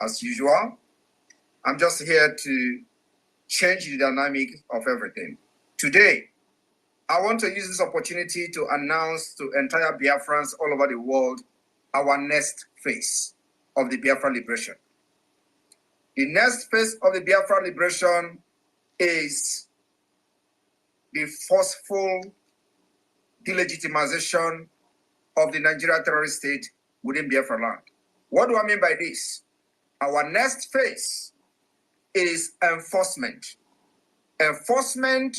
as usual. I'm just here to change the dynamic of everything. Today, I want to use this opportunity to announce to entire Biafrans all over the world our next phase of the Biafra liberation. The next phase of the Biafra liberation is the forceful delegitimization of the Nigeria terrorist state within Biafra land. What do I mean by this? Our next phase is enforcement. Enforcement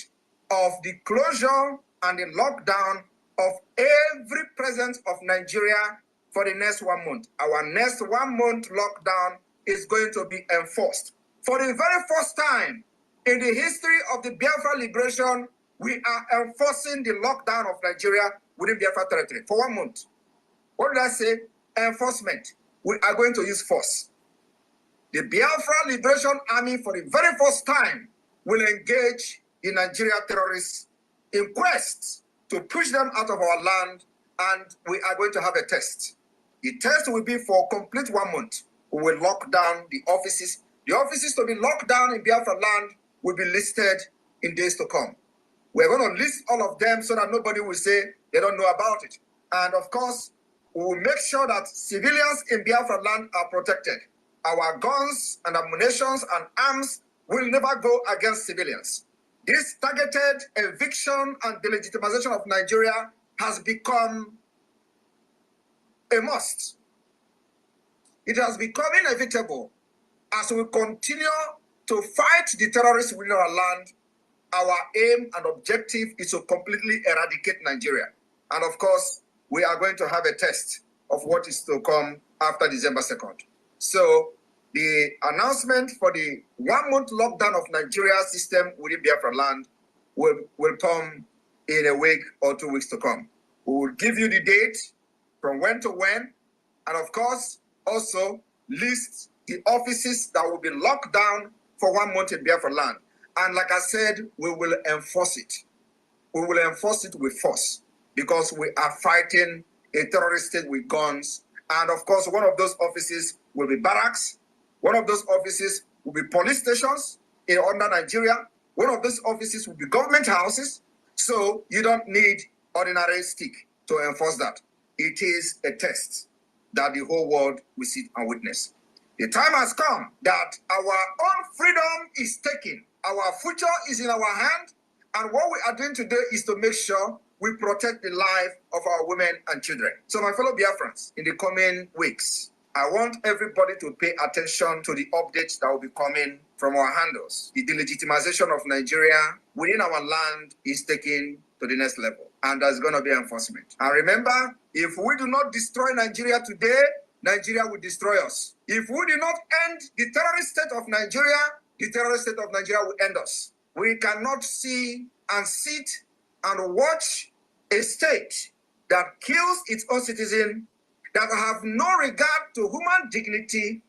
of the closure and the lockdown of every presence of Nigeria for the next 1 month. Our next 1 month lockdown is going to be enforced. For the very first time in the history of the Biafra liberation, we are enforcing the lockdown of Nigeria within Biafra territory for 1 month. What did I say? Enforcement. We are going to use force. The Biafra Liberation Army, for the very first time, will engage the Nigeria terrorists in quest to push them out of our land, and we are going to have a test. The test will be for complete 1 month. We will lock down the offices. The offices to be locked down in Biafra land will be listed in days to come. We're going to list all of them so that nobody will say they don't know about it. And of course, we will make sure that civilians in Biafra land are protected. Our guns and ammunitions and arms will never go against civilians. This targeted eviction and delegitimization of Nigeria has become a must. It has become inevitable as we continue to fight the terrorists within our land. Our aim and objective is to completely eradicate Nigeria. And of course, we are going to have a test of what is to come after December 2nd. So the announcement for the 1 month lockdown of Nigeria system within Biafra land will come in a week or 2 weeks to come. We will give you the date from when to when, and of course, also list the offices that will be locked down for 1 month in Biafra land. And like I said, we will enforce it. We will enforce it with force because we are fighting a terrorist state with guns. And of course, one of those offices will be barracks. One of those offices will be police stations under Nigeria. One of those offices will be government houses. So you don't need ordinary stick to enforce that. It is a test that the whole world will sit and witness. The time has come that our own freedom is taken. Our future is in our hand. And what we are doing today is to make sure we protect the life of our women and children. So my fellow Biafrans, in the coming weeks, I want everybody to pay attention to the updates that will be coming from our handles. The delegitimization of Nigeria within our land is taken to the next level, and there's going to be enforcement. And remember, if we do not destroy Nigeria today, Nigeria will destroy us. If we do not end the terrorist state of Nigeria, the terrorist state of Nigeria will end us. We cannot see and sit and watch a state that kills its own citizen, that have no regard to human dignity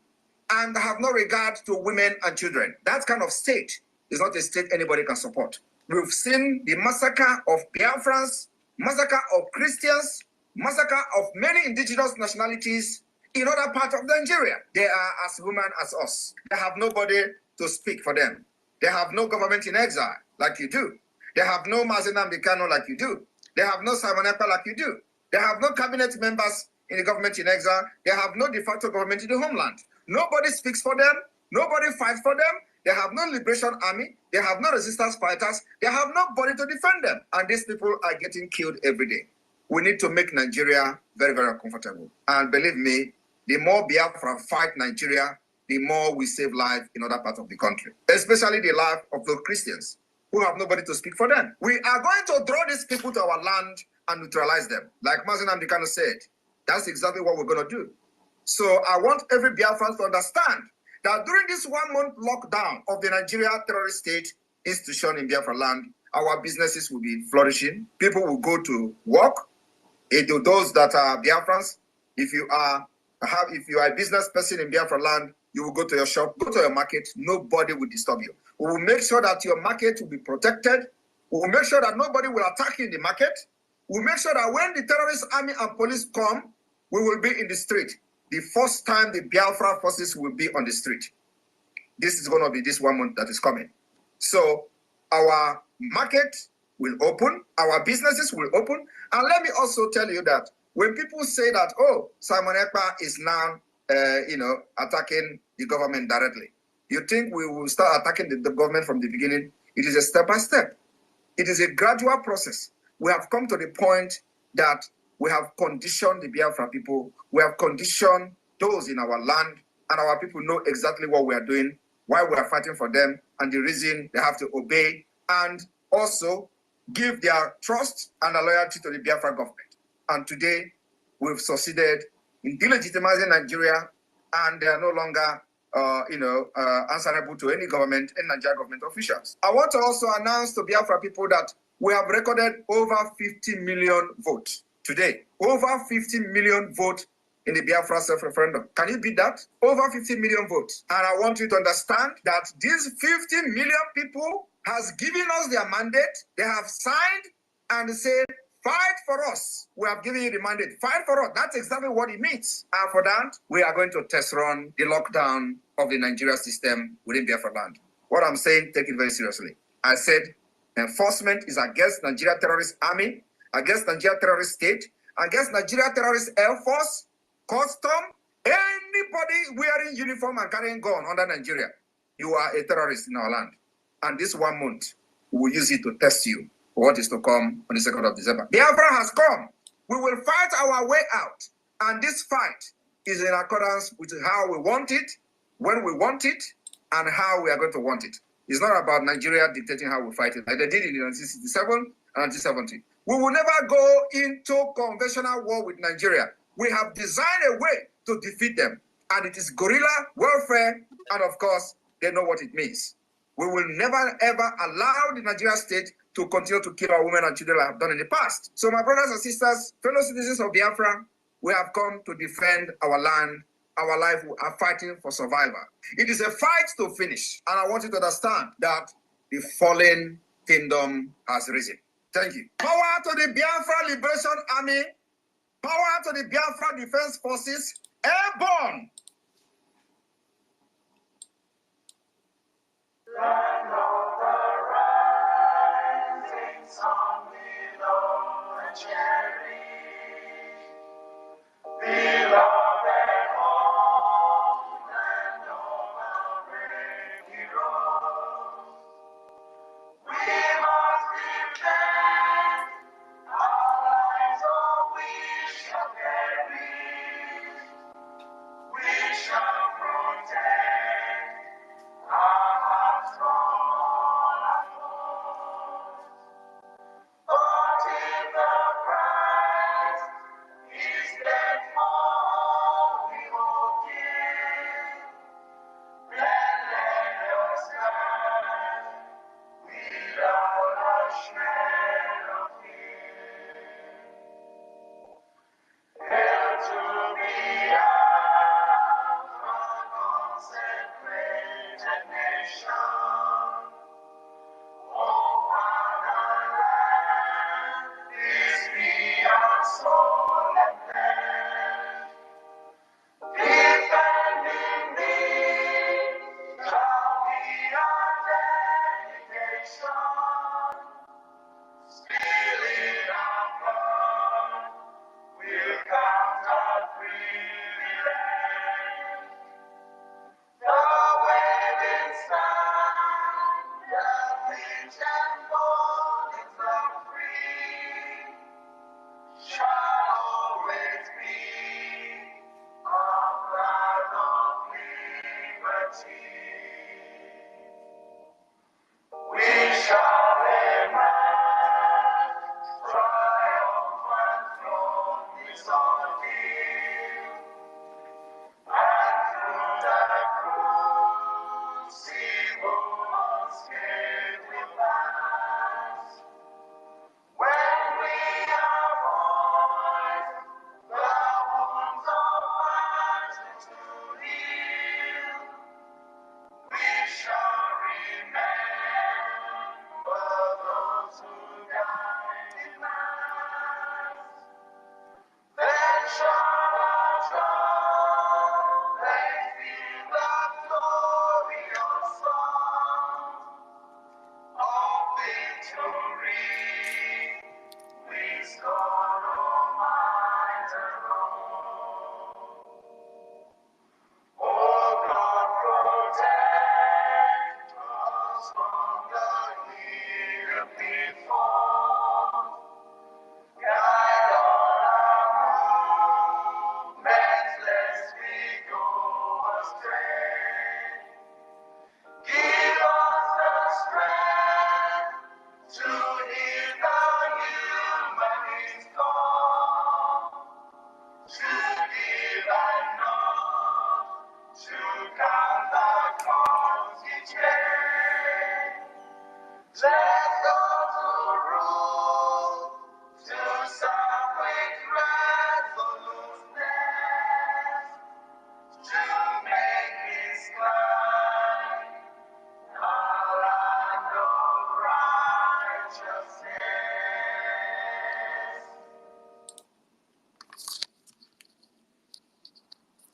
and have no regard to women and children. That kind of state is not a state anybody can support. We've seen the massacre of Biafrans, massacre of Christians, massacre of many indigenous nationalities in other parts of Nigeria. They are as human as us. They have nobody to speak for them. They have no government in exile like you do. They have no Mazi Nnamdi Kanu like you do. They have no Simon Ekpa like you do. They have no cabinet members in the government in exile. They have no de facto government in the homeland. Nobody speaks for them. Nobody fights for them. They have no liberation army. They have no resistance fighters. They have nobody to defend them. And these people are getting killed every day. We need to make Nigeria very, very uncomfortable. And believe me, the more Biafra fight Nigeria, the more we save life in other parts of the country, especially the life of those Christians who have nobody to speak for them. We are going to draw these people to our land and neutralize them. Like Mazi Nnamdi Kanu said, that's exactly what we're going to do. So I want every Biafran to understand that during this 1 month lockdown of the Nigeria terrorist state institution in Biafra land, our businesses will be flourishing. People will go to work. Those that are Biafrans, if you are a business person in Biafra land, you will go to your shop, go to your market. Nobody will disturb you. We will make sure that your market will be protected. We will make sure that nobody will attack you in the market. We will make sure that when the terrorist army and police come, we will be in the street the first time the Biafra forces will be on the street. This is going to be this 1 month that is coming. So our market will open, our businesses will open. And let me also tell you that when people say that, oh, Simon Ekpa is now, attacking the government directly, you think we will start attacking the government from the beginning? It is a step-by-step. It is a gradual process. We have come to the point that we have conditioned the Biafra people. We have conditioned those in our land, and our people know exactly what we are doing, why we are fighting for them, and the reason they have to obey, and also give their trust and their loyalty to the Biafra government. And today, we've succeeded in delegitimizing Nigeria, and they are no longer answerable to any government and Nigerian government officials. I want to also announce to Biafra people that we have recorded over 50 million votes today. Over 50 million votes in the Biafra self-referendum. Can you beat that? Over 50 million votes. And I want you to understand that these 50 million people has given us their mandate. They have signed and said, fight for us. We have given you the mandate. Fight for us. That's exactly what it means. And for that, we are going to test run the lockdown of the Nigeria system within Biafra land. What I'm saying, take it very seriously. I said enforcement is against Nigeria terrorist army, against Nigeria terrorist state, against Nigeria terrorist air force, custom, anybody wearing uniform and carrying gun under Nigeria. You are a terrorist in our land. And this 1 month, we will use it to test you for what is to come on the 2nd of December. Biafra has come. We will fight our way out. And this fight is in accordance with how we want it, when we want it, and how we are going to want it. It's not about Nigeria dictating how we fight it, like they did in 1967 and 1970. We will never go into conventional war with Nigeria. We have designed a way to defeat them. And it is guerrilla warfare. And of course, they know what it means. We will never, ever allow the Nigerian state to continue to kill our women and children like I've done in the past. So my brothers and sisters, fellow citizens of Biafra, we have come to defend our land, our life. We are fighting for survival. It is a fight to finish. And I want you to understand that the fallen kingdom has risen. Thank you. Power to the Biafra Liberation Army. Power to the Biafra Defense Forces. Airborne. Land of the rising sun, below the cherry, beloved home, land of our brave heroes. We must defend our lives, or we shall perish. We shall protect our hearts from all our foes. But if the price is death for all we will give, then let us stand without a shred of fear. Hail to Biafra, consecrated nation. Oh, fatherland, this be our solemn pledge. Defending thee shall be our dedication. Spilling our blood will count our privilege. The waving standard, rich and bold and free, shall always be a flag of liberty. We shall emerge triumphant from this ordeal. Oh God, protect us from the evil before. Guide all our movements, lest we go astray. Give us the strength to hear the human beings call, to give and not to count the cost each day. Let those who rule to serve with resoluteness, to make His kind a land of righteousness.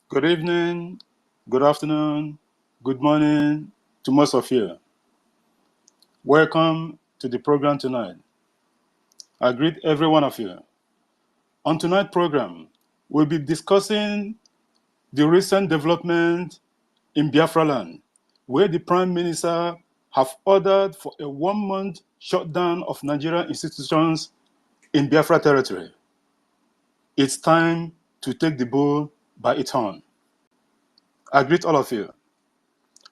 Good evening, good afternoon, good morning to most of you. Welcome to the program tonight. I greet every one of you. On tonight's program, we'll be discussing the recent development in Biafra land, where the Prime Minister have ordered for a 1-month shutdown of Nigerian institutions in Biafra territory. It's time to take the bull by its horn. I greet all of you.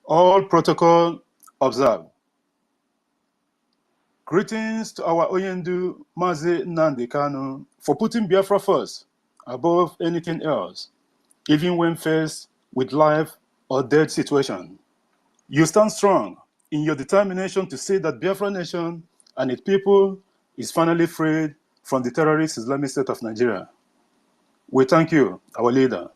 All protocol observed. Greetings to our Oyendu Mazi Nnamdi Kanu for putting Biafra first above anything else, even when faced with life or death situation. You stand strong in your determination to see that Biafra nation and its people is finally freed from the terrorist Islamic State of Nigeria. We thank you, our leader.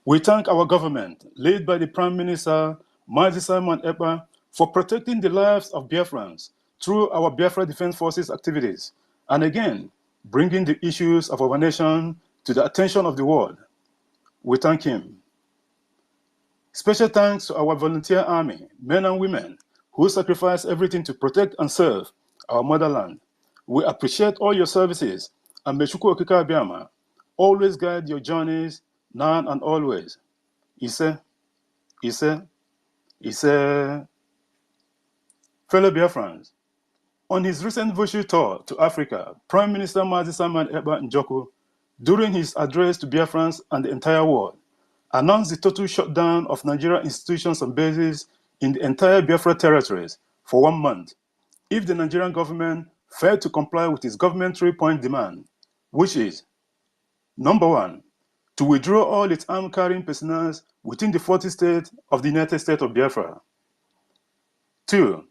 We thank our government, led by the Prime Minister, Mazi Simon Ekpa, for protecting the lives of Biafrans through our Biafra Defense Forces activities, and again, bringing the issues of our nation to the attention of the world. We thank him. Special thanks to our volunteer army, men and women, who sacrifice everything to protect and serve our motherland. We appreciate all your services, and may Chukwu Okike Abiama always guide your journeys now and always. Ise, Ise, Ise. Fellow Biafrans, on his recent virtual tour to Africa, Prime Minister Mazi Simon Ekpa Njoku, during his address to Biafrans and the entire world, announced the total shutdown of Nigerian institutions and bases in the entire Biafra territories for 1 month, if the Nigerian government failed to comply with its government 3-point demand, which is, number 1, to withdraw all its arm-carrying personnel within the 40 states of the United States of Biafra. 2,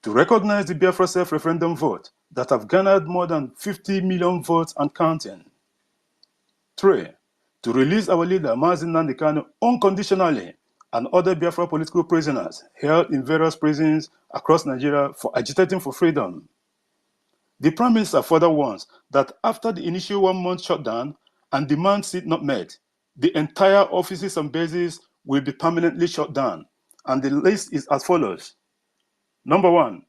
to recognize the Biafra self-referendum vote that have garnered more than 50 million votes and counting. 3, to release our leader Mazi Nnamdi Kanu unconditionally and other Biafra political prisoners held in various prisons across Nigeria for agitating for freedom. The Prime Minister further warns that after the initial 1-month shutdown and demands still not met, the entire offices and bases will be permanently shut down, and the list is as follows. Number 1,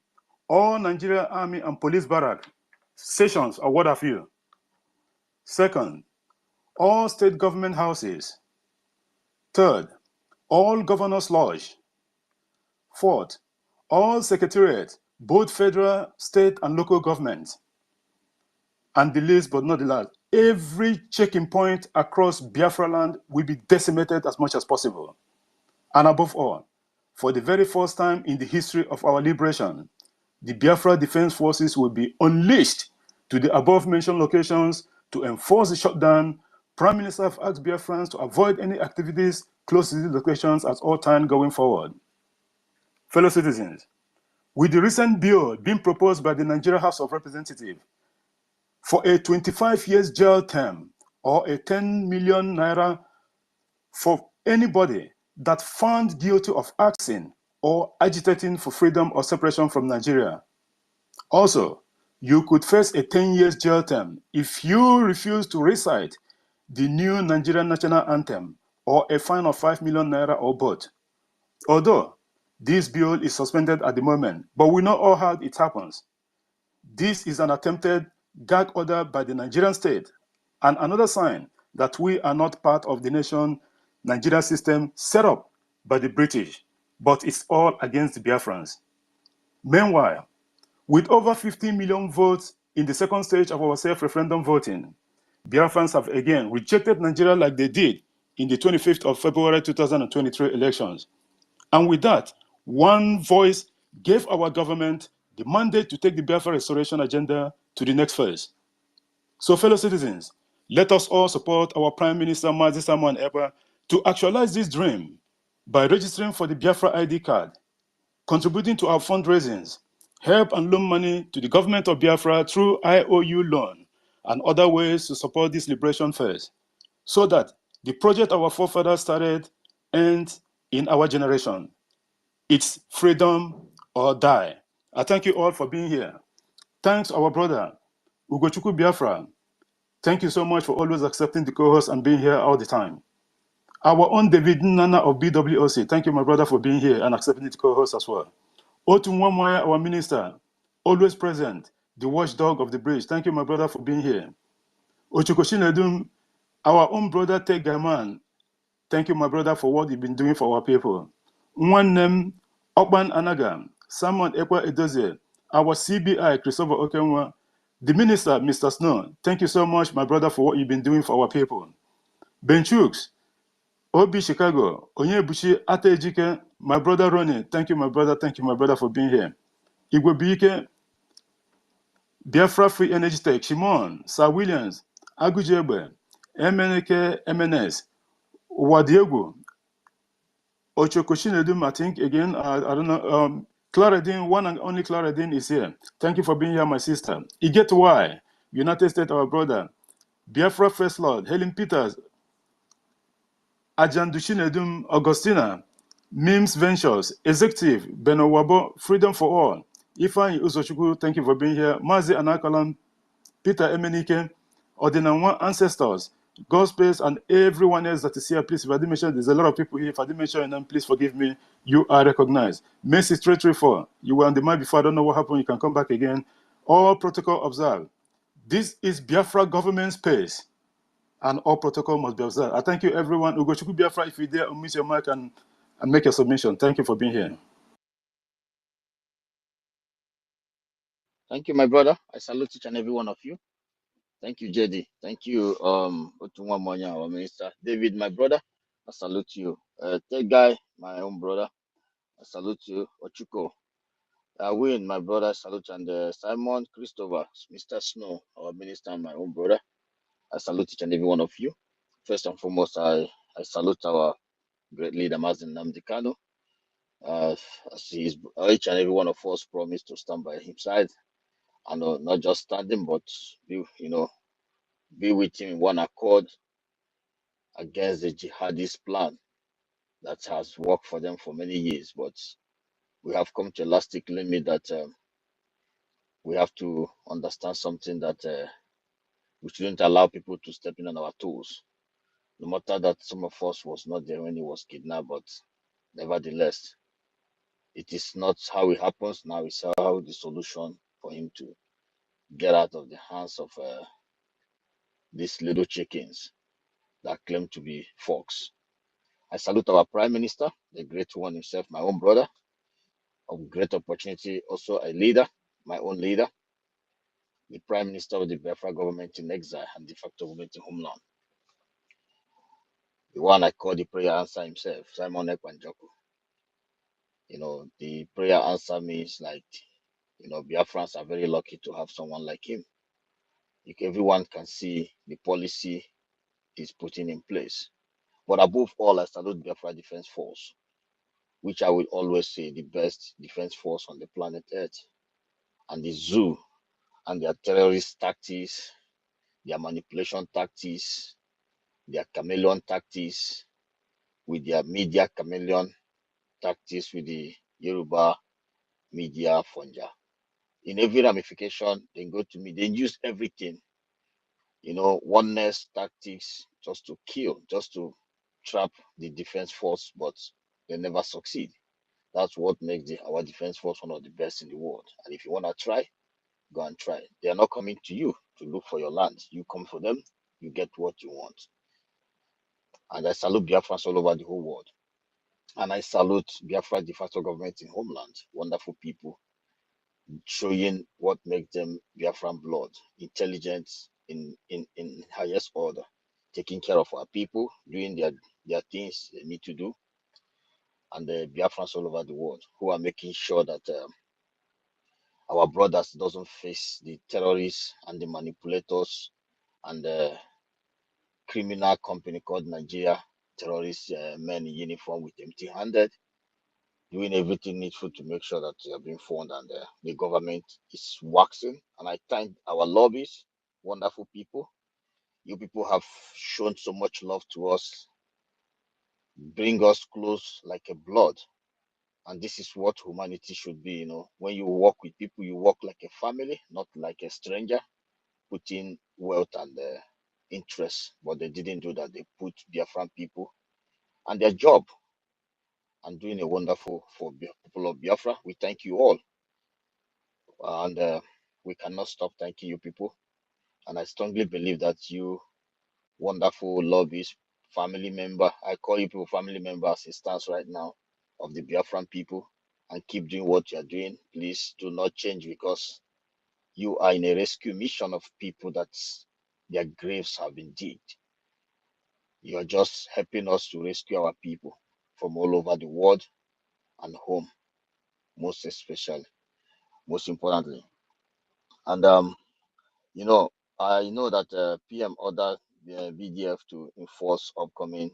all Nigeria Army and Police Barrack, stations, or what have you. 2nd, all state government houses. 3rd, all Governors Lodge. 4th, all secretariats, both federal, state, and local governments. And the least but not the last, every checking point across Biafra land will be decimated as much as possible. And above all, for the very first time in the history of our liberation, the Biafra Defense Forces will be unleashed to the above-mentioned locations to enforce the shutdown. Prime Minister have asked Biafrans to avoid any activities close to these locations at all times going forward. Fellow citizens, with the recent bill being proposed by the Nigeria House of Representatives for a 25 years jail term or a 10 million naira for anybody that found guilty of acting or agitating for freedom or separation from Nigeria. Also, you could face a 10 years jail term if you refuse to recite the new Nigerian national anthem or a fine of 5 million naira or both. Although this bill is suspended at the moment, but we know all how it happens. This is an attempted gag order by the Nigerian state, and another sign that we are not part of the nation Nigeria system set up by the British, but it's all against the Biafrans. Meanwhile, with over 15 million votes in the second stage of our self-referendum voting, Biafrans have again rejected Nigeria like they did in the 25th of February 2023 elections. And with that, one voice gave our government the mandate to take the Biafra restoration agenda to the next phase. So, fellow citizens, let us all support our Prime Minister Mazi Simon Ekpa to actualize this dream by registering for the Biafra ID card, contributing to our fundraisings, help and loan money to the government of Biafra through IOU loan and other ways to support this liberation phase, so that the project our forefathers started ends in our generation. It's freedom or die. I thank you all for being here. Thanks our brother, Ugochukwu Biafra. Thank you so much for always accepting the co-host and being here all the time. Our own David Nana of BWOC, thank you, my brother, for being here and accepting the co-host as well. Otu Nwamoya, our minister, always present, the watchdog of the bridge. Thank you, my brother, for being here. Ochukwushinedum, our own brother, Tegaman. Thank you, my brother, for what you've been doing for our people. Nwannem, Okban Anaga, Simon Ekpa Edozie, our CBI, Christopher Okenwa, the minister, Mr. Snow. Thank you so much, my brother, for what you've been doing for our people. Ben Chooks, Obi Chicago, Onyebuchi Atejike, my brother Ronnie. Thank you, my brother, for being here. Igwe Bike, Biafra Free Energy Tech, Shimon, Sir Williams, Agujebe, MNK, MNS, Wadiego, Ochokoshinedum, I think again, I don't know, Claradine, one and only Claradine is here. Thank you for being here, my sister. Iget Y, United States, our brother. Biafra First Lord, Helen Peters, Ajandushinedum, Augustina, Mims Ventures, Executive, Benowabo, Freedom for All. Ifeanyi Uzochukwu, thank you for being here. Mazi Anakalam, Peter Emenike, Ordinanwa Ancestors, Godspace, and everyone else that is here. Please, if I didn't mention, there's a lot of people here. If I didn't mention your name, please forgive me. You are recognized. Messi 334, you were on the mic before. I don't know what happened. You can come back again. All protocol observed. This is Biafra government space, and all protocol must be observed. I thank you, everyone. Ugochukwu Biafra, if you're there, unmute your mic and make your submission. Thank you for being here. Thank you, my brother. I salute each and every one of you. Thank you, JD. Thank you, Otunwa Monya, our minister. David, my brother, I salute you. Third guy, my own brother, I salute you. Ochuko, Win, my brother, I salute you. And Simon, Christopher, Mr. Snow, our minister, and my own brother, I salute each and every one of you. First and foremost, I salute our great leader, Mazen Nnamdi Kanu. As each and every one of us promised to stand by his side. And not just standing, but be with him in one accord against the jihadist plan that has worked for them for many years. But we have come to a elastic limit that we have to understand something that we shouldn't allow people to step in on our toes. No matter that some of us was not there when he was kidnapped, but nevertheless, it is not how it happens now. It's how the solution for him to get out of the hands of these little chickens that claim to be folks. I salute our Prime Minister, the great one himself, my own brother, of great opportunity, also a leader, my own leader, the Prime Minister of the Biafra government in exile and de facto government in homeland. The one I call the prayer answer himself, Simon Ekwanjoko. The prayer answer means like, Biafrans are very lucky to have someone like him. Everyone can see the policy he's putting in place. But above all, I salute Biafra Defense Force, which I will always say the best defense force on the planet Earth. And the zoo and their terrorist tactics, their manipulation tactics, their chameleon tactics, with their media chameleon tactics with the Yoruba media funja. In every ramification, they go to me, they use everything, oneness tactics just to kill, just to trap the defense force, but they never succeed. That's what makes our defense force one of the best in the world. And if you want to try, go and try. They are not coming to you to look for your land. You come for them. you get what you want. And I salute Biafrans all over the whole world. And I salute Biafra de facto government in homeland. Wonderful people showing what makes them Biafran blood, intelligence in highest order, taking care of our people, doing their things they need to do, and the Biafrans all over the world who are making sure that our brothers doesn't face the terrorists and the manipulators and the criminal company called Nigeria terrorist men in uniform with empty-handed, doing everything needful to make sure that they are being found and the government is waxing. And I thank our lobbies, wonderful people. You people have shown so much love to us, bring us close like a blood. And this is what humanity should be, When you work with people, you work like a family, not like a stranger, putting wealth and interest. But they didn't do that. They put Biafran people and their job and doing a wonderful for people of Biafra. We thank you all. And we cannot stop thanking you people. And I strongly believe that you wonderful lobbies, family member, I call you people family members, it stands right now of the Biafran people, and keep doing what you're doing. Please do not change, because you are in a rescue mission of people that their graves have been digged. You are just helping us to rescue our people from all over the world and home, most especially, most importantly. And I know that PM ordered the BDF to enforce upcoming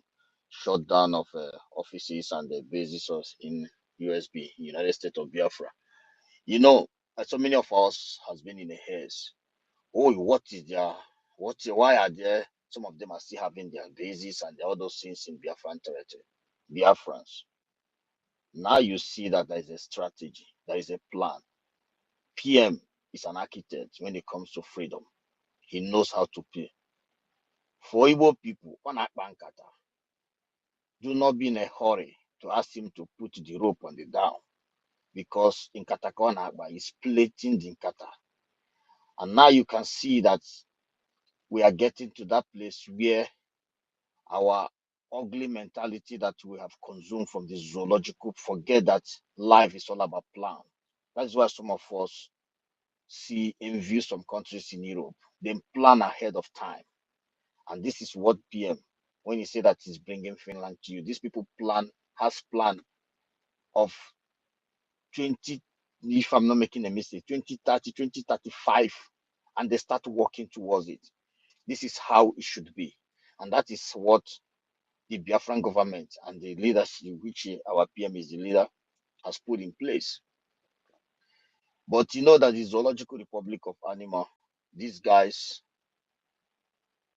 shutdown of offices and the bases in USB, United States of Biafra. So many of us has been in a haze. Oh, why are there, some of them are still having their bases and all those things in Biafran territory, Biafrans. Now you see that there is a strategy, there is a plan. PM is an architect when it comes to freedom. He knows how to play. For Igbo people, on Akpankata, do not be in a hurry to ask him to put the rope on the down, because in Katakona is plating the Nkata. And now you can see that we are getting to that place where our ugly mentality that we have consumed from the zoological, forget that life is all about plan. That's why some of us envy some countries in Europe. They plan ahead of time. And this is what PM, when he say that he's bringing Finland to you, these people has plan of 20, if I'm not making a mistake, 2030, 2035, and they start working towards it. This is how it should be. And that is what the Biafran government and the leadership, which our PM is the leader, has put in place. But you know that the Zoological Republic of Animal, these guys,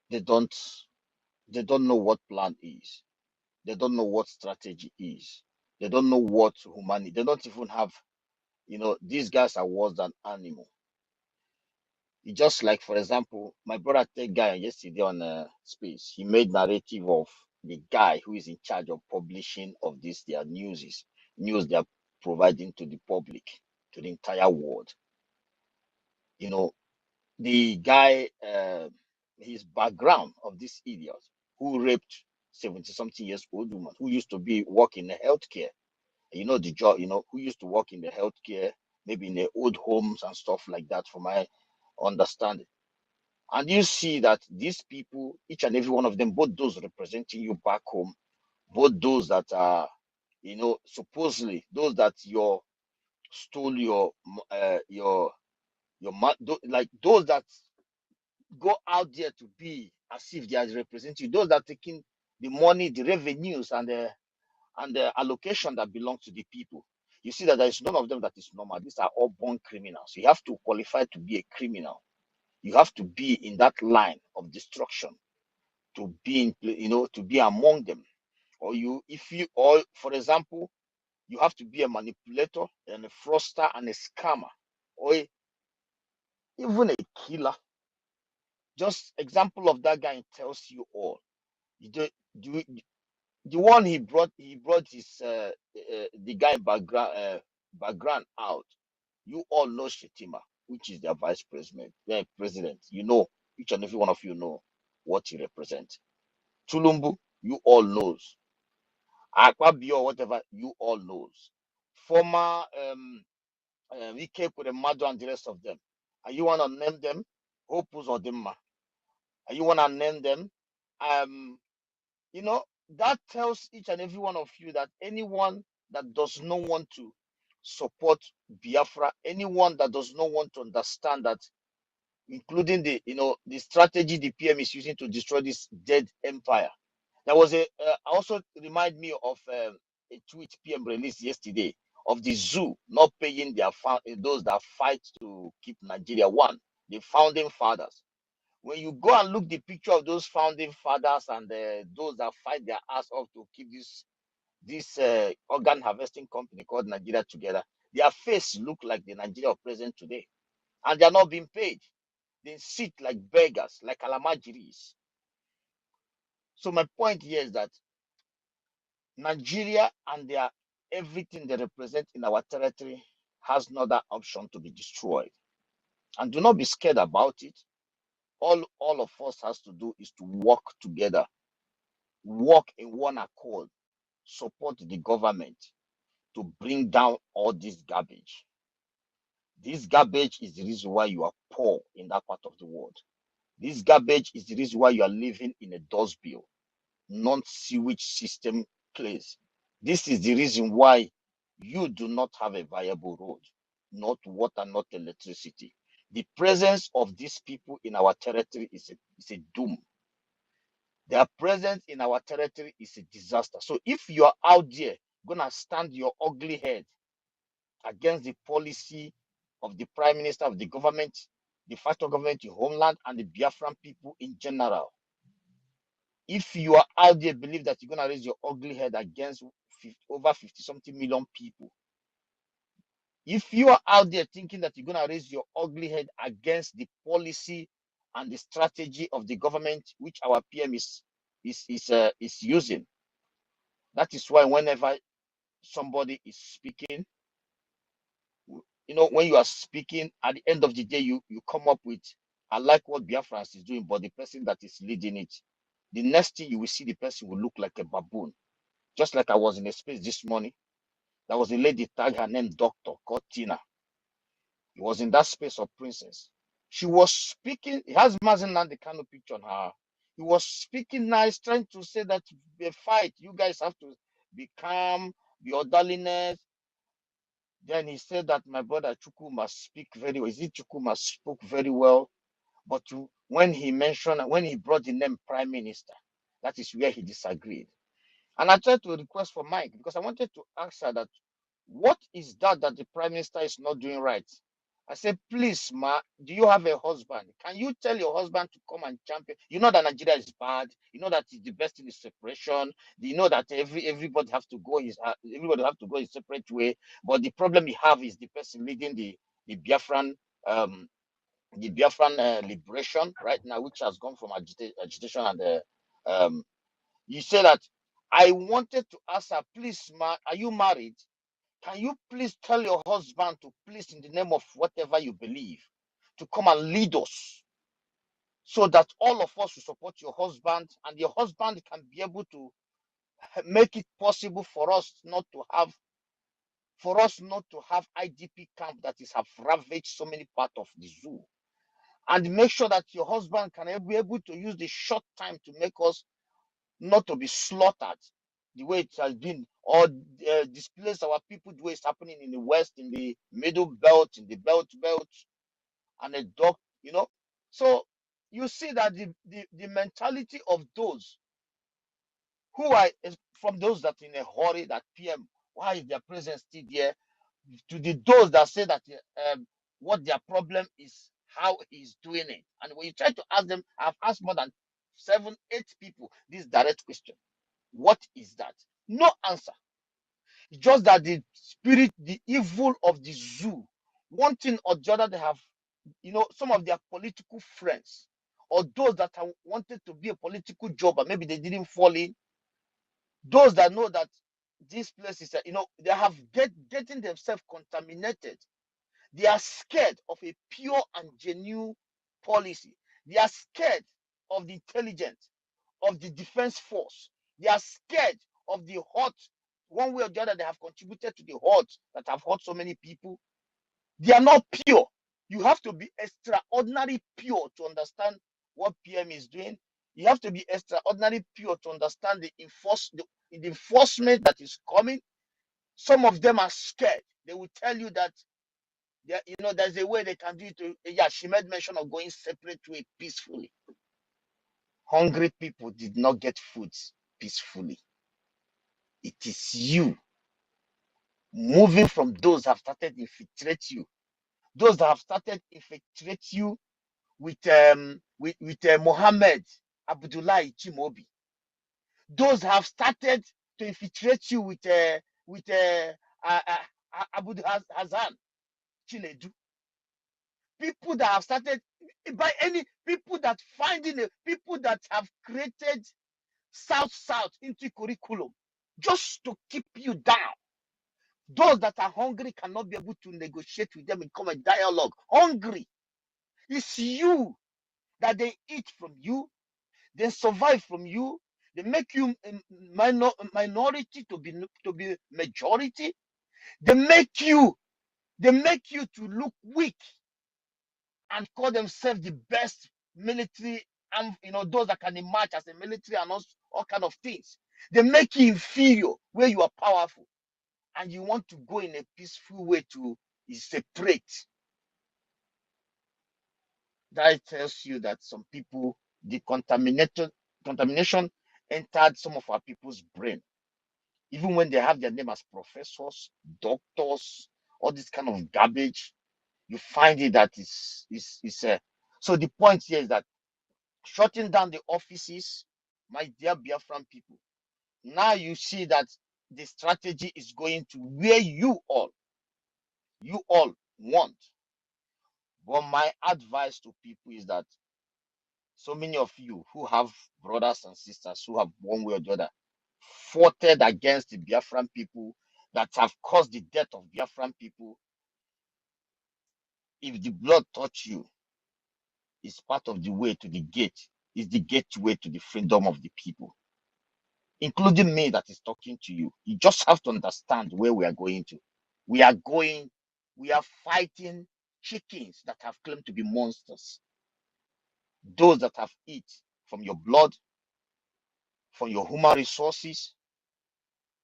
they don't know what plan is. They don't know what strategy is. They don't know what humanity. They don't even have, these guys are worse than animal. It's just like, for example, my brother Ted guy yesterday on Space, he made narrative of the guy who is in charge of publishing of their news they're providing to the public, to the entire world. The guy, his background of this idiot who raped 70-something years old woman who used to work in the healthcare. The job, who used to work in the healthcare, maybe in the old homes and stuff like that, from my understanding. And you see that these people, each and every one of them, both those representing you back home, both those that are, supposedly those that stole like those that go out there to be as if they are representing, those that are taking the money, the revenues, and the allocation that belongs to the people. You see that there is none of them that is normal. These are all born criminals. You have to qualify to be a criminal. You have to be in that line of destruction to be to be among them. Or for example, you have to be a manipulator and a fraudster and a scammer, or even a killer. Just example of that guy tells you all. The one he brought his the guy background out. You all know Shetima, which is their vice president. Each and every one of you know what he represents. Tulumbu, you all knows. Akpabio, whatever, you all knows. Former EK Mado and the rest of them. Are you want to name them? Opus or Dimma? Are you want to name them? You know, that tells each and every one of you that anyone that does not want to support Biafra, anyone that does not want to understand that, including the the strategy the PM is using to destroy this dead empire. There was a also remind me of a tweet PM released yesterday of the zoo not paying their those that fight to keep Nigeria one, the founding fathers. When you go and look the picture of those founding fathers and those that fight their ass off to keep this organ harvesting company called Nigeria together, their face look like the Nigeria of present today, and they are not being paid. They sit like beggars, like alamajiris. So my point here is that Nigeria and their everything they represent in our territory has no other option to be destroyed. And do not be scared about it. All of us has to do is to work together, work in one accord, support the government to bring down all this garbage. This garbage is the reason why you are poor in that part of the world. This garbage is the reason why you are living in a dust bill, non-sewage system place. This is the reason why you do not have a viable road, not water, not electricity. The presence of these people in our territory is a doom. Their presence in our territory is a disaster. So if you are out there gonna stand your ugly head against the policy of the prime minister, of the government, the factor government, the homeland, and the Biafran people in general, if you are out there believe that you're gonna raise your ugly head against over 50-something million people, if you are out there thinking that you're gonna raise your ugly head against the policy and the strategy of the government, which our PM is using, that is why whenever somebody is speaking, when you are speaking, at the end of the day, you come up with, I like what Biafra is doing, but the person that is leading it, the next thing you will see, the person will look like a baboon. Just like I was in a space this morning, there was a lady tag her name Doctor called Tina. He was in that space of princess. She was speaking. It has Mazen Nandekano picture on her. He was speaking nice, trying to say that the fight, you guys have to be calm, be orderliness. Then he said that my brother Chuku must speak very well. Is it Chuku must spoke very well? But when he brought the name Prime Minister, that is where he disagreed. And I tried to request for Mike because I wanted to ask her that what is that the Prime Minister is not doing right? I said, please, ma, do you have a husband? Can you tell your husband to come and champion? You know that Nigeria is bad. You know that the best thing is separation. You know that everybody have to go his separate way. But the problem we have is the person leading the Biafran liberation right now, which has gone from agitation and you say that I wanted to ask her, please, ma, are you married? Can you please tell your husband to please, in the name of whatever you believe, to come and lead us so that all of us will support your husband and your husband can be able to make it possible for us not to have IDP camp that have ravaged so many parts of the zoo, and make sure that your husband can be able to use the short time to make us not to be slaughtered the way it has been, or displace our people the way it's happening in the West, in the middle belt, in the belt, and a dog, So you see that the mentality of those who are from those that in a hurry, that PM, why is their presence still there, to those that say that what their problem is, how he's doing it. And when you try to ask them, I've asked more than 7-8 people this direct question. What is that? No answer. It's just that the spirit, the evil of the zoo, one thing or the other, they have, some of their political friends or those that have wanted to be a political job, but maybe they didn't fall in. Those that know that this place is, they have getting themselves contaminated. They are scared of a pure and genuine policy. They are scared of the intelligence, of the defense force. They are scared of the hurt. One way or the other, they have contributed to the hurt that have hurt so many people. They are not pure. You have to be extraordinary pure to understand what PM is doing. You have to be extraordinary pure to understand the enforcement that is coming. Some of them are scared. They will tell you that there's a way they can do it. Yeah, she made mention of going separate way peacefully. Hungry people did not get food peacefully. It is you moving from those that have started to infiltrate you. Those that have started to infiltrate you with Mohammed Abdullahi Chimobi. Those have started to infiltrate you with Abu Hassan Chinedu. People that have started by any people that people that have created South into curriculum just to keep you down. Those that are hungry cannot be able to negotiate with them and come a dialogue. Hungry. It's you that they eat from you, they survive from you, they make you minority to be majority. They make you to look weak and call themselves the best military, and those that can emerge as a military and all kind of things. They make you inferior where you are powerful, and you want to go in a peaceful way to separate. That tells you that some people, the contamination entered some of our people's brain. Even when they have their name as professors, doctors, all this kind of garbage, you find it that is so the point here is that shutting down the offices, my dear Biafran people, now you see that the strategy is going to where you all want. But my advice to people is that so many of you who have brothers and sisters who have one way or the other fought against the Biafran people that have caused the death of Biafran people, if the blood touch you, it's part of the way to the gate. It's the gateway to the freedom of the people, including me that is talking to you. You just have to understand where we are going to. We are fighting chickens that have claimed to be monsters. Those that have eaten from your blood, from your human resources,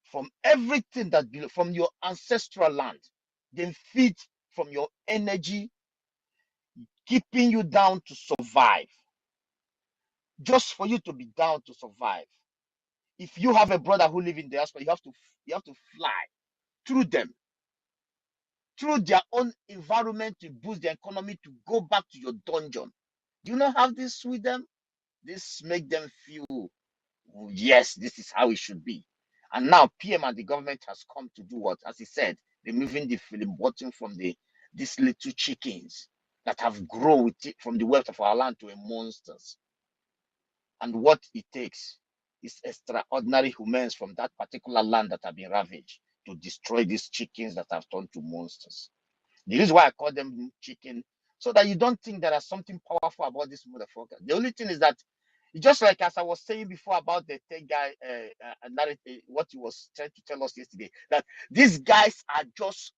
from everything from your ancestral land. They feed from your energy, keeping you down to survive. Just for you to be down to survive. If you have a brother who lives in the diaspora, you have to fly through them, through their own environment to boost the economy, to go back to your dungeon. Do you not have this with them? This make them feel, yes, this is how it should be. And now PM and the government has come to do what? As he said, removing the film bottom from these little chickens that have grown with it from the wealth of our land to a monsters. And what it takes is extraordinary humans from that particular land that have been ravaged to destroy these chickens that have turned to monsters. The reason why I call them chicken, so that you don't think there is something powerful about this motherfucker. The only thing is that, just like as I was saying before about the tech guy, what he was trying to tell us yesterday, that these guys are just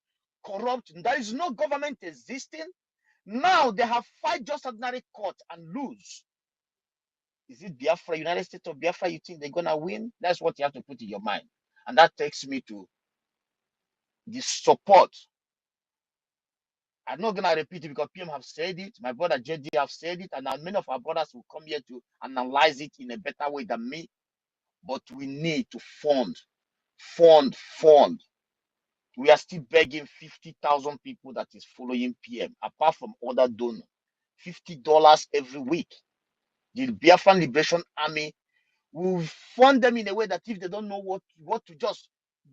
corrupt. There is no government existing. Now they have fight just ordinary court and lose. Is it Biafra, United States of Biafra, you think they're going to win? That's what you have to put in your mind. And that takes me to the support. I'm not going to repeat it because PM have said it. My brother JD have said it. And many of our brothers will come here to analyze it in a better way than me. But we need to fund. We are still begging 50,000 people that is following PM, apart from other donors. $50 every week. The Biafran Liberation Army will fund them in a way that if they don't know what to, just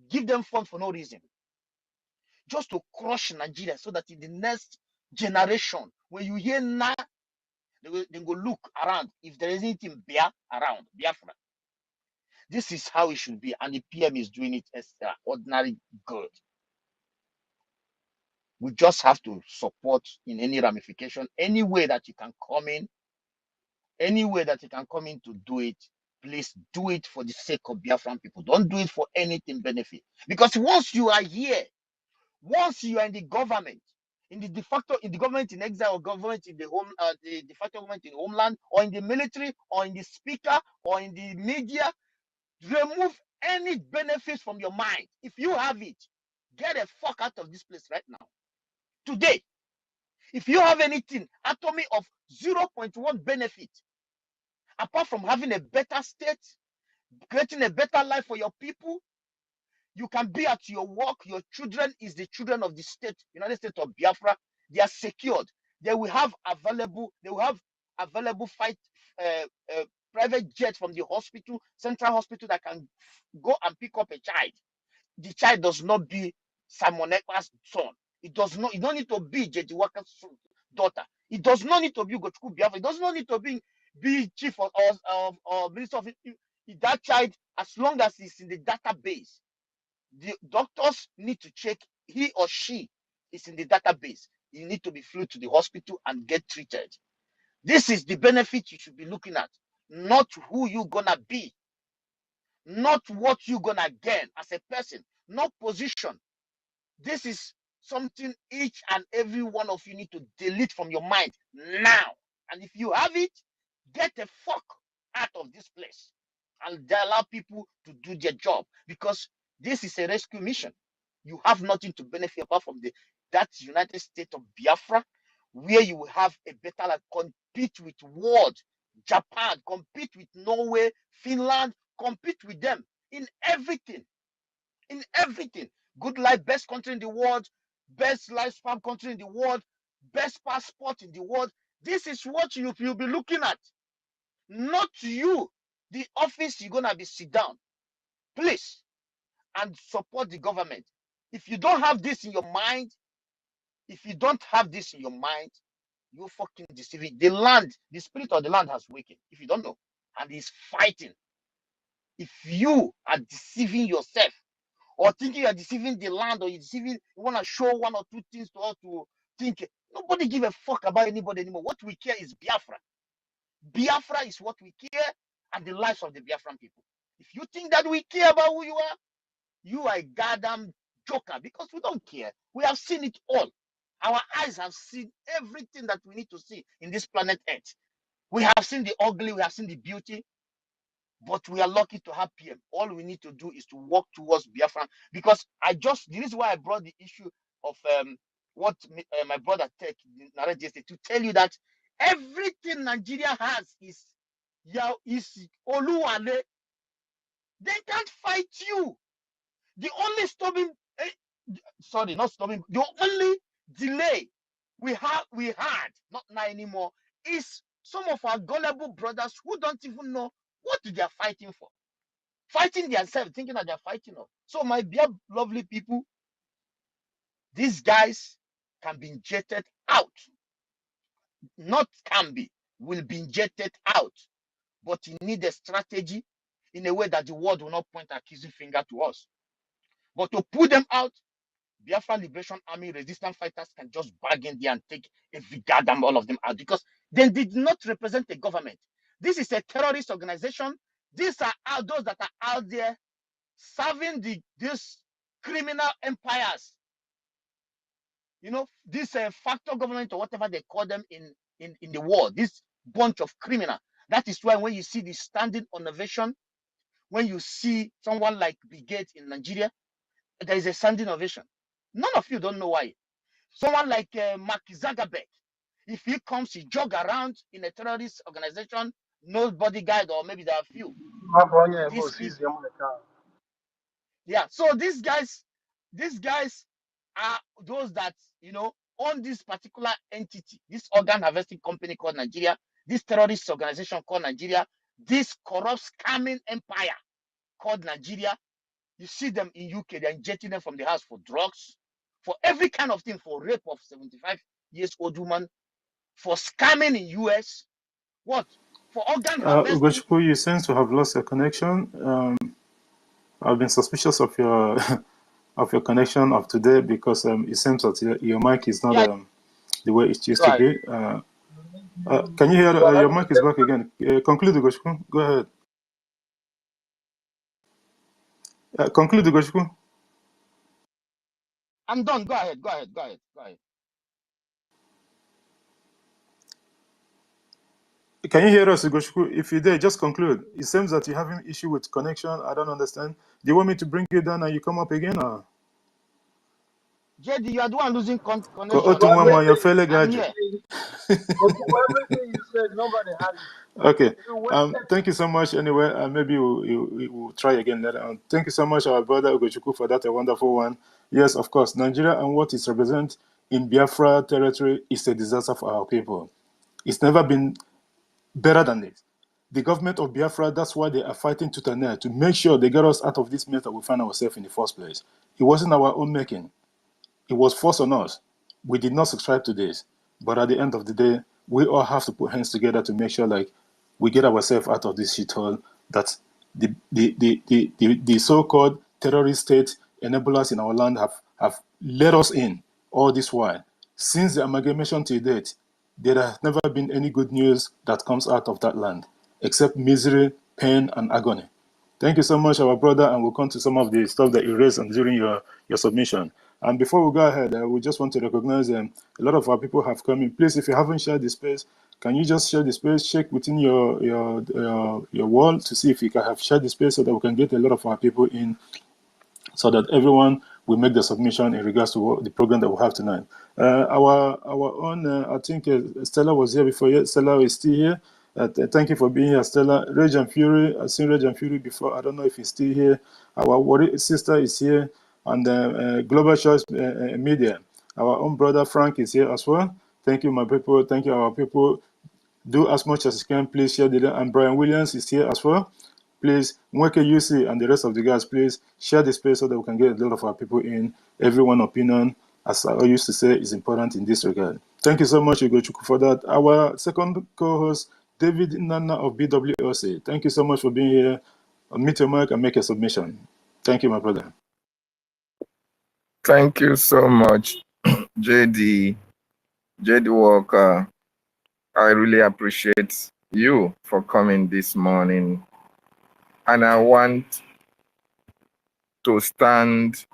give them fund for no reason. Just to crush Nigeria, so that in the next generation, when you hear now, they go look around if there is anything around Biafra. This is how it should be, and the PM is doing it extraordinary good. We just have to support in any ramification, any way that you can come in Any way that you can come in to do it, please do it for the sake of Biafran people. Don't do it for anything benefit. Because once you are here, once you are in the government, in the de facto, in the government in exile, or government in the home, the de facto government in homeland, or in the military, or in the speaker, or in the media, remove any benefits from your mind. If you have it, get the fuck out of this place right now. Today, if you have anything, atomy of 0.1 benefit, apart from having a better state, creating a better life for your people, you can be at your work. Your children is the children of the state, United States of Biafra. They are secured. They will have available private jet from the hospital, central hospital, that can go and pick up a child. The child does not be Simon Ekpa's son. It does not. It don't need to be J.D. Walker's daughter. It does not need to be Gochuku Biafra. It does not need to be chief or minister of that child. As long as it's in the database, the doctors need to check he or she is in the database. You need to be flew to the hospital and get treated. This is the benefit you should be looking at, not who you gonna be, not what you gonna gain as a person, not position. This is something each and every one of you need to delete from your mind now. And if you have it, get the fuck out of this place and allow people to do their job, because this is a rescue mission. You have nothing to benefit apart from that United States of Biafra, where you will have a better life, compete with world, Japan, compete with Norway, Finland, compete with them in everything. In everything. Good life, best country in the world, best lifespan country in the world, best passport in the world. This is what you'll be looking at. Not you, the office you're gonna be sit down. Please, and support the government. If you don't have this in your mind, you fucking deceiving. The land, the spirit of the land has wakened, if you don't know, and he's fighting. If you are deceiving yourself, or thinking you are deceiving the land, or you want to show one or two things to us to think, nobody give a fuck about anybody anymore. What we care is Biafra. Biafra is what we care, and the lives of the Biafran people. If you think that we care about who you are a goddamn joker, because we don't care. We have seen it all. Our eyes have seen everything that we need to see in this planet Earth. We have seen the ugly, we have seen the beauty, but we are lucky to have PM. All we need to do is to walk towards Biafra. Because this is why I brought the issue of what my brother Tech narrated yesterday, to tell you that everything Nigeria has is Oluwale. They can't fight you. The only the only delay we had, not now anymore, is some of our gullible brothers who don't even know what they are fighting for. Fighting themselves, thinking that they're fighting us. So my dear lovely people, these guys can be injected out. Not can be, will be injected out. But you need a strategy in a way that the world will not point accusing finger to us. But to put them out, Biafra Liberation Army resistance fighters can just bargain there and take every goddamn all of them out, because they did not represent the government. This is a terrorist organization. These are those that are out there serving these criminal empires. This factor government, or whatever they call them in the world. This bunch of criminal. That is why when you see the standing ovation, when you see someone like Brigade in Nigeria, there is a standing ovation. None of you don't know why. Someone like Mark Zuckerberg, if he comes, he jog around in a terrorist organization, no bodyguard, or maybe there are few. Yeah, so these guys are those that own this particular entity, this organ harvesting company called Nigeria, this terrorist organization called Nigeria, this corrupt scamming empire called Nigeria. You see them in UK, they're injecting them from the house for drugs, for every kind of thing, for rape of 75-year-old woman, for scamming in US, what? For organ harvesting. Ugochukwu, you seem to have lost your connection. I've been suspicious of your of your connection of today, because it seems that your mic is not the way it used to be. Can you hear? Your mic is back again. Conclude, Ugochukwu. Go ahead. Conclude, Ugochukwu. I'm done. Go ahead. Go ahead. Go ahead. Go ahead. Can you hear us, Ugochukwu? If you did, just conclude. It seems that you're having issue with connection. I don't understand. Do you want me to bring you down and you come up again? Or? JD, you are the one losing connection. Your fellow I'm guy. here. Everything you said, nobody had it. Okay. Thank you so much. Anyway, maybe we'll try again later on. Thank you so much, our brother Ugochukwu, for that a wonderful one. Yes, of course, Nigeria and what it represents in Biafra territory is a disaster for our people. It's never been better than this. The government of Biafra, that's why they are fighting tooth and nail to make sure they get us out of this mess that we find ourselves in the first place. It wasn't our own making. It was forced on us. We did not subscribe to this. But at the end of the day, we all have to put hands together to make sure like we get ourselves out of this shithole that the so-called terrorist state enablers in our land have led us in all this while. Since the amalgamation to date, there has never been any good news that comes out of that land, except misery, pain, and agony. Thank you so much, our brother, and we'll come to some of the stuff that you raised during your submission. And before we go ahead, we just want to recognize a lot of our people have come in. Please, if you haven't shared the space, can you just share the space? Check within your wall to see if you can have shared the space so that we can get a lot of our people in, so that everyone will make the submission in regards to the program that we have tonight. Our own, I think Stella was here before. Yes, Stella is still here. Thank you for being here, Stella. Rage and Fury, I've seen Rage and Fury before. I don't know if he's still here. Our sister is here. And Global Choice Media. Our own brother Frank is here as well. Thank you, my people. Thank you, our people. Do as much as you can. Please share the link. And Brian Williams is here as well. Please, Mweke UC and the rest of the guys, please share the space so that we can get a lot of our people in. Everyone's opinion, as I used to say, is important in this regard. Thank you so much, Ugochukwu, for that. Our second co-host, David Nana of BWOC. Thank you so much for being here. Unmute your mic and make a submission. Thank you, my brother. Thank you so much, JD Walker. I really appreciate you for coming this morning. And I want to stand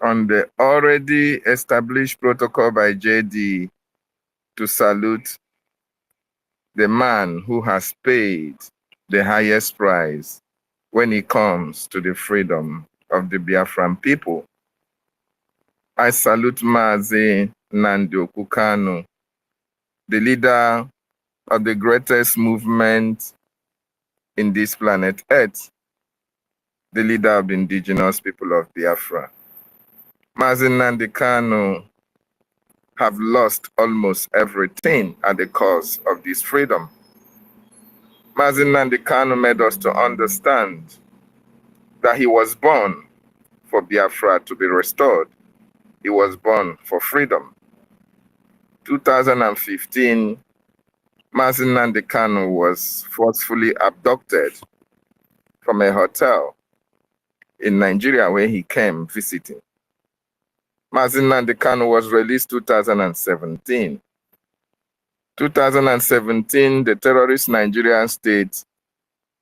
on the already established protocol by JD to salute the man who has paid the highest price when it comes to the freedom of the Biafran people. I salute Mazi Nnamdi Kanu, the leader of the greatest movement in this planet Earth, the leader of the indigenous people of Biafra. Mazi Nnamdi Kanu have lost almost everything at the cause of this freedom. Mazi Nnamdi Kanu made us to understand that he was born for Biafra to be restored. He was born for freedom. 2015, Mazi Nnamdi Kanu was forcefully abducted from a hotel in Nigeria where he came visiting. Mazi Nnamdi Kanu was released 2017. 2017, the terrorist Nigerian state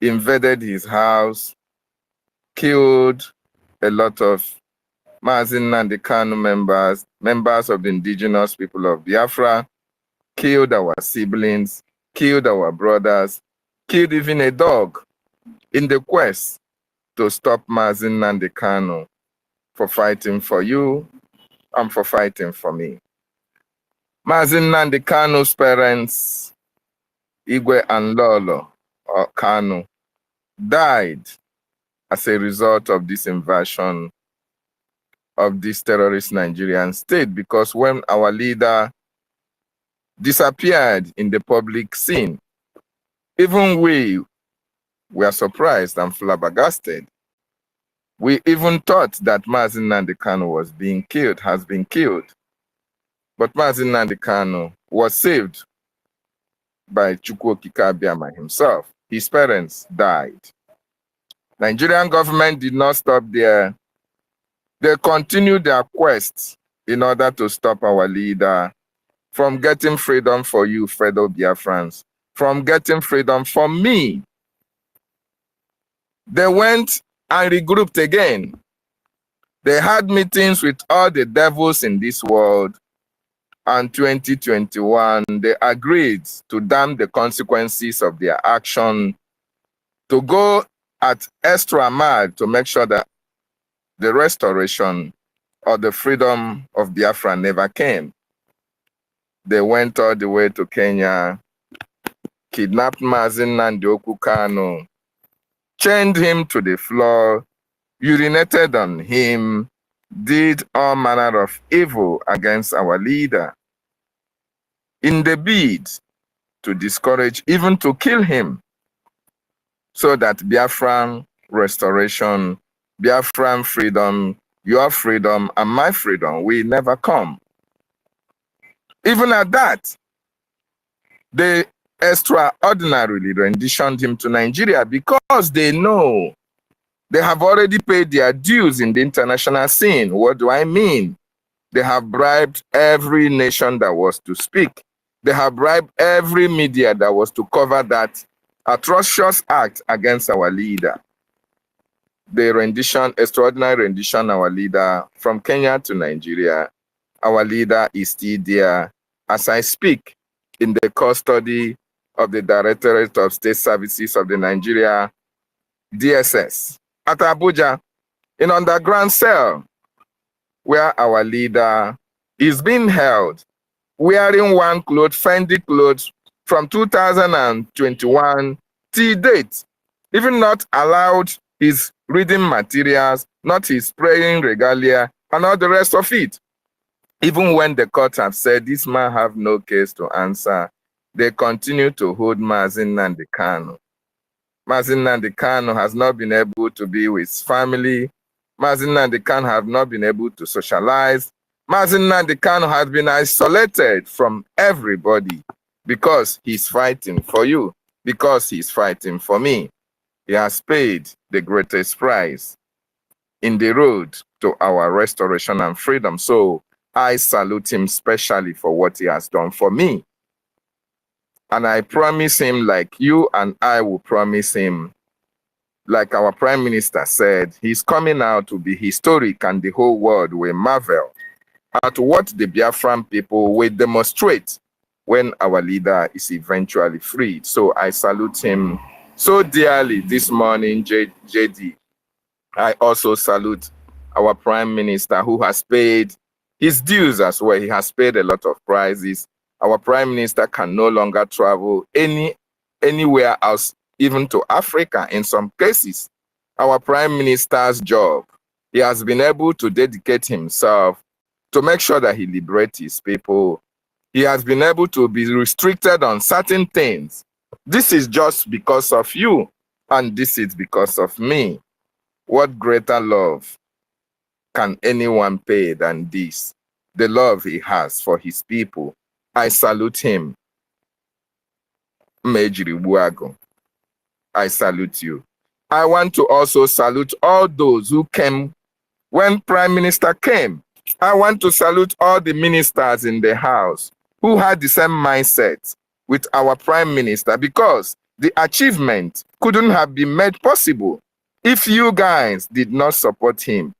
invaded his house, killed a lot of Mazi Nnamdi Kanu members of the indigenous people of Biafra, killed our siblings, killed our brothers, killed even a dog in the quest to stop Mazi Nnamdi Kanu for fighting for you and for fighting for me. Mazi Nnamdi Kanu's parents, Igwe and Lolo Kanu, died as a result of this invasion of this terrorist Nigerian state, because when our leader disappeared in the public scene, even we were surprised and flabbergasted. We even thought that Mazi Nnamdi Kanu was being killed, has been killed. But Mazi Nnamdi Kanu was saved by Chukwu Okike Abiama himself. His parents died. Nigerian government did not stop there. They continued their quest in order to stop our leader from getting freedom for you, fellow Biafrans, from getting freedom for me. They went and regrouped again. They had meetings with all the devils in this world. And 2021, they agreed to damn the consequences of their action, to go at extra mile to make sure that the restoration or the freedom of Biafra never came. They went all the way to Kenya, kidnapped Mazi Nnamdi Kanu, chained him to the floor, urinated on him, did all manner of evil against our leader in the bid to discourage, even to kill him, so that Biafran restoration, Biafran freedom, your freedom and my freedom will never come. Even at that, they extraordinarily renditioned him to Nigeria because they know they have already paid their dues in the international scene. What do I mean? They have bribed every nation that was to speak. They have bribed every media that was to cover that atrocious act against our leader. They extraordinary rendition our leader from Kenya to Nigeria. Our leader is still there as I speak in the custody of the Directorate of State Services of the Nigeria DSS at Abuja, in underground cell, where our leader is being held, wearing one cloth, Fendi clothes, from 2021 till date, even not allowed his reading materials, not his praying regalia, and all the rest of it. Even when the court have said this man have no case to answer, they continue to hold Mazi Nnamdi Kanu. Mazi Nnamdi Kanu has not been able to be with his family. Mazi Nnamdi Kanu have not been able to socialize. Mazi Nnamdi Kanu has been isolated from everybody because he's fighting for you, because he's fighting for me. He has paid the greatest price in the road to our restoration and freedom. So I salute him specially for what he has done for me. And I promise him, like you and I will promise him, like our Prime Minister said, he's coming out to be historic and the whole world will marvel at what the Biafran people will demonstrate when our leader is eventually freed. So I salute him so dearly this morning, JD. I also salute our Prime Minister who has paid his dues as well. He has paid a lot of prices. Our Prime Minister can no longer travel anywhere else, even to Africa in some cases. Our Prime Minister's job, he has been able to dedicate himself to make sure that he liberates his people. He has been able to be restricted on certain things. This is just because of you, and this is because of me. What greater love can anyone pay than this? The love he has for his people. I salute him. Mejiri Buago. I salute you. I want to also salute all those who came when Prime Minister came. I want to salute all the ministers in the house who had the same mindset with our Prime Minister, because the achievement couldn't have been made possible if you guys did not support him.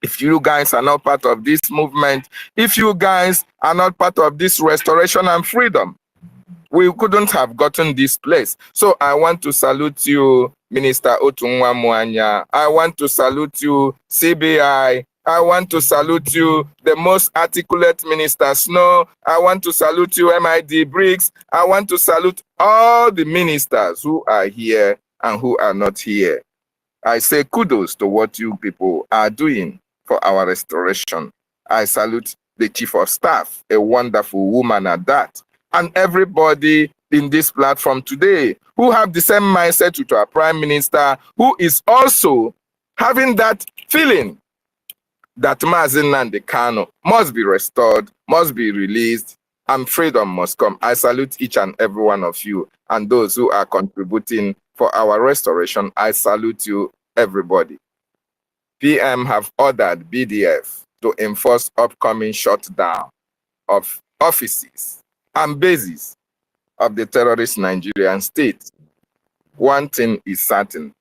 If you guys are not part of this movement, if you guys are not part of this restoration and freedom, we couldn't have gotten this place. So I want to salute you, Minister Otunwa Mwanya. I want to salute you, CBI. I want to salute you, the most articulate Minister Snow. I want to salute you, MID Briggs. I want to salute all the ministers who are here and who are not here. I say kudos to what you people are doing for our restoration. I salute the Chief of Staff, a wonderful woman at that, and everybody in this platform today who have the same mindset with our Prime Minister, who is also having that feeling that Mazi Nnamdi Kanu must be restored, must be released, and freedom must come. I salute each and every one of you, and those who are contributing for our restoration. I salute you, everybody. PM have ordered BDF to enforce upcoming shutdown of offices, and bases of the terrorist Nigerian state. One thing is certain.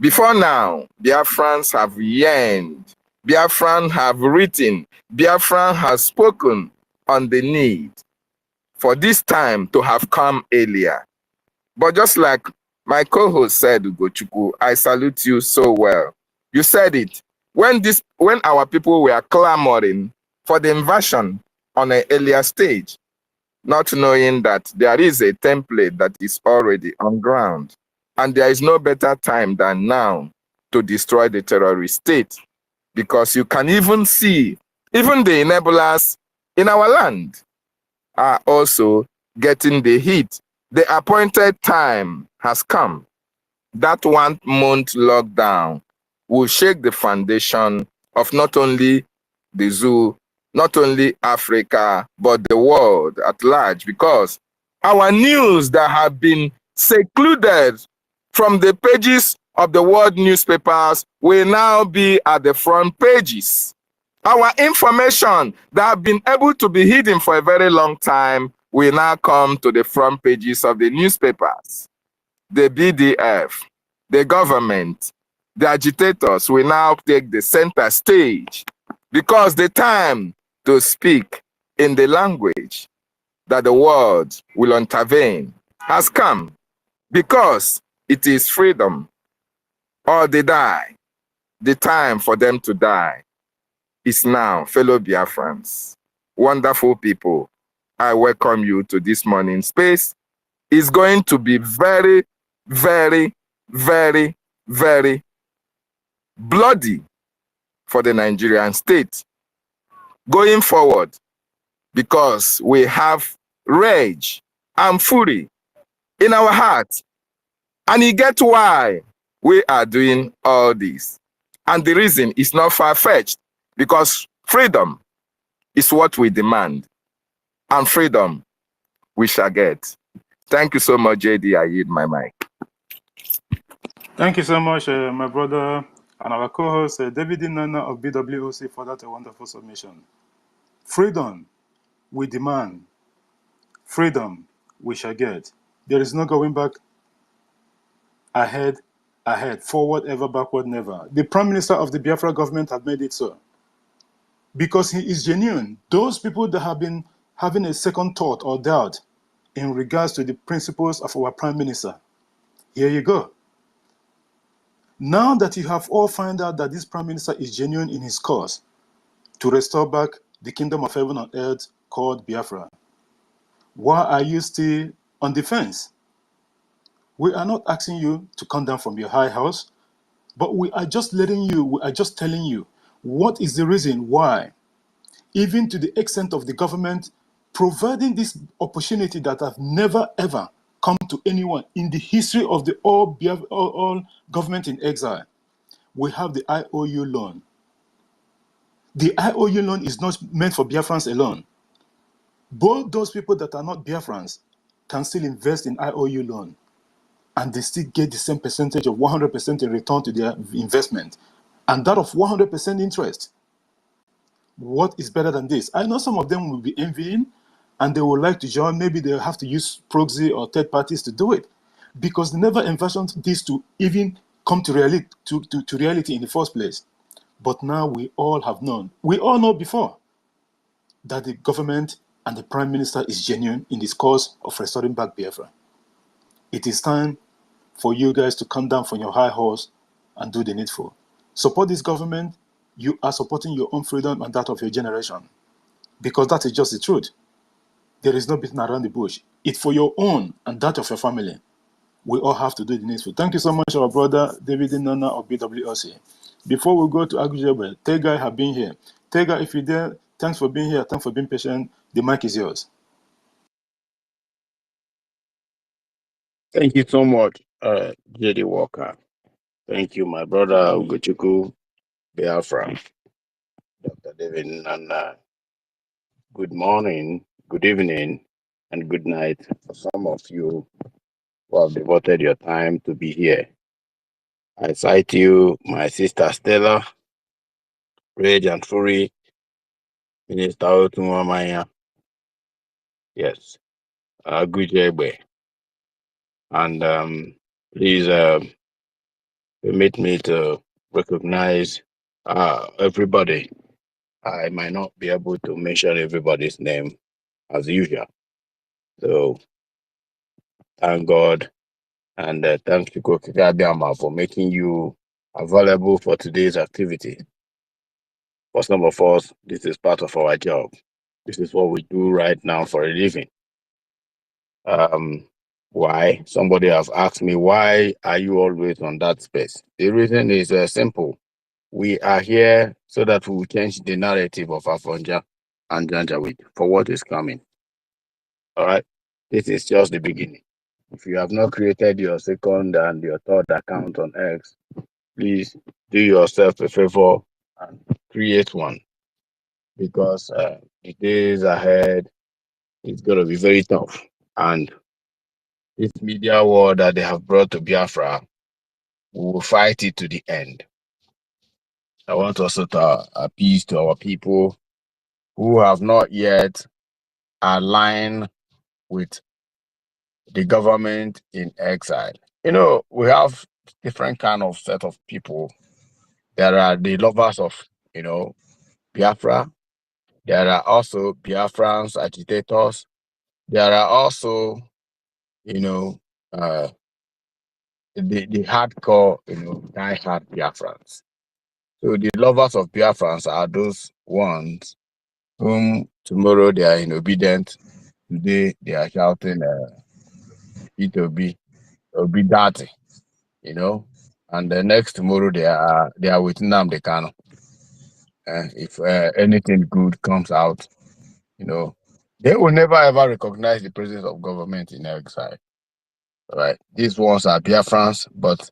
Before now, Biafrans have yearned, Biafrans have written, Biafran has spoken on the need for this time to have come earlier. But just like my co-host said, Ugochukwu, I salute you so well. You said it. When our people were clamoring for the invasion on an earlier stage, not knowing that there is a template that is already on ground, and there is no better time than now to destroy the terrorist state, because you can even see, even the enablers in our land are also getting the heat. The appointed time has come. That 1 month lockdown will shake the foundation of not only the zoo, not only Africa, but the world at large, because our news that have been secluded from the pages of the world newspapers will now be at the front pages. Our information that have been able to be hidden for a very long time will now come to the front pages of the newspapers. The BDF, the government, the agitators will now take the center stage, because the time to speak in the language that the world will intervene has come, because it is freedom or they die. The time for them to die is now, fellow Biafrans. Wonderful people, I welcome you to this morning space. It's going to be very, very, very, very bloody for the Nigerian state going forward, because we have rage and fury in our hearts. And you get why we are doing all this. And the reason is not far-fetched, because freedom is what we demand, and freedom we shall get. Thank you so much, JD. I yield my mic. Thank you so much, my brother and our co-host, David Nana of BWOC, for that wonderful submission. Freedom we demand. Freedom we shall get. There is no going back. Ahead, forward ever, backward never. The Prime Minister of the Biafra government have made it so, because he is genuine. Those people that have been having a second thought or doubt in regards to the principles of our Prime Minister, here you go. Now that you have all found out that this Prime Minister is genuine in his cause to restore back the kingdom of heaven on earth called Biafra, why are you still on the fence? We are not asking you to come down from your high house, but we are just telling you what is the reason why, even to the extent of the government providing this opportunity that have never ever come to anyone in the history of the all government in exile. We have the IOU loan. The IOU loan is not meant for Biafrans alone. Both those people that are not Biafrans can still invest in IOU loan, and they still get the same percentage of 100% in return to their investment, and that of 100% interest. What is better than this? I know some of them will be envying, and they would like to join. Maybe they'll have to use proxy or third parties to do it, because they never envisioned this to even come to reality in the first place. But now we all have known. We all know before that the government and the Prime Minister is genuine in this cause of restoring back Biafra. It is time for you guys to come down from your high horse and do the needful. Support this government. You are supporting your own freedom and that of your generation, because that is just the truth. There is no beating around the bush. It's for your own and that of your family. We all have to do the needful. Thank you so much, our brother David Nana of BWOC. Before we go to Agujebe, Tega have been here. Tega, if you're there, thanks for being here. Thanks for being patient. The mic is yours. Thank you so much, JD Walker. Thank you, my brother Ugochukwu Biafra, Dr. David Nana. Good morning, good evening, and good night for some of you who have devoted your time to be here. I cite you, my sister Stella, Rage and Fury, Minister Otumwamaya, Yes, Gujegbe. And please permit me to recognize everybody. I might not be able to mention everybody's name as usual. So thank God and thank you, Kokikabiama, for making you available for today's activity. For some of us, this is part of our job. This is what we do right now for a living. Why? Somebody have asked me, why are you always on that space? The reason is simple. We are here so that we will change the narrative of Afonja and Janjaweed for what is coming. All right? This is just the beginning. If you have not created your second and your third account on X, please do yourself a favor and create one, because the days ahead is going to be very tough. And this media war that they have brought to Biafra, we will fight it to the end. I want also to appeal to our people who have not yet aligned with the government in exile. You know, we have different kind of set of people. There are the lovers of, Biafra. There are also Biafrans, agitators. There are also, you know, uh, the hardcore, die-hard Biafrans. So the lovers of Biafrans are those ones whom tomorrow they are obedient. Today they are shouting, it will be dirty, and the next tomorrow they are with Nnamdi Kanu. If anything good comes out, they will never ever recognize the presence of government in exile. Right? These ones are Biafrans, but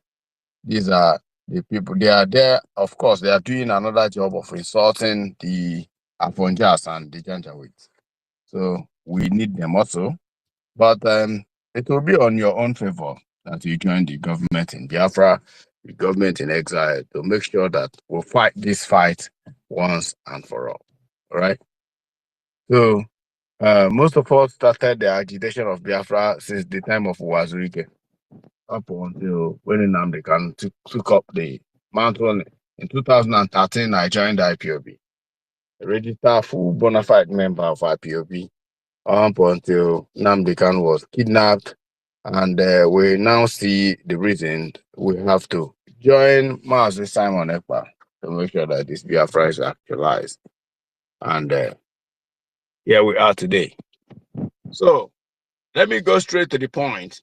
these are the people. They are there. Of course, they are doing another job of insulting the Afonjas and the Janjaweeds. So we need them also. But it will be on your own favor that you join the government in Biafra, the government in exile, to make sure that we'll fight this fight once and for all. All right? So most of us started the agitation of Biafra since the time of Wazirike, up until when Nnamdi Kanu took up the mantle. In 2013, I joined the IPOB, a registered full bona fide member of IPOB, up until Nnamdi Kanu was kidnapped. And we now see the reason we have to join Master Simon Ekpa to make sure that this Biafra is actualized. And here we are today. So let me go straight to the point.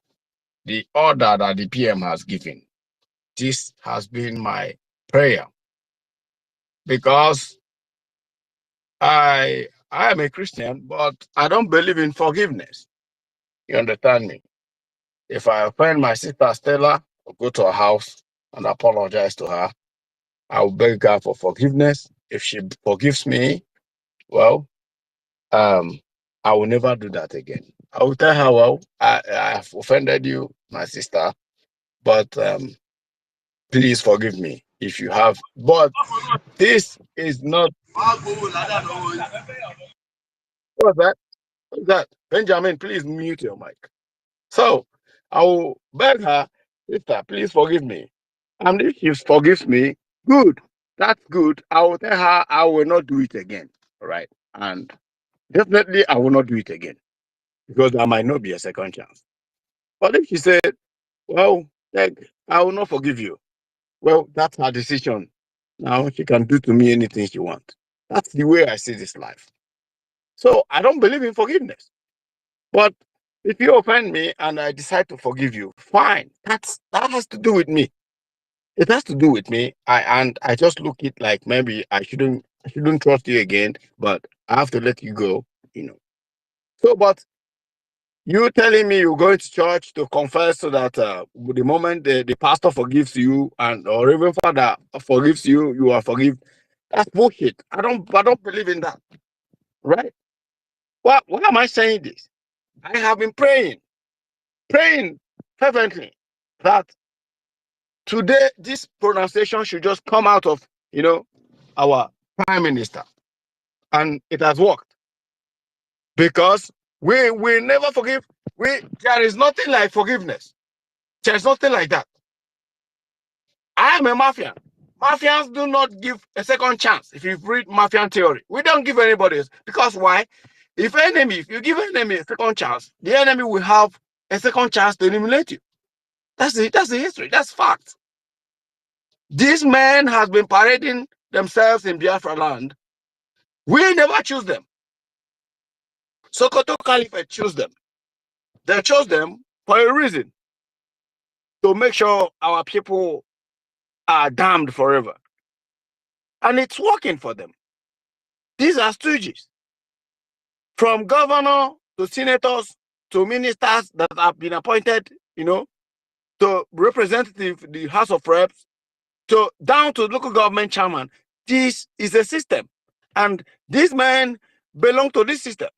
The order that the PM has given. This has been my prayer, because I am a Christian, but I don't believe in forgiveness. You understand me? If I offend my sister Stella, I'll go to her house and apologize to her. I will beg her for forgiveness. If she forgives me, well, I will never do that again. I will tell her, well, I have offended you, my sister, but please forgive me if you have. But this is not. What's that? What's that? Benjamin, please mute your mic. So I will beg her, sister, please forgive me. And if she forgives me, good. That's good. I will tell her I will not do it again. All right. And definitely I will not do it again, because there might not be a second chance. But if she said, well, I will not forgive you, well, that's her decision. Now she can do to me anything she wants. That's the way I see this life. So I don't believe in forgiveness. But if you offend me and I decide to forgive you, fine. That has to do with me. It has to do with me. I just look it like maybe I shouldn't trust you again, but I have to let you go, So, but you telling me you're going to church to confess so that the moment the pastor forgives you or even father forgives you, you are forgiven. That's bullshit. I don't believe in that. Right? Why am I saying this? I have been praying fervently that today this pronunciation should just come out of our prime minister, and it has worked, because We will never forgive. There is nothing like forgiveness. There's nothing like that. I am a Mafian. Mafians do not give a second chance. If you read Mafian theory, we don't give anybody else. Because why? If you give enemy a second chance, the enemy will have a second chance to eliminate you. That's it. That's the history. That's fact. These men has been parading themselves in Biafra land. We never choose them. Sokoto Caliphate chose them. They chose them for a reason. To make sure our people are damned forever. And it's working for them. These are stooges. From governor to senators to ministers that have been appointed, to representative, the House of Reps, to down to local government chairman. This is a system. And these men belong to this system.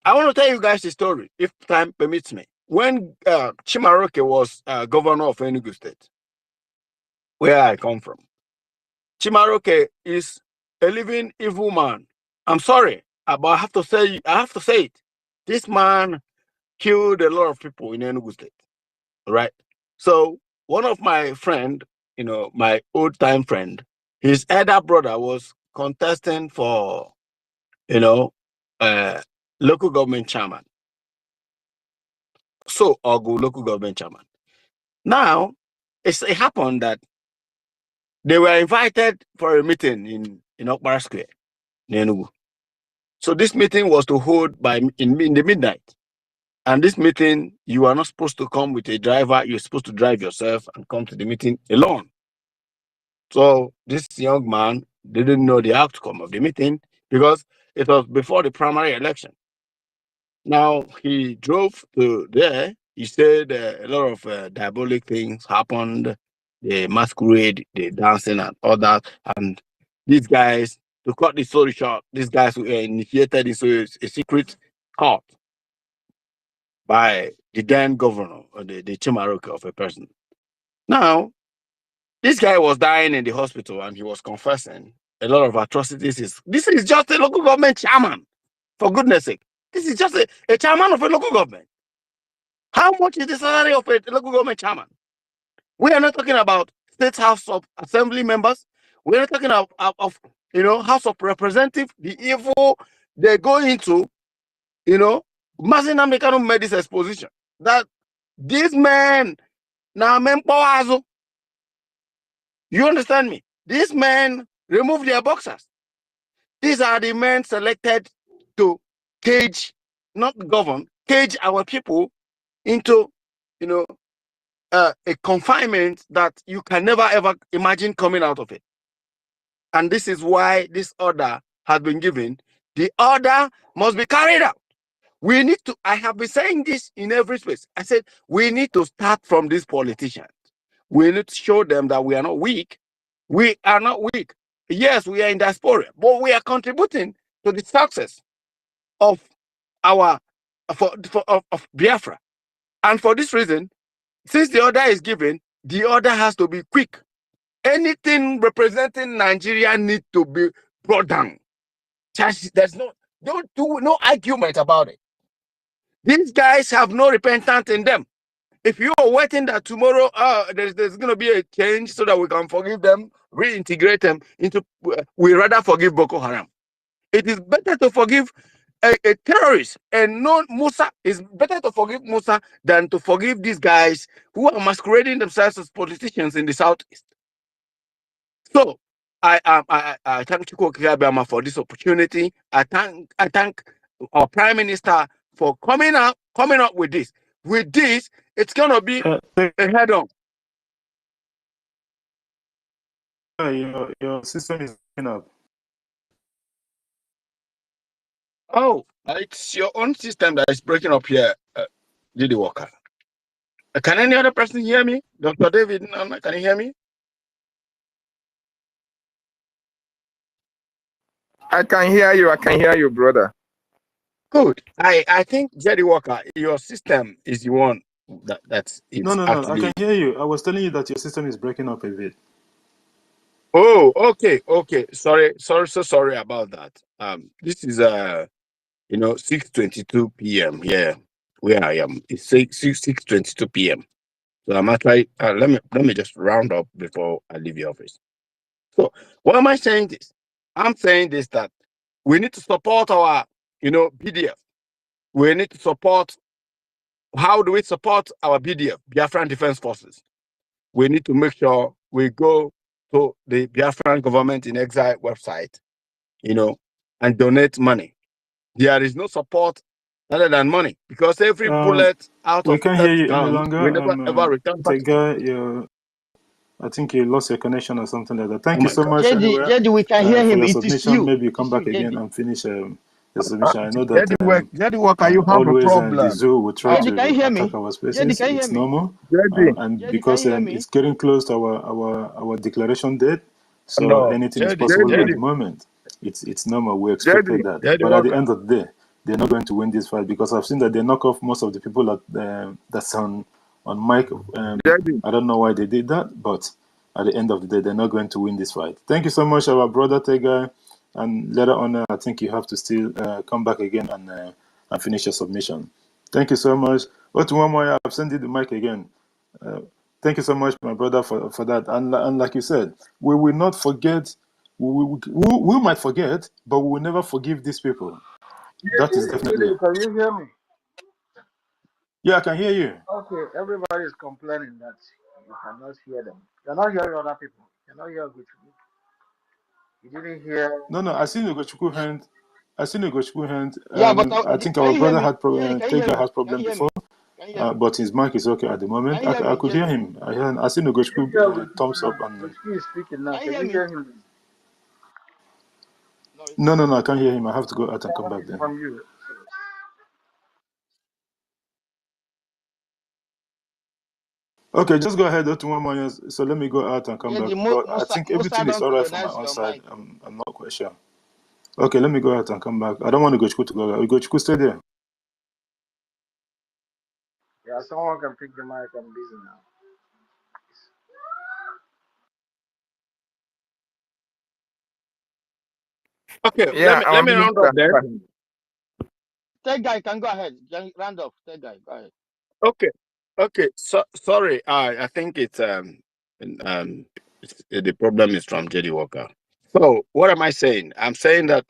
I want to tell you guys a story, if time permits me. When Chimaroke was governor of Enugu State, where I come from, Chimaroke is a living evil man. I'm sorry, but I have to say it. This man killed a lot of people in Enugu State, right? So one of my friend, my old time friend, his elder brother was contesting for, local government chairman. So Ogu local government chairman. Now, it happened that they were invited for a meeting in Okpara Square, in Enugu. So this meeting was to hold in the midnight. And this meeting, you are not supposed to come with a driver. You're supposed to drive yourself and come to the meeting alone. So this young man didn't know the outcome of the meeting because it was before the primary election. Now he drove to there. He said a lot of diabolic things happened. The masquerade, the dancing and all that. And these guys, to cut the story short, these guys were initiated into a secret cult by the then governor or the Chimaroke of a person. Now, this guy was dying in the hospital and he was confessing a lot of atrocities. This is just a local government chairman, for goodness sake. This is just a chairman of a local government. How much is the salary of a local government chairman? We are not talking about State House of Assembly members. We're not talking of House of Representatives, the evil they go into, Mazina Mekano made this exposition that these men now men power. You understand me? These men remove their boxers. These are the men selected to cage, not govern, cage our people into, a confinement that you can never ever imagine coming out of it. And this is why this order has been given. The order must be carried out. We need to, I have been saying this in every space. I said, we need to start from these politicians. We need to show them that we are not weak. We are not weak. Yes, we are in diaspora, but we are contributing to the success of our of Biafra. And for this reason, since the order is given, the order has to be quick. Anything representing Nigeria needs to be brought down. There's no argument about it. These guys have no repentance in them. If you are waiting that tomorrow there's going to be a change so that we can forgive them, reintegrate them into, we rather forgive Boko Haram. It is better to forgive a terrorist and not Musa. It's better to forgive Musa than to forgive these guys who are masquerading themselves as politicians in the southeast. So I thank Chukwu Okike-Abịama for this opportunity. I thank our Prime Minister for coming up with this. With this, it's gonna be a head-on. Your system is breaking up. Oh, it's your own system that is breaking up here, Didi Walker. Can any other person hear me? Dr. David, can you hear me? I can hear you, brother. Good. I think, Jerry Walker, your system is the one that's No, I can hear you. I was telling you that your system is breaking up a bit. Oh, okay. So sorry about that. This is 6:22 p.m. here where I am. It's 6:22 p.m. So I'm actually let me just round up before I leave the office. So why am I saying this? I'm saying this that we need to support our BDF. We need to support. How do we support our BDF, Biafran Defense Forces? We need to make sure we go to the Biafran Government in Exile website, and donate money. There is no support other than money because every bullet out We of can't hear that you any gun longer. will never ever return back. I think you lost your connection or something like that. Oh Thank you my so God. much anyway Jedi, we can hear for him. your It is submission. you. Maybe you It come is back you, again Jedi. and finish the submission. I know Jedi that Walker, you have a always the problem. zoo will try Jedi, can you to hear attack me? our Jedi, spaces. can you hear It's me? normal. Jedi. And Jedi, because can you hear me? it's getting close to our declaration date, so No, anything is Jedi, possible at Jedi, the moment. It's normal. We Jedi, expected that. Jedi But at the Walker. end of the day, they're not going to win this fight because I've seen that they knock off most of the people that's on mic. Jedi. I don't know why they did that, but at the end of the day, they're not going to win this fight. Thank you so much, our brother Tegai. And later on, I think you have to still come back again and finish your submission. Thank you so much. Otuwamoya, I've sent you the mic again. Thank you so much, my brother, for that. And like you said, we will not forget. We might forget, but we will never forgive these people. That is definitely. Can you hear me? Yeah, I can hear you. Okay, everybody is complaining that you cannot hear them. You're not hearing other people. You're not hearing good. You didn't hear. No, I seen Ugochukwu hand. I seen Ugochukwu hand. Yeah, but I think can our you hear brother me? had Jedi, can you hear Tega me? had Can problem you hear before, me? Can you hear me? but his mic is okay at the moment. Can you hear I me, could hear Jedi? him. I seen You didn't hear Ugochukwu thumbs up and. which is speaking now. Can you Can hear you me? hear him? No, it's not. No, I can't hear him. I have to go out and come back It's then. from you. Okay, just go ahead, Otuwamoya. So let me go out and come back. Jedi, But I think Musa everything is don't all right from my colonize own your side. mic. I'm not quite sure. Okay, let me go out and come back. I don't want Ugochukwu to go. Ugochukwu, stay there. Yeah, someone can pick the mic. I'm busy now. Okay, Yeah, let I'm me round up then. Third guy can go ahead. Round up. Third guy, go ahead. Okay. So sorry. I think the problem is from JD Walker. So what am I saying? I'm saying that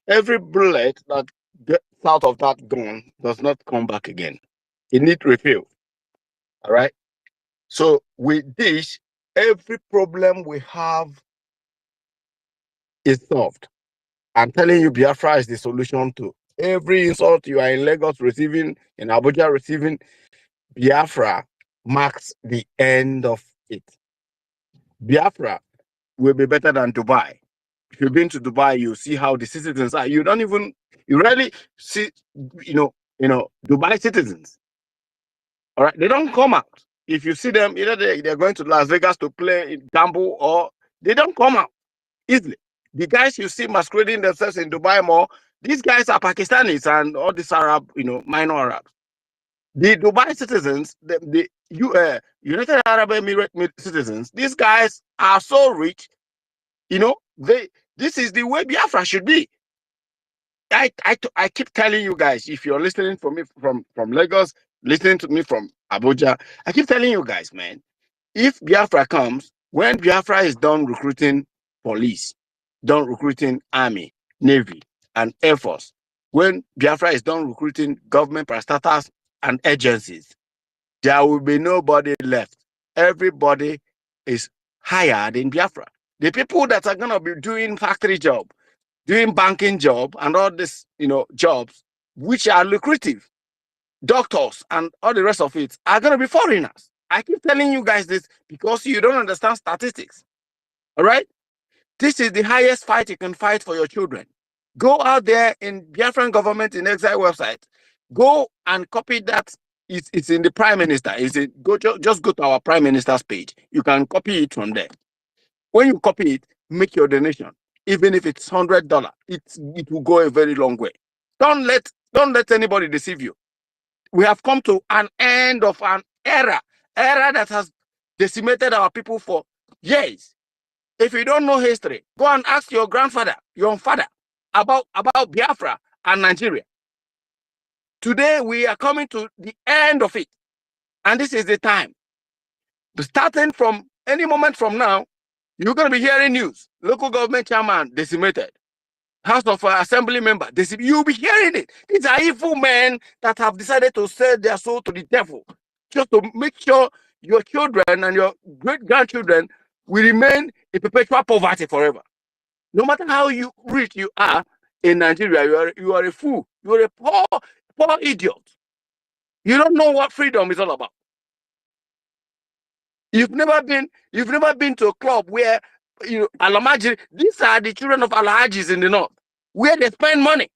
every bullet that gets out of that gun does not come back again. It needs refill. All right. So with this, every problem we have is solved. I'm telling you, Biafra is the solution to every insult you are in Lagos receiving, in Abuja receiving. Biafra marks the end of it. Biafra will be better than Dubai. If you've been to Dubai, you see how the citizens are. You rarely see, Dubai citizens. All right, they don't come out. If you see them, either they're going to Las Vegas to play gamble, or they don't come out easily. The guys you see masquerading themselves in Dubai more, these guys are Pakistanis and all these Arab, minor Arabs. The Dubai citizens, the United Arab Emirates citizens, these guys are so rich, this is the way Biafra should be. I keep telling you guys, if you're listening from me from Lagos, listening to me from Abuja, I keep telling you guys, man, if Biafra comes, when Biafra is done recruiting police, done recruiting army, navy, and air force, when Biafra is done recruiting government parastatals and agencies, there will be nobody left. Everybody is hired in Biafra. The people that are going to be doing factory job, doing banking job, and all this, jobs, which are lucrative, doctors and all the rest of it, are going to be foreigners. I keep telling you guys this because you don't understand statistics. All right? This is the highest fight you can fight for your children. Go out there in Biafran government in exile website. Go and copy that. It's in the prime minister. Just go to our prime minister's page. You can copy it from there. When you copy it, make your donation. Even if it's $100, it will go a very long way. Don't let anybody deceive you. We have come to an end of an era that has decimated our people for years. If you don't know history, go and ask your grandfather, your father about Biafra and Nigeria. Today, we are coming to the end of it. And this is the time. Starting from any moment from now, you're going to be hearing news. Local government chairman decimated. House of Assembly member, you'll be hearing it. These are evil men that have decided to sell their soul to the devil just to make sure your children and your great-grandchildren will remain in perpetual poverty forever. No matter how rich you are in Nigeria, you are a fool. You are a poor idiot. You don't know what freedom is all about. You've never been to a club where Alamaji, these are the children of Alhajis in the north, where they spend money.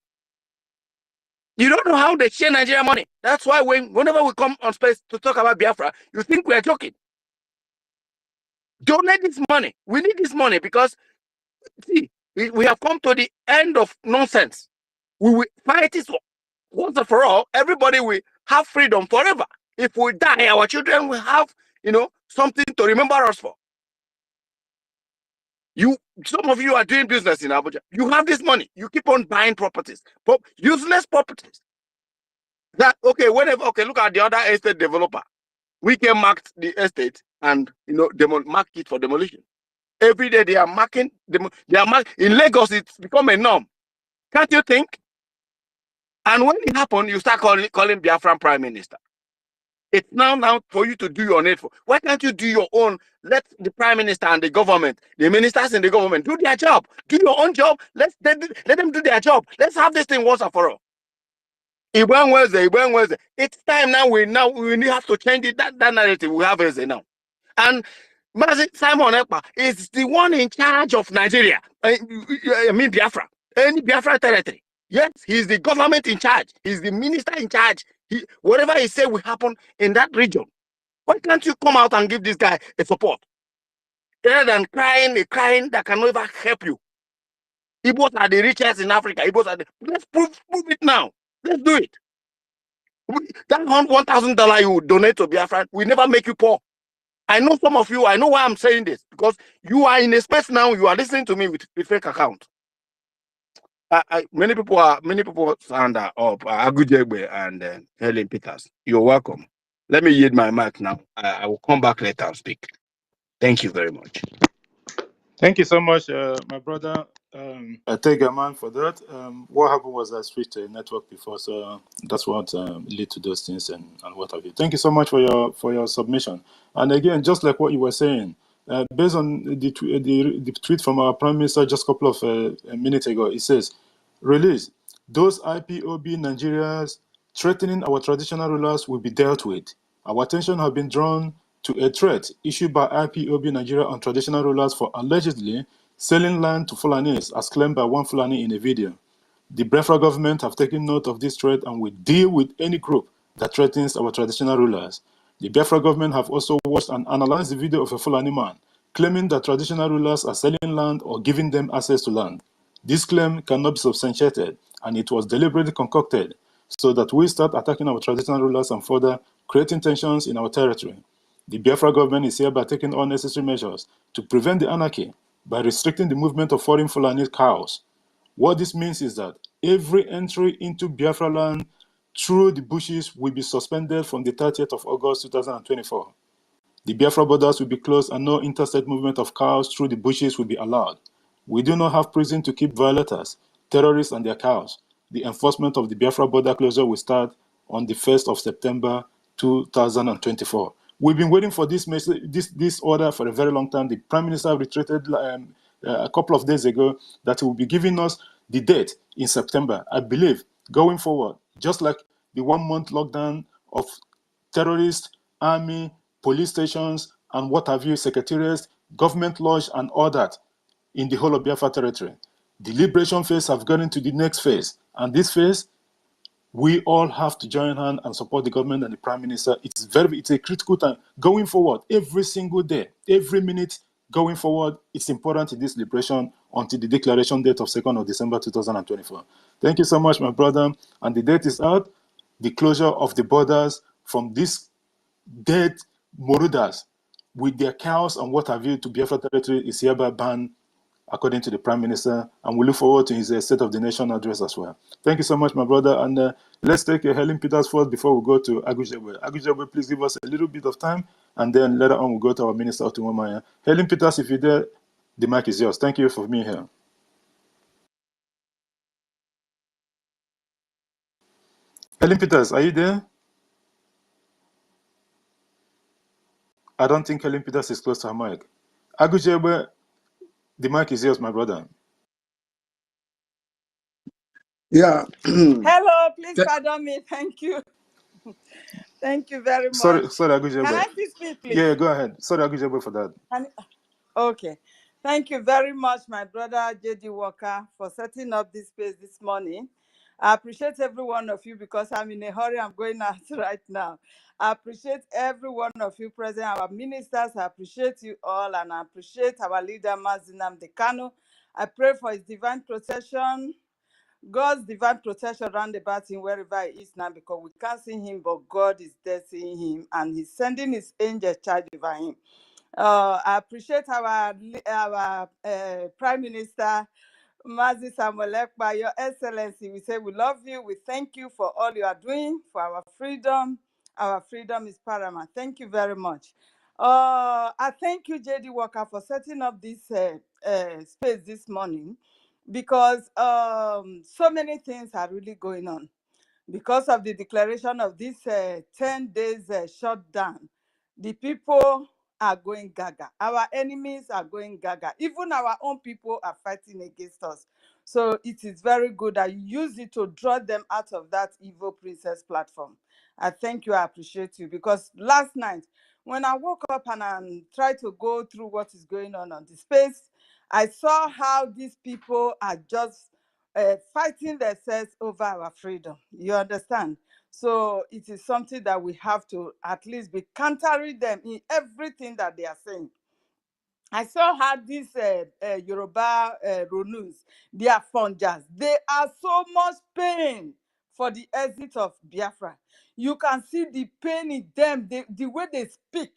You don't know how they share Nigeria money. That's why whenever we come on space to talk about Biafra, you think we are joking. Donate this money. We need this money because, see, we have come to the end of nonsense. We will fight this once and for all. Everybody will have freedom forever. If we die, our children will have, something to remember us for. Some of you are doing business in Abuja. You have this money. You keep on buying properties, useless properties. Look at the other estate developer. We can mark the estate and mark it for demolition. Every day they are marking in Lagos. It's become a norm. Can't you think? And when it happened, you start calling Biafran Prime Minister. It's now for you to do your needful. Why can't you do your own? Let the Prime Minister and the government, the ministers in the government, do their job. Do your own job. Let them do their job. Let's have this thing once and for all. It's time now. We have to change it. That narrative we have is now. And Simon Ekpa is the one in charge of Nigeria. I mean Biafra. Any Biafra territory. Yes, he's the government in charge. He's the minister in charge. Whatever he said will happen in that region. Why can't you come out and give this guy a support? Rather than crying that can never help you. Igbos are the richest in Africa. Let's prove it now. Let's do it. That $1,000 you donate to Biafra will never make you poor. I know some of you, I know why I'm saying this, because you are in a space now, you are listening to me with fake account. Many people stand up, Agujegbe and Helen Peters. You're welcome. Let me yield my mic now. I will come back later and speak. Thank you very much. Thank you so much, my brother. I take a man for that. What happened was I switched a network before, so that's what led to those things and what have you. Thank you so much for your submission. And again, just like what you were saying, based on the tweet from our Prime Minister just a couple of minutes ago, it says, release those IPOB Nigerians threatening our traditional rulers will be dealt with. Our attention has been drawn to a threat issued by IPOB Nigeria on traditional rulers for allegedly selling land to Fulanis, as claimed by one Fulani in a video. The Biafra government have taken note of this threat and will deal with any group that threatens our traditional rulers. The Biafra government have also watched and analyzed the video of a Fulani man claiming that traditional rulers are selling land or giving them access to land. This claim cannot be substantiated, and it was deliberately concocted so that we start attacking our traditional rulers and further creating tensions in our territory. The Biafra government is hereby taking all necessary measures to prevent the anarchy by restricting the movement of foreign Fulani cows. What this means is that every entry into Biafra land through the bushes will be suspended from the 30th of August 2024. The Biafra borders will be closed and no interstate movement of cows through the bushes will be allowed. We do not have prison to keep violators, terrorists, and their cows. The enforcement of the Biafra border closure will start on the 1st of September 2024. We've been waiting for this order for a very long time. The Prime Minister reiterated a couple of days ago that he will be giving us the date in September. I believe going forward, just like the 1-month lockdown of terrorists, army, police stations, and what have you, secretariats, government lodge, and all that in the whole of Biafra territory, the liberation phase have gone into the next phase. And this phase, we all have to join hands and support the government and the Prime Minister. It's a critical time going forward. Every single day, every minute going forward, it's important in this liberation until the declaration date of 2nd of December 2024. Thank you so much, my brother. And the date is out. The closure of the borders from these dead Morudas with their cows and what have you to Biafra territory is hereby banned according to the Prime Minister, and we look forward to his State of the Nation address as well. Thank you so much, my brother. And let's take Helen Peters first before we go to Agujebe. Agujebe, please give us a little bit of time, and then later on we'll go to our Minister, Otumwamaya. Helen Peters, if you're there, the mic is yours. Thank you for being here. Helen Peters, are you there? I don't think Helen Peters is close to her mic. Agujebe, the mic is yours, my brother. Yeah. Hello, please pardon me. Thank you. Thank you very much. Sorry, Agujebe. Can I speak, please? Yeah, go ahead. Sorry, Agujebe, for that. Okay. Thank you very much, my brother J.D. Walker, for setting up this space this morning. I appreciate every one of you because I'm in a hurry. I'm going out right now. I appreciate every one of you present, our ministers. I appreciate you all, and I appreciate our leader, Mazinam Dekano. I pray for his divine protection, God's divine protection around about him wherever he is now, because we can't see him, but God is there seeing him, and he's sending his angel charge over him. I appreciate our Prime Minister, Mazi Samuel Ekpa, Your Excellency. We say we love you. We thank you for all you are doing for our freedom. Our freedom is paramount. Thank you very much. I thank you, J.D. Walker, for setting up this space this morning, because so many things are really going on. Because of the declaration of this 10 days shutdown, the people are going gaga. Our enemies are going gaga. Even our own people are fighting against us. So it is very good that you use it to draw them out of that evil princess platform. I thank you. I appreciate you, because last night when I woke up and I tried to go through what is going on the space, I saw how these people are just fighting themselves over our freedom. You understand? So it is something that we have to at least be countering them in everything that they are saying. I saw how these Yoruba Ronus, they are funders. They are so much pain for the exit of Biafra. You can see the pain in them, the way they speak,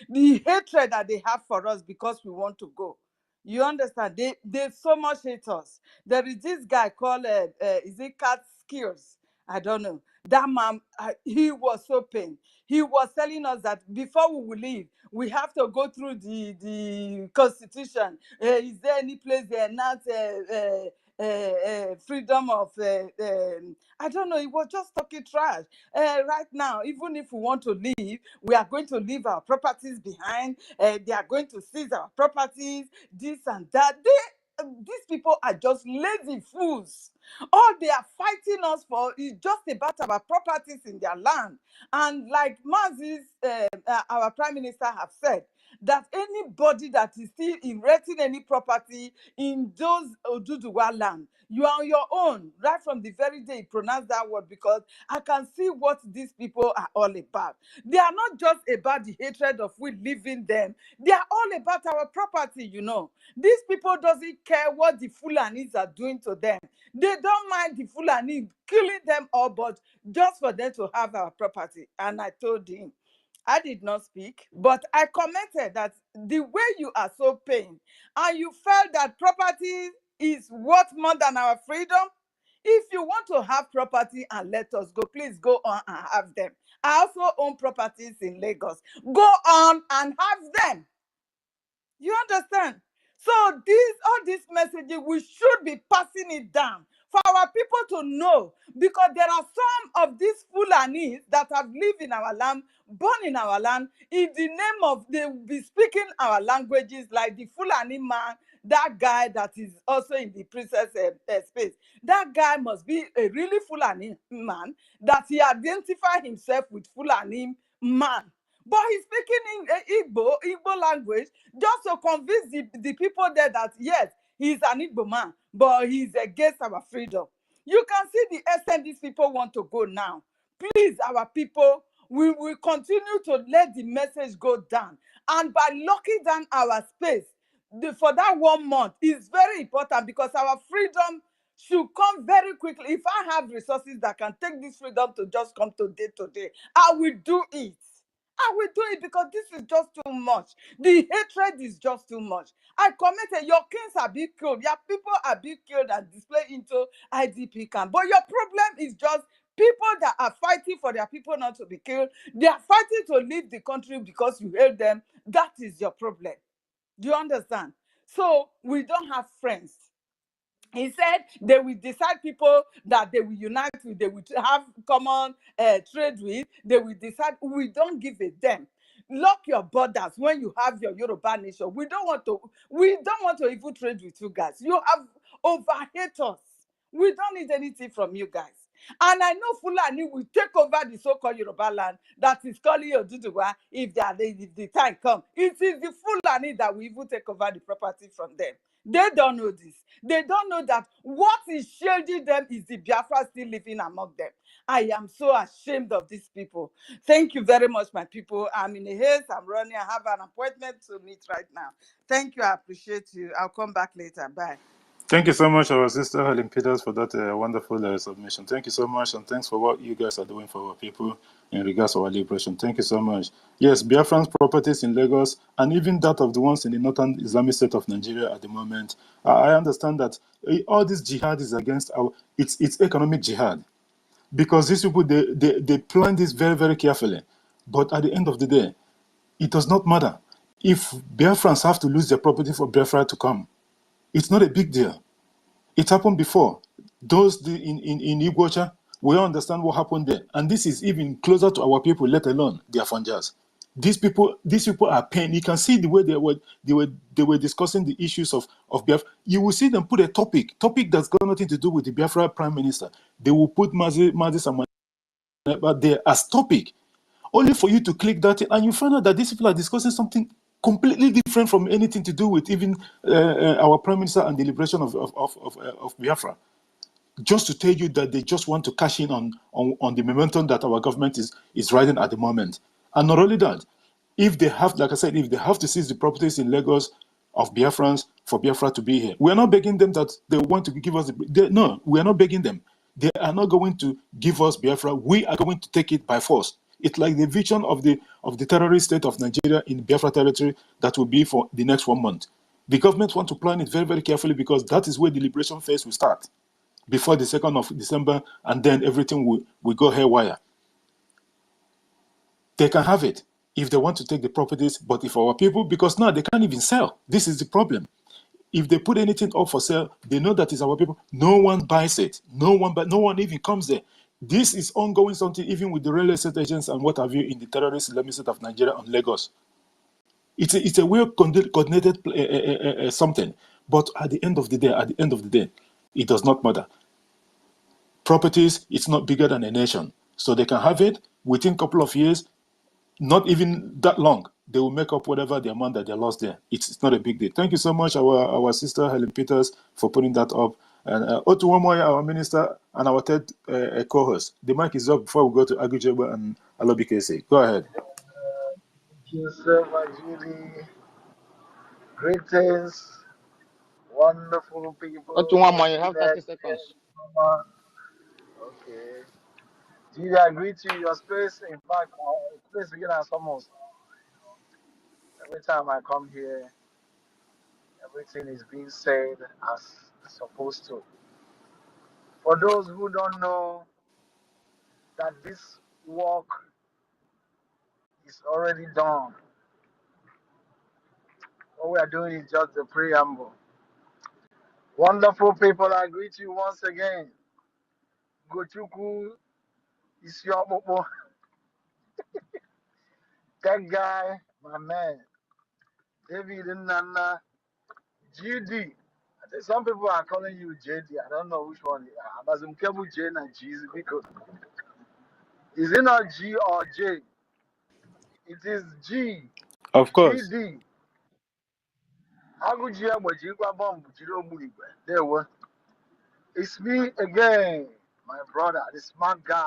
the hatred that they have for us because we want to go. You understand? They so much hate us. There is this guy called, is it Cat Skills? I don't know. That man, he was so pain. He was telling us that before we will leave, we have to go through the constitution. Is there any place they enact freedom of, I don't know, he was just talking trash. Right now, even if we want to leave, we are going to leave our properties behind. They are going to seize our properties, this and that. These people are just lazy fools. All they are fighting us for is just about our properties in their land. And like Mazis, our Prime Minister, have said, that anybody that is still erecting any property in those Oduduwa land, you are on your own, right from the very day you pronounce that word, because I can see what these people are all about. They are not just about the hatred of we leaving them. They are all about our property, you know. These people doesn't care what the Fulanis are doing to them. They don't mind the Fulani killing them all, but just for them to have our property. And I told him, I did not speak, but I commented that the way you are so pained and you felt that property is worth more than our freedom, if you want to have property and let us go, please go on and have them. I also own properties in Lagos. Go on and have them. You understand? So all these messages, we should be passing it down for our people to know, because there are some of these Fulanis that have lived in our land, born in our land, in the name of, they will be speaking our languages, like the Fulani man, that guy that is also in the princess space. That guy must be a really Fulani man, that he identified himself with Fulani man. But he's speaking in Igbo language, just to convince the people there that, yes, he's an Igbo man, but he's against our freedom. You can see the extent these people want to go now. Please, our people, we will continue to let the message go down. And by locking down our space for that 1 month is very important, because our freedom should come very quickly. If I have resources that can take this freedom to just come today, I will do it. I will do it because this is just too much. The hatred is just too much. I committed, your kings are being killed, your people are being killed and displayed into IDP camp. But your problem is just people that are fighting for their people not to be killed. They are fighting to leave the country because you hate them. That is your problem. Do you understand? So we don't have friends. He said they will decide people that they will unite with, they will have common trade with, they will decide. We don't give a damn. Lock your borders when you have your Yoruba nation. We don't want to even trade with you guys. You have overhate us. We don't need anything from you guys. And I know Fulani will take over the so-called Yoruba land that is calling Oduduwa if the time comes. It is the Fulani that will even take over the property from them. They don't know this. They don't know that what is shielding them is the Biafra still living among them. I am so ashamed of these people. Thank you very much, my people. I'm in a haste. I'm running. I have an appointment to meet right now. Thank you. I appreciate you. I'll come back later. Bye. Thank you so much, our sister Helen Peters, for that wonderful submission. Thank you so much, and thanks for what you guys are doing for our people in regards to our liberation. Thank you so much. Yes, Biafran's properties in Lagos, and even that of the ones in the northern Islamic state of Nigeria at the moment, I understand that all this jihad is against it's economic jihad. Because these people, they plan this very, very carefully. But at the end of the day, it does not matter. If Biafrans have to lose their property for Biafra to come, it's not a big deal. It happened before. Those in OGOJA, we understand what happened there. And this is even closer to our people, let alone their Fanjas. These people are paying. You can see the way they were discussing the issues of Biafra. You will see them put a topic that's got nothing to do with the Biafra Prime Minister. They will put Mazi Samani there as topic, only for you to click that and you find out that these people are discussing something completely different from anything to do with even our Prime Minister and the liberation of Biafra. Just to tell you that they just want to cash in on the momentum that our government is riding at the moment. And not only that, if they have, like I said, if they have to seize the properties in Lagos of Biafrans for Biafra to be here, we are not begging them that they want to give us no, we are not begging them. They are not going to give us Biafra. We are going to take it by force. It's like the vision of the terrorist state of Nigeria in Biafra territory that will be for the next 1 month. The government want to plan it very, very carefully because that is where the liberation phase will start before the 2nd of December, and then everything will go haywire. They can have it if they want to take the properties, but if our people, because now they can't even sell. This is the problem. If they put anything up for sale, they know that is our people. No one buys it. No one even comes there. This is ongoing something even with the real estate agents and what have you in the terrorist Islamic state of Nigeria and Lagos. It's a well coordinated something. But at the end of the day, it does not matter. Properties, it's not bigger than a nation. So they can have it within a couple of years, not even that long. They will make up whatever the amount that they lost there. It's not a big deal. Thank you so much, our sister Helen Peters, for putting that up. And Otuwamoya, our minister, and our third co-host. The mic is up before we go to Agujeba and Alobikese. Go ahead. Thank you so much, Julie. Greetings, wonderful people. Otunwamo, you have 30 seconds. Okay. Julie, I greet you. Your space, in fact, space again as almost. Every time I come here, everything is being said as supposed to. For those who don't know that this work is already done, what we are doing is just the preamble. Wonderful people, I greet you once again. Gochuku is your popo. That guy, my man, David Nana, GD. I think some people are calling you JD. I don't know which one. But some people J and G because is it not G or J? It is G. Of course. GD. How could you have a bomb? There were. It's me again, my brother, the smart guy.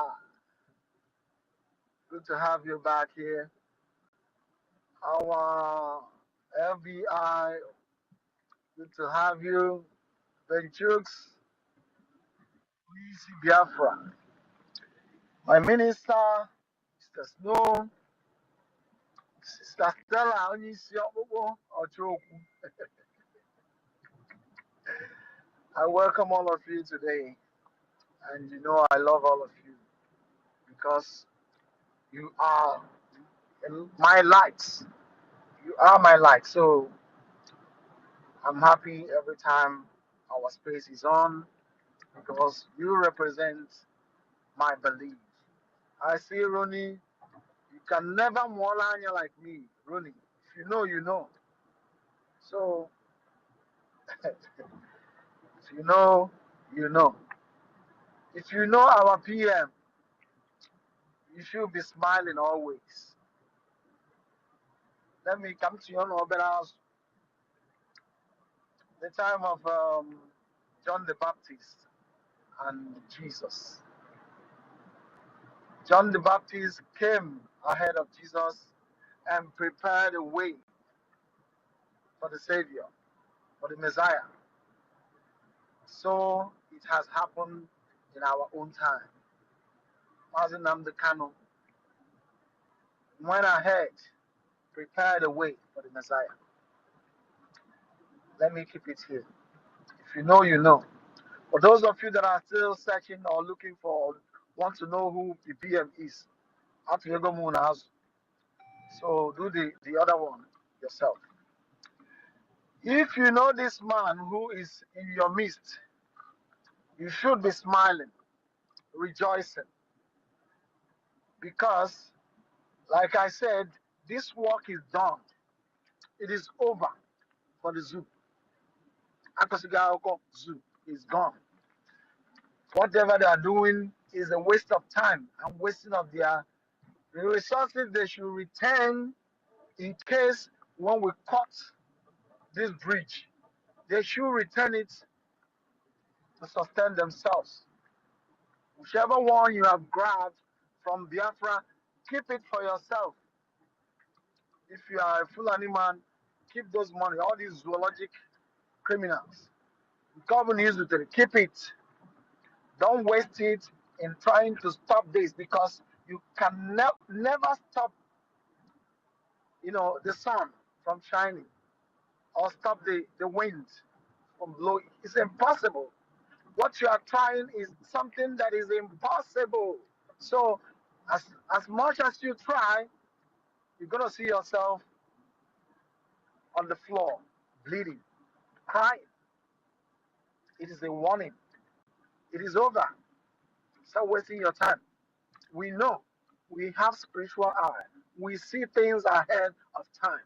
Good to have you back here. Our FBI, good to have you. Benchooks, Biafra. My minister, Mr. Snow, Sister Stella, only see or I welcome all of you today, and you know I love all of you because you are my lights. You are my light. So I'm happy every time our space is on because you represent my belief. I see Ronnie, you can never moulanya like me, Ronnie. If you know, you know. So if you know, you know. If you know our PM, you should be smiling always. Let me come to you on the time of John the Baptist and Jesus. John the Baptist came ahead of Jesus and prepared a way for the Savior, for the Messiah. So it has happened in our own time. Mazinam the Kano went ahead, prepared a way for the Messiah. Let me keep it here. If you know, you know. For those of you that are still searching or looking for, want to know who the PM is, so do the other one yourself. If you know this man who is in your midst, you should be smiling, rejoicing, because, like I said, this work is done. It is over for the zoo. Akosigaoko Zoo is gone. Whatever they are doing is a waste of time and wasting of their resources. They should return in case when we cut this bridge, they should return it to sustain themselves. Whichever one you have grabbed from Biafra, keep it for yourself. If you are a Fulani man, keep those money. All these zoologic criminals, government use it. Keep it. Don't waste it in trying to stop this because you can never stop, the sun from shining or stop the wind from blowing. It's impossible. What you are trying is something that is impossible. So as much as you try, you're gonna see yourself on the floor, bleeding, crying. It is a warning. It is over. Stop wasting your time. We know we have spiritual eye. We see things ahead of time.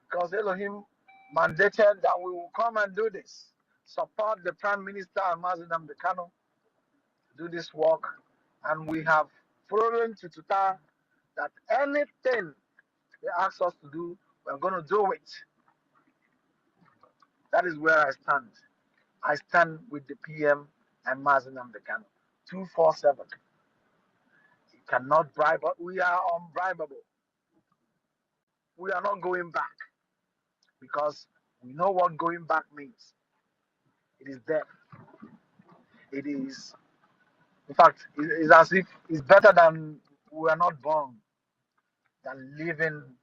Because Elohim mandated that we will come and do this. Support the Prime Minister and Mazinam Dekano, do this work. And we have followed to Tuta that anything they ask us to do, we're going to do it. That is where I stand. I stand with the PM and Mazinam Dekano. 247. You cannot bribe us. We are unbribable. We are not going back because we know what going back means. It is death. It is, in fact, it is as if it's better than we are not born than living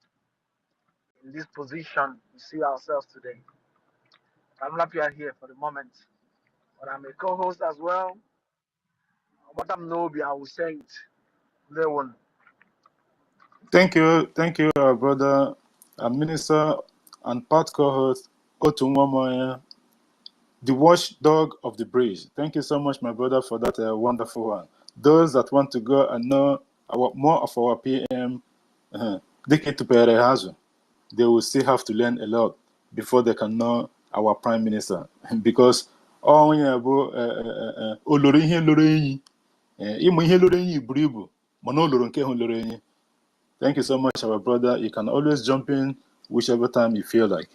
in this position we see ourselves today. I'm not here for the moment, but I'm a co-host as well. What I'm Nobi, I will say it. They won't. Thank you, our brother, minister, and part co-host, Otunwamoya, the watchdog of the bridge. Thank you so much, my brother, for that wonderful one. Those that want to go and know more of our PM, they will still have to learn a lot before they can know our prime minister. Because thank you so much, our brother. You can always jump in whichever time you feel like.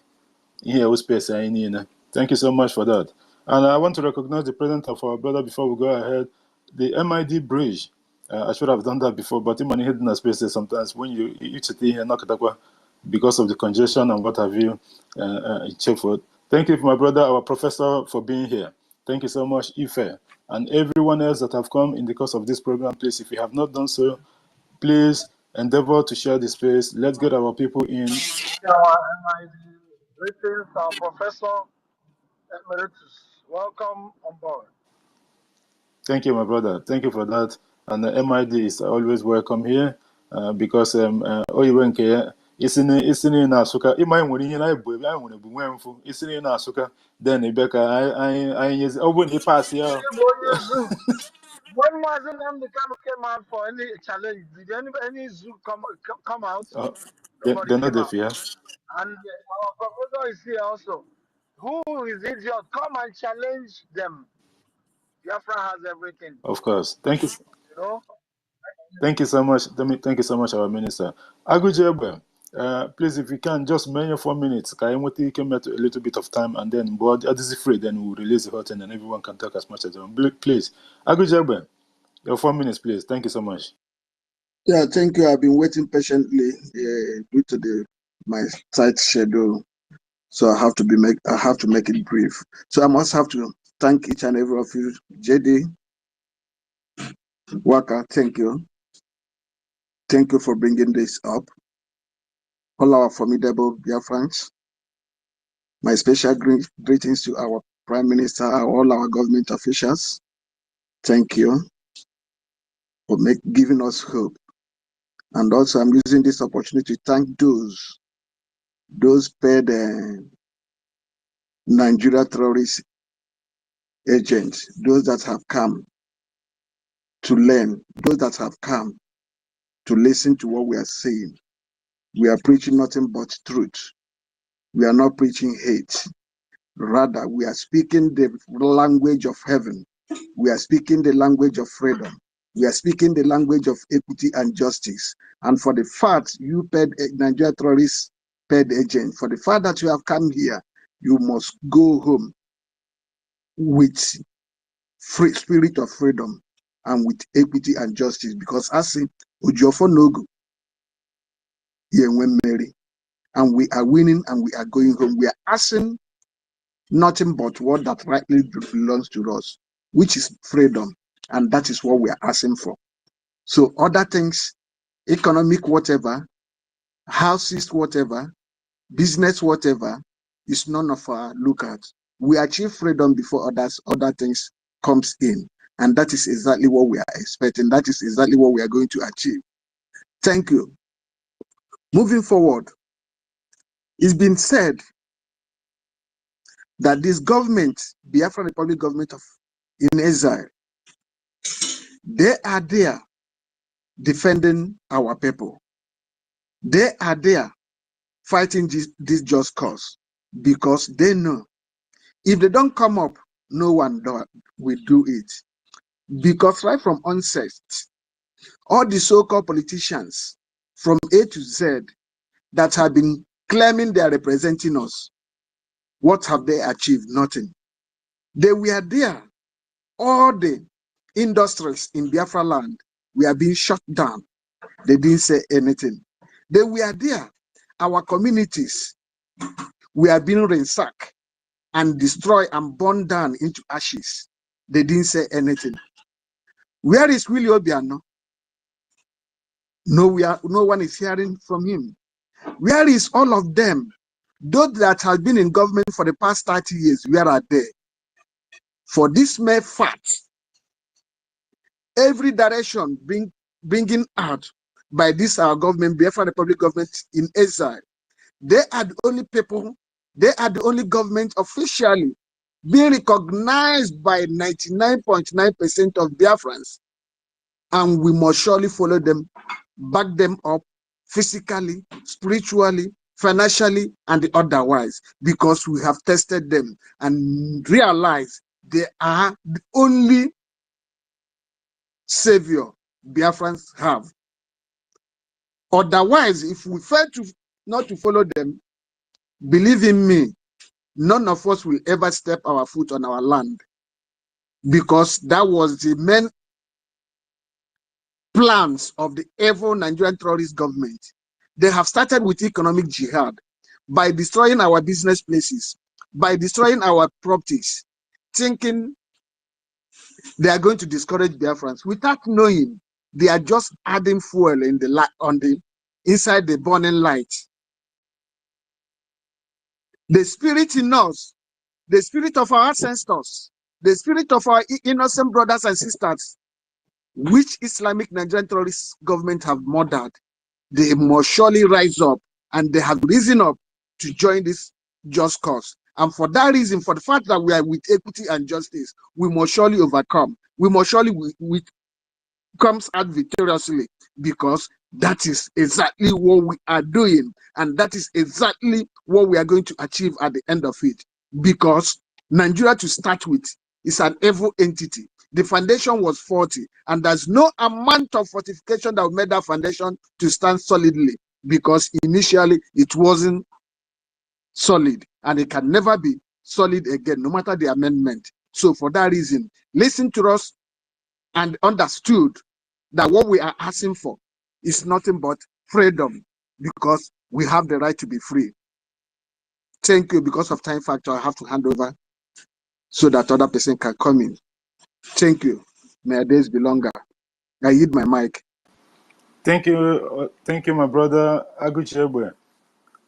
Thank you so much for that. And I want to recognize the presence of our brother before we go ahead. The MID bridge. I should have done that before, but in hidden spaces sometimes when you here, because of the congestion and what have you, Thank you, my brother, our professor, for being here. Thank you so much, Ife, and everyone else that have come in the course of this program. Please, if you have not done so, please endeavor to share the space. Let's get our people in. Greetings, our Professor Emeritus. Welcome on board. Thank you, my brother. Thank you for that. And the MID is always welcome here because isini na asuka ịma nwere ihe na ebu anyị nwere bụ nwemfu isini na asuka then ibeka anyị nyezi ọ bụ na ipass ya When was the kind came out for any challenge? Did any zoo come out? They're not there, yeah. And our professor is here also. Who is idiot? Come and challenge them. Biafra has everything. Of course. Thank you. You know? Thank you so much. Thank you so much, our minister. Agujebe, please, if you can, just mention 4 minutes. You can make a little bit of time, and then board is free. Then we'll release the hot, and then everyone can talk as much as they want. Please, Agujebe, your 4 minutes, please. Thank you so much. Yeah, thank you. I've been waiting patiently due to my tight schedule, so I have to make it brief. So I must have to thank each and every of you, JD, Waka. Thank you. Thank you for bringing this up. All our formidable Biafrans. My special greetings to our Prime Minister, all our government officials. Thank you for giving us hope. And also, I'm using this opportunity to thank those paid Nigeria terrorist agents, those that have come to learn, those that have come to listen to what we are saying. We are preaching nothing but truth. We are not preaching hate. Rather, we are speaking the language of heaven. We are speaking the language of freedom. We are speaking the language of equity and justice. And for the fact you paid a Nigeria terrorist paid agent, for the fact that you have come here, you must go home with free spirit of freedom and with equity and justice. Because I say, Ujofo Nogo, here when Mary, and we are winning and we are going home. We are asking nothing but what that rightly belongs to us, which is freedom. And that is what we are asking for. So other things, economic whatever, houses whatever, business whatever, is none of our look at. We achieve freedom before other things comes in. And that is exactly what we are expecting. That is exactly what we are going to achieve. Thank you. Moving forward, it's been said that this government, Biafra Republic government in exile, they are there defending our people. They are there fighting this just cause because they know if they don't come up, no one will do it. Because right from onset, all the so-called politicians from A to Z that have been claiming they are representing us, what have they achieved? Nothing. They were there. All the industries in Biafra land were being shut down. They didn't say anything. They were there. Our communities were being ransacked and destroyed and burned down into ashes. They didn't say anything. Where is Willie Obiano? No one is hearing from him. Where is all of them? Those that have been in government for the past 30 years, where are they? For this mere fact, every direction bringing out by this our government, Biafra Republic government in exile, they are the only people, they are the only government officially being recognized by 99.9% of Biafrans. And we must surely follow them, back them up physically, spiritually, financially, and otherwise, because we have tested them and realized they are the only savior Biafrans have. Otherwise, if we fail not to follow them, believe in me, none of us will ever step our foot on our land, because that was the main plans of the evil Nigerian terrorist government. They have started with economic jihad by destroying our business places, by destroying our properties, thinking they are going to discourage Biafrans without knowing They are just adding fuel in the light inside the burning light. The spirit in us, the spirit of our ancestors, the spirit of our innocent brothers and sisters, which Islamic Nigerian terrorist government have murdered, they must surely rise up, and they have risen up to join this just cause. And for that reason, for the fact that we are with equity and justice, we must surely overcome. We must surely comes out victoriously, because that is exactly what we are doing, and that is exactly what we are going to achieve at the end of it. Because Nigeria, to start with, is an evil entity. The foundation was faulty, and there's no amount of fortification that made that foundation to stand solidly, because initially it wasn't solid, and it can never be solid again, no matter the amendment. So for that reason, listen to us and understood that what we are asking for is nothing but freedom, because we have the right to be free. Thank you. Because of time factor, I have to hand over so that other person can come in. Thank you. May our days be longer. I yield my mic. Thank you, my brother Aguchebwe,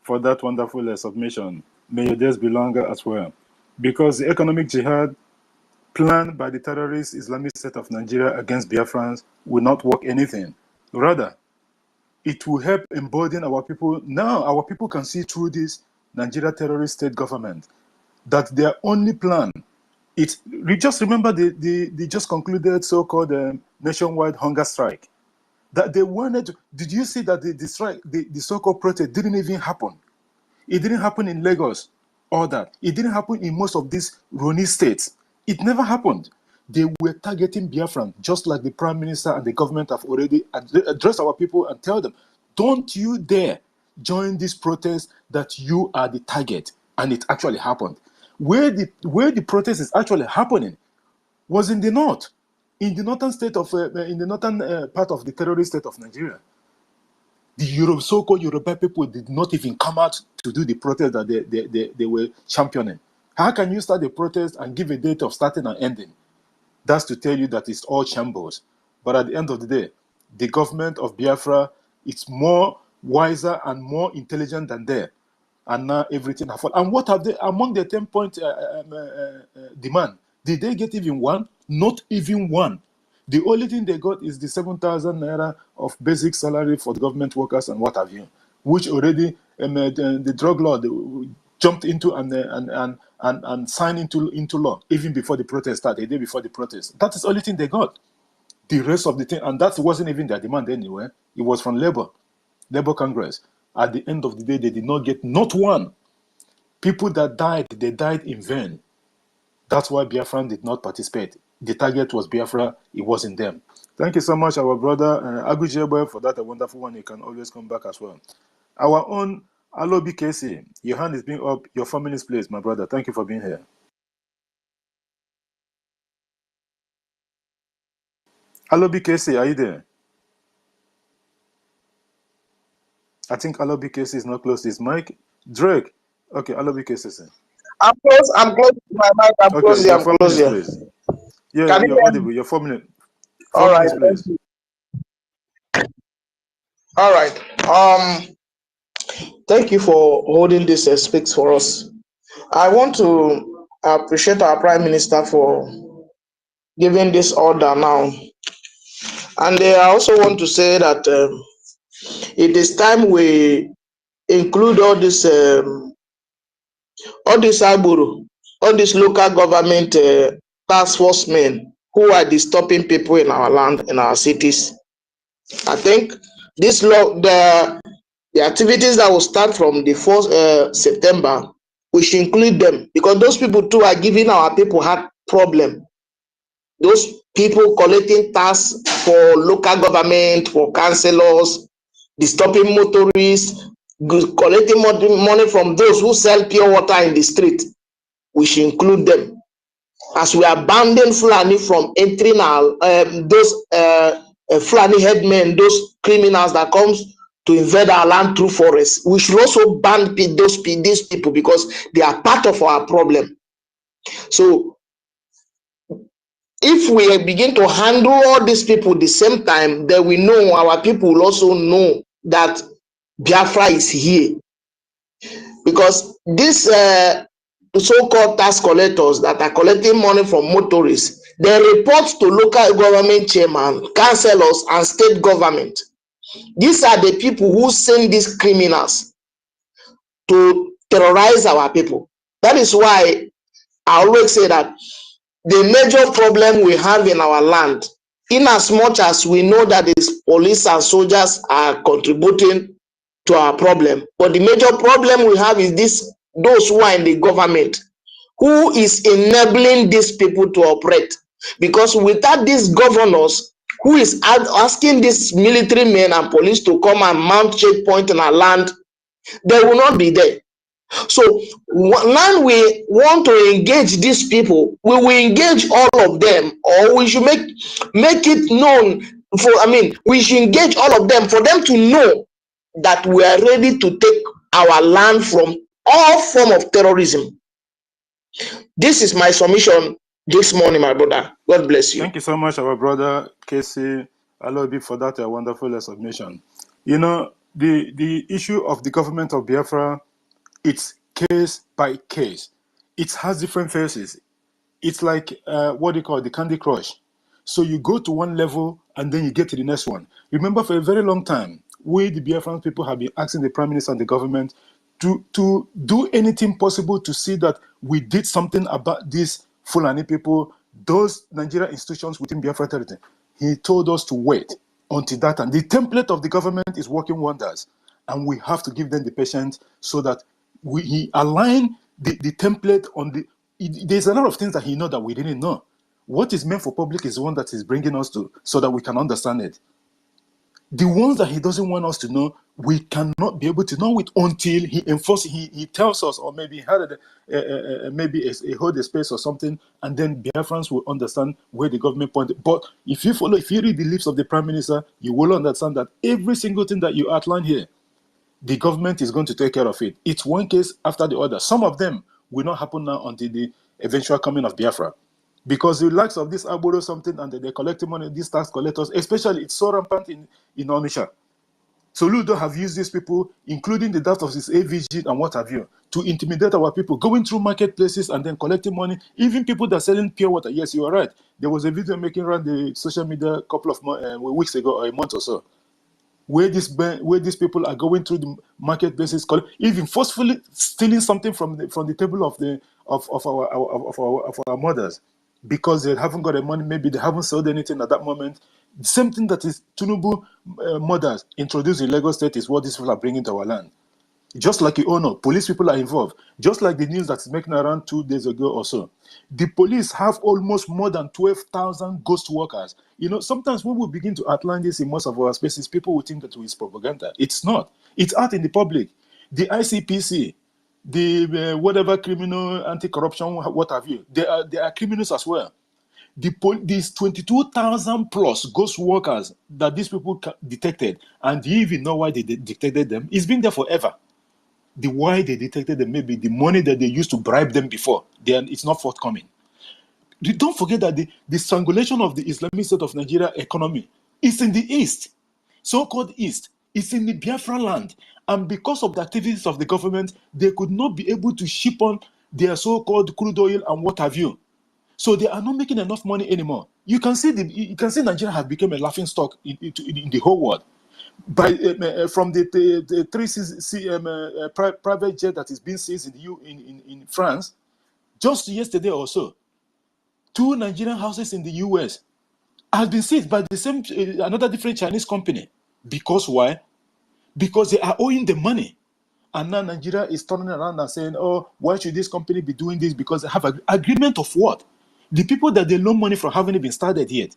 for that wonderful submission. May your days be longer as well. Because the economic jihad planned by the terrorist Islamic State of Nigeria against Biafrans will not work anything. Rather, it will help embolden our people. Now our people can see through this Nigeria terrorist state government that their only plan, just remember the just concluded so-called nationwide hunger strike. That they wanted to, did you see that the strike, the so-called protest didn't even happen? It didn't happen in Lagos or that. It didn't happen in most of these Roni states. It never happened. They were targeting Biafran, just like the Prime Minister and the government have already addressed our people and tell them, don't you dare join this protest that you are the target. And it actually happened. Where the protest is actually happening was in the north, in the northern state of, in the northern part of the terrorist state of Nigeria. The so-called Yoruba people did not even come out to do the protest that they were championing. How can you start a protest and give a date of starting and ending? That's to tell you that it's all shambles. But at the end of the day, the government of Biafra is more wiser and more intelligent than they. And now everything has fallen. And what have they, among the 10-point demand, did they get even one? Not even one. The only thing they got is the 7,000 naira of basic salary for the government workers and what have you, which already the drug law jumped into and signed into law even before the protest started, a day before the protest. That is the only thing they got. The rest of the thing, and that wasn't even their demand anyway. It was from Labour Congress. At the end of the day, they did not get not one. People that died, they died in vain. That's why Biafran did not participate. The target was Biafra, it wasn't them. Thank you so much, our brother Agujebe, for that a wonderful one. You can always come back as well. Our own Alobi Casey, your hand is being up, your family's place, my brother. Thank you for being here. Alobi Casey, are you there? I think Alobi Casey is not close to his mic. Drake, okay, Alobi Casey. I'm close to my mic. I'm okay, close here. I'm close here. Please. Yeah, Can you're audible. You're 4 minutes. All right. Please. All right. Thank you for holding this space for us. I want to appreciate our Prime Minister for giving this order now. And I also want to say that it is time we include all this Agboro, all these local government task force men who are disturbing people in our land, in our cities. I think this law, the activities that will start from the 1st September, we should include them, because those people too are giving our people hard problem. Those people collecting tax for local government, for councillors, disturbing motorists, collecting money from those who sell pure water in the street. We should include them, as we are banning Fulani from entering our those Fulani headmen, those criminals that comes to invade our land through forests. We should also ban these people, because they are part of our problem. So if we begin to handle all these people the same time, then we know our people will also know that Biafra is here. Because these so-called tax collectors that are collecting money from motorists, they report to local government chairman, councillors, and state government. These are the people who send these criminals to terrorize our people. That is why I always say that the major problem we have in our land, in as much as we know that these police and soldiers are contributing to our problem, but the major problem we have is those who are in the government, who is enabling these people to operate. Because without these governors who is asking these military men and police to come and mount checkpoint in our land, they will not be there. So now we want to engage these people, we will engage all of them, or we should make it known we should engage all of them for them to know that we are ready to take our land from all form of terrorism. This is my submission this morning, my brother. God bless you. Thank you so much, our brother Casey Alobi, for that wonderful submission. You know, the issue of the government of Biafra, it's case by case. It has different phases. It's like what do you call it, the Candy Crush. So you go to one level and then you get to the next one. Remember, for a very long time, we, the Biafran people, have been asking the Prime Minister and the government to do anything possible to see that we did something about these Fulani people, those Nigerian institutions within Biafra territory. He told us to wait until that time. The template of the government is working wonders, and we have to give them the patience so that he align the template on the. There's a lot of things that he knows that we didn't know. What is meant for public is one that is bringing us to so that we can understand it. The ones that he doesn't want us to know, we cannot be able to know it until he enforces. He tells us, or maybe he had maybe hold a space or something, and then Biafrans will understand where the government pointed. But if you read the lips of the Prime Minister, you will understand that every single thing that you outline here, the government is going to take care of it. It's one case after the other. Some of them will not happen now until the eventual coming of Biafra. Because the likes of this Aboro something and they're collecting money, these tax collectors, especially it's so rampant in Onisha. So Ludo have used these people, including the death of this AVG and what have you, to intimidate our people, going through marketplaces and then collecting money. Even people that are selling pure water. Yes, you are right. There was a video making around the social media a couple of weeks ago or a month or so, where these people are going through the marketplaces, even forcefully stealing something from the table of our mothers, because they haven't got the money. Maybe they haven't sold anything at that moment. The same thing that is Tinubu mothers introduced in Lagos State is what these people are bringing to our land. Just like you all know, police people are involved. Just like the news that's making around 2 days ago or so. The police have almost more than 12,000 ghost workers. You know, sometimes when we begin to outline this in most of our spaces, people will think that it's propaganda. It's not. It's out in the public. The ICPC, the whatever criminal, anti-corruption, what have you, they are criminals as well. These 22,000 plus ghost workers that these people detected, and you even know why they detected them, it's been there forever. The why they detected them, maybe the money that they used to bribe them before, then it's not forthcoming. Don't forget that the strangulation of the Islamic State of Nigeria economy is in the east, so-called east. It's in the Biafra land. And because of the activities of the government, they could not be able to ship on their so-called crude oil and what have you. So they are not making enough money anymore. You can see Nigeria has become a laughing stock in the whole world. From the private jet that is being seized in France, just yesterday or so, 2 Nigerian houses in the US have been seized by the same another different Chinese company. Because why? Because they are owing the money. And now Nigeria is turning around and saying, oh, why should this company be doing this? Because they have an agreement of what? The people that they loan money from haven't even started yet.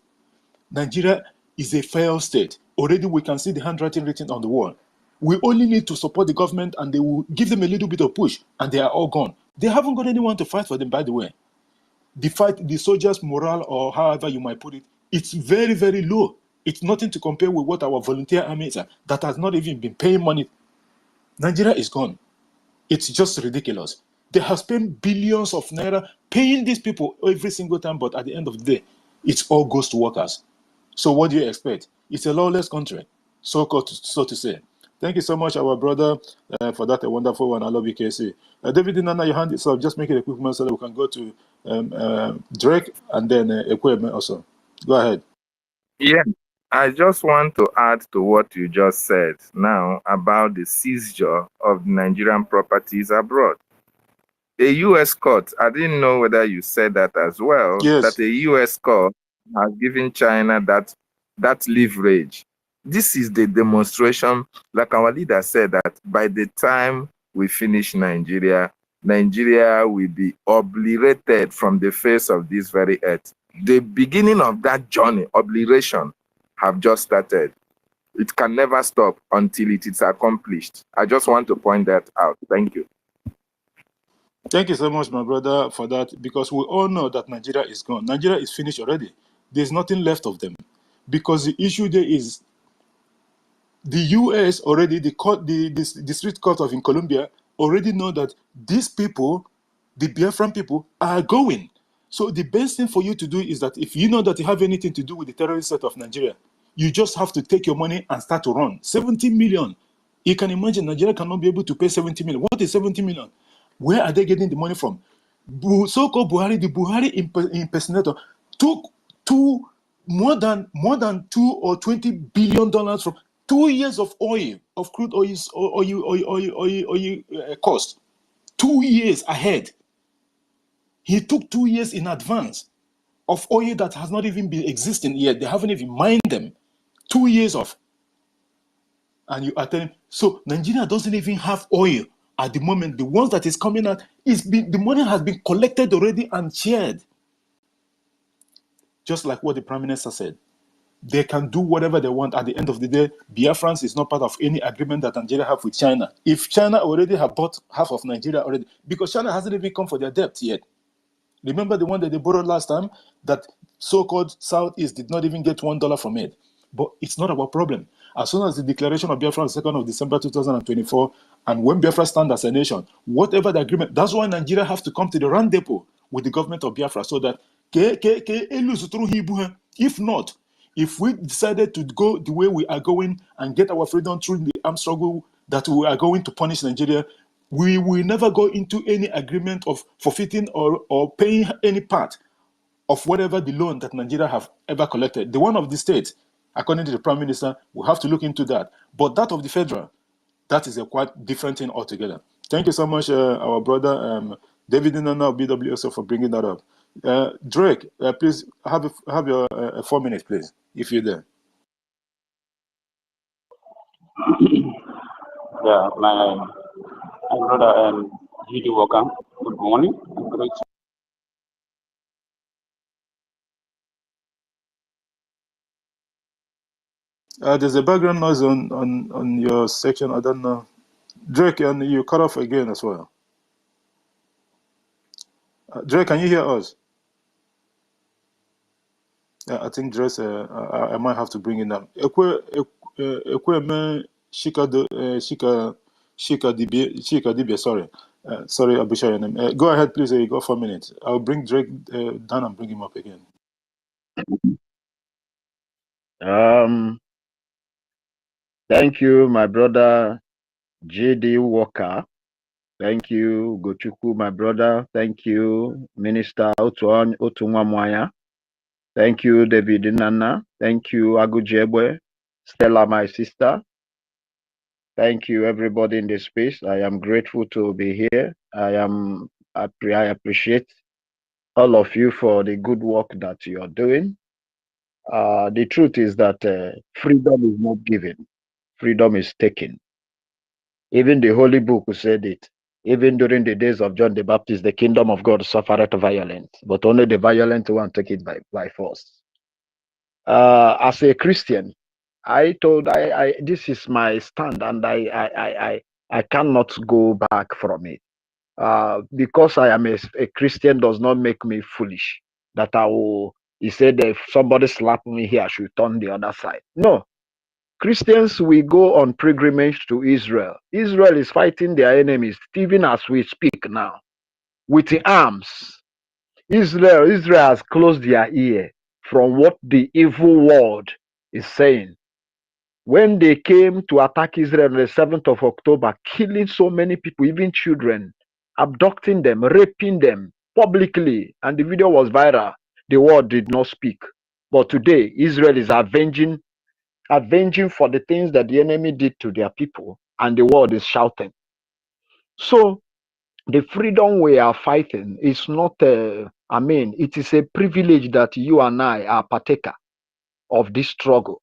Nigeria is a failed state. Already we can see the handwriting written on the wall. We only need to support the government and they will give them a little bit of push and they are all gone. They haven't got anyone to fight for them, by the way. The soldiers' morale, or however you might put it, it's very, very low. It's nothing to compare with what our volunteer armies are that has not even been paying money. Nigeria is gone. It's just ridiculous. They have spent billions of naira paying these people every single time, but at the end of the day, It's all ghost workers. So what do you expect? It's a lawless country, so to say. Thank you so much, our brother, for that a wonderful one. I love you, KC. David, Nana, your hand is up. Just make it a quick moment so that we can go to Drake and then equipment also. Go ahead. Yeah, I just want to add to what you just said now about the seizure of Nigerian properties abroad. A U.S. court, I didn't know whether you said that as well, Yes. that a U.S. court has given China that leverage. This is the demonstration, like our leader said, that by the time we finish Nigeria, Nigeria will be obliterated from the face of this very earth. The beginning of that journey, obliteration, have just started. It can never stop until it is accomplished. I just want to point that out. Thank you. Thank you so much, my brother, for that, because we all know that Nigeria is gone. Nigeria is finished already. There's nothing left of them. Because the issue there is the US already, the district court in Colombia already know that these people, the Biafran people, are going. So the best thing for you to do is that if you know that you have anything to do with the terrorist state of Nigeria, you just have to take your money and start to run. 70 million. You can imagine Nigeria cannot be able to pay 70 million. What is 70 million? Where are they getting the money from? So-called Buhari, the Buhari impersonator, took more than $2 or $20 billion from 2 years of oil, of crude oil cost. 2 years ahead. He took 2 years in advance of oil that has not even been existing yet. They haven't even mined them. 2 years of. And you are telling, so Nigeria doesn't even have oil at the moment. The ones that is coming out, the money has been collected already and shared. Just like what the Prime Minister said. They can do whatever they want. At the end of the day, Biafrans is not part of any agreement that Nigeria have with China. If China already have bought half of Nigeria already, because China hasn't even come for their debt yet. Remember the one that they borrowed last time, that so-called Southeast did not even get $1 from it. But it's not our problem. As soon as the declaration of Biafra on the 2nd of December 2024, and when Biafra stands as a nation, whatever the agreement, that's why Nigeria have to come to the rendezvous with the government of Biafra, so that if not, if we decided to go the way we are going and get our freedom through the armed struggle that we are going to punish Nigeria, we will never go into any agreement of forfeiting or paying any part of whatever the loan that Nigeria have ever collected. The one of the state, according to the Prime Minister, we have to look into that. But that of the federal, that is a quite different thing altogether. Thank you so much, our brother David Nana of BWSO, for bringing that up. Drake, please have your 4 minutes, please, if you're there. Yeah, my brother Judy Walker, good morning. Great. There's a background noise on your section. I don't know. Drake, and you cut off again as well. Drake, can you hear us? I think Drake, I might have to bring it up. Shika Dibia, sorry. Sorry, I'll be sure your name. Go ahead, please. You got 4 minutes. I'll bring Drake down and bring him up again. Thank you, my brother J.D. Walker. Thank you, Gochuku, my brother. Thank you, Minister Otunwamwaya. Thank you, David Nana. Thank you, Agujebwe. Stella, my sister. Thank you, everybody in this space. I am grateful to be here. I appreciate all of you for the good work that you are doing. The truth is that freedom is not given. Freedom is taken. Even the Holy Book said it. Even during the days of John the Baptist, the kingdom of God suffered violence, but only the violent one take it by force. As a Christian, this is my stand, and I cannot go back from it. Because I am a Christian does not make me foolish. That he said, if somebody slap me here, I should turn the other side. No. Christians, we go on pilgrimage to Israel. Israel is fighting their enemies, even as we speak now, with the arms. Israel has closed their ear. from what the evil world is saying. When they came to attack Israel on the 7th of October, killing so many people, even children, abducting them, raping them publicly, and the video was viral, the world did not speak. But today, Israel is avenging for the things that the enemy did to their people, and the world is shouting. So the freedom we are fighting is not, it is a privilege that you and I are partaker of this struggle.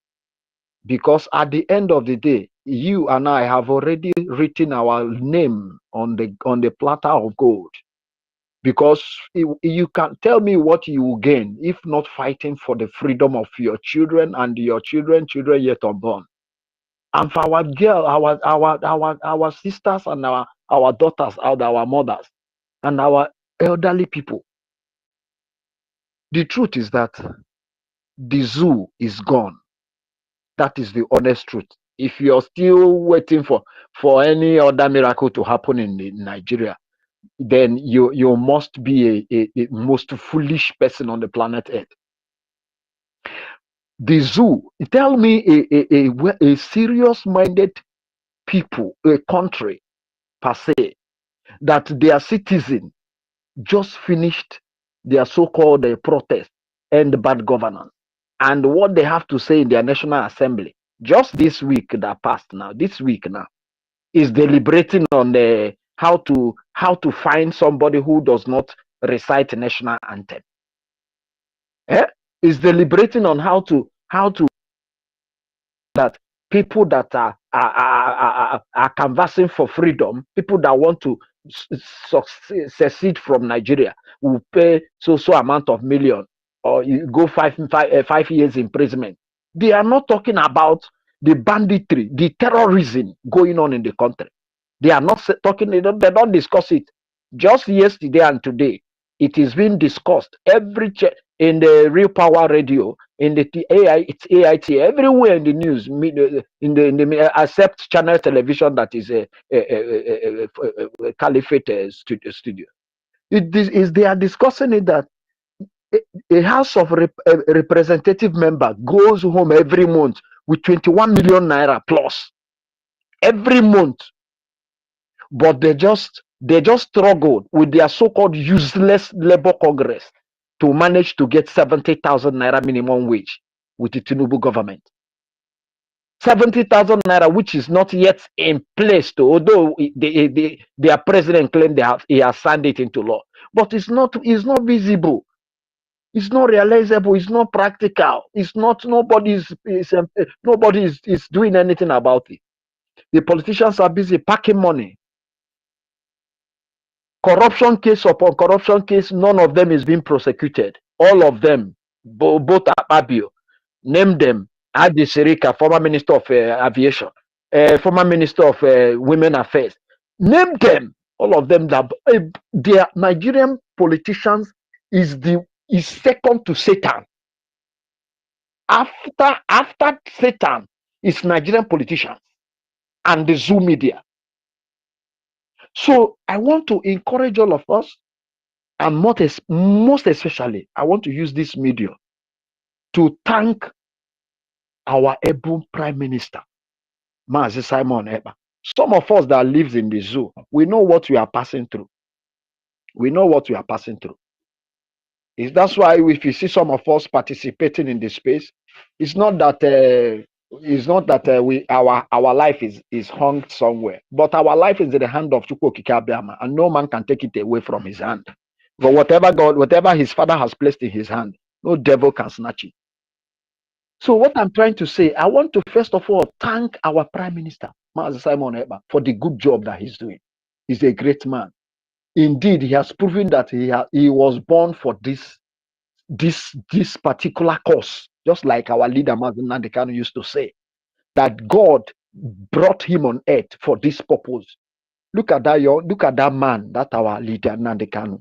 Because at the end of the day, you and I have already written our name on the platter of gold. Because you can tell me what you will gain if not fighting for the freedom of your children and your children yet unborn. And for our girl, our sisters and our daughters, our mothers, and our elderly people. The truth is that the zoo is gone. That is the honest truth. If you're still waiting for any other miracle to happen in Nigeria, then you must be a most foolish person on the planet Earth. The zoo, tell me a serious-minded people, a country per se, that their citizen just finished their so-called protest and bad governance, and what they have to say in their National Assembly just this week that passed now, is deliberating on how to find somebody who does not recite the national anthem. Is deliberating on how to that people that are canvassing for freedom, people that want to secede from Nigeria, will pay so amount of million, or you go 5 years imprisonment. They are not talking about the banditry, the terrorism going on in the country. They are not talking. They don't discuss it. Just yesterday and today, it is being discussed in the Real Power Radio, in the AIT, everywhere in the news, in the except channel television that is a caliphate studio. They are discussing it that a House of Representative member goes home every month with 21 million naira plus every month, but they just struggled with their so-called useless labor congress to manage to get 70,000 naira minimum wage with the Tinubu government. 70,000 naira, which is not yet in place, although their president claimed he has signed it into law, but it's not visible. It's not realizable. It's not practical. It's not. Nobody is doing anything about it. The politicians are busy packing money. Corruption case upon corruption case, none of them is being prosecuted. All of them, both AKIBIBIO, name them. Adi Sirika, former Minister of Aviation, former Minister of Women Affairs, name them. All of them. Their Nigerian politicians is second to Satan. After Satan is Nigerian politicians and the Zoo media. So I want to encourage all of us, and most especially, I want to use this medium to thank our able Prime Minister, Mazi Simon Ekpa. Some of us that lives in the zoo, we know what we are passing through. That's why if you see some of us participating in this space, it's not that our life is hung somewhere, but our life is in the hand of Chukwu Okike Abiama, and no man can take it away from his hand. But whatever his father has placed in his hand, no devil can snatch it. So what I'm trying to say, I want to first of all thank our Prime Minister, Mazi Simon Ekpa, for the good job that he's doing. He's a great man. Indeed, he has proven that he was born for this particular cause, just like our leader Mazi Nnamdi Kanu used to say, that God brought him on earth for this purpose. Look at that man, that our leader Nnamdi Kanu,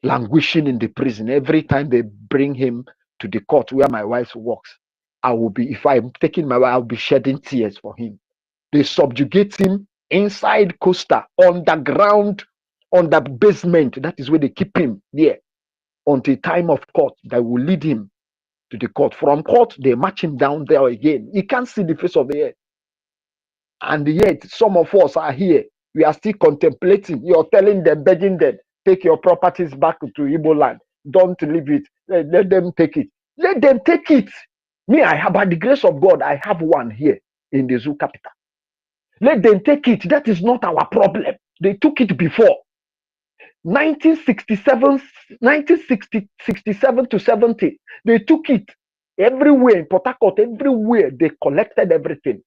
languishing in the prison. Every time they bring him to the court where my wife works, if I'm taking my wife, I'll be shedding tears for him. They subjugate him inside Costa, underground, on the basement. That is where they keep him there until time of court that will lead him to the court. From court, they march him down there again. He can't see the face of the earth. And yet, some of us are here. We are still contemplating. You're telling them, begging them, take your properties back to Igbo land. Don't leave it. Let them take it. Let them take it. Me, I have, by the grace of God, I have one here in the zoo capital. Let them take it. That is not our problem. They took it before. 1967 to 70, they took it everywhere in Port Harcourt, everywhere. They collected everything.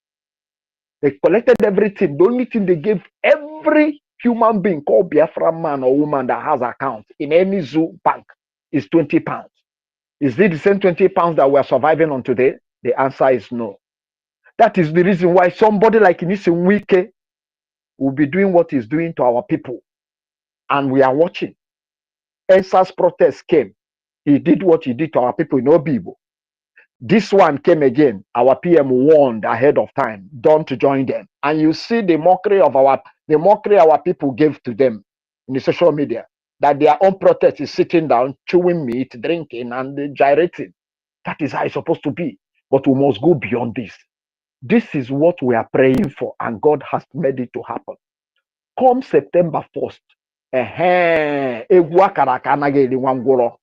They collected everything. The only thing they gave every human being called Biafra man or woman that has account in any zoo bank is 20 pounds. Is it the same 20 pounds that we're surviving on today? The answer is no. That is the reason why somebody like Nisin Wike will be doing what he's doing to our people. And we are watching. ENSA's protest came. He did what he did to our people in Obibo. This one came again. Our PM warned ahead of time, don't join them. And you see the mockery our people gave to them in the social media, that their own protest is sitting down, chewing meat, drinking, and gyrating. That is how it's supposed to be. But we must go beyond this. This is what we are praying for, and God has made it to happen. Come September 1st, egwu akara aka anaghị eri nwa ngwụrọ.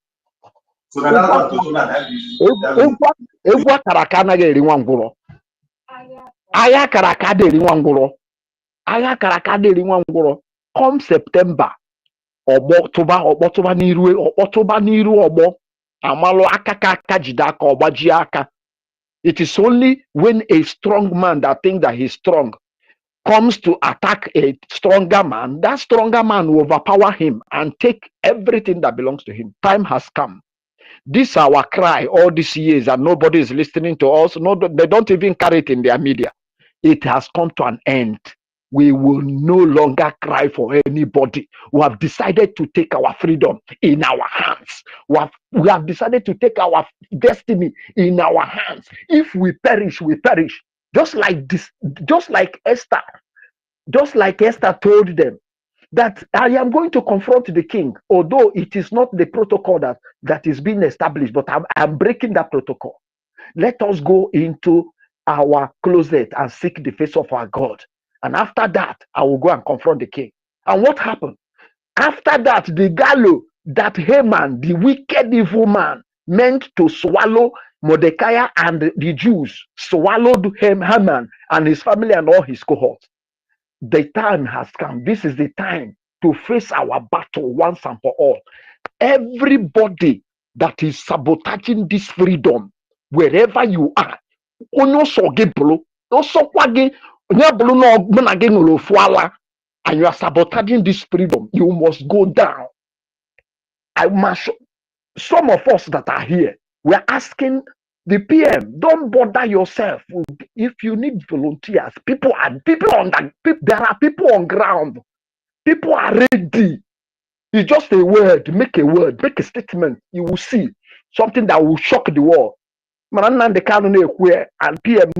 Egwu akara aka anaghị eri nwa ngwụrọ. Agha akara aka adịghị eri nwa ngwụrọ. Agha akara aka adịghị eri nwa ngwụrọ. Come September, ọkpọtụba n'iru ọgbọ, amalụ aka ka aka jide aka ọgbajie aka. It is only when a strong man that thinks that he's strong comes to attack a stronger man, that stronger man will overpower him and take everything that belongs to him. Time has come. This is our cry all these years, and nobody is listening to us. No, they don't even carry it in their media. It has come to an end. We will no longer cry for anybody. We have decided to take our freedom in our hands. We have decided to take our destiny in our hands. If we perish, we perish. Just like Esther told them that I am going to confront the king, although it is not the protocol that is being established, but I'm breaking that protocol. Let us go into our closet and seek the face of our God. And after that, I will go and confront the king. And what happened? After that, the gallows that Haman, the wicked evil man, meant to swallow Mordecai and the Jews, swallowed Haman and his family and all his cohorts. The time has come. This is the time to face our battle once and for all. Everybody that is sabotaging this freedom, wherever you are, and you are sabotaging this freedom, you must go down. Some of us that are here, we are asking the PM, don't bother yourself. If you need volunteers, there are people on ground. People are ready. It's just a word, make a statement. You will see something that will shock the world. And PM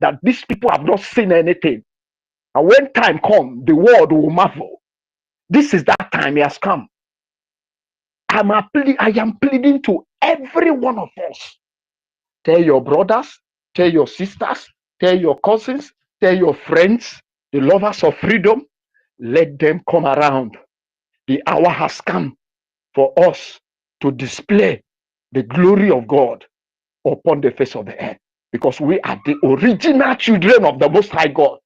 that these people have not seen anything. And when time comes, the world will marvel. This is that time he has come. I am pleading to every one of us. Tell your brothers, tell your sisters, tell your cousins, tell your friends, the lovers of freedom, let them come around. The hour has come for us to display the glory of God upon the face of the earth, because we are the original children of the Most High God,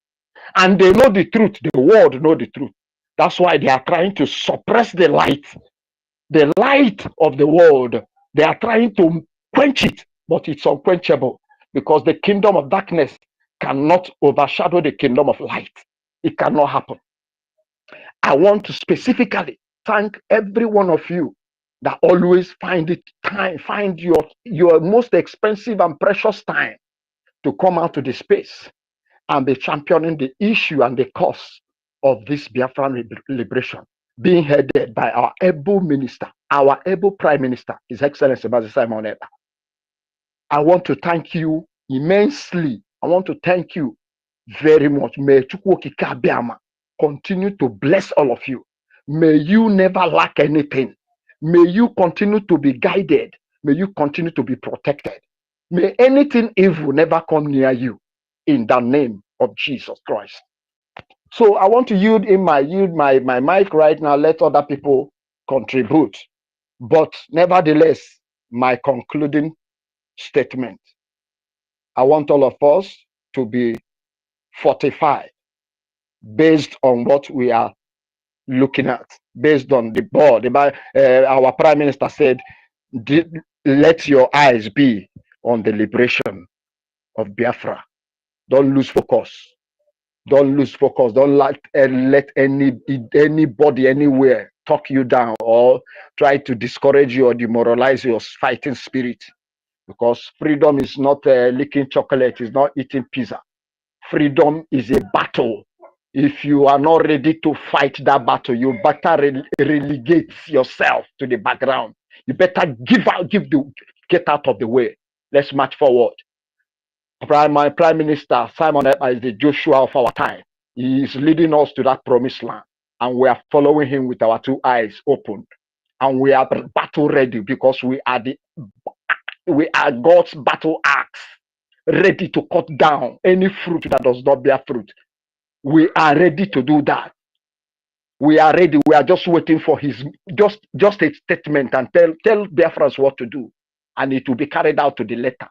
and they know the truth. The world know the truth. That's why they are trying to suppress the light of the world. They are trying to quench it, but it's unquenchable, because the kingdom of darkness cannot overshadow the kingdom of light. It cannot happen. I want to specifically thank every one of you that always find your most expensive and precious time to come out to the space and be championing the issue and the cause of this Biafran liberation, being headed by our able minister, our able prime minister, His Excellency Mazi Simon Eba. I want to thank you immensely. I want to thank you very much. May Chukwu Okike Abiama continue to bless all of you. May you never lack anything. May you continue to be guided. May you continue to be protected. May anything evil never come near you in the name of Jesus Christ. So I want to yield my mic right now. Let other people contribute. But nevertheless, my concluding statement, I want all of us to be fortified based on what we are looking at, based on the board. Our Prime Minister said, let your eyes be on the liberation of Biafra. Don't lose focus. Don't lose focus. Don't let anybody anywhere talk you down or try to discourage you or demoralize your fighting spirit. Because freedom is not licking chocolate, it's not eating pizza. Freedom is a battle. If you are not ready to fight that battle, you better relegate yourself to the background. You better get out of the way. Let's march forward. My Prime Minister, Simon Ekpa, is the Joshua of our time. He is leading us to that promised land. And we are following him with our two eyes open. And we are battle ready because we are God's battle axe, ready to cut down any fruit that does not bear fruit. We are ready to do that. We are ready. We are just waiting for his just a statement and tell Biafrans what to do, and it will be carried out to the letter.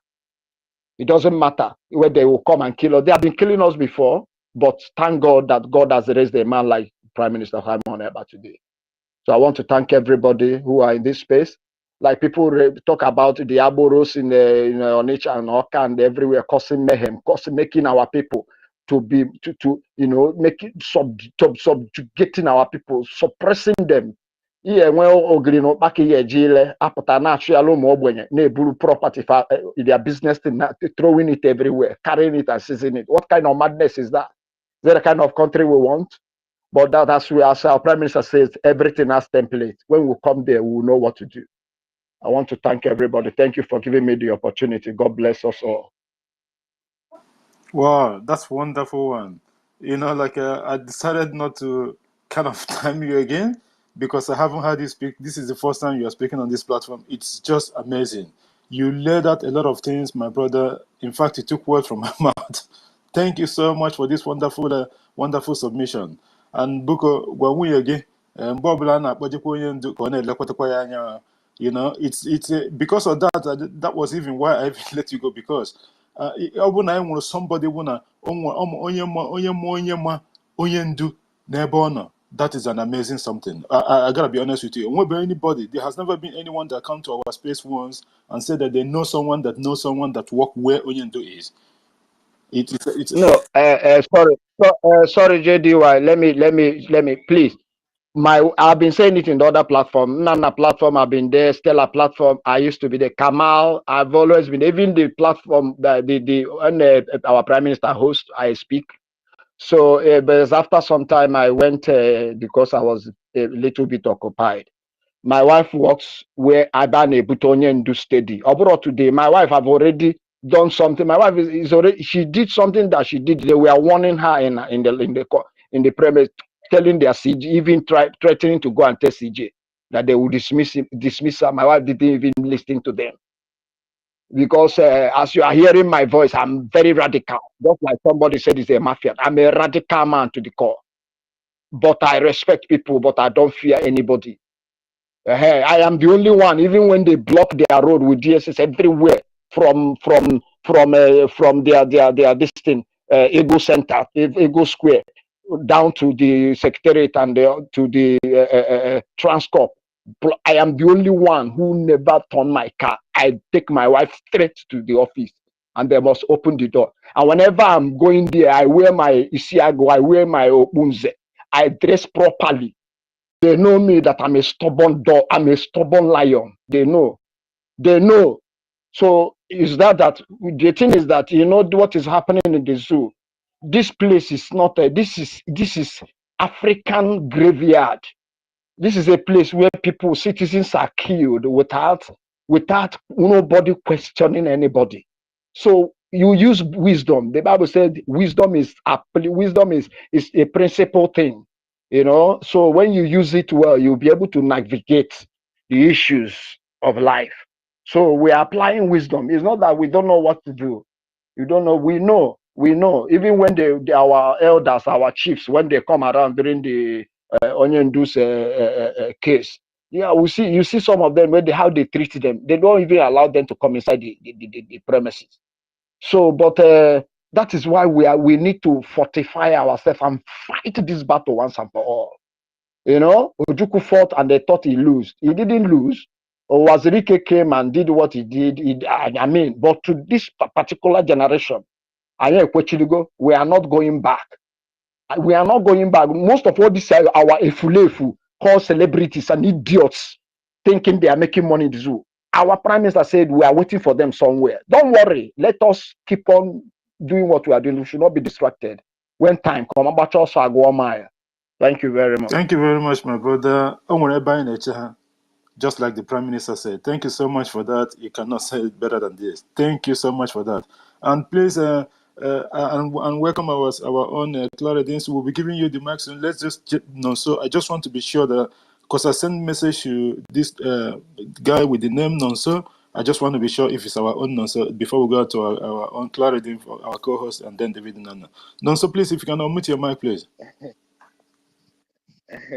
It doesn't matter whether they will come and kill us. They have been killing us before, but thank God that God has raised a man like Prime Minister Simon Ekpa today. So I want to thank everybody who are in this space. Like people talk about the Aboros in Onitsha and Oka and everywhere, causing mayhem, making our people making subjugating our people, suppressing them. Yeah, when back here, jail, property for their business, throwing it everywhere, carrying it and seizing it. What kind of madness is that? Is that the kind of country we want? But that's where our Prime Minister says everything has template. When we come there, we will know what to do. I want to thank everybody. Thank you for giving me the opportunity. God bless us all. Wow, that's wonderful one. I decided not to kind of time you again because I haven't heard you speak. This is the first time you are speaking on this platform. It's just amazing. You laid out a lot of things, my brother. In fact, you took words from my mouth. Thank you so much for this wonderful submission. And Buko, when we again, Bob Lana, because of that, that was even why I even let you go, because ọ bụ na anyị nwere somebody bụ na onye ndu n'ebe ọ nọ, that is an amazing something. I gotta be honest with you. Anybody, there has never been anyone that come to our space once and said that they know someone that work where onye ndu is. No, sorry, JDY. Let me, please. I've been saying it in the other platform. Nana platform, I've been there. Stella platform, I used to be there. Kamal, I've always been. Even the platform, our Prime Minister host, I speak. So, but after some time, I went because I was a little bit occupied. My wife works where I ban a Butonian do steady. Abroad today, my wife have already done something. My wife is already, she did something that she did. They were warning her in the premise, telling their CG, even threatening to go and tell CJ that they would dismiss her. My wife didn't even listen to them. Because as you are hearing my voice, I'm very radical. Just like somebody said, it's a mafia. I'm a radical man to the core. But I respect people, but I don't fear anybody. I am the only one. Even when they block their road with DSS everywhere, from their this thing, Ego Center, Ego Square, down to the Secretariat and to the Transcorp. I am the only one who never turn my car. I take my wife straight to the office, and they must open the door. And whenever I'm going there, I wear my Isiago, I wear my Opunze, I dress properly. They know me that I'm a stubborn dog. I'm a stubborn lion. They know. So is that the thing is that what is happening in the zoo? This place is not this is African graveyard. This is a place where citizens are killed without nobody questioning anybody. So you use wisdom. The Bible said wisdom is a principal thing. So when you use it well, you'll be able to navigate the issues of life. So we are applying wisdom. It's not that we don't know what to do. You don't know. We know. We know. Even when our elders, our chiefs, when they come around during the Onyendu's case, yeah, you see some of them when how they treat them. They don't even allow them to come inside the premises. So, but that is why we need to fortify ourselves and fight this battle once and for all. You know, Ojukwu fought and they thought he lose. He didn't lose. Wazirike came and did what he did. I mean, but to this particular generation, we are not going back. We are not going back. Most of all these are our efulefu called celebrities and idiots thinking they are making money in the zoo. Our prime minister said we are waiting for them somewhere. Don't worry. Let us keep on doing what we are doing. We should not be distracted. When time comes, thank you very much. Thank you very much, my brother. Just like the Prime Minister said. Thank you so much for that. You cannot say it better than this. Thank you so much for that. And please, and welcome our own Claridins. We'll be giving you the mic soon. Let's just know. So I just want to be sure that, because I sent message to this guy with the name Nonso, I just want to be sure if it's our own Nonso before we go to our own Claridin for our co-host and then David Nana. Nonso, please, if you can unmute your mic, please.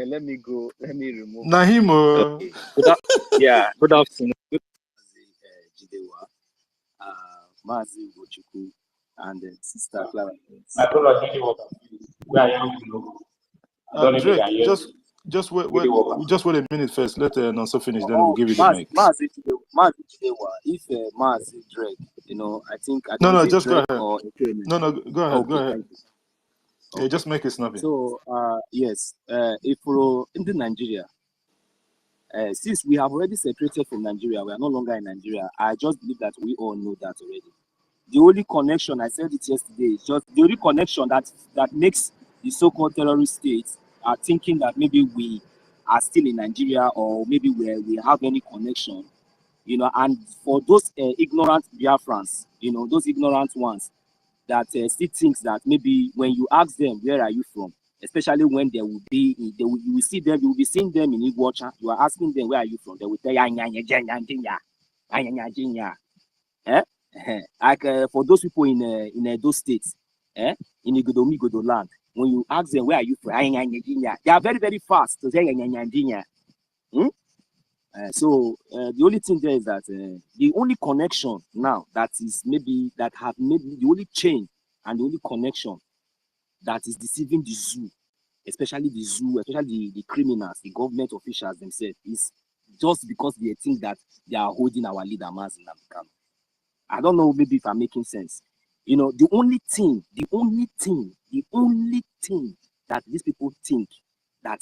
Let me go. Let me remove. Nahimo. Okay. Good afternoon. Good Jidewa, Mazi Ugochukwu, and Sister Clara. My brother, where are you? Drake, just wait a minute first. Let Nonso finish, then we'll give you the mic. Mazi Jidewa, if Mazi Drake, I think No, just go ahead. Or No, go ahead. Okay, go ahead. Okay. Yeah, just make it snappy. So, yes, if we're in Nigeria, since we have already separated from Nigeria, we are no longer in Nigeria. I just believe that we all know that already. The only connection, I said it yesterday, is just the only connection that makes the so-called terrorist states are thinking that maybe we are still in Nigeria, or maybe we have any connection, and for those ignorant Biafrans, those ignorant ones that still thinks that maybe when you ask them, where are you from? Especially when you will see them, you will be seeing them in Iguacha. You are asking them, where are you from? They will tell you, like for those people in those states, in Igodo land, when you ask them, where are you from? They are very, very fast to say so the only thing there is that the only connection now that is maybe the only chain and the only connection that is deceiving the zoo, especially the criminals, the government officials themselves, is just because they think that they are holding our leader Mazi Nnamdi Kanu. I don't know maybe if I'm making sense. The only thing that these people think that,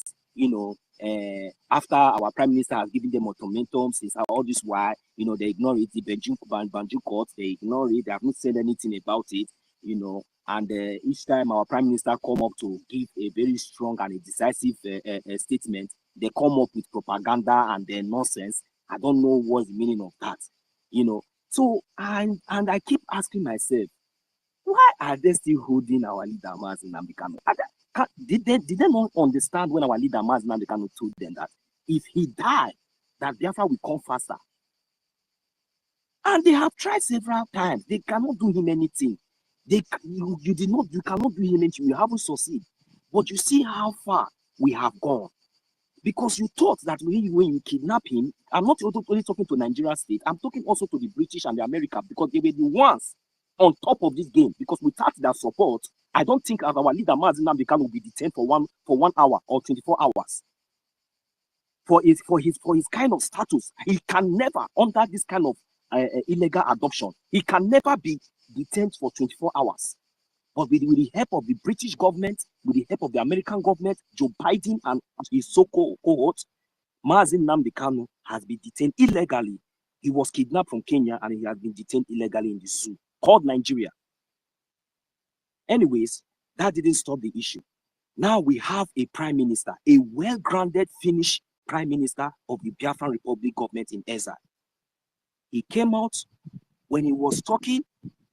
after our prime minister has given them ultimatum since all this while, they ignore it, the Banju court, they ignore it, they have not said anything about it, and each time our prime minister come up to give a very strong and a decisive statement, they come up with propaganda and nonsense. I don't know what's the meaning of that, So, and I keep asking myself, why are they still holding our leader Mazi Nnamdi Kanu? Did they not understand when our leader Mazi Nnamdi Kanu told them that if he died, that Biafra will come faster? And they have tried several times. They cannot do him anything. You cannot do him anything. You haven't succeeded. But you see how far we have gone. Because you thought that when you kidnap him, I'm not only talking to Nigeria state, I'm talking also to the British and the America, because they were the ones on top of this game. Because without their support, I don't think our leader Mazi Nnamdi Kanu will be detained for 1 hour or 24 hours. For his kind of status, he can never, under this kind of illegal adoption, he can never be detained for 24 hours. But with the help of the British government, with the help of the American government, Joe Biden and his so-called cohort, Mazi Nnamdi Kanu has been detained illegally. He was kidnapped from Kenya and he has been detained illegally in the zoo called Nigeria. Anyways, that didn't stop the issue. Now we have a prime minister, a well-grounded Finnish prime minister of the Biafran Republic government in exile. He came out when he was talking.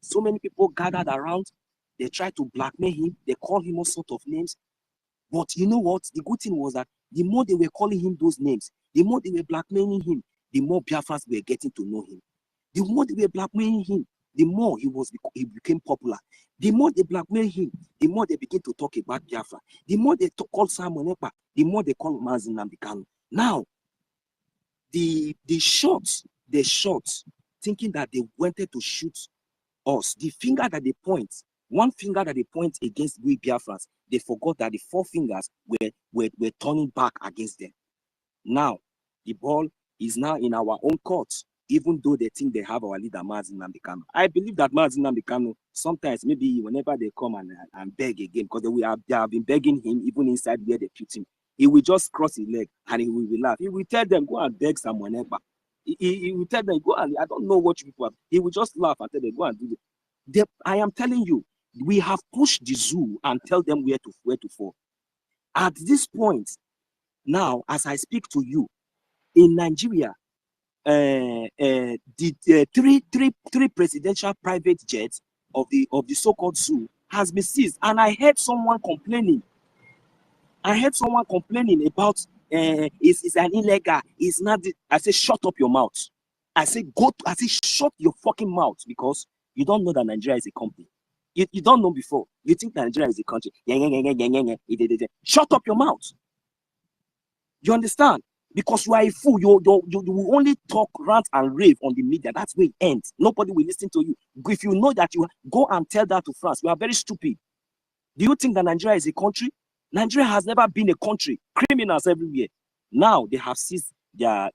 So many people gathered around. They tried to blackmail him. They called him all sorts of names. But you know what? The good thing was that the more they were calling him those names, the more they were blackmailing him, the more Biafrans were getting to know him. The more they were blackmailing him, the more he became popular. The more they blackmailed him, the more they begin to talk about Biafra. The more they call Simon Ekpa, the more they call Mazi Nnamdi Kanu. Now, they shot, thinking that they wanted to shoot us. The finger that they point, one finger that they point against we Biafrans, they forgot that the four fingers were turning back against them. Now, the ball is now in our own court, even though they think they have our leader, Mazi Nnamdi Kanu. I believe that Mazi Nnamdi Kanu, sometimes, maybe whenever they come and beg again, because they have been begging him, even inside where they put him, he will just cross his leg and he will laugh. He will tell them, go and beg someone else. He will tell them, go and, I don't know what you people have. He will just laugh and tell them, go and do it. I am telling you, we have pushed the zoo and tell them where to fall. At this point, now, as I speak to you, in Nigeria, the three presidential private jets of the so-called zoo has been seized, and I heard someone complaining. About it's an illegal. It's not. I say shut up your mouth. I say shut your fucking mouth, because you don't know that Nigeria is a country. You don't know before. You think that Nigeria is a country. Shut up your mouth. You understand? Because you are a fool. You will only talk, rant, and rave on the media. That's where it ends. Nobody will listen to you. If you know that, you go and tell that to France. You are very stupid. Do you think that Nigeria is a country? Nigeria has never been a country. Criminals everywhere. Now they have seized their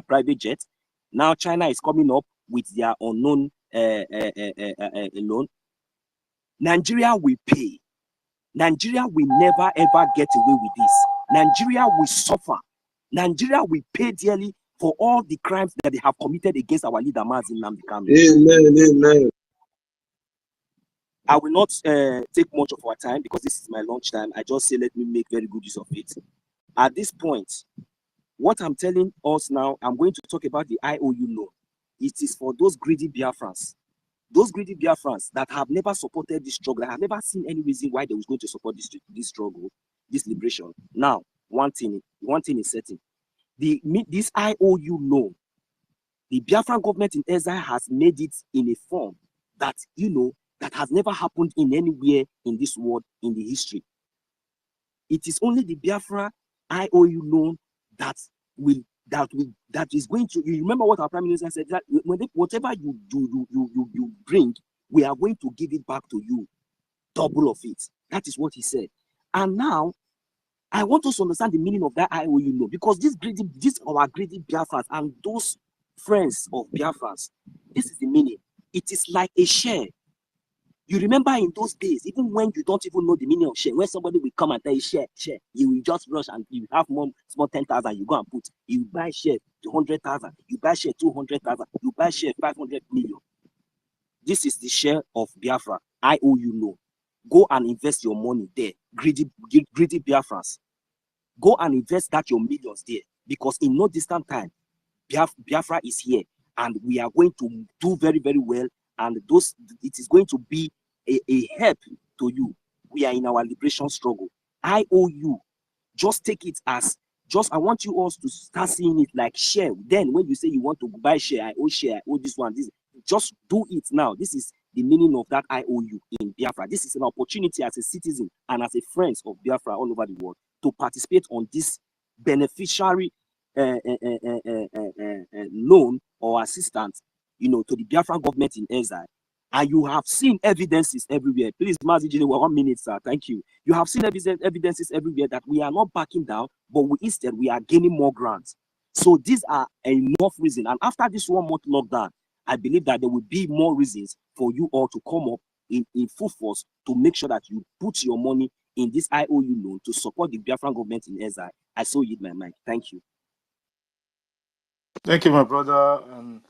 private jets. Now China is coming up with their unknown loan. Nigeria will pay. Nigeria will never ever get away with this. Nigeria will suffer. Nigeria will pay dearly for all the crimes that they have committed against our leader, Mazi Nnamdi Kanu. Amen. I will not take much of our time, because this is my lunch time. I just say, let me make very good use of it. At this point, what I'm telling us now, I'm going to talk about the IOU loan. It is for those greedy Biafrans. Those greedy Biafrans that have never supported this struggle. I have never seen any reason why they was going to support this struggle, this liberation. Now, one thing is certain. This IOU loan, the Biafran government in exile has made it in a form that, that has never happened in anywhere in this world in the history. It is only the Biafra IOU loan that is going to. You remember what our Prime Minister said, that whatever you bring, we are going to give it back to you, double of it. That is what he said. And now, I want us to understand the meaning of that IOU loan, because our greedy Biafrans and those friends of Biafrans, this is the meaning. It is like a share. You remember in those days, even when you don't even know the meaning of share, when somebody will come and tell you share, you will just rush and you have small 10,000, you go and put. You buy share 200,000, you buy share 200,000, you buy share 500 million. This is the share of Biafra IOU loan. Go and invest your money there, greedy Biafrans. Go and invest your millions there, because in no distant time, Biafra is here, and we are going to do very, very well. And it is going to be a help to you. We are in our liberation struggle. IOU, just take it as, I want you all to start seeing it like share. Then when you say you want to buy share, I owe this one, this, just do it now. This is the meaning of that IOU in Biafra. This is an opportunity as a citizen and as a friend of Biafra all over the world to participate on this beneficiary loan or assistance, to the Biafran government in exile. And you have seen evidences everywhere. Please, Mazi, 1 minute, sir. Thank you. You have seen evidences everywhere that we are not backing down, but instead we are gaining more grants. So these are enough reasons. And after this 1 month lockdown, I believe that there will be more reasons for you all to come up in full force to make sure that you put your money in this IOU loan to support the Biafran government in exile. I so yield my mic. Thank you. Thank you, my brother, and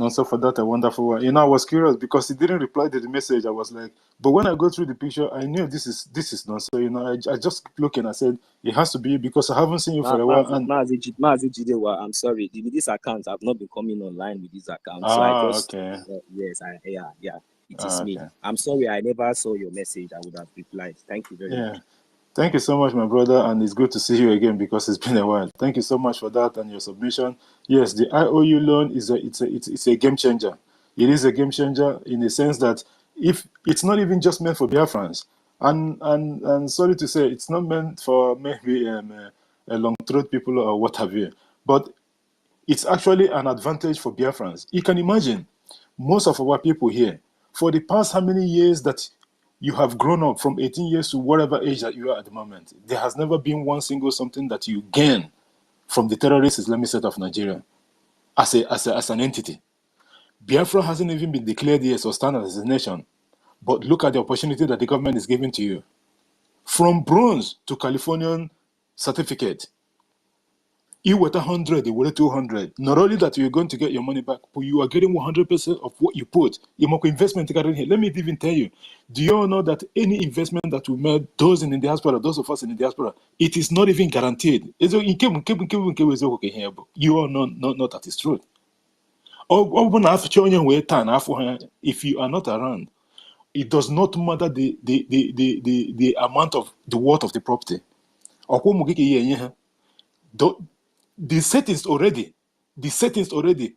also for that a wonderful one. I was curious because he didn't reply to the message. I was like, but when I go through the picture, I knew this is not. So I just keep looking. I said it has to be because I haven't seen you for a while. And Mazi, I'm sorry. With this account, I've not been coming online with this account. So I just okay. Yes, it is me. Okay. I'm sorry I never saw your message. I would have replied. Thank you very much. Thank you so much, my brother, and it's good to see you again because it's been a while. Thank you so much for that and your submission. Yes, the IOU loan is it's a game changer. It is a game changer in the sense that if it's not even just meant for Biafrans, and sorry to say, it's not meant for maybe a long throat people or what have you, but it's actually an advantage for Biafrans. You can imagine most of our people here, for the past how many years that you have grown up from 18 years to whatever age that you are at the moment, there has never been one single something that you gain from the terrorist Islamic State of Nigeria as an entity. Biafra hasn't even been declared yet or standard as a nation, but look at the opportunity that the government is giving to you. From bronze to Californian certificate, you were 100, you were 200. Not only that you're going to get your money back, but you are getting 100% of what you put. Investment here. Let me even tell you, do you all know that any investment that we made, those in the diaspora, those of us in the diaspora, it is not even guaranteed. You all know not that is true. If you are not around, it does not matter the amount of the worth of the property. The settings already,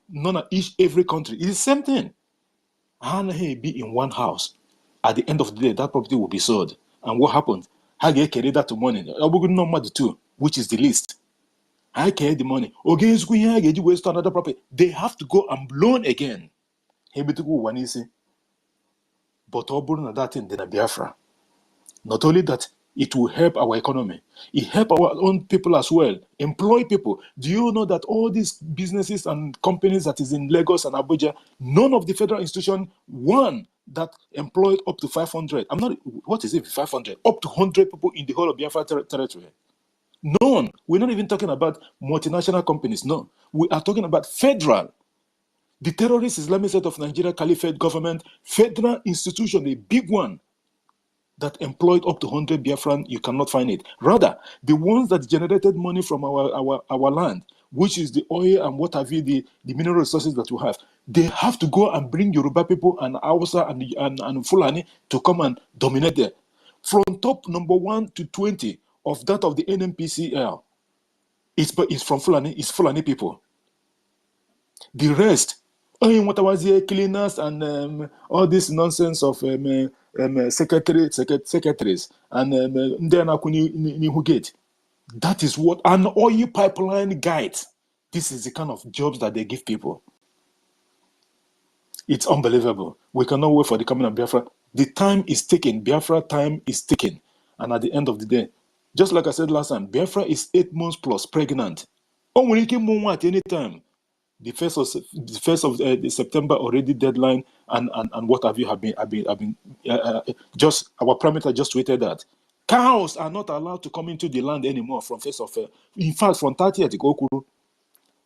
none of every country. It's the same thing. Hey, be in one house. At the end of the day, that property will be sold. And what happens? How get carry that to money? Number two, which is the least. I carry the money. Okay, you waste another property. They have to go and loan again. But that thing, then a Biafra. Not only that, it will help our economy. It help our own people as well. Employ people. Do you know that all these businesses and companies that is in Lagos and Abuja, none of the federal institution, one that employed up to 500. I'm not, what is it, 500? Up to 100 people in the whole of Biafra territory. None. We're not even talking about multinational companies. No. We are talking about federal. The terrorist Islamic State of Nigeria Caliphate government, federal institution, a big one, that employed up to 100 Biafran, you cannot find it. Rather, the ones that generated money from our land, which is the oil and what have you, the mineral resources that we have, they have to go and bring Yoruba people and Hausa and Fulani to come and dominate there. From top number 1 to 20 of that of the NMPCL, it's from Fulani, it's Fulani people. The rest, what was here, cleaners and all this nonsense of secretaries and who get. That is what an oil pipeline guide. This is the kind of jobs that they give people. It's unbelievable. We cannot wait for the coming of Biafra. The time is ticking. Biafra time is ticking. And at the end of the day, just like I said last time, Biafra is 8 months plus pregnant. When it came at any time. The first of September already deadline and what have you have been just our prime minister just tweeted that cows are not allowed to come into the land anymore from first of in fact from 30th Okuru,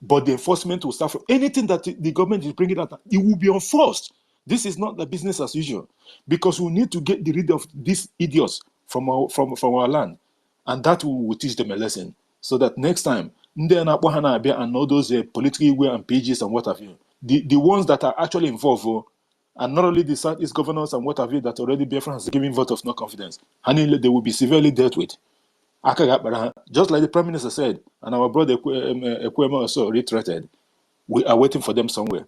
but the enforcement will start from anything that the government is bringing out. It will be enforced. This is not the business as usual because we need to get rid of these idiots from our land, and that will teach them a lesson so that next time and all those political way and pages and what have you, the ones that are actually involved, and not only the Southeast governors and what have you that already Biafra has given vote of no confidence, and they will be severely dealt with. Just like the Prime Minister said, and our brother Ekwema also reiterated, we are waiting for them somewhere.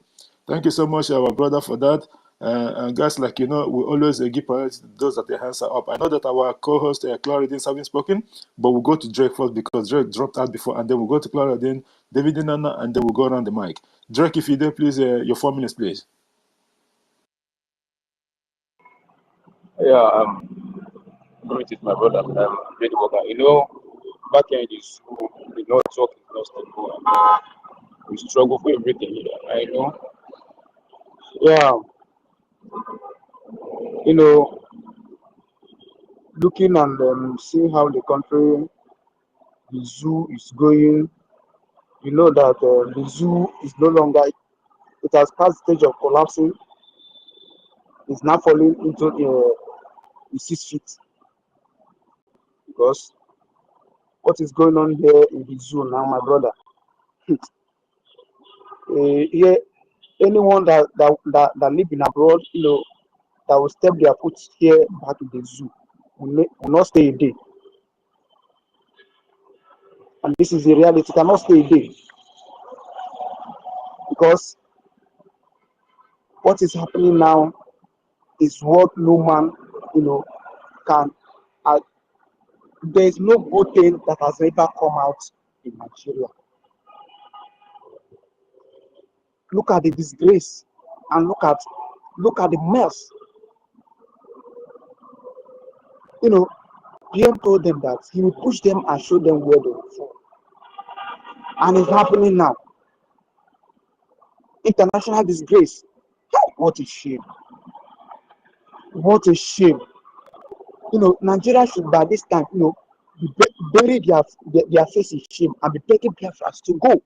Thank you so much, our brother, for that. And guys, like we always give priority to those that their hands are up. I know that our co-host Clarity haven't spoken, but we'll go to Drake first because Drake dropped out before, and then we'll go to Clarity, David and Anna, and then we'll go around the mic. Drake, if you dare, please, your 4 minutes, please. Yeah, great, my brother. Great worker. Back in the school, the network is not stable, and we struggle for everything here. I know. Yeah, looking and seeing how the country, the zoo is going. That the zoo is no longer. It has passed the stage of collapsing. It's now falling into the 6 feet because what is going on here in the zoo now, my brother? Here, anyone that live in abroad, that will step their foot here back in the zoo will not stay a day. And this is the reality. It cannot stay there. Because what is happening now is what no man, can. There is no good thing that has ever come out in Nigeria. Look at the disgrace and look at the mess. PM told them that he will push them and show them where they will fall. And it's happening now. International disgrace. What a shame. What a shame. Nigeria should by this time, bury their face in shame and be begging Biafras to go.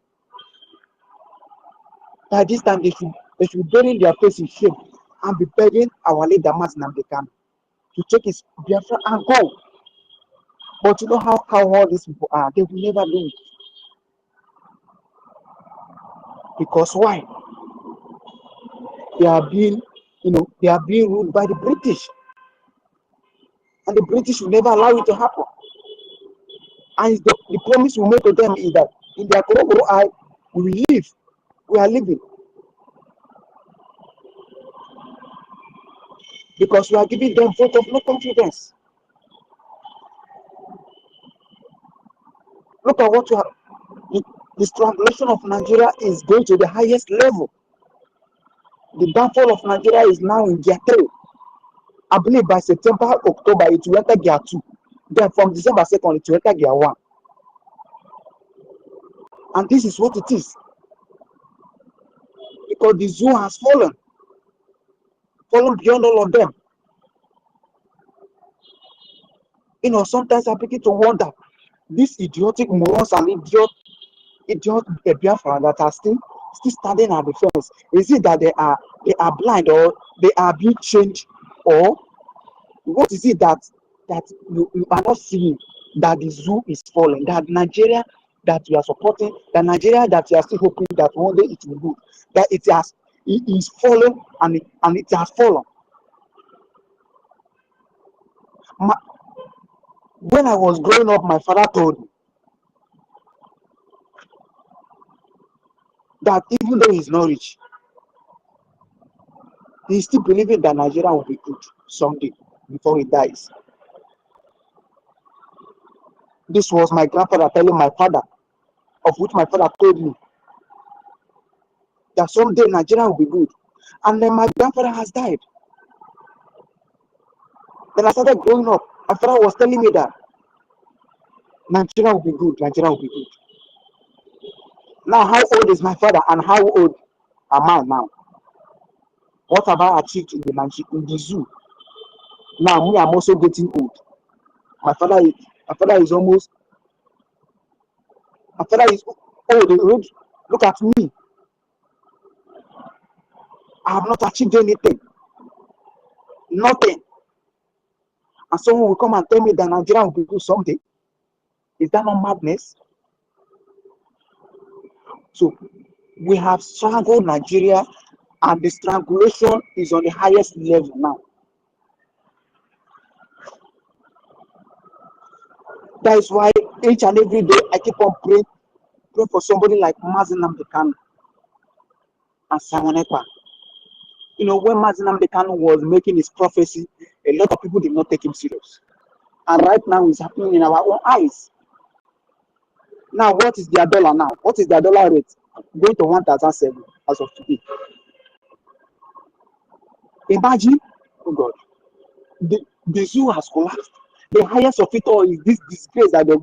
By this time, they should bury their face in shame and be begging our leader, Nnamdi Kanu, to take his Biafra and go. But you know how all these people are. They will never do it. Because why? They are being ruled by the British. And the British will never allow it to happen. And the promise we make to them is that in their Korokoro eye, we will live. We are living. Because we are giving them vote of no confidence. Look at what the strangulation of Nigeria is going to the highest level. The downfall of Nigeria is now in gear 3. I believe by September, October, it will enter gear 2. Then from December 2nd, it will enter gear 1. And this is what it is. Because the zoo has fallen beyond all of them. Sometimes I begin to wonder, these idiotic morons and idiot Biafra that are still standing at the fence. Is it that they are blind, or they are being changed, or what is it that you are not seeing? That the zoo is falling, that Nigeria that you are supporting, that Nigeria that you are still hoping that one day it will go, that it is fallen and it has fallen. When I was growing up, my father told me that even though he's not rich, he's still believing that Nigeria will be good someday before he dies. This was my grandfather telling my father, of which my father told me that someday Nigeria will be good. And then my grandfather has died. Then I started growing up. My father was telling me that Nigeria will be good, Nigeria will be good. Now, how old is my father and how old am I now? What have I achieved in the zoo? Now, me, I'm also getting old. My father is old. Look at me. I have not achieved anything. Nothing. And someone will come and tell me that Nigeria will be good someday. Is that not madness? So we have strangled Nigeria, and the strangulation is on the highest level now. That is why each and every day I keep on praying for somebody like Nnamdi Kanu and Simon Ekpa. When Nnamdi Kanu was making his prophecy, a lot of people did not take him serious. And right now it's happening in our own eyes. Now, what is their dollar now? What is their dollar rate? Going to 1,007 as of today. Imagine, oh God, the zoo has collapsed. The highest of it all is this disgrace that they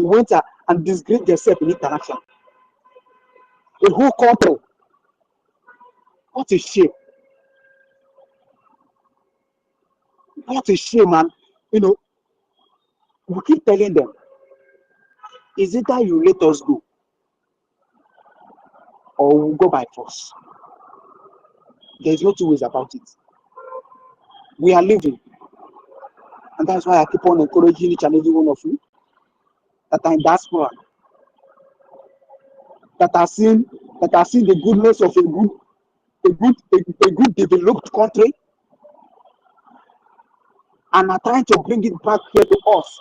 went and disgraced themselves in international. The whole country. What a shame. What a shame, man. We keep telling them, is it that you let us go, or we'll go by force? There's no two ways about it. We are living. And that's why I keep on encouraging each and every one of you that are in diaspora, that are seeing the goodness of a good developed country, and are trying to bring it back here to us.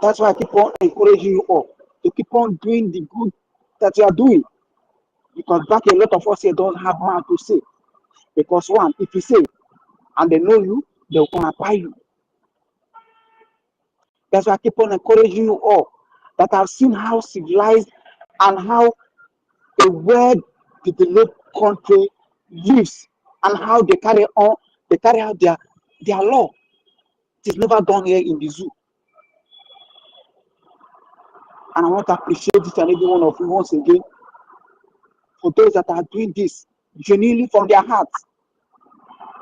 That's why I keep on encouraging you all to keep on doing the good that you are doing. Because back a lot of us here don't have mouth to say. Because one, if you say and they know you, they'll come and buy you. That's why I keep on encouraging you all that I've seen how civilized and how a well-developed country lives and how they carry out their law. It is never done here in the zoo. And I want to appreciate each and every one of you once again for those that are doing this genuinely from their hearts.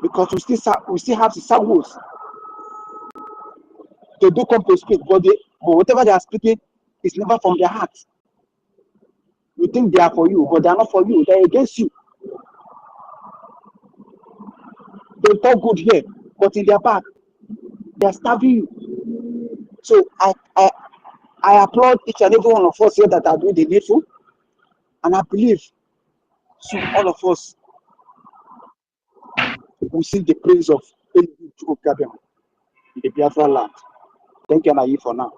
Because we still have the sabots. They do come to speak, but whatever they are speaking is never from their hearts. You think they are for you, but they are not for you. They are against you. They talk good here, but in their back, they are stabbing you. So I applaud each and every one of us here that are doing the needful, and I believe soon all of us will see the praise of Gabion in the Biafra land. Thank you, Anayi, for now.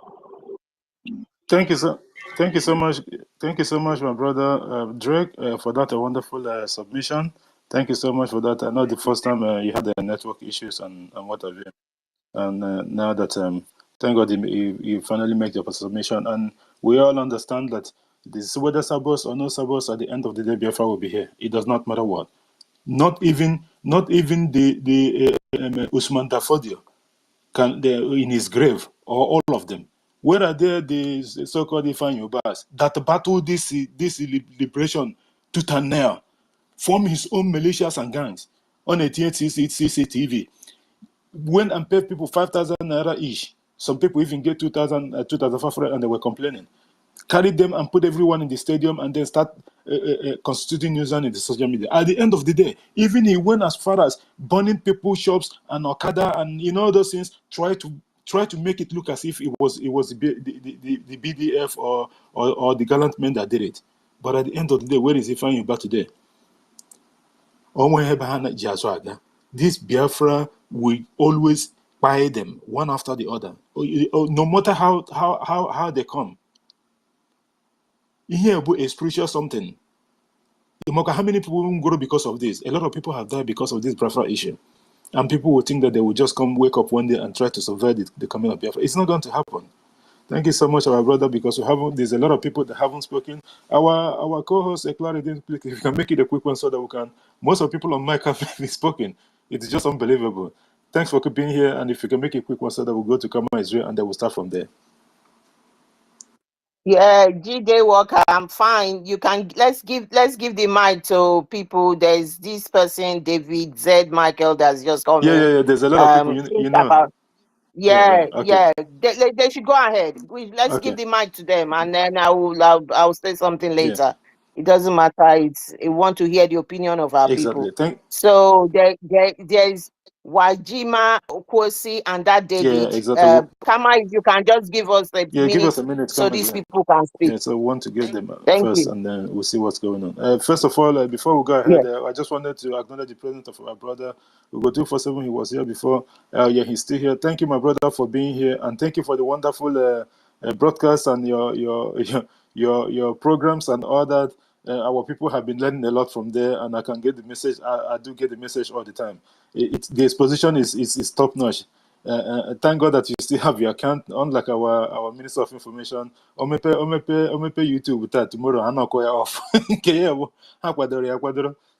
Thank you so much. Thank you so much, my brother Drake, for that wonderful submission. Thank you so much for that. I know the first time you had the network issues and what have you, and now that thank God you finally make your submission, and we all understand that this whether Sabos or no Sabos, at the end of the day, Biafra will be here. It does not matter what. Not even the Usman Dafodio in his grave, or all of them. Where are there the so-called Ifan Yobas that battle this liberation tooth and nail, form his own militias and gangs on a CCTV, went and paid people 5,000 naira each. Some people even get 2,500 and they were complaining. Carried them and put everyone in the stadium and then start constituting nuisance in the social media. At the end of the day, even he went as far as burning people's shops and Okada and those things, try to make it look as if it was the BDF or the gallant men that did it. But at the end of the day, where is he finding you back today? This Biafra will always buy them one after the other, no matter how they come. Here, a spiritual something. How many people will grow because of this? A lot of people have died because of this Biafra issue. And people will think that they will just wake up one day and try to subvert the coming of Biafra. It's not going to happen. Thank you so much, our brother, because there's a lot of people that haven't spoken. Our co-host, Eklara, didn't speak. If you can make it a quick one so that we can. Most of the people on mic have spoken. It's just unbelievable. Thanks for being here. And if you can make it a quick one so that we'll go to Kama Israel and then we'll start from there. Yeah, GJ Walker, I'm fine. You can let's give the mic to people. There's this person, David Z. Michael, that's just coming. Yeah. There's a lot of people you know. About, okay. They should go ahead. Let's give the mic to them, and then I'll say something later. Yeah. It doesn't matter. We want to hear the opinion of our people. So there's Wajima Okwosi and that David. Yeah, exactly. Kama, if you can just give us a minute, give us a minute so these people can speak. Yeah, so we want to get them Thank first, you. and then we'll see what's going on. First of all, before we go ahead, I just wanted to acknowledge the presence of our brother. Ugo 247. He was here before. He's still here. Thank you, my brother, for being here, and thank you for the wonderful broadcast and your programs and all that. Our people have been learning a lot from there, and I can get the message. I do get the message all the time. The exposition is top notch. Thank God that you still have your account, unlike our Minister of Information. Omepe YouTube with that tomorrow. I'm not going off.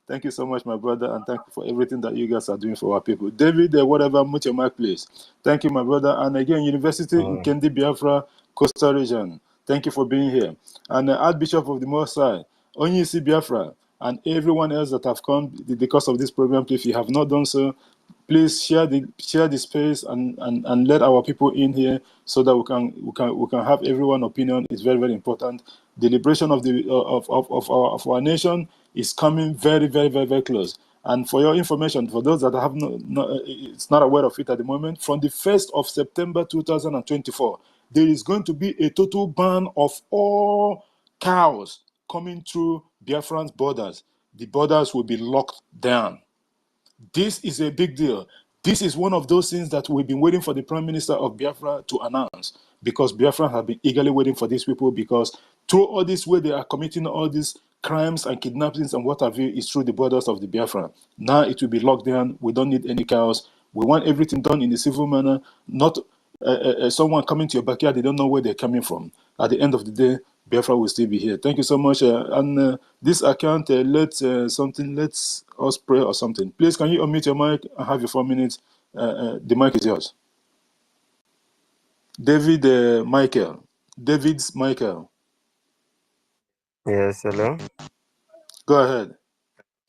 Thank you so much, my brother, and thank you for everything that you guys are doing for our people. David, whatever, mute your mic, please. Thank you, my brother. And again, University in Kendi, Biafra, Coastal Region. Thank you for being here. And Archbishop of the Most High, Onyisi Biafra, and everyone else that have come because of this program. If you have not done so, please share the space and let our people in here so that we can have everyone's opinion. It's very, very important. The liberation of our nation is coming very, very, very, very close. And for your information, for those that have it's not aware of it at the moment, from the 1st of September 2024, there is going to be a total ban of all cows coming through Biafran's borders. The borders will be locked down. This is a big deal. This is one of those things that we've been waiting for the Prime Minister of Biafra to announce, because Biafra have been eagerly waiting for these people, because through all this way they are committing all these crimes and kidnappings and what have you is through the borders of the Biafra. Now it will be locked down. We don't need any chaos. We want everything done in a civil manner, not someone coming to your backyard, they don't know where they're coming from. At the end of the day, Biafra will still be here. Thank you so much. And this account, let's us pray or something. Please, can you unmute your mic and have your 4 minutes? The mic is yours. David Michael. David's Michael. Yes, hello. Go ahead.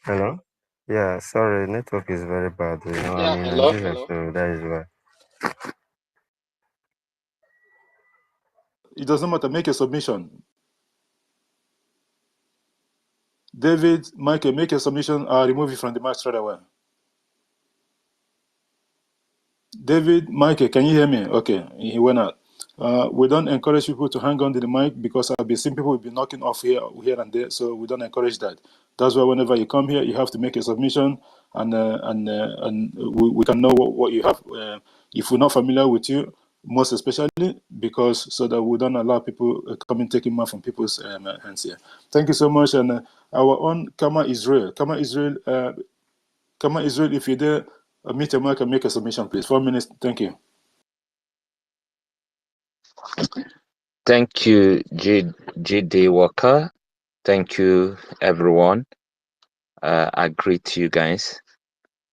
Hello. Yeah, sorry, network is very bad. You know, Yeah, I'm in hello, Nigeria, hello. so that is why. It doesn't matter. Make a submission. David Michael, make a submission. I'll remove you from the mic straight away. David, Michael, can you hear me? Okay, he went out. We don't encourage people to hang on to the mic, because I've been seeing people will be knocking off here and there, so we don't encourage that. That's why whenever you come here, you have to make a submission, and we can know what you have. If we're not familiar with you, most especially, because so that we don't allow people coming taking money from people's hands here. Thank you so much, and our own Kama Israel, if you're there, meet your mic and make a submission, please. 4 minutes. Thank you. Thank you, GD Walker. Thank you, everyone. I greet you guys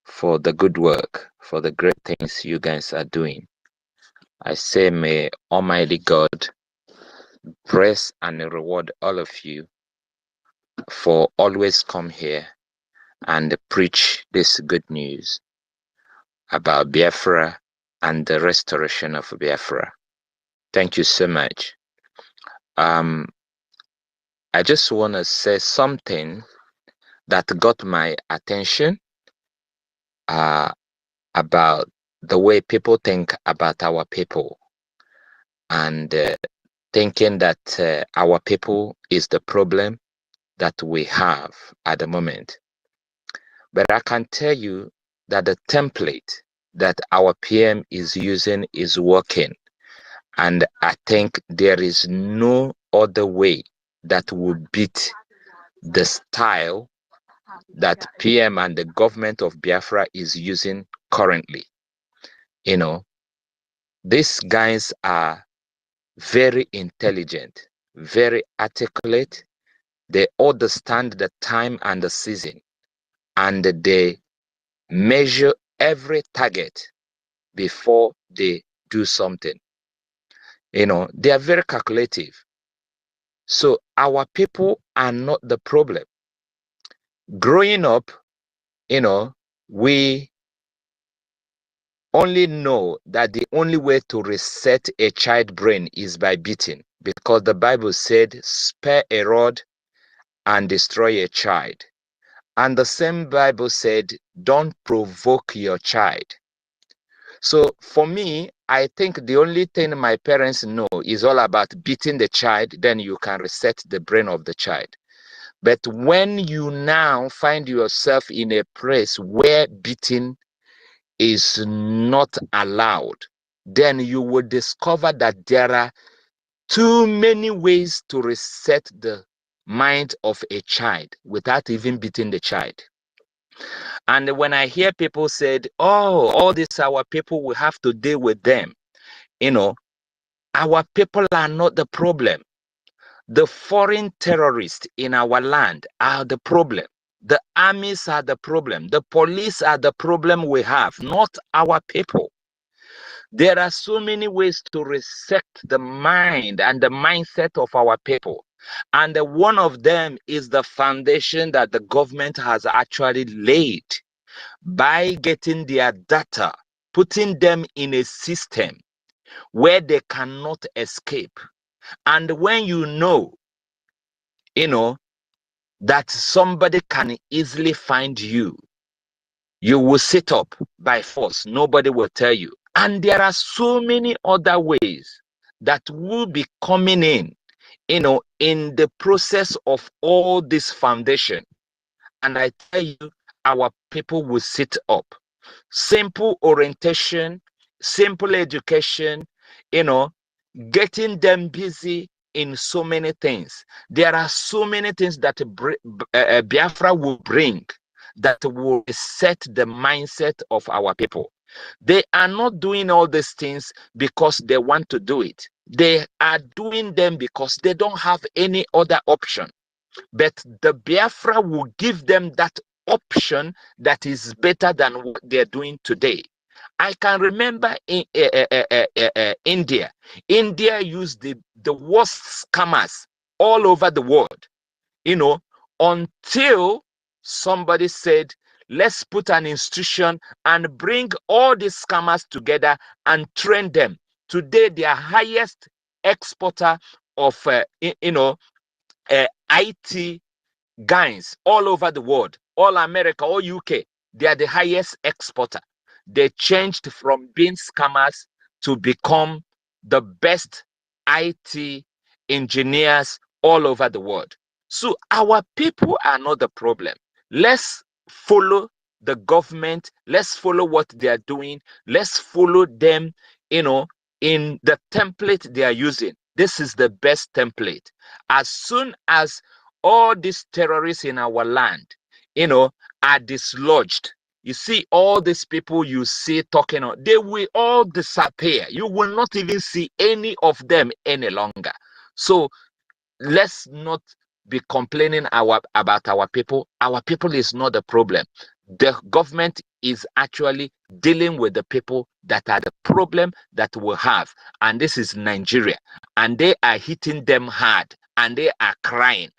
for the good work, for the great things you guys are doing. I say, may Almighty God bless and reward all of you for always come here and preach this good news about Biafra and the restoration of Biafra. Thank you so much. I just want to say something that got my attention about the way people think about our people, and thinking that our people is the problem that we have at the moment. But I can tell you that the template that our PM is using is working, and I think there is no other way that would beat the style that PM and the government of Biafra is using currently. You know, these guys are very intelligent, very articulate. They understand the time and the season, and they measure every target before they do something. You know, they are very calculative. So our people are not the problem. Growing up, you know, we only know that the only way to reset a child brain is by beating, because the Bible said, spare a rod and destroy a child. And the same Bible said, don't provoke your child. So for me, I think the only thing my parents know is all about beating the child, then you can reset the brain of the child. But when you now find yourself in a place where beating is not allowed, then you will discover that there are too many ways to reset the mind of a child without even beating the child. And when I hear people said, oh, all these our people, we have to deal with them, you know, our people are not the problem. The foreign terrorists in our land are the problem. The armies are the problem. The police are the problem we have, not our people. There are so many ways to reset the mind and the mindset of our people. And one of them is the foundation that the government has actually laid by getting their data, putting them in a system where they cannot escape. And when you know, that somebody can easily find you, you will sit up by force. Nobody will tell you. And there are so many other ways that will be coming in the process of all this foundation. And I tell you, our people will sit up. simple orientation, simple education, getting them busy in so many things. There are so many things that Biafra will bring that will set the mindset of our people. They are not doing all these things because they want to do it. They are doing them because they don't have any other option. But the Biafra will give them that option that is better than what they're doing today. I can remember in India. India used the worst scammers all over the world, until somebody said, let's put an institution and bring all these scammers together and train them. Today, they are highest exporter of, IT guys all over the world, all America, all UK. They are the highest exporter. They changed from being scammers to become the best IT engineers all over the world. So our people are not the problem. Let's follow the government. Let's follow what they are doing. Let's follow them, in the template they are using. This is the best template. As soon as all these terrorists in our land, are dislodged, you see all these people you see talking, they will all disappear. You will not even see any of them any longer. So let's not be complaining about our people. Our people is not the problem. The government is actually dealing with the people that are the problem that we have. And this is Nigeria. And they are hitting them hard. And they are crying,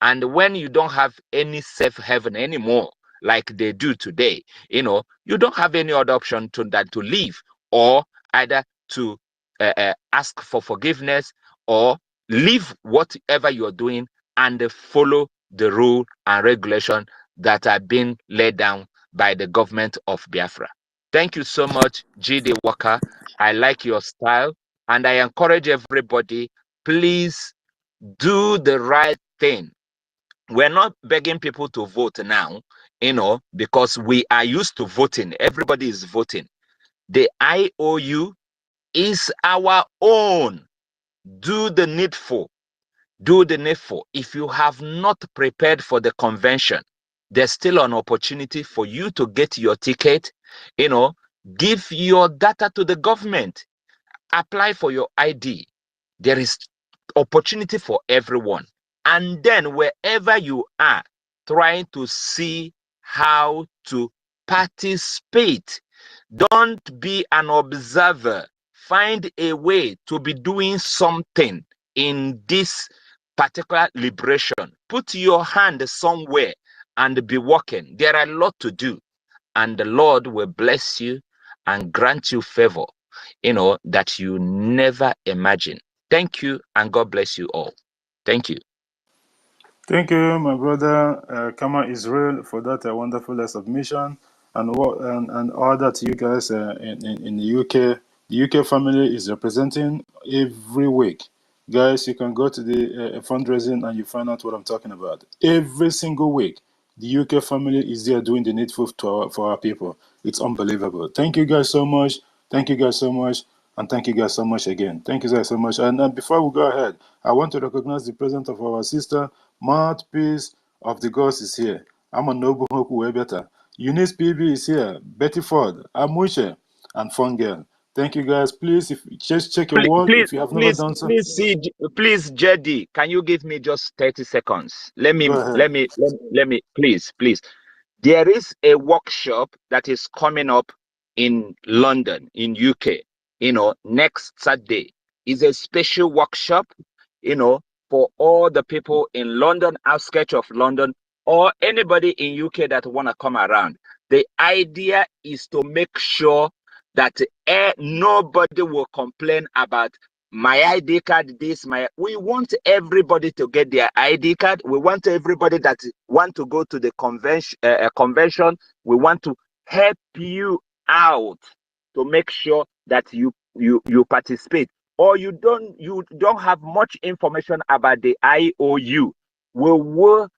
And when you don't have any safe haven anymore, like they do today, you don't have any other option than to leave, or either to ask for forgiveness, or leave whatever you're doing and follow the rule and regulation that are being laid down by the government of Biafra. Thank you so much, G.D. Walker. I like your style, and I encourage everybody, please do the right thing. We're not begging people to vote now, because we are used to voting. Everybody is voting. The IOU is our own. Do the needful. Do the needful. If you have not prepared for the convention, there's still an opportunity for you to get your ticket. Give your data to the government. Apply for your ID. There is opportunity for everyone. And then wherever you are, trying to see how to participate. Don't be an observer. Find a way to be doing something in this particular liberation. Put your hand somewhere and be working. There are a lot to do, and the Lord will bless you and grant you favor, that you never imagine. Thank you, and God bless you all. Thank you. Thank you, my brother Kama Israel, for that wonderful submission, and all that you guys in the UK. The UK family is representing every week. Guys, you can go to the fundraising and you find out what I'm talking about. Every single week, the UK family is there doing the needful for our people. It's unbelievable. Thank you guys so much. Thank you guys so much. And thank you guys so much again. Thank you guys so much. And before we go ahead, I want to recognize the presence of our sister, Mouthpiece of the Gods is here. I'm a noble Hoku Webeta. Eunice PB is here. Betty Ford, Amuche, and Fun Girl. Thank you guys. Please, if just check your wall if you have never done so. Please, Jedi, can you give me just 30 seconds? Let me, please. There is a workshop that is coming up in London, in UK, next Saturday. Is a special workshop, for all the people in London, outskirts of London, or anybody in UK that want to come around. The idea is to make sure that nobody will complain about my ID card, we want everybody to get their ID card. We want everybody that want to go to the convention. We want to help you out to make sure that you participate. Or you don't have much information about the IOU. We will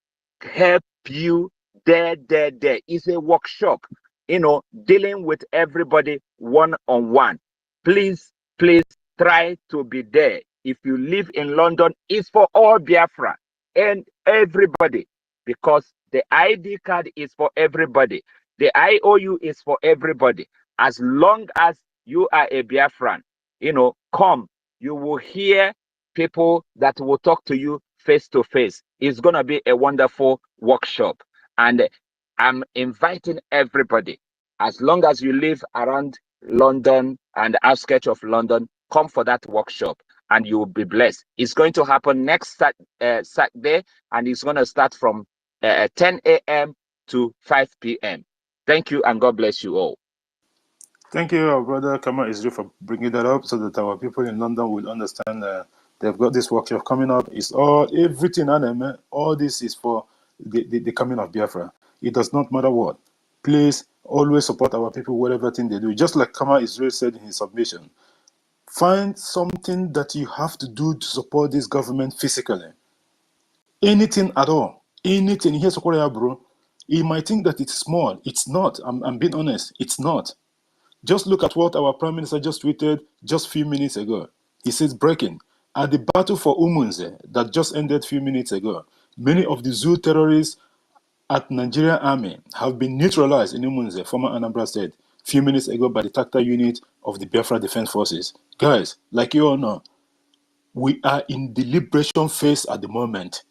help you there. It's a workshop. dealing with everybody one-on-one. Please, please try to be there. If you live in London, it's for all Biafra and everybody, because the ID card is for everybody. The IOU is for everybody. As long as you are a Biafran, come. You will hear people that will talk to you face to face. It's going to be a wonderful workshop. And I'm inviting everybody. As long as you live around London and the outskirts of London, come for that workshop and you will be blessed. It's going to happen next Saturday, and it's going to start from 10 a.m. to 5 p.m. Thank you, and God bless you all. Thank you, our brother Kama Israel, for bringing that up so that our people in London will understand they've got this workshop coming up. It's everything, all this is for the coming of Biafra. It does not matter what. Please always support our people, whatever thing they do. Just like Kama Israel said in his submission, find something that you have to do to support this government physically. Anything at all. Anything. Here's what, bro. You might think that it's small. It's not. I'm being honest. It's not. Just look at what our Prime Minister just tweeted just a few minutes ago. He says, breaking. At the battle for Umunze that just ended a few minutes ago, many of the Zoo terrorists at Nigerian Army have been neutralized in Umunze, former Anambra State, a few minutes ago by the tactical unit of the Biafra Defense Forces. Guys, like you all know, we are in the liberation phase at the moment.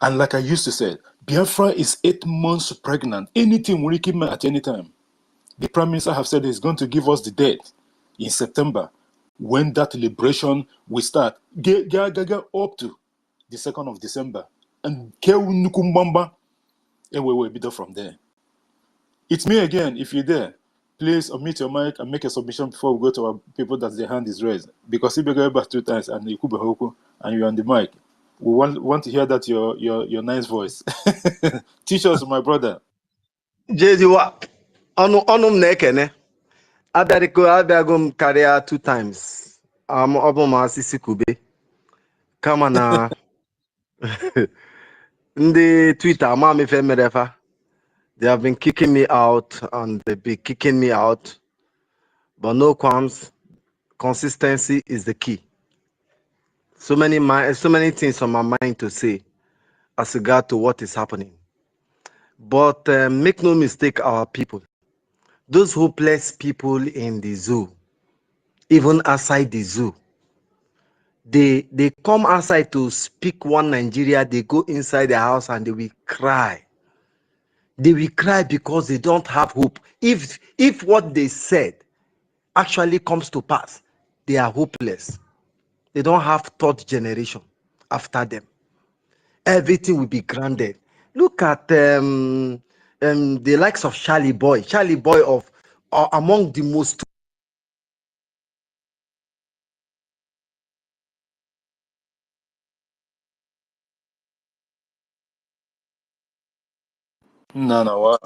And like I used to say, Biafra is 8 months pregnant. Anything will keep me at any time. The Prime Minister have said he's going to give us the date in September when that liberation will start. Get up to the 2nd of December. And Kewunukumbamba, and we will be there from there. It's me again. If you're there, please unmute your mic and make a submission before we go to our people that their hand is raised. Because if you go back 2 times and you're on the mic, we want to hear that your nice voice. Teach us, my brother. Jejiwa, ọnụ m na-ekene abịago m karịa 2 times. Ọ bụ m asịsị kube kama na ndị Twitter ama m ife mere fa. They have been kicking me out and they've been kicking me out. But no qualms, consistency is the key. So many things on my mind to say as regard to what is happening. But make no mistake, our people, those hopeless people in the zoo, even outside the zoo, they come outside to speak one Nigeria, they go inside the house and they will cry. They will cry because they don't have hope. If what they said actually comes to pass, they are hopeless. They don't have third generation after them. Everything will be grounded. Look at the likes of Charlie Boy of among the most. No, what?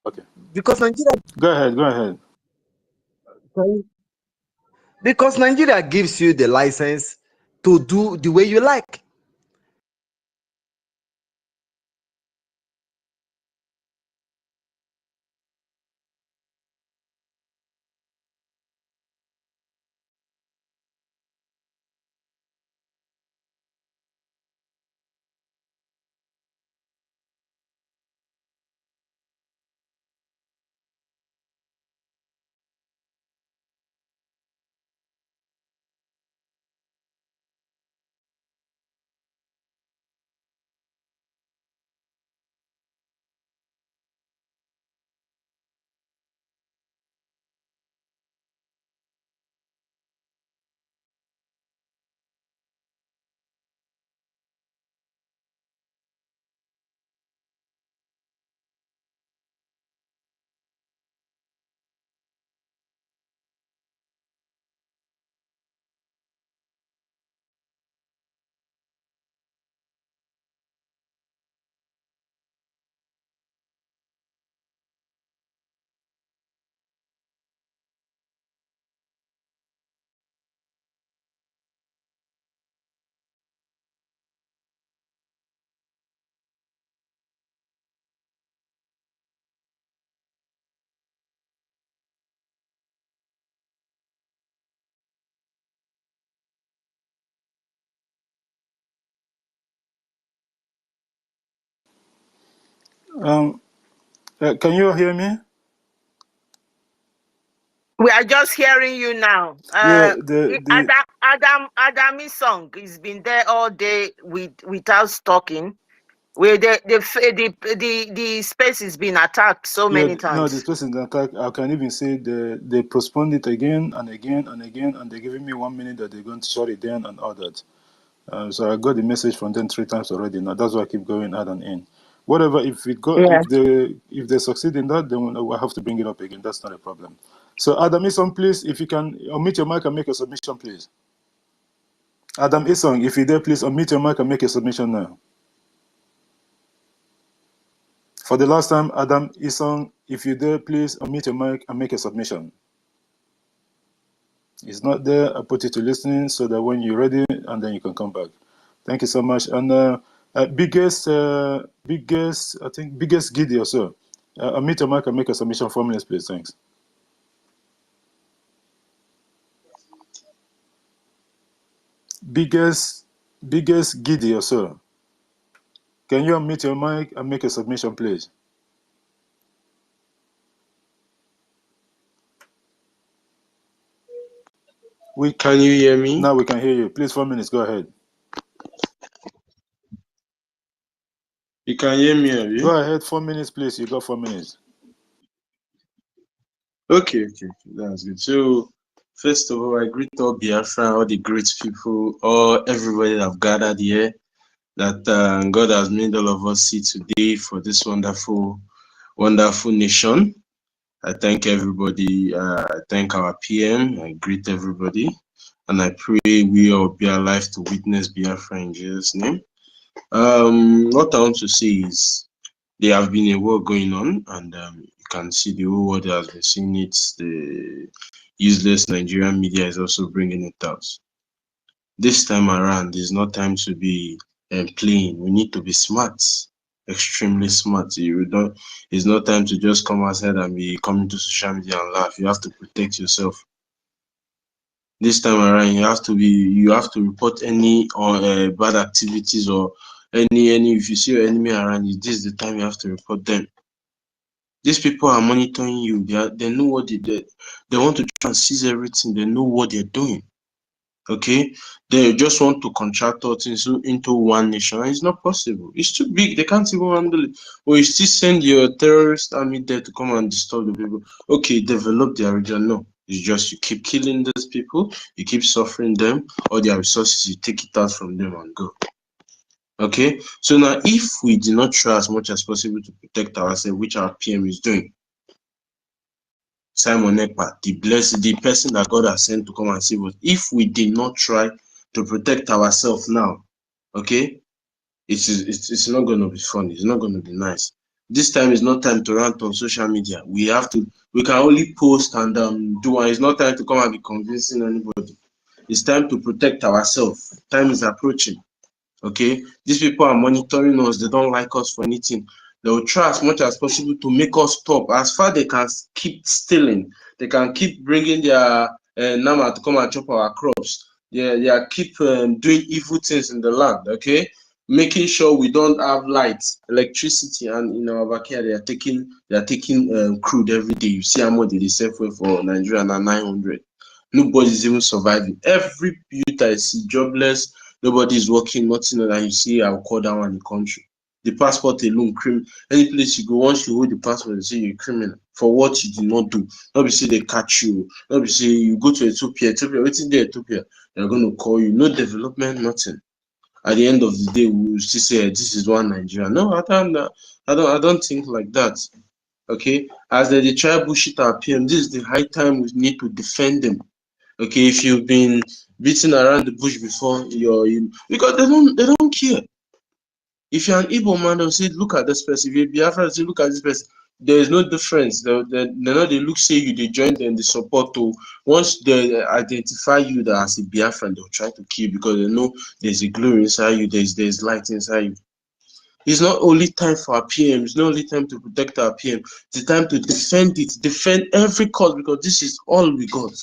Okay. Because Nigeria, Go ahead. because Nigeria gives you the license to do the way you like. Can you hear me? We are just hearing you now. Yeah, Adam's song has been there all day without talking. Where the space has been attacked so many times. No, this person attack. I can even say they postponed it again and again and again, and they're giving me 1 minute that they're going to shut it down and all that. So I got the message from them 3 times already. Now that's why I keep going out and in. Whatever, if they succeed in that, then we'll have to bring it up again. That's not a problem. So Adam Isong, please, if you can unmute your mic and make a submission, please. Adam Isong, if you're there, please unmute your mic and make a submission now. For the last time, Adam Isong, if you're there, please unmute your mic and make a submission. He's not there. I put it to listening so that when you're ready, and then you can come back. Thank you so much. And biggest Giddy or so. Unmute your mic and make a submission. 4 minutes, please. Thanks. Biggest Giddy or so. Can you unmute your mic and make a submission, please? Can you hear me? Now we can hear you. Please, 4 minutes. Go ahead. You can hear me, have you? Go ahead. 4 minutes, please. You got 4 minutes. Okay, that's good. So, first of all, I greet all Biafra, all the great people, all everybody that have gathered here. That God has made all of us see today for this wonderful nation. I thank everybody. I thank our PM. I greet everybody, and I pray we all be alive to witness Biafra in Jesus' name. What I want to say is there have been a war going on, and you can see the whole world has been seeing it. The useless Nigerian media is also bringing it out. This time around, it's not time to be playing. We need to be smart, extremely smart. It's not time to just come outside and be coming to social media and laugh. You have to protect yourself. This time around, you have to report any bad activities or any if you see your enemy around you, this is the time you have to report them. These people are monitoring you. They know what they want to try and seize everything. They know what they're doing. Okay, they just want to contract us into one nation. It's not possible. It's too big. They can't even handle it. Or you still send your terrorist army there to come and disturb the people. Okay, develop their region. No, it's just you keep killing these people. You keep suffering them. All their resources, you take it out from them and go. Okay, so now if we do not try as much as possible to protect ourselves, which our PM is doing, Simon Ekpa, the person that God has sent to come and save us, if we did not try to protect ourselves now, okay, it's not going to be fun. It's not going to be nice. This time is not time to rant on social media. We can only post and do, and it's not time to come and be convincing anybody. It's time to protect ourselves. Time is approaching. Okay, these people are monitoring us. They don't like us for anything. They will try as much as possible to make us stop. As far they can keep stealing, they can keep bringing their nama to come and chop our crops. They are keep doing evil things in the land. Okay, making sure we don't have lights, electricity, and in our backyard they are taking crude every day. You see how much they sell for Nigeria na 900. Nobody's even surviving. Every youth I see jobless. Nobody is working, nothing, and you see I'll call that one in the country. The passport alone, any place you go, once you hold the passport, they say you're a criminal for what you did not do. Not be say they catch you. Not be say you go to Ethiopia, waiting there, Ethiopia, they're going to call you. No development, nothing. At the end of the day, we will still say this is one Nigeria. No, I don't think like that. Okay, as they try to bullshit our PM, this is the high time we need to defend them. Okay, if you've been beating around the bush before, because they don't care. If you're an Igbo man, they'll say, look at this person. If you're Biafra, say, look at this person. There is no difference. They look, say you, they join them, they support to. Once they identify you that as a Biafran, they'll try to kill you because they know there's a glory inside you, there's light inside you. It's not only time for our PM, it's not only time to protect our PM, it's the time to defend it, defend every cause, because this is all we got.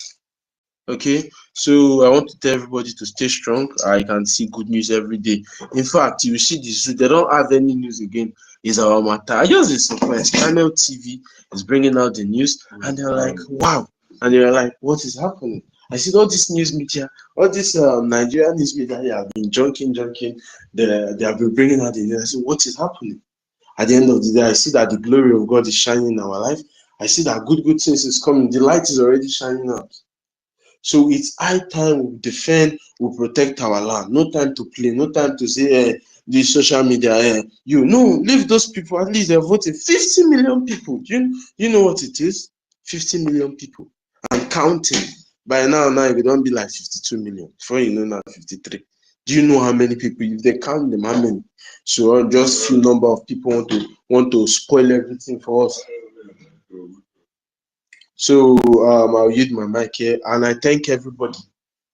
Okay, so I want to tell everybody to stay strong. I can see good news every day. In fact, you see this, they don't have any news again. Is our matter. I just was surprised. Channel TV is bringing out the news, and they're like, wow. And they're like, what is happening? I see all this news media, all this Nigerian news media, they have been junking. They have been bringing out the news. I said, what is happening? At the end of the day, I see that the glory of God is shining in our life. I see that good things is coming. The light is already shining out. So it's high time we defend, we protect our land. No time to play, no time to say the social media. Leave those people. At least they're voting 50 million people. You know what it is? 50 million people and counting. By now it don't be like 52 million. Before you know now 53. Do you know how many people? If they count them, how many? So just few number of people want to spoil everything for us. So I'll use my mic here, and I thank everybody,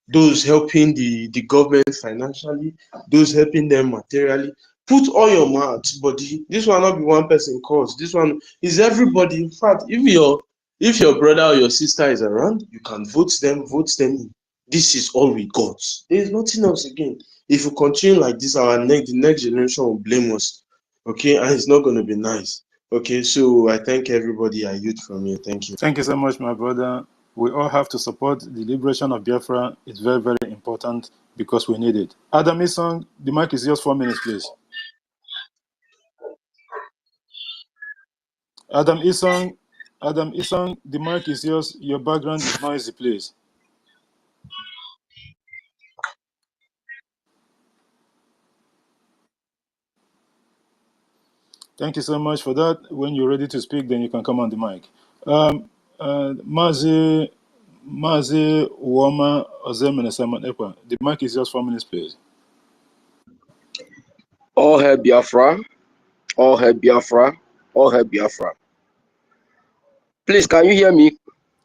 those helping the government financially, those helping them materially. Put all your mouth, buddy. This will not be one person cause. This one is everybody. In fact, if your brother or your sister is around, you can vote them in. This is all we got. There is nothing else again. If we continue like this, the next generation will blame us. Okay, and it's not going to be nice. Okay, so I thank everybody. I yield from here. Thank you. Thank you so much, my brother. We all have to support the liberation of Biafra. It's very, very important because we need it. Adam Isong, the mic is yours. 4 minutes, please. Adam Isong, the mic is yours. Your background is noisy, please. Thank you so much for that. When you're ready to speak, then you can come on the mic. Mazi Woma Ozemene Simon Ekwa, the mic is yours. 4 minutes, please. All hail Biafra, all hail Biafra, all hail Biafra. Please, can you hear me?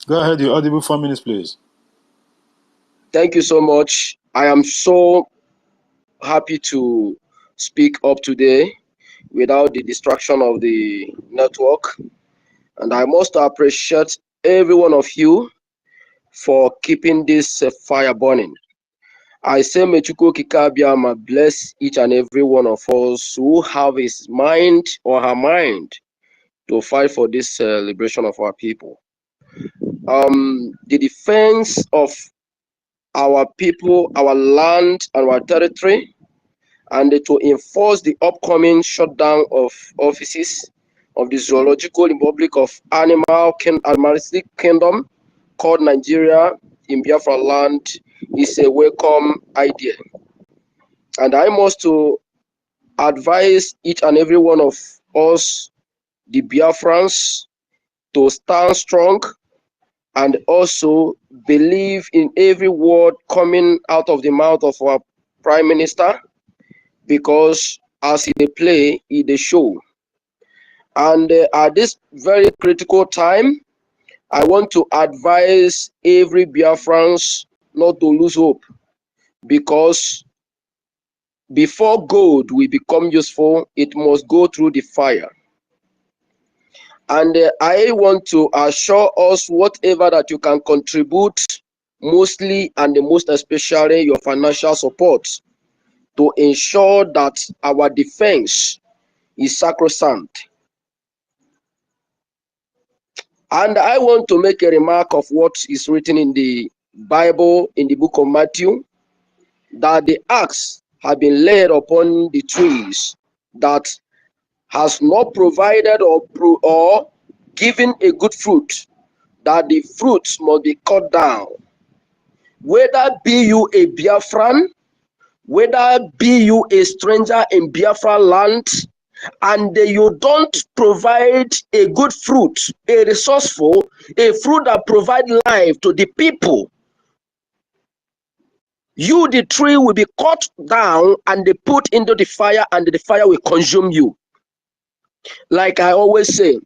Go ahead, you're audible. 4 minutes, please. Thank you so much. I am so happy to speak up today without the distraction of the network. And I must appreciate every one of you for keeping this fire burning. I say, may Chukwu Kikabiyama bless each and every one of us who have his mind or her mind to fight for this liberation of our people. The defense of our people, our land, and our territory, and to enforce the upcoming shutdown of offices of the Zoological Republic of Animalistic Kingdom called Nigeria in Biafra land is a welcome idea. And I must to advise each and every one of us, the Biafrans, to stand strong and also believe in every word coming out of the mouth of our Prime Minister, because as they play, they show. And at this very critical time, I want to advise every Biafrans not to lose hope, because before gold will become useful, it must go through the fire. And I want to assure us whatever that you can contribute, mostly and most especially your financial support, to ensure that our defense is sacrosanct. And I want to make a remark of what is written in the Bible, in the book of Matthew, that the axe have been laid upon the trees that has not provided or given a good fruit, that the fruits must be cut down. Whether be you a Biafran, whether be you a stranger in Biafra land, and you don't provide a good fruit, a resourceful, a fruit that provide life to the people, you, the tree, will be cut down and they put into the fire, and the fire will consume you. Like I always say,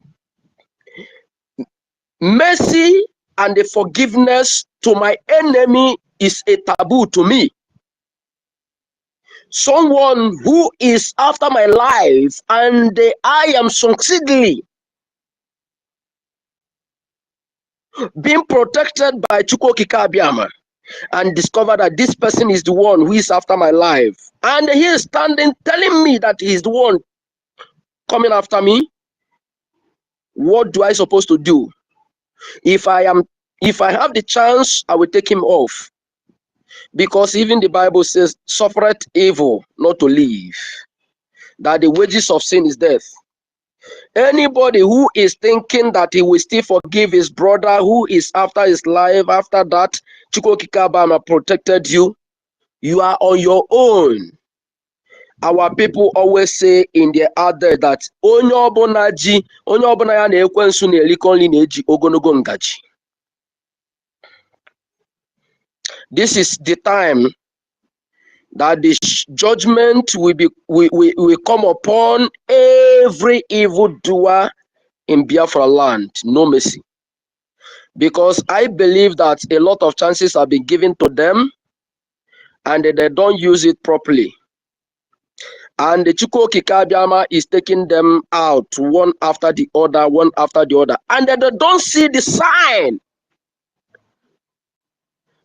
mercy and the forgiveness to my enemy is a taboo to me. Someone who is after my life and I am succeedingly being protected by Chukwokika, and discover that this person is the one who is after my life. And he is standing telling me that he's the one coming after me. What do I supposed to do? If I have the chance, I will take him off. Because even the Bible says, suffereth evil not to live. That the wages of sin is death. Anybody who is thinking that he will still forgive his brother who is after his life, after that, Chukwokika protected you, you are on your own. Our people always say in their other that onye ọbụla ya na ekwensu na-erikọ nri na-eji ogologo ngaji. This is the time that the judgment will come upon every evildoer in Biafra land. No mercy. Because I believe that a lot of chances have been given to them and they don't use it properly. And the Chukwokika is taking them out one after the other, one after the other. And they don't see the sign.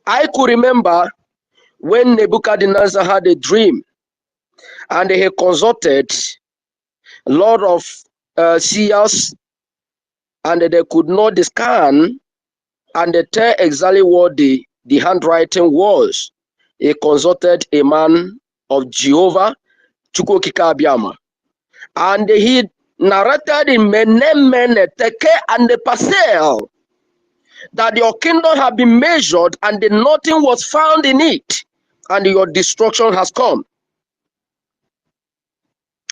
I could remember when Nebuchadnezzar had a dream and he consulted a lot of seers and they could not scan and they tell exactly what the handwriting was. He consulted a man of Jehovah, Chukwokika, and he narrated in Mene Teke and the Parcel that your kingdom had been measured and nothing was found in it, and your destruction has come.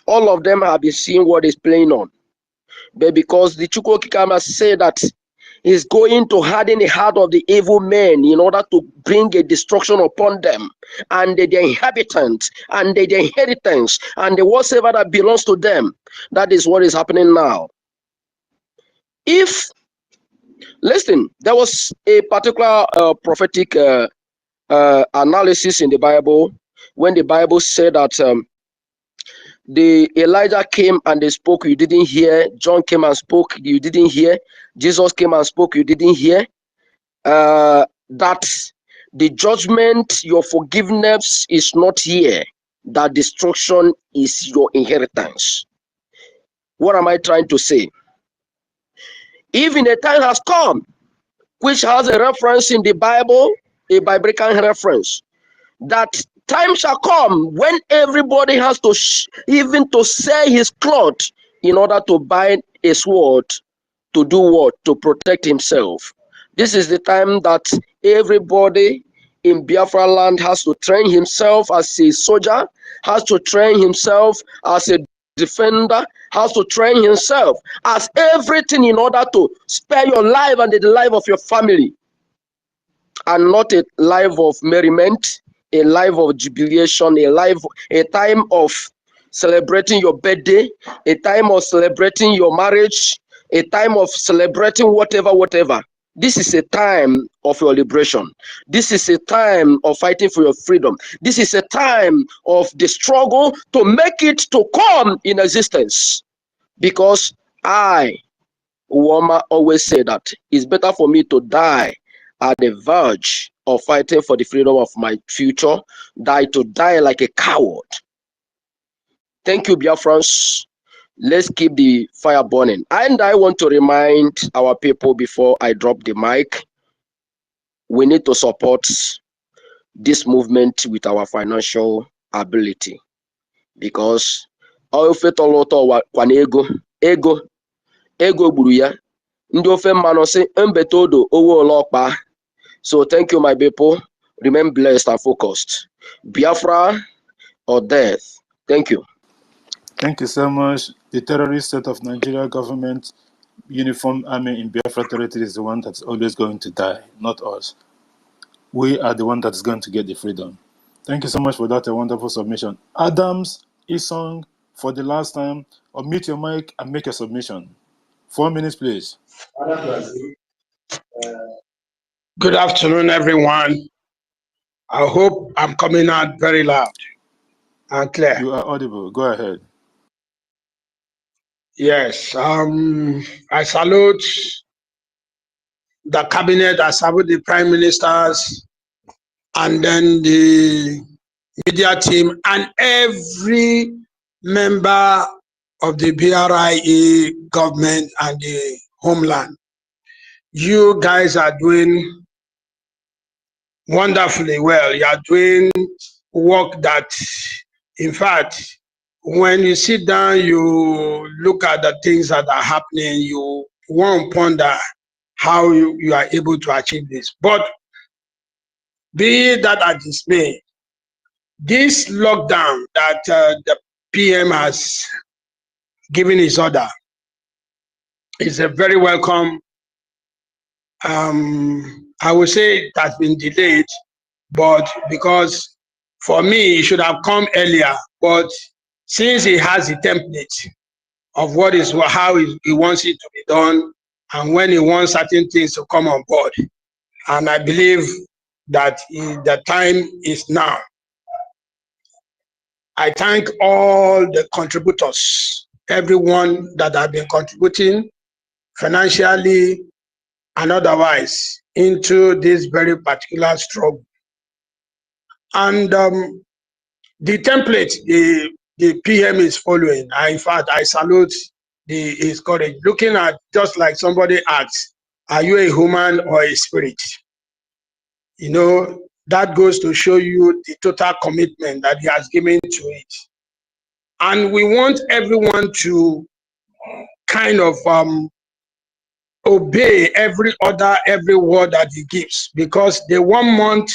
All of them have been seeing what is playing on. But because the Chukwokika said that is going to harden the heart of the evil men in order to bring a destruction upon them and the inhabitants and the inheritance and the whatsoever that belongs to them. That is what is happening now. Listen, there was a particular prophetic analysis in the Bible when the Bible said that the Elijah came and they spoke, you didn't hear. John came and spoke, you didn't hear. Jesus came and spoke, you didn't hear. That the judgment, your forgiveness is not here. That destruction is your inheritance. What am I trying to say? Even a time has come, which has a reference in the Bible, a biblical reference, that time shall come when everybody has to even to sell his clothes in order to buy a sword to do what? To protect himself. This is the time that everybody in Biafra land has to train himself as a soldier, has to train himself as a defender, has to train himself as everything in order to spare your life and the life of your family, and not a life of merriment, a life of jubilation, a time of celebrating your birthday, a time of celebrating your marriage, a time of celebrating whatever. This is a time of your liberation. This is a time of fighting for your freedom. This is a time of the struggle to make it to come in existence. Because I, Uwama, always say that it's better for me to die at the verge of fighting for the freedom of my future, to die like a coward. Thank you, Biafrans. Let's keep the fire burning. And I want to remind our people before I drop the mic, we need to support this movement with our financial ability. Because ego gburu ya, ndị ofe mmanụ sị mbetodo owo olokpa. So thank you, my people. Remain blessed and focused. Biafra or death. Thank you. Thank you so much. The terrorist state of Nigeria government, uniformed army in Biafra territory is the one that's always going to die, not us. We are the one that's going to get the freedom. Thank you so much for that, a wonderful submission. Adams, Isong, for the last time, unmute your mic and make a submission. 4 minutes, please. Good afternoon, everyone. I hope I'm coming out very loud and clear. You are audible. Go ahead. Yes, I salute the cabinet, assembled the prime ministers, and then the media team, and every member of the BRIA government and the homeland. You guys are doing wonderfully well. You are doing work that, in fact, when you sit down, you look at the things that are happening, you won't ponder how you are able to achieve this. But be that as it may, this lockdown that the PM has given his order is a very welcome. I would say it has been delayed, but because for me, it should have come earlier. But since he has the template of what is how he wants it to be done, and when he wants certain things to come on board, and I believe that the time is now. I thank all the contributors, everyone that have been contributing financially and otherwise into this very particular struggle. And the template the PM is following, in fact, I salute his courage. Looking at, just like somebody asked, are you a human or a spirit? You know, that goes to show you the total commitment that he has given to it. And we want everyone to kind of obey every word that he gives, because the 1 month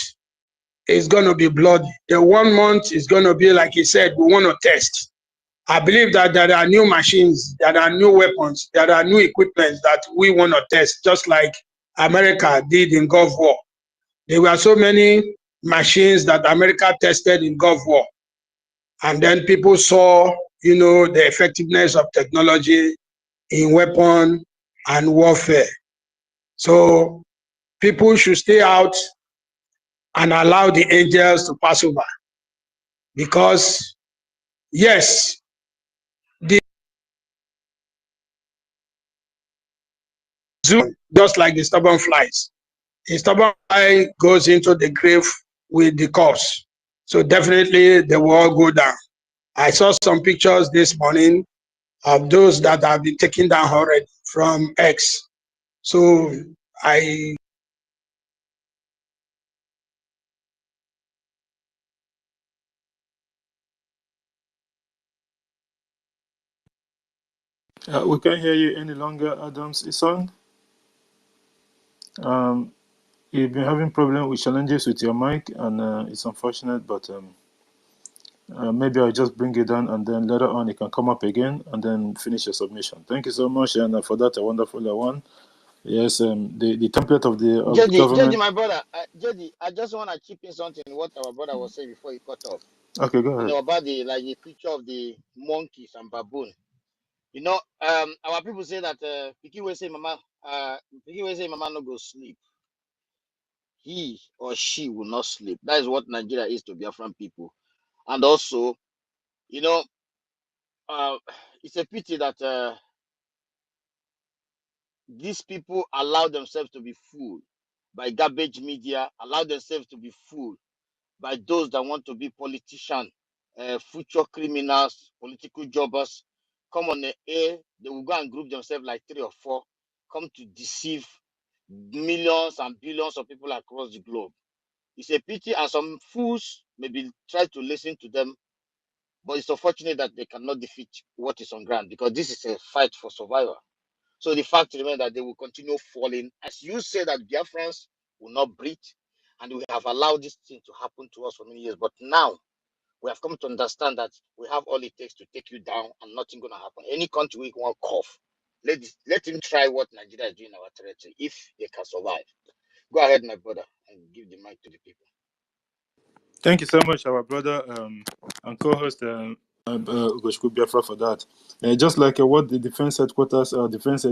is going to be bloody. The 1 month is going to be, like he said, we want to test. I believe that there are new machines, there are new weapons, there are new equipment that we want to test, just like America did in Gulf War. There were so many machines that America tested in Gulf War. And then people saw, you know, the effectiveness of technology in weapon and warfare. So people should stay out and allow the angels to pass over. Because, yes, the zoo, just like the stubborn flies, a stubborn fly goes into the grave with the corpse. So definitely they will all go down. I saw some pictures this morning of those that have been taken down already from X. So I We can't hear you any longer, Adams Isong. You've been having problems with challenges with your mic, and it's unfortunate, but maybe I'll just bring you down, and then later on you can come up again and then finish your submission. Thank you so much, and for that, a wonderful one. Yes, the template of the government. Jody, my brother, Jody, I just want to chip in something what our brother was saying before he cut off. Okay, go ahead. You know, about the picture of the monkeys and baboon. You know, our people say that Piki will say mama no go sleep. He or she will not sleep. That is what Nigeria is to Biafran people. And also, you know, it's a pity that these people allow themselves to be fooled by garbage media, allow themselves to be fooled by those that want to be politicians, future criminals, political jobbers. Come on the air, they will go and group themselves like 3 or 4, come to deceive millions and billions of people across the globe. It's a pity, and some fools maybe try to listen to them, but it's unfortunate that they cannot defeat what is on ground, because this is a fight for survival. So the fact remains that they will continue falling. As you say that Biafrans will not breathe, and we have allowed this thing to happen to us for many years. But now we have come to understand that we have all it takes to take you down, and nothing going to happen. Any country we want cough, let him try what Nigeria is doing in our territory, if they can survive. Go ahead, my brother, and give the mic to the people. Thank you so much, our brother and co-host Ugochukwu Biafra, for that. Just like what the defense headquarters, defense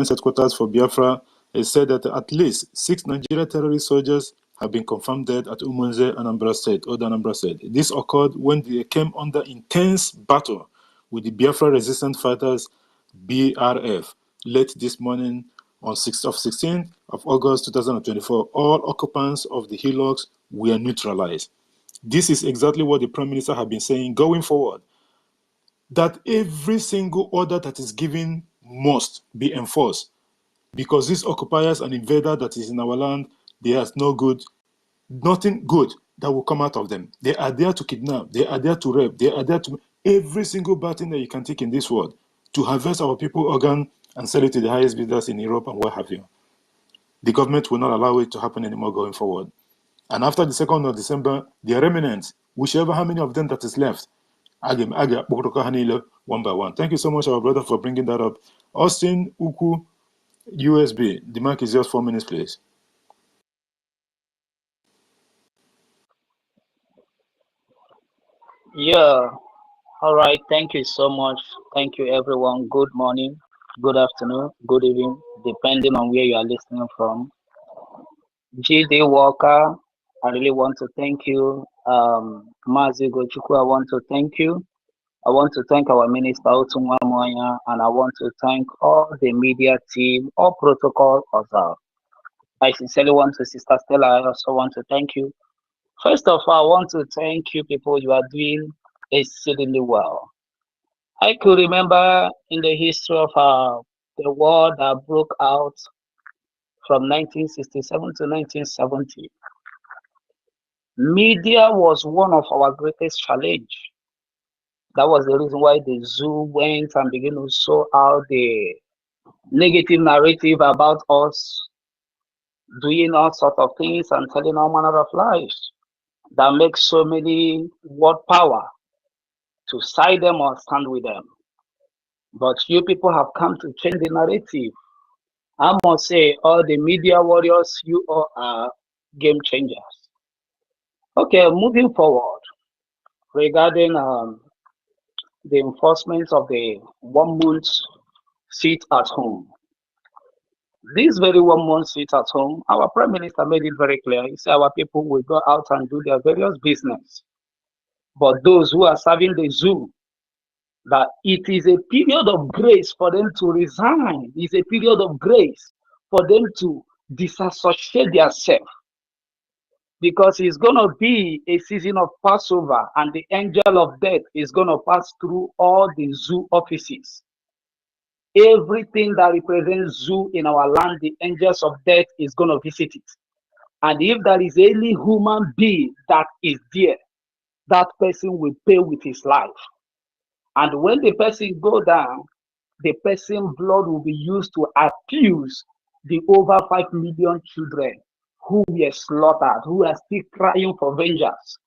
headquarters for Biafra, said that at least 6 Nigerian terrorist soldiers have been confirmed dead at Umunze, Anambra State, Old Anambra State. This occurred when they came under intense battle with the Biafra resistant fighters, BRF, late this morning on 16th of August 2024, all occupants of the hillocks were neutralized. This is exactly what the Prime Minister has been saying going forward, that every single order that is given must be enforced, because these occupiers and invader that is in our land, there's nothing good that will come out of them. They are there to kidnap, they are there to rape, they are there to every single bad thing that you can take in this world, to harvest our people organ and sell it to the highest bidders in Europe and what have you. The government will not allow it to happen anymore going forward. And after the 2nd of December, the remnants, whichever how many of them that is left, one by one. Thank you so much, our brother, for bringing that up. Austin Uku, USB. The mic is just 4 minutes, please. Yeah, all right. Thank you so much. Thank you, everyone. Good morning, good afternoon, good evening, depending on where you are listening from. GD Walker, I really want to thank you. Mazi Gochuku, I want to thank you. I want to thank our Minister Otunwa Moya, and I want to thank all the media team, all protocol observed. I sincerely want to, Sister Stella, I also want to thank you. First of all, I want to thank you people. You are doing exceedingly well. I could remember in the history of the war that broke out from 1967 to 1970. Media was one of our greatest challenge. That was the reason why the zoo went and began to sow out the negative narrative about us doing all sorts of things and telling all manner of lies that makes so many world power to side them or stand with them. But you people have come to change the narrative. I must say, all the media warriors, you all are game changers. Okay, moving forward, regarding the enforcement of the 1 month sit at home. This very 1 month sit at home, our Prime Minister made it very clear. He said our people will go out and do their various business. But those who are serving the zoo, that it is a period of grace for them to resign. It's a period of grace for them to disassociate themselves, because it's going to be a season of Passover, and the angel of death is going to pass through all the zoo offices. Everything that represents zoo in our land, the angels of death is going to visit it. And if there is any human being that is there, that person will pay with his life. And when the person go down, the person's blood will be used to accuse the over 5 million children who were slaughtered, who are still crying for vengeance.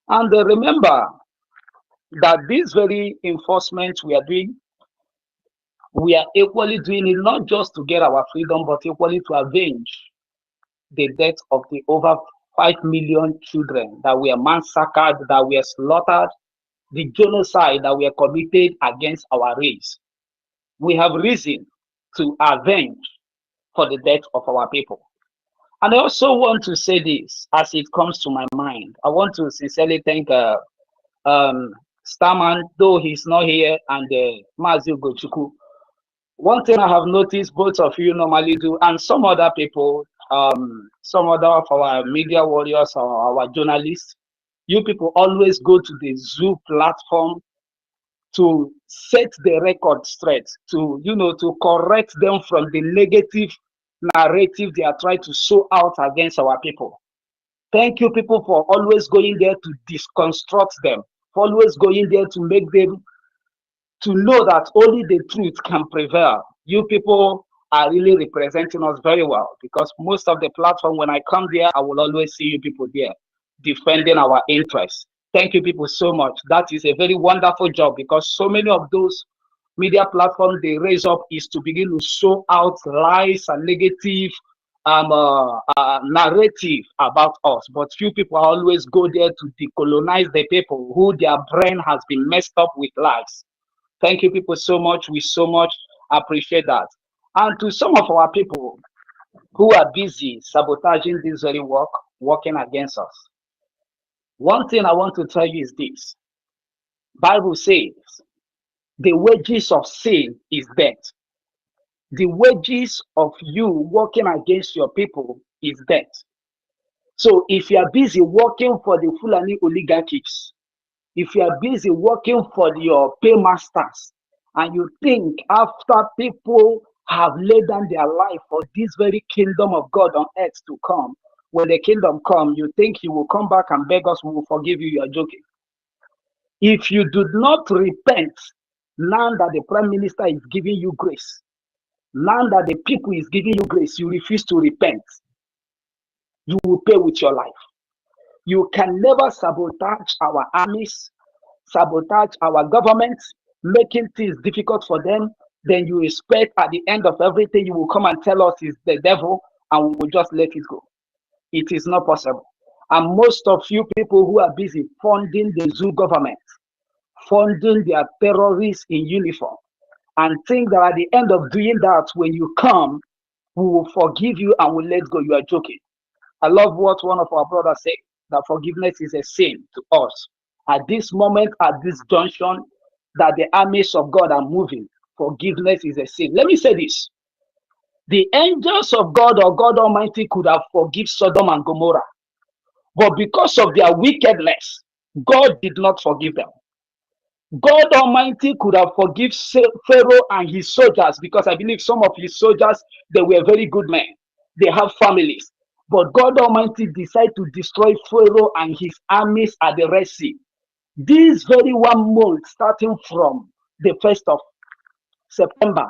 And remember that this very enforcement we are doing, we are equally doing it not just to get our freedom, but equally to avenge the death of the over 5 million children that were massacred, that were slaughtered, the genocide that were committed against our race. We have reason to avenge for the death of our people. And I also want to say this as it comes to my mind. I want to sincerely thank Starman, though he's not here, and Mazi Gochuku. One thing I have noticed both of you normally do, and some other people, some other of our media warriors or our journalists, you people always go to the zoo platform to set the record straight, to to correct them from the negative narrative they are trying to sow out against our people. Thank you people for always going there to deconstruct them, for always going there to make them to know that only the truth can prevail. You people are really representing us very well, because most of the platform, when I come there, I will always see you people there defending our interests. Thank you people so much. That is a very wonderful job, because so many of those media platforms they raise up is to begin to sow out lies and negative narrative about us. But few people always go there to decolonize the people who their brain has been messed up with lies. Thank you people so much. We so much appreciate that. And to some of our people who are busy sabotaging this very work, working against us, one thing I want to tell you is this. Bible says the wages of sin is death. The wages of you working against your people is death. So if you are busy working for the Fulani oligarchies, if you are busy working for your paymasters, and you think after people have laid down their life for this very kingdom of God on earth to come, when the kingdom comes, you think he will come back and beg us, we will forgive you, you are joking. If you do not repent, now that the prime minister is giving you grace, now that the people is giving you grace, you refuse to repent, you will pay with your life. You can never sabotage our armies, sabotage our government, making things difficult for them. Then you expect at the end of everything, you will come and tell us it's the devil and we will just let it go. It is not possible. And most of you people who are busy funding the zoo government, funding their terrorists in uniform, and think that at the end of doing that, when you come, we will forgive you and we'll let go. You are joking. I love what one of our brothers said, that forgiveness is a sin to us. At this moment, at this junction, that the armies of God are moving, forgiveness is a sin. Let me say this. The angels of God or God Almighty could have forgiven Sodom and Gomorrah, but because of their wickedness, God did not forgive them. God Almighty could have forgiven Pharaoh and his soldiers, because I believe some of his soldiers, they were very good men. They have families. But God Almighty decided to destroy Pharaoh and his armies at the Red Sea. This very 1 month, starting from the 1st of September,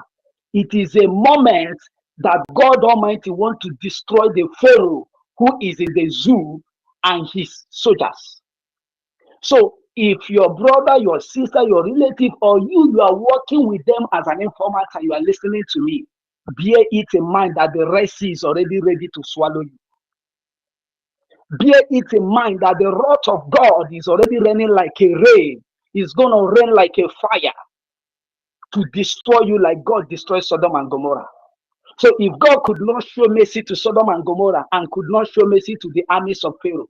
it is a moment that God Almighty wants to destroy the Pharaoh who is in the zoo and his soldiers. So if your brother, your sister, your relative, or you are working with them as an informant and you are listening to me, bear it in mind that the Red Sea is already ready to swallow you. Bear it in mind that the wrath of God is already raining like a rain. It's going to rain like a fire to destroy you like God destroyed Sodom and Gomorrah. So if God could not show mercy to Sodom and Gomorrah and could not show mercy to the armies of Pharaoh,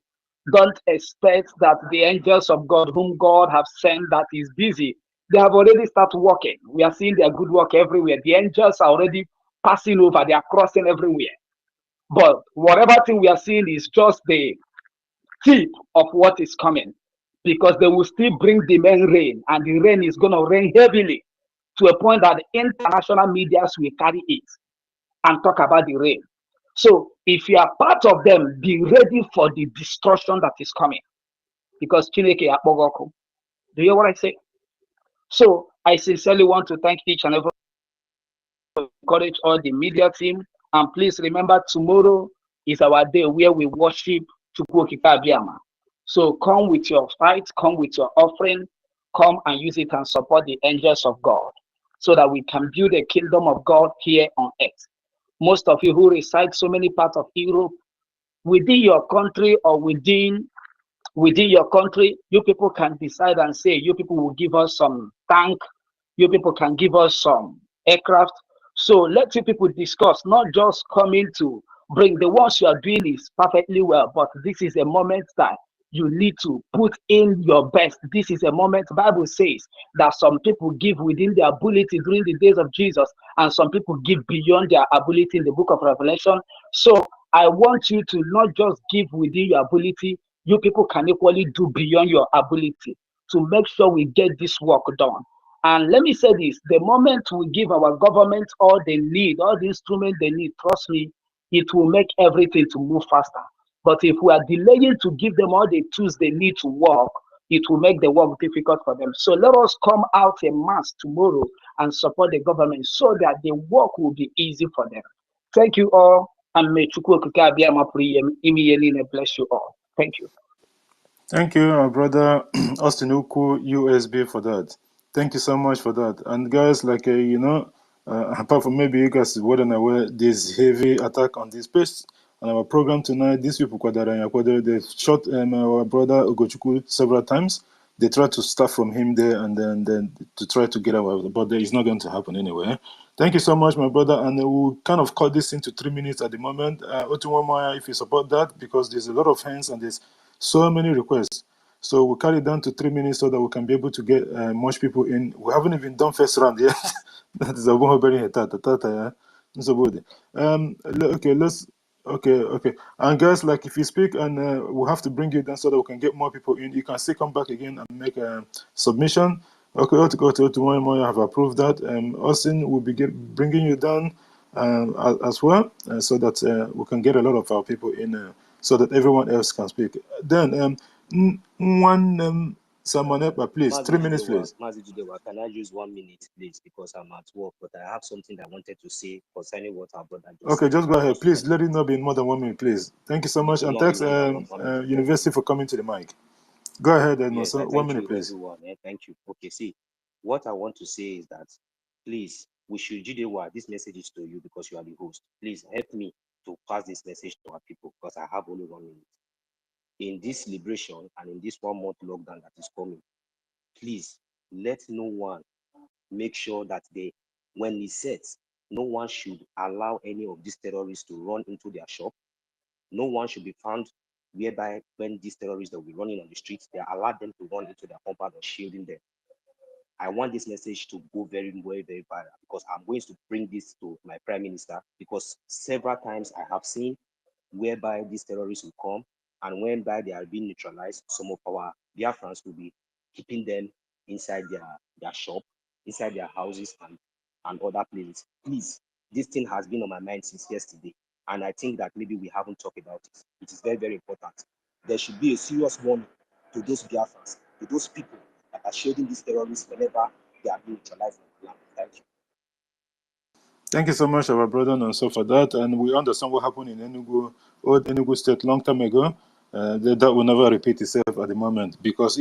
don't expect that the angels of God, whom God have sent, that is busy, they have already started working. We are seeing their good work everywhere. The angels are already passing over. They are crossing everywhere. But whatever thing we are seeing is just the tip of what is coming, because they will still bring the main rain, and the rain is going to rain heavily to a point that the international medias will carry it and talk about the rain. So if you are part of them, be ready for the destruction that is coming, because Chineke akpogoku. Do you hear what I say? So I sincerely want to thank each and every one, encourage all the media team, and please remember, tomorrow is our day where we worship Chukwu Okike Abiyama. So come with your fight, come with your offering, come and use it and support the angels of God, so that we can build a kingdom of God here on earth. Most of you who reside so many parts of Europe, within your country or within your country, you people can decide and say, you people will give us some tank, you people can give us some aircraft. So let you people discuss, not just coming to bring. The ones you are doing is perfectly well, but this is a moment that you need to put in your best. This is a moment, the Bible says that some people give within their ability during the days of Jesus, and some people give beyond their ability in the book of Revelation. So I want you to not just give within your ability, you people can equally do beyond your ability to make sure we get this work done. And let me say this, the moment we give our government all they need, all the instruments they need, trust me, it will make everything to move faster. But if we are delaying to give them all the tools they need to work, it will make the work difficult for them. So let us come out en masse tomorrow and support the government so that the work will be easy for them. Thank you all, and may Chukwu Okike Abiyama bless you all. Thank you. Thank you, our brother Austin Uku USB, for that. Thank you so much for that. And guys, like apart from maybe you guys are well aware, there's heavy attack on this place. On our program tonight, these people, they've shot our brother Ugochukwu several times. They tried to start from him there and then to try to get away, but it's not going to happen anyway. Thank you so much, my brother. And we'll kind of cut this into 3 minutes at the moment. Otunwamaya, if you support that, because there's a lot of hands and there's so many requests. So we'll cut it down to 3 minutes so that we can be able to get much people in. We haven't even done first round yet. That is a one very tata. Okay, okay. And guys, like if you speak, and we'll have to bring you down so that we can get more people in. You can still come back again and make a submission. Okay, I have approved that. Austin will be bringing you down as well, so that we can get a lot of our people in, so that everyone else can speak. Then, someone else, please, 3 minutes, please. Mazi Judewa, can I use 1 minute, please? Because I'm at work, but I have something that I wanted to say concerning what our brother just Okay, said. just go ahead. Please let it not be more than 1 minute, please. Thank you so much. It will And not be thanks, more than 1 minute. University, for coming to the mic. Go ahead, Yes, Noso. 1 thank minute, you, please. everyone. Thank you. Okay, see, what I want to say is that, please, we should, Judewa, this message is to you because you are the host. Please help me to pass this message to our people because I have only 1 minute. In this liberation and in this 1 month lockdown that is coming, please let no one make sure that when it sets, no one should allow any of these terrorists to run into their shop. No one should be found whereby when these terrorists will be running on the streets, they allow them to run into their compound or shielding them. I want this message to go very, very, very viral because I'm going to bring this to my prime minister because several times I have seen whereby these terrorists will come and whereby they are being neutralized, some of our Biafrans will be keeping them inside their shop, inside their houses and other places. Please, this thing has been on my mind since yesterday. And I think that maybe we haven't talked about it. It is very, very important. There should be a serious warning to those Biafrans, to those people that are shielding these terrorists whenever they are being neutralized on the land. Thank you. Thank you so much, our brother, and so for that. And we understand what happened in Enugu, old Enugu State, long time ago. That will never repeat itself at the moment because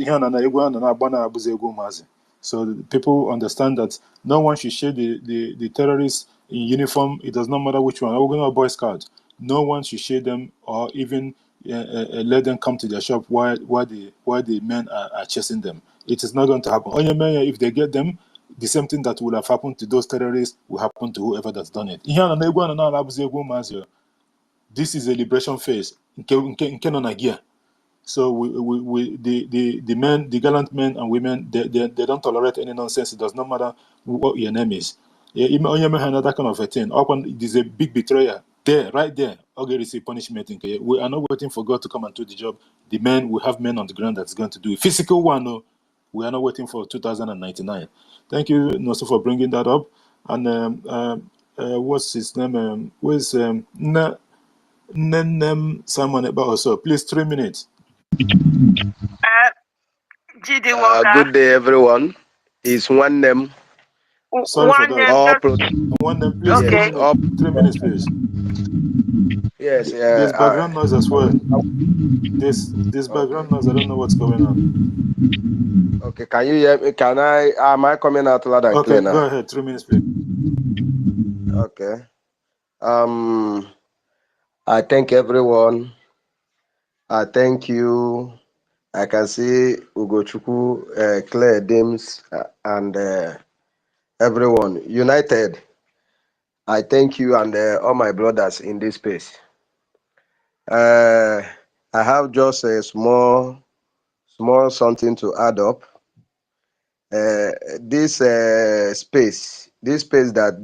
so people understand that no one should share the terrorists in uniform. It does not matter which one. We're going to Boy Scouts. No one should share them or even let them come to their shop while the men are chasing them. It is not going to happen. If they get them, the same thing that would have happened to those terrorists will happen to whoever that's done it. This is a liberation phase. So the men, the gallant men and women, they don't tolerate any nonsense. It does not matter what your name is. Yeah, even that kind of a thing. It is a big betrayer there, right there. Okay, receive punishment. We are not waiting for God to come and do the job. The men, we have men on the ground that's going to do it. Physical one, no. We are not waiting for 2099. Thank you, Noso, for bringing that up. And what's his name? Where's Nenem Simon about also? Please, 3 minutes. GD Walker. Good day, everyone. It's one name. Sorry for that. One name, please. Okay. 3 minutes, please. Yes. There's background noise as well. This background noise. I don't know what's going on. Okay. Can you hear me? Am I coming out loud and clear Okay, now? go ahead. 3 minutes, please. Okay. I thank everyone. I thank you. I can see Ugochukwu, Claire, Dims, and everyone united. I thank you and all my brothers in this space. I have just a small something to add up. This space that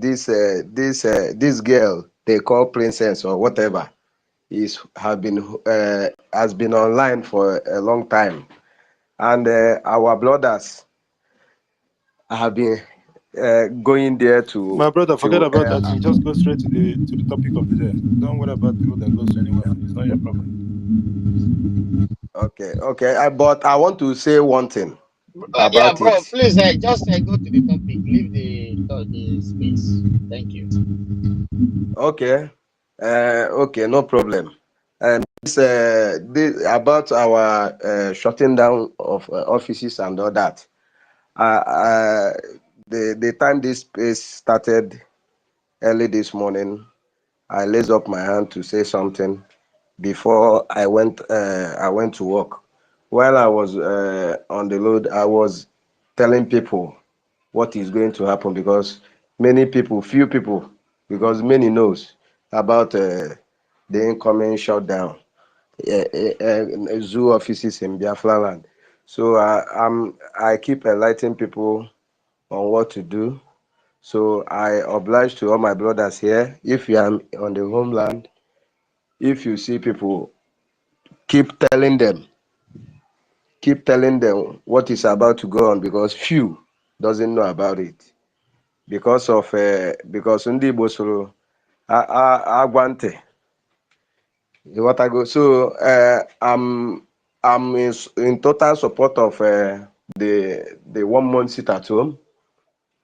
this girl they call princess or whatever has been online for a long time, and our brothers have been going there to. My brother, forget about that thing. Just go straight to the topic of the day. Don't worry about the road that goes anywhere. It's not your problem. Okay. But I want to say one thing about Yeah, bro, it. please just go to the topic. Leave the space. Thank you. Okay. Okay, no problem. And this about our shutting down of offices and all that. The time this space started early this morning, I raised up my hand to say something before I went to work. While I was on the road, I was telling people what is going to happen because few people, because many knows about the incoming shutdown, zoo offices in Biafra land. So I keep enlightening people on what to do So I oblige to all my brothers here. If you are on the homeland, if you see people, keep telling them what is about to go on, because few doesn't know about it. Because ndị Igbo soro agwa ntị. What I go. So I'm in total support of the 1 month sit at home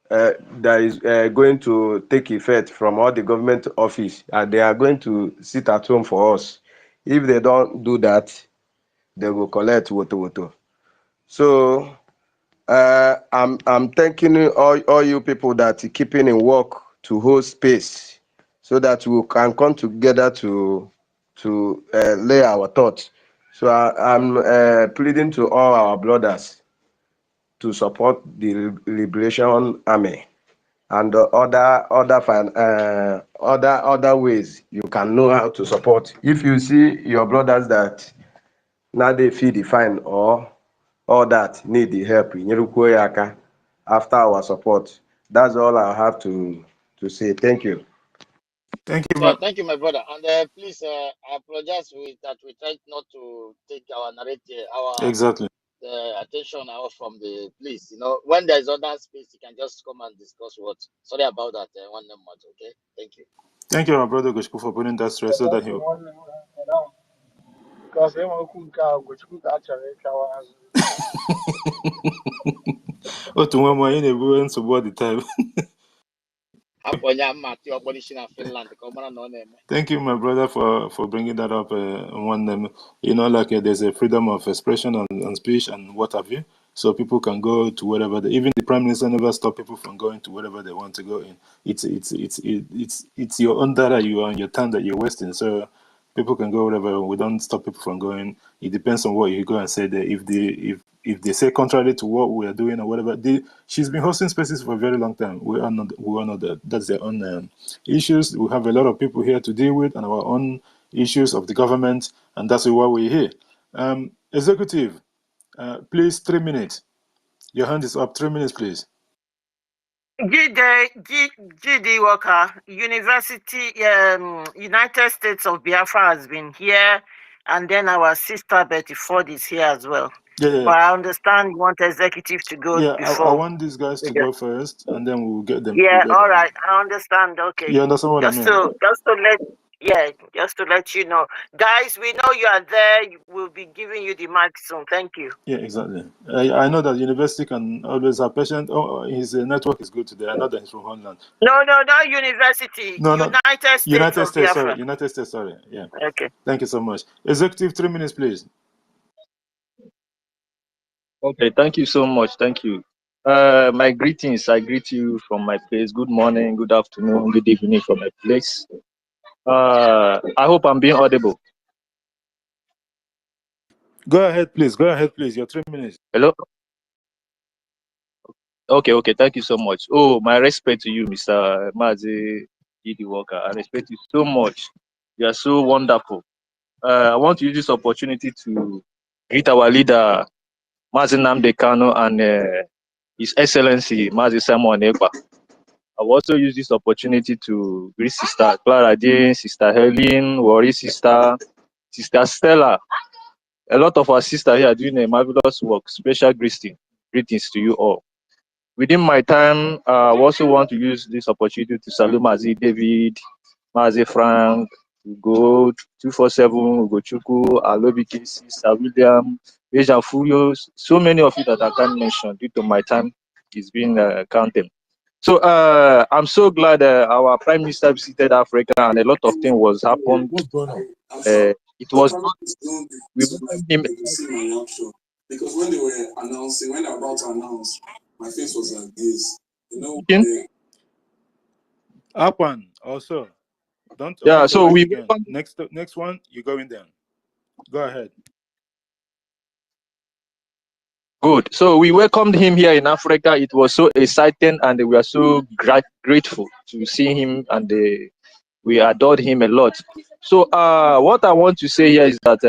that is going to take effect from all the government office, and they are going to sit at home for us. If they don't do that, they will collect woto. So I'm thanking all you people that are keeping in work to hold space so that we can come together to lay our thoughts. So I'm pleading to all our brothers to support the Liberation Army and other ways you can know how to support. If you see your brothers that now they feel the fine or all that need the help, nyerukwo ya aka after our support. That's all I have to say. Thank you. Thank you. Yeah, thank you, my brother. And please, I apologize that we tried not to take our narrative, Exactly. attention out from the police. You know, when there's other space, you can just come and discuss what. Sorry about that. One more, okay? Thank you. Thank you, my brother Goshku, for putting that stress so that he. Because they want to cook which could actually cover. Oh, to one more in a support the time. Thank you, my brother, for bringing that up. There's a freedom of expression and speech and what have you, so people can go to wherever. Even the prime minister never stop people from going to wherever they want to go in. It's your own data, you are on your time that you're wasting. So people can go wherever. We don't stop people from going. It depends on what you go and say there. If they say contrary to what we are doing or whatever, she's been hosting spaces for a very long time. We are not that. That's their own issues. We have a lot of people here to deal with and our own issues of the government, and that's why we're here. Executive, please, 3 minutes. Your hand is up. 3 minutes, please. GD Walker, University, United States of Biafra has been here, and then our sister Betty Ford is here as well. Yeah. But I understand you want executive to go before. I want these guys to go first, and then we'll get them. Yeah, all right, I understand. Okay. You understand what I mean? Just to let you know, guys, we know you are there. We'll be giving you the mic soon. Thank you. Yeah, exactly. I know that university can always have patience. Oh, his network is good today. I know that he's from Holland. No, not university. No, United States. United States. Sorry, United States. Sorry. Yeah. Okay. Thank you so much. Executive, 3 minutes, please. Okay, thank you so much. Thank you. My greetings. I greet you from my place. Good morning, good afternoon, good evening from my place. I hope I'm being audible. Go ahead, please. Your 3 minutes. Hello. Okay. Thank you so much. Oh, my respect to you, Mr. Mazi Gidi Walker. I respect you so much. You are so wonderful. I want to use this opportunity to greet our leader, Mazi Nnamdi Kanu, and His Excellency Mazi Simon Ekpa. I will also use this opportunity to greet Sister Clara Jane, Sister Helen, Worry Sister Stella. A lot of our sisters here are doing a marvelous work. Special greetings to you all. Within my time, I also want to use this opportunity to salute Mazi David, Mazi Frank, Ugo 247, Ugochukwu, Alobiki, Sister William, Deja Furios, so many of you that I can't mention due to my time is being counted. So I'm so glad our Prime Minister visited Africa and a lot of things was happened. It was we welcomed him. Because when they were about to announce, my face was like this. Up one also. Don't. Yeah. So we next one. You go in there. Go ahead. Good. So we welcomed him here in Africa. It was so exciting, and we are so grateful to see him, and we adored him a lot. So what I want to say here is that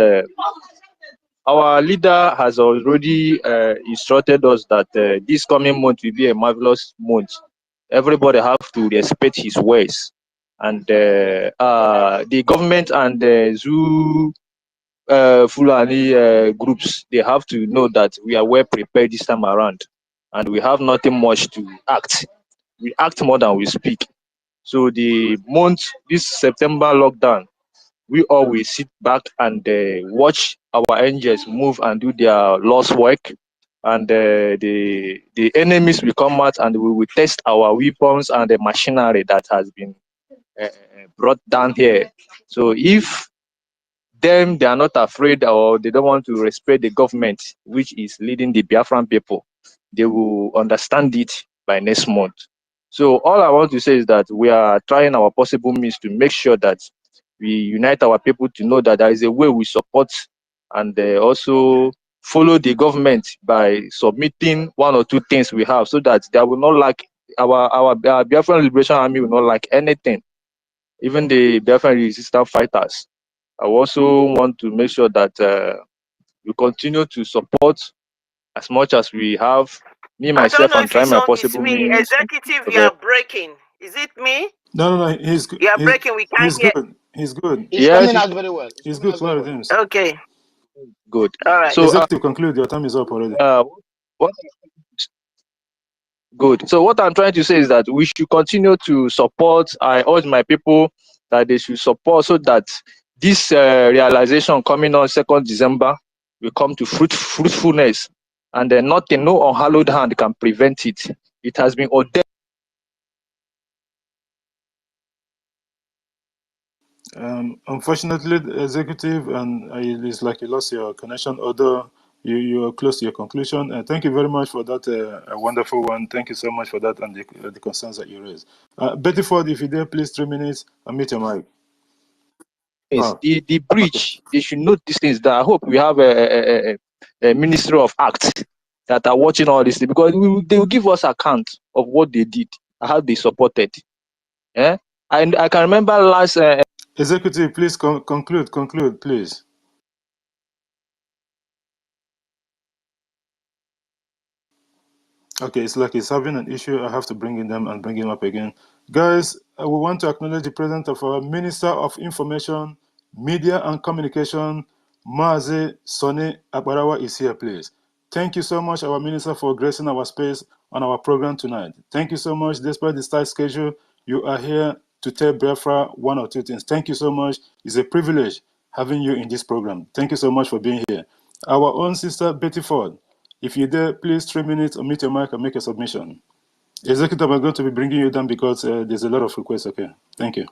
our leader has already instructed us that this coming month will be a marvelous month. everybody have to respect his ways. And the government and the zoo Fulani groups, they have to know that we are well prepared this time around, and we have nothing much to act. We act more than we speak. So this September lockdown, we all will sit back and watch our angels move and do their lost work, and the enemies will come out, and we will test our weapons and the machinery that has been brought down here. So if they are not afraid, or they don't want to respect the government which is leading the Biafran people, they will understand it by next month. So all I want to say is that we are trying our possible means to make sure that we unite our people to know that there is a way we support and also follow the government by submitting one or two things we have, so that they will not lack, our Biafran Liberation Army will not lack anything, even the Biafran resistance fighters. I also want to make sure that we continue to support as much as we have. Me, I don't myself, know I'm if trying it's my on, it's possible me. means. Executive, you are breaking. Is it me? No, he's good. You are breaking. We can't He's hear. good. He's good. It's Yes, coming out very well. It's He's coming good. out very Sorry, well. James. Okay. good. All right. So, Executive, conclude. Your time is up already. what? Good. So what I'm trying to say is that we should continue to support. I urge my people that they should support, so that this realization coming on 2nd December will come to fruitfulness, and then nothing, no unhallowed hand can prevent it. It has been ordained. Unfortunately, the executive, and it's like you lost your connection, although you are close to your conclusion. And thank you very much for that a wonderful one. Thank you so much for that and the concerns that you raised. Betty Ford, if you dare, please 3 minutes, unmute your mic. The breach, they should note these things. That I hope we have a Ministry of Acts that are watching all this, because they will give us account of what they did, how they supported. Yeah, I can remember last. Executive, please conclude, please. Okay, it's like he's having an issue. I have to bring him up again. Guys, we want to acknowledge the presence of our Minister of Information, Media and Communication, Mazi Sonny Akbarawa is here, please. Thank you so much, our Minister, for gracing our space on our program tonight. Thank you so much. Despite the tight schedule, you are here to tell Biafra one or two things. Thank you so much. It's a privilege having you in this program. Thank you so much for being here. Our own sister, Betty Ford. If you're there, please 3 minutes, unmute your mic and make a submission. Executive, I'm going to be bringing you down because there's a lot of requests. Okay, thank you.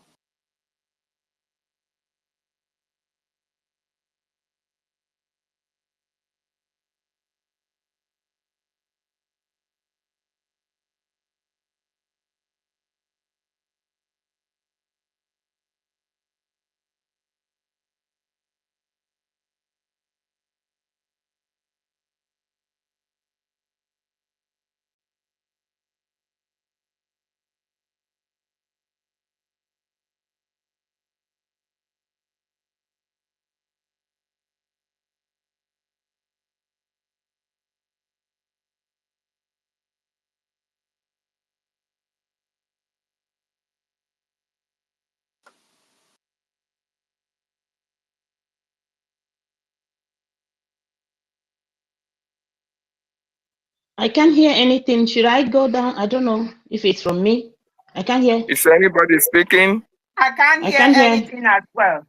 I can't hear anything. Should I go down? I don't know if it's from me. I can't hear. Is anybody speaking? I can't hear anything as well.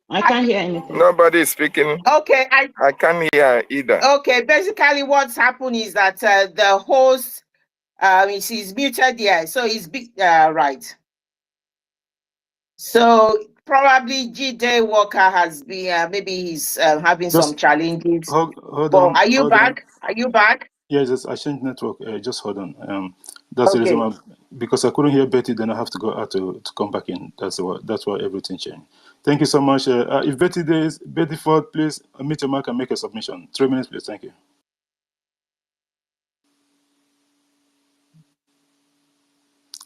I can't hear anything. Nobody is speaking. Okay, I can't hear either. Okay, basically what's happened is that the host, he's muted here, so he's right. So probably GJ Walker has been maybe he's having some challenges. Hold on. Are you back? Are you back? Yes, I changed network. Just hold on. That's the reason why, because I couldn't hear Betty. Then I have to go out to come back in. That's why everything changed. Thank you so much. If Betty there is, Betty Ford, please unmute your mic and make a submission. 3 minutes, please. Thank you.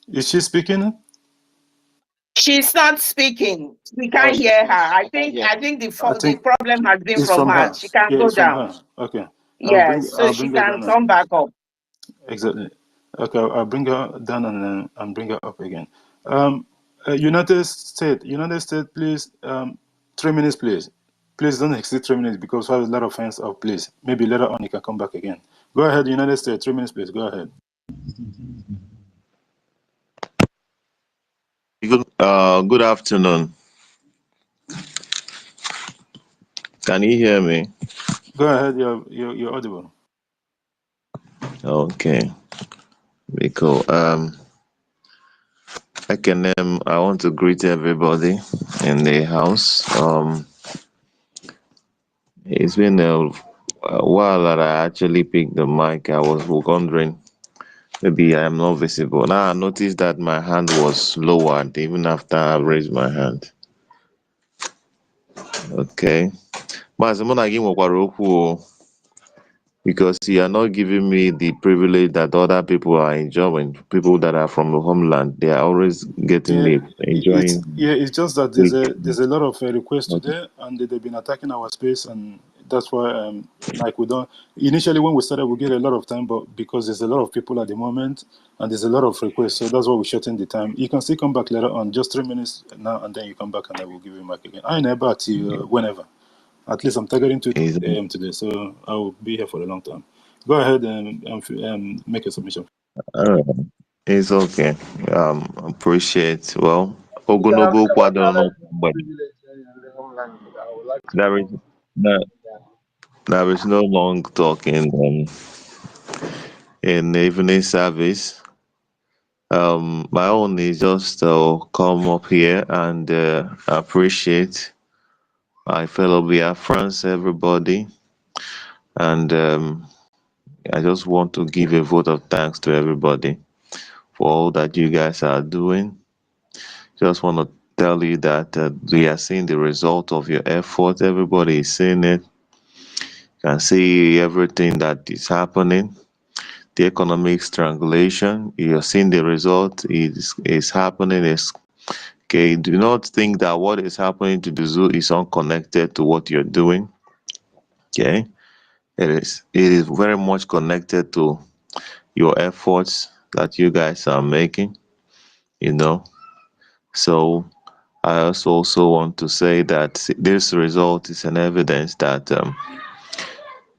Is she speaking? She's not speaking. We can't hear her. I think the problem has been from her. She can go down. Her. Okay. Yeah, so she can come back up. Exactly. Okay, I'll bring her down and then and bring her up again. United States, please. 3 minutes, please. Please don't exceed 3 minutes because we have a lot of fans out, please. Maybe later on you can come back again. Go ahead, United States, 3 minutes, please. Go ahead. Good afternoon. Can you hear me? Go ahead, you're audible. Okay. Because I want to greet everybody in the house. It's been a while that I actually picked the mic. I was wondering maybe I am not visible. Now I noticed that my hand was lowered even after I raised my hand. Okay. Because you are not giving me the privilege that other people are enjoying. People that are from the homeland, they are always getting the enjoying. It's just that there's a lot of requests today, and they've been attacking our space, and that's why like we don't. Initially, when we started, we get a lot of time, but because there's a lot of people at the moment, and there's a lot of requests, so that's why we're shortening the time. You can still come back later on, just 3 minutes now, and then you come back, and I will give you back again. I never at you whenever. At least I'm targeting 2 a.m. today, so I will be here for a long time. Go ahead and make a submission. It's okay. Appreciate. Well, Ogonogo Kwadon, but there is no long talking in the evening service. My own is just to come up here and appreciate my fellow Biafrans, everybody, and I just want to give a vote of thanks to everybody for all that you guys are doing. Just want to tell you that we are seeing the result of your effort. Everybody is seeing it. You can see everything that is happening. The economic strangulation, you're seeing the result is happening. Okay, do not think that what is happening to the zoo is unconnected to what you're doing. Okay, it is very much connected to your efforts that you guys are making, so I also want to say that this result is an evidence that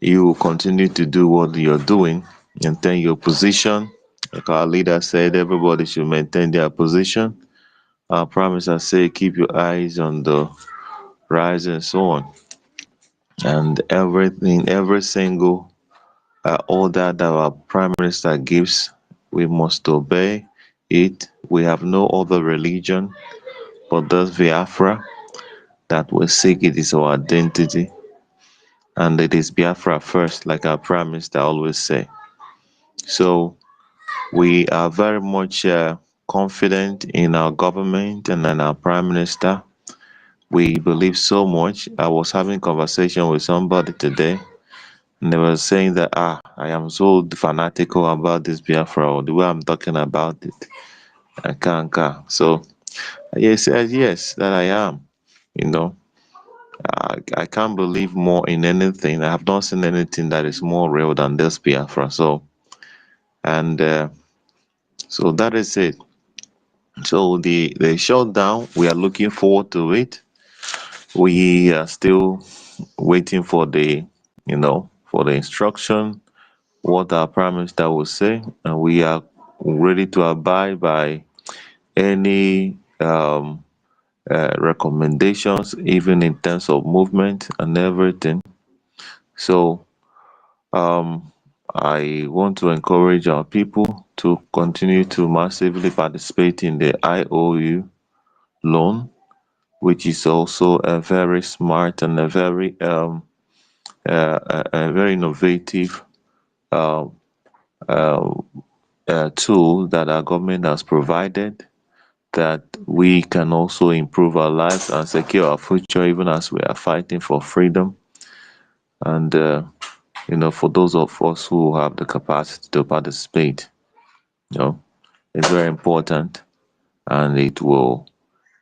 you will continue to do what you're doing, maintain your position. Like our leader said, everybody should maintain their position. Our promise, I say, keep your eyes on the rise and so on. And everything, every single order that our prime minister gives, we must obey it. We have no other religion but this Biafra that we seek. It is our identity. And it is Biafra first, like our prime minister always say. So we are very much confident in our government and in our prime minister. We believe so much. I was having a conversation with somebody today, and they were saying that I am so fanatical about this Biafra, or the way I'm talking about it. I can't. So he said yes, that I am. I can't believe more in anything. I have not seen anything that is more real than this Biafra. So that is it. So the shutdown, we are looking forward to it. We are still waiting for the instruction, what our prime minister will say, and we are ready to abide by any recommendations, even in terms of movement and everything. So I want to encourage our people to continue to massively participate in the IOU loan, which is also a very smart and a very innovative tool that our government has provided, that we can also improve our lives and secure our future even as we are fighting for freedom. And for those of us who have the capacity to participate, it's very important, and it will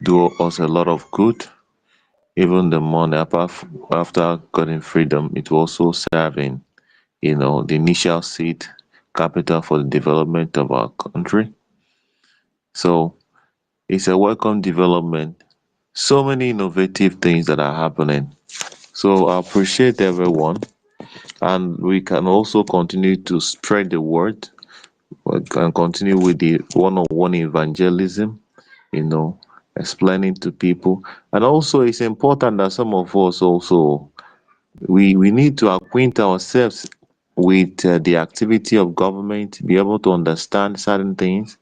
do us a lot of good. Even the money after getting freedom, it will also serve in the initial seed capital for the development of our country. So it's a welcome development. So many innovative things that are happening. So I appreciate everyone. And we can also continue to spread the word. We can continue with the one-on-one evangelism, explaining to people. And also it's important that some of us also, we need to acquaint ourselves with the activity of government, be able to understand certain things,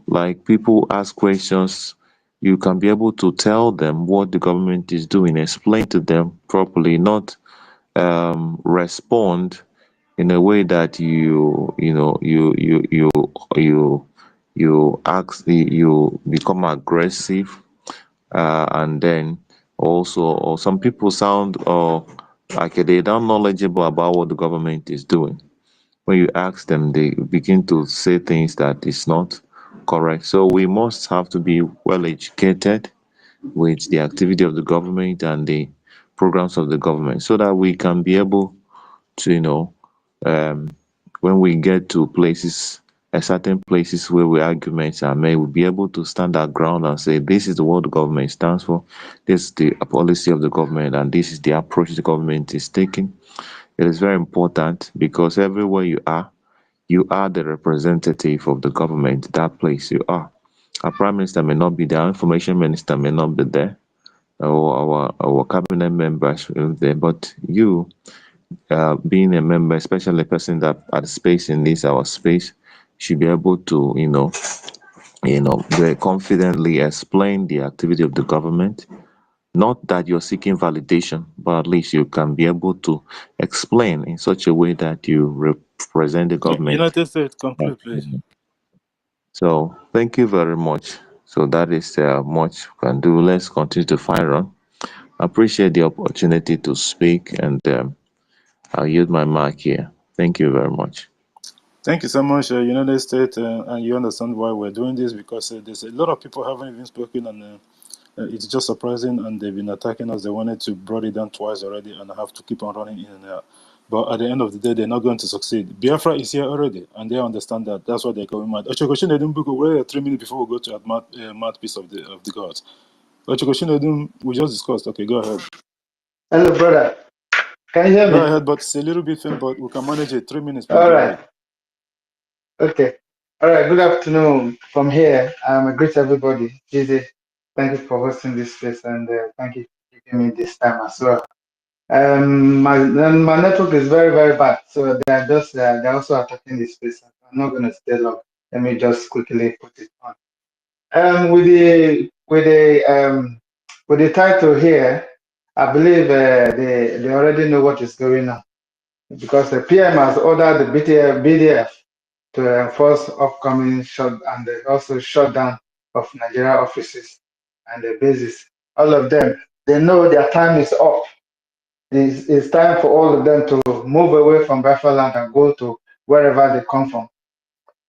like people ask questions, you can be able to tell them what the government is doing, explain to them properly, not respond in a way that you become aggressive, and then also, or some people sound like they don't knowledgeable about what the government is doing. When you ask them, they begin to say things that is not correct. So we must have to be well educated with the activity of the government and the programs of the government, so that we can be able to, when we get to places, certain places where we arguments are made, we'll be able to stand our ground and say, this is what the government stands for, this is the policy of the government, and this is the approach the government is taking. It is very important, because everywhere you are the representative of the government, that place you are. Our prime minister may not be there, our information minister may not be there, or our cabinet members will be there, but you, being a member, especially a person that participates in this our space, should be able to, very confidently explain the activity of the government. Not that you're seeking validation, but at least you can be able to explain in such a way that you represent the government. United States, conclude, please. So thank you very much. So that is much we can do. Let's continue to fire on. I appreciate the opportunity to speak, and I'll use my mic here. Thank you very much. Thank you so much, United States, and you understand why we're doing this, because there's a lot of people haven't even spoken, and it's just surprising, and they've been attacking us. They wanted to brought it down twice already, and I have to keep on running in and out. But at the end of the day, they're not going to succeed. Biafra is here already, and they understand that. That's why they're going mad. We're 3 minutes before we go to mouthpiece of the gods. We just discussed. Okay, go ahead. Hello, brother. Can you hear me? Go ahead, but it's a little bit faint, but we can manage it. 3 minutes. All right. Okay. All right. Good afternoon from here. I greet everybody. Jizzy, thank you for hosting this space, and thank you for giving me this time as well. My network is very, very bad, so they're also attacking this space. I'm not going to stay long. Let me just quickly put it on. With the title here, I believe they already know what is going on, because the PM has ordered the BDF to enforce upcoming and also shutdown of Nigeria offices and the bases. All of them, they know their time is up. It's time for all of them to move away from Biafra land and go to wherever they come from.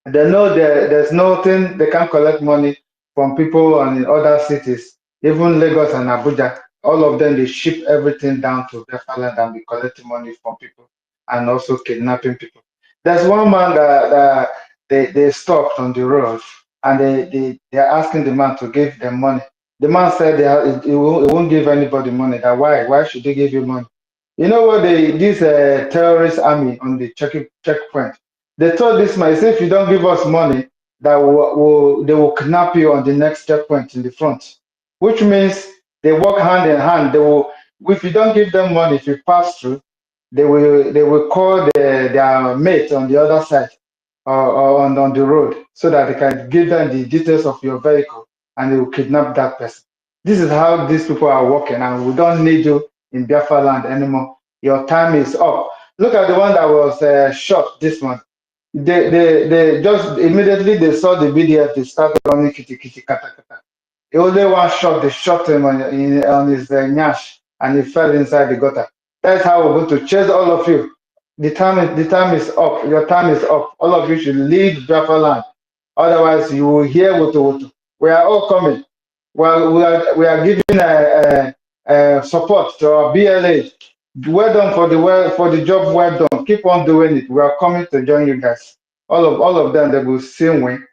They know there's nothing, they can't collect money from people in other cities, even Lagos and Abuja. All of them, they ship everything down to Biafra land and be collecting money from people and also kidnapping people. There's one man that they stopped on the road, and they're asking the man to give them money. The man said he won't give anybody money. That why should they give you money? You know what, this terrorist army on the checkpoint, they told this man, if you don't give us money, that they will kidnap you on the next checkpoint in the front, which means they work hand in hand. They will, if you don't give them money, if you pass through, they will call their mate on the other side or on the road, so that they can give them the details of your vehicle, and they will kidnap that person. This is how these people are working, and we don't need you in Biafra land anymore. Your time is up. Look at the one that was shot this month. They just immediately they saw the video, they started running kitty kata kata. The only one shot, they shot him on his nyash, and he fell inside the gutter. That's how we're going to chase all of you. The time is up. Your time is up. All of you should leave Biafra land. Otherwise, you will hear wutu. We are all coming. Well, we are giving support to our BLA Well done for the job well done. Keep on doing it. We are coming to join you guys. All of them, they will soon win.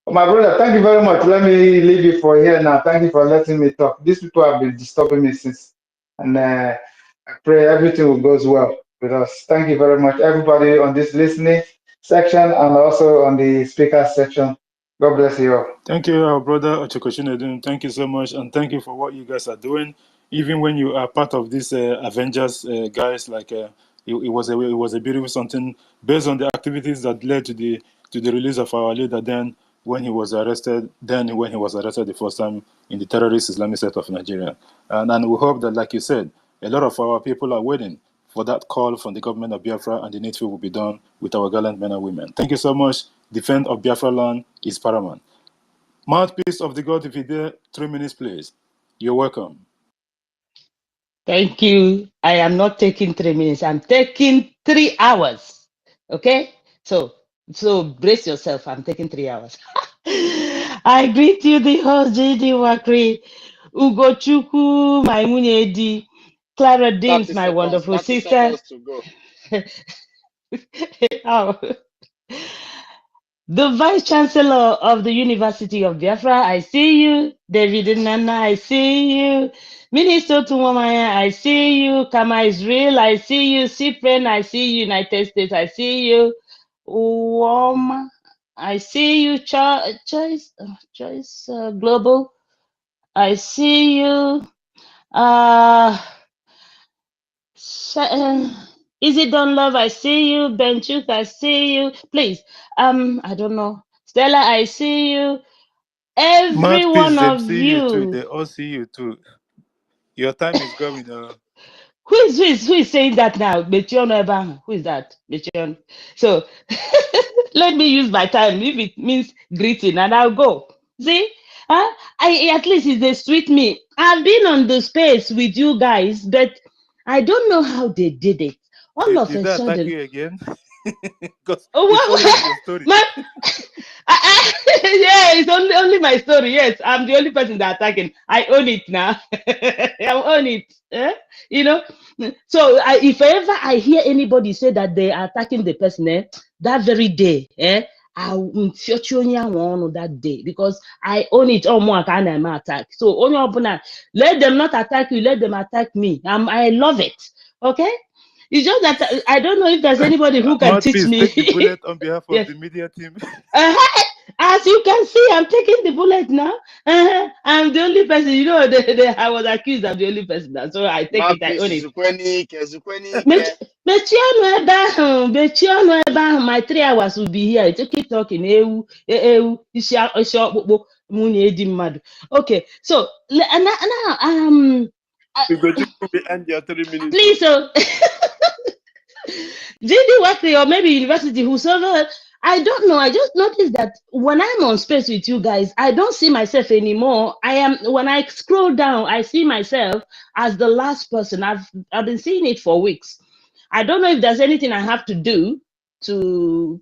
My brother, thank you very much. Let me leave you for here now. Thank you for letting me talk. These people have been disturbing me since, and I pray everything will goes well with us. Thank you very much, everybody on this listening section and also on the speaker section. God bless you all. Thank you, our brother Ochokoshinedun. Thank you so much, and thank you for what you guys are doing. Even when you are part of this Avengers guys, like it was a beautiful something based on the activities that led to the release of our leader. Then when he was arrested, the first time in the terrorist Islamic State of Nigeria, and we hope that, like you said, a lot of our people are waiting for that call from the government of Biafra, and the needful will be done with our gallant men and women. Thank you so much. Defense of Biafra land is paramount. Mouthpiece of the God, if you're there, 3 minutes, please. You're welcome. Thank you. I am not taking 3 minutes. I'm taking 3 hours. Okay? So brace yourself. I'm taking 3 hours. I greet you, the host, JD Wakri, Ugochukwu, my Munyedi, Clara Deems, 30 my seconds, wonderful 30 sister. seconds to go. Oh. The Vice Chancellor of the University of Biafra, I see you. David Nana, I see you. Minister Tumamaya, I see you. Kama Israel, I see you. Cyprian, I see you. United States, I see you. Uwama, I see you. Choice Global, I see you. Is it Don Love? I see you. Benchuk, I see you. Please, I don't know. Stella, I see you. Every Mouthpiece, one they of see you too. you. They all see you too. Your time is coming. Who is saying that now? Betion Eban. Who is that? Betion. So let me use my time. If it means greeting, and I'll go. See? I at least they sweet me. I've been on the space with you guys, but I don't know how they did it. All of Did a they attack sudden. you again? Because Oh, it's always your story. Yeah, it's only my story. Yes, I'm the only person that attacking. I own it now. I own it. You know. So if ever I hear anybody say that they are attacking the person, that very day, I will on that day because I own it. Oh, more can I attack? So only open. Let them not attack you. Let them attack me. I love it. Okay. It's just that I don't know if there's anybody who can teach Mouthpiece, me. take the bullet on behalf of Yes. the media team. As you can see, I'm taking the bullet now. I'm the only person, you know, I was accused of the only person now. So I take it, I own it. My 3 hours will be here. Take it talking. Okay, so now And your 3 minutes. please, JD Wesley or maybe university, whosoever, I don't know. I just noticed that when I'm on space with you guys, I don't see myself anymore. When I scroll down, I see myself as the last person. I've been seeing it for weeks. I don't know if there's anything I have to do to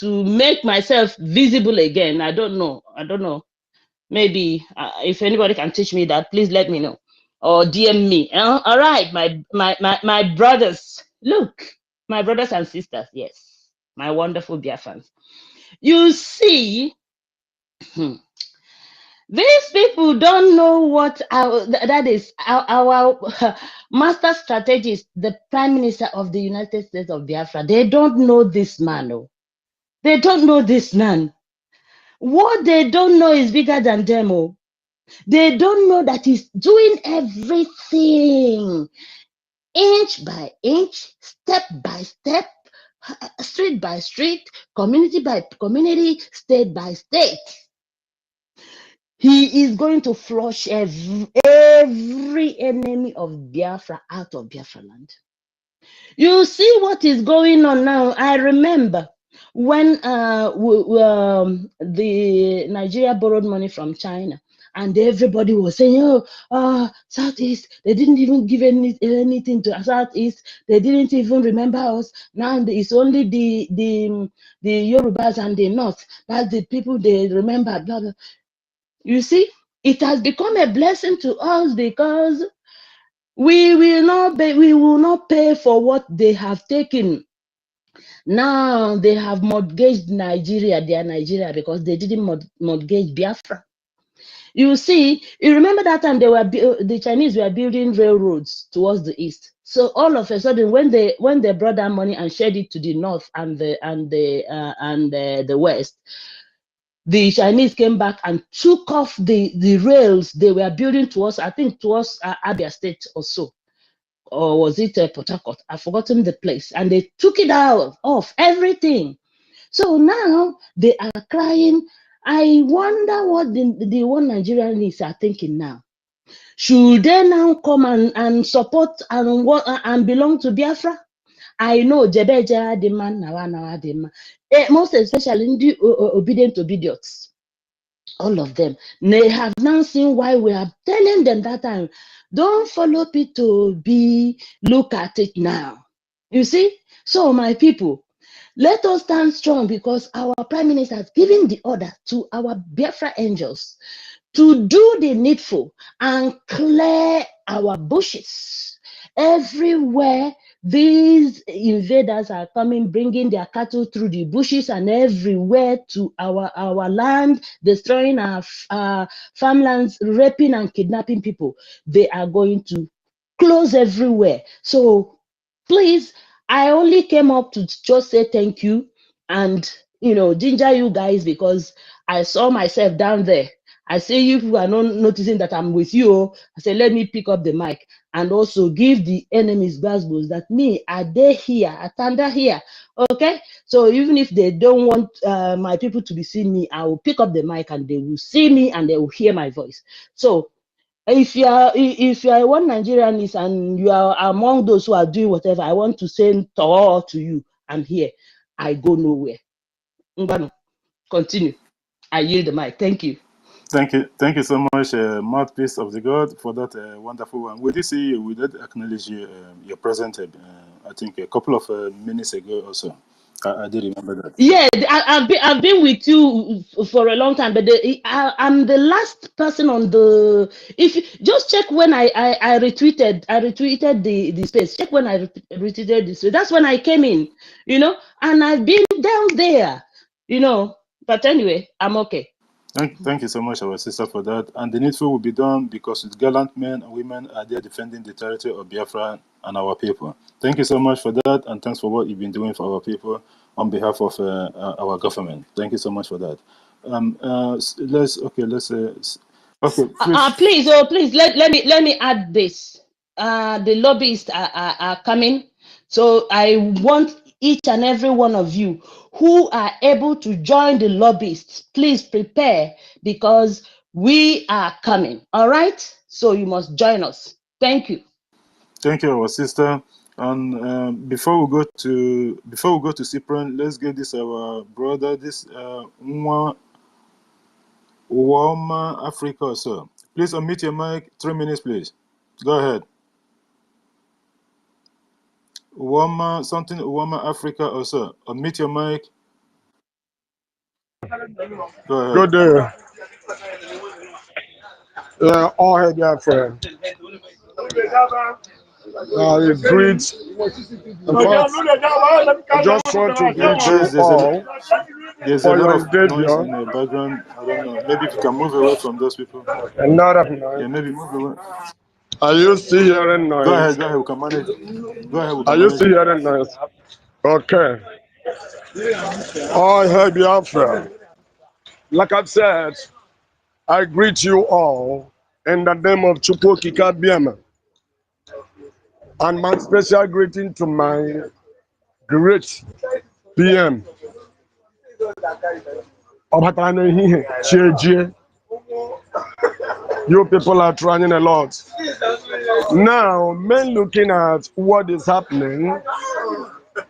make myself visible again. I don't know. Maybe if anybody can teach me that, please let me know or DM me. All right, my brothers. Look, my brothers and sisters. Yes, my wonderful Biafrans. You see, these people don't know what that is. Our master strategist, the Prime Minister of the United States of Biafra. They don't know this man. Oh. They don't know this man. What they don't know is bigger than them. Oh. They don't know that he's doing everything inch by inch, step by step, street by street, community by community, state by state. He is going to flush every enemy of Biafra out of Biafra land. You see what is going on now. I remember when the Nigeria borrowed money from China, and everybody was saying, "Oh, Southeast, they didn't even give anything to Southeast. They didn't even remember us. Now it's only the Yorubas and the North. That's the people they remember." Blah, blah. You see, it has become a blessing to us because We will not pay for what they have taken. Now they have mortgaged Nigeria, their Nigeria, because they didn't mortgage Biafra. You see, you remember that time the Chinese were building railroads towards the east. So all of a sudden, when they brought that money and shared it to the north and the west, the Chinese came back and took off the rails they were building towards, I think, towards Abia State or so, or was it Port Harcourt? I've forgotten the place, and they took it out of everything. So now they are crying. I wonder what the one Nigerians are thinking now. Should they now come and support and belong to Biafra? I know Jebeja the man Nawa the man. Most especially in the obedient idiots. All of them. They have now seen why we are telling them that time. Don't follow P2B. Look at it now. You see? So my people, let us stand strong, because our Prime Minister has given the order to our Biafra angels to do the needful and clear our bushes. Everywhere these invaders are coming, bringing their cattle through the bushes and everywhere to our land, destroying our farmlands, raping and kidnapping people. They are going to close everywhere. So please, I only came up to just say thank you and, ginger you guys, because I saw myself down there. I say, you who are not noticing that I'm with you, I say, let me pick up the mic and also give the enemies gospels that me, are they here, I stand here, okay? So even if they don't want my people to be seeing me, I will pick up the mic and they will see me and they will hear my voice. So if you are one Nigerian and you are among those who are doing whatever, I want to say to you, I'm here. I go nowhere. Ngano, continue. I yield the mic. Thank you. Thank you so much, mouthpiece of the God, for that wonderful one. We did see you, we did acknowledge you, your present, I think a couple of minutes ago or so. I did remember that. Yeah, I've been with you for a long time, but I'm the last person on the. If you just check when I retweeted the space. Check when I retweeted this. That's when I came in, and I've been down there, But anyway, I'm okay. Thank you so much, our sister, for that. And the needful will be done, because with gallant men and women are there defending the territory of Biafra and our people. Thank you so much for that, and thanks for what you've been doing for our people on behalf of our government. Thank you so much for that. Please, let me add this. The lobbyists are coming, so I want each and every one of you who are able to join the lobbyists, please prepare, because we are coming. All right, so you must join us. Thank you. Thank you, our sister. And before we go to Cyprian, let's get this our brother, this Uwama Africa or so. Please unmute your mic. 3 minutes, please. Go ahead. Uwama Africa or so. Unmute your mic. Go ahead. Good day. All head there, friend. Greet. In fact, I just want to greet you all. There's a lot of noise in the background. I don't know. Maybe if you can move away from those people. A lot of noise. Yeah, maybe move away. Are you still hearing noise? Go ahead. We can manage. Go ahead. Are you still hearing noise? Okay. All hail Biafra. Like I've said, I greet you all in the name of EFIK-IBIBIO. And my special greeting to my great PM. You people are trying a lot. Now, men looking at what is happening,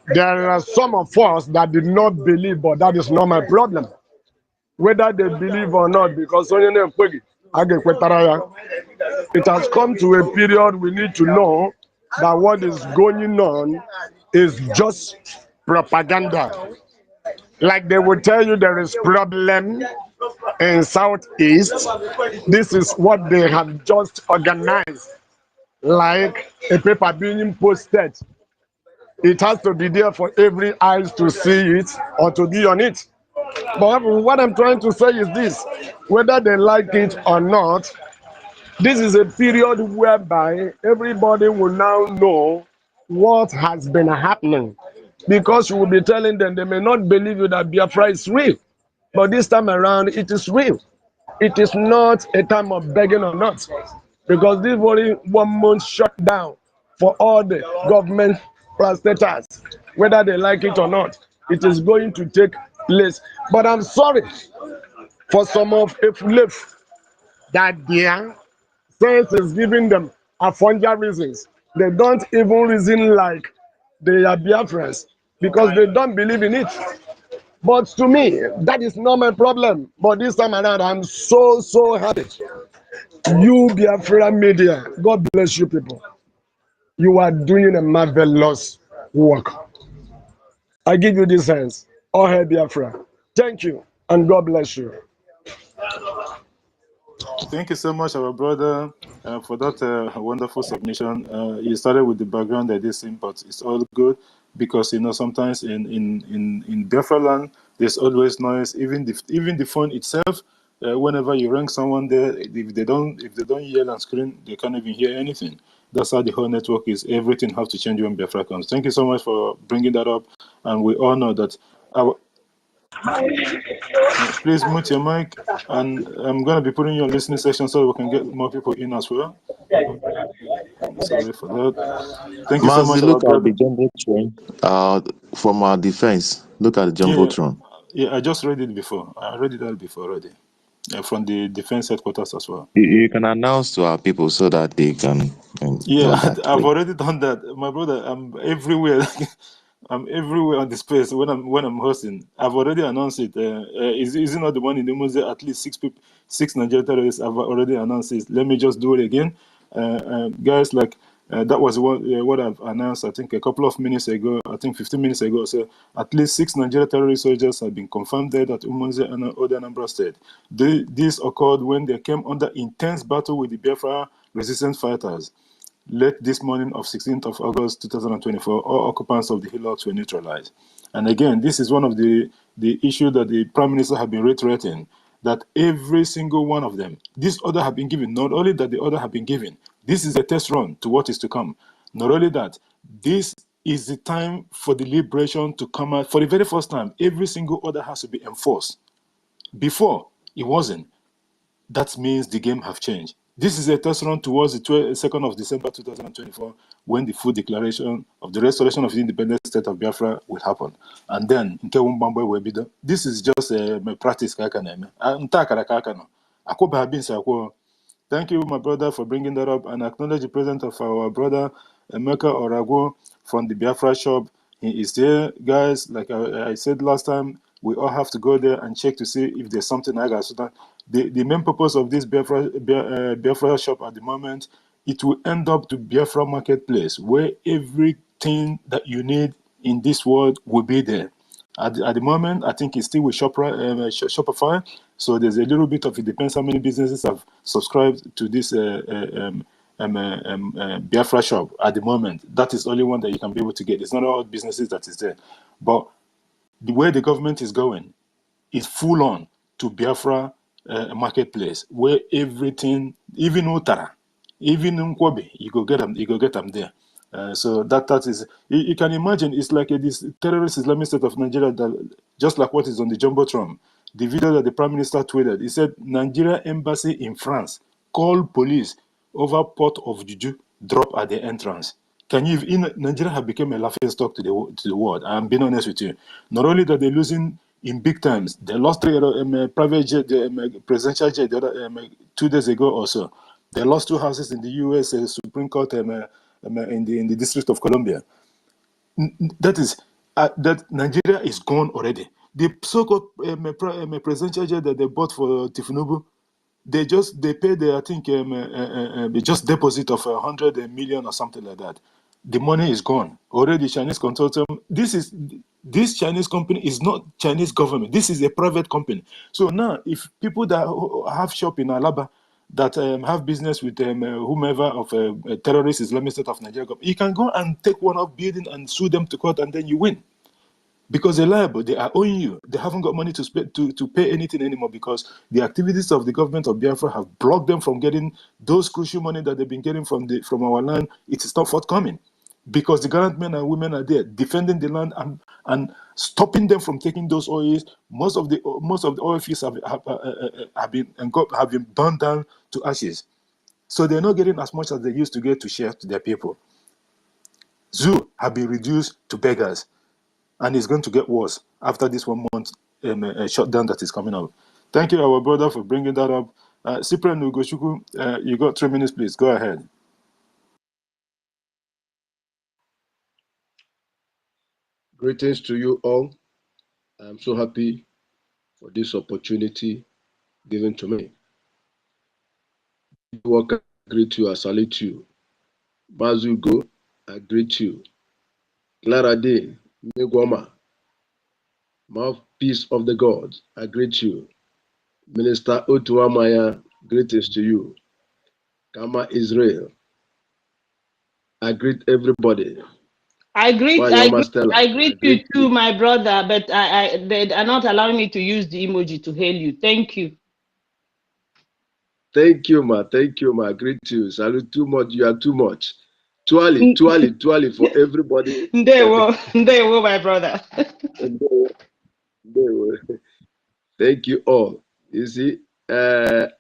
there are some of us that did not believe, but that is not my problem. Whether they believe or not, because it has come to a period we need to know that what is going on is just propaganda. Like they will tell you there is problem in Southeast. This is what they have just organized like a paper being posted. It has to be there for every eyes to see it or to be on it. But what I'm trying to say is this: whether they like it or not, this is a period whereby everybody will now know what has been happening, because you will be telling them, they may not believe you that Biafra is real, but this time around it is real. It is not a time of begging or not, because this very 1 month shutdown for all the government parastatals, whether they like it or not, it is going to take place. But I'm sorry for some of Efulef that their sense is giving them a fungal reasons. They don't even reason like they are Biafrans because they don't believe in it. But to me, that is not my problem. But this time around, I'm so happy. You Biafra media, God bless you people. You are doing a marvelous work. I give you this hands. All hail Biafra. Thank you, and God bless you. Thank you so much, our brother, for that wonderful submission. You started with the background that is but it's all good because sometimes in Biafra land there's always noise. Even the phone itself, whenever you ring someone there, if they don't yell and scream, they can't even hear anything. That's how the whole network is. Everything has to change when Biafra comes. Thank you so much for bringing that up, and we all know that our. Please mute your mic, and I'm going to be putting you on listening section so we can get more people in as well. Sorry for that. Thank you so much, Mazi, our look at brother. the jumbotron from our defense. Look at the jumbotron. Yeah, I just read it before. I read it out before already. From the defense headquarters as well. You can announce to our people so that they can. Yeah, I've already done that, my brother. I'm everywhere. I'm everywhere on the space when I'm hosting. I've already announced it. Is it not the one in the Mose? At least 6 Nigerian terrorists. I've already announced it. Let me just do it again, guys. That was what I've announced. I think a couple of minutes ago. I think 15 minutes ago. So at least 6 Nigerian terrorist soldiers have been confirmed dead at Umunze and Oda Anambra State. This occurred when they came under intense battle with the Biafra resistance fighters. Late this morning of 16th of August 2024, all occupants of the hillocks were neutralized. And again, this is one of the issue that the Prime Minister have been reiterating, that every single one of them, this order have been given. Not only that the order have been given, this is a test run to what is to come. Not only that, this is the time for the liberation to come out. For the very first time, every single order has to be enforced. Before, it wasn't. That means the game have changed. This is a test run towards the 2nd of December 2024, when the full declaration of the restoration of the independent state of Biafra will happen. And then, this is just a practice. Thank you, my brother, for bringing that up, and acknowledge the presence of our brother, Emeka Orago, from the Biafra shop. He is there, guys. Like I said last time, we all have to go there and check to see if there's something like that. The main purpose of this Biafra shop at the moment, it will end up to Biafra marketplace, where everything that you need in this world will be there. At the moment, I think it's still with Shopify, so there's a little bit of it. Depends how many businesses have subscribed to this Biafra shop at the moment. That is the only one that you can be able to get. It's not all businesses that is there, but the way the government is going is full on to Biafra marketplace, where everything, even Utara, even Nkwobi, you go get them there. So that is, you can imagine, it's like this terrorist Islamic State of Nigeria, that just like what is on the Jumbotron. The video that the Prime Minister tweeted, he said, Nigeria embassy in France call police over port of Juju, drop at the entrance. Can you, in Nigeria have become a laughing stock to the world? I'm being honest with you. Not only that they're losing in big times, they lost private jet, presidential jet 2 days ago or so. They lost 2 houses in the U.S. Supreme Court in the District of Columbia. That is that Nigeria is gone already. The so-called presidential jet that they bought for Tifunubu, they paid I think they just deposit of 100 million or something like that. The money is gone already. Chinese consortium. This Chinese company is not Chinese government. This is a private company. So now, if people that have shop in Alaba, that have business with whomever of a terrorist Islamic State of Nigeria, you can go and take one off building and sue them to court, and then you win. Because they're liable, they are owing you. They haven't got money to pay anything anymore, because the activities of the government of Biafra have blocked them from getting those crucial money that they've been getting from our land. It is not forthcoming, because the gallant men and women are there defending the land and stopping them from taking those oils. Most of the oil fields have been burned down to ashes, so they're not getting as much as they used to get to share to their people. Zoo have been reduced to beggars. And it's going to get worse after this 1 month shutdown that is coming up. Thank you, our brother, for bringing that up. Cyprian Ugochukwu, you got 3 minutes, please. Go ahead. Greetings to you all. I'm so happy for this opportunity given to me. Walker, I greet you, I salute you. Mazugo, I greet you. Clara Day, Megwama, mouthpiece of the gods, I greet you. Minister Otuamaya, greetings to you. Kama Israel, I greet everybody. I greet you too, my brother, but they are not allowing me to use the emoji to hail you. Thank you. Thank you, ma. Thank you, ma. Greet you. Salute too much. You are too much. Tuali for everybody. They will, my brother. Thank you all. You see,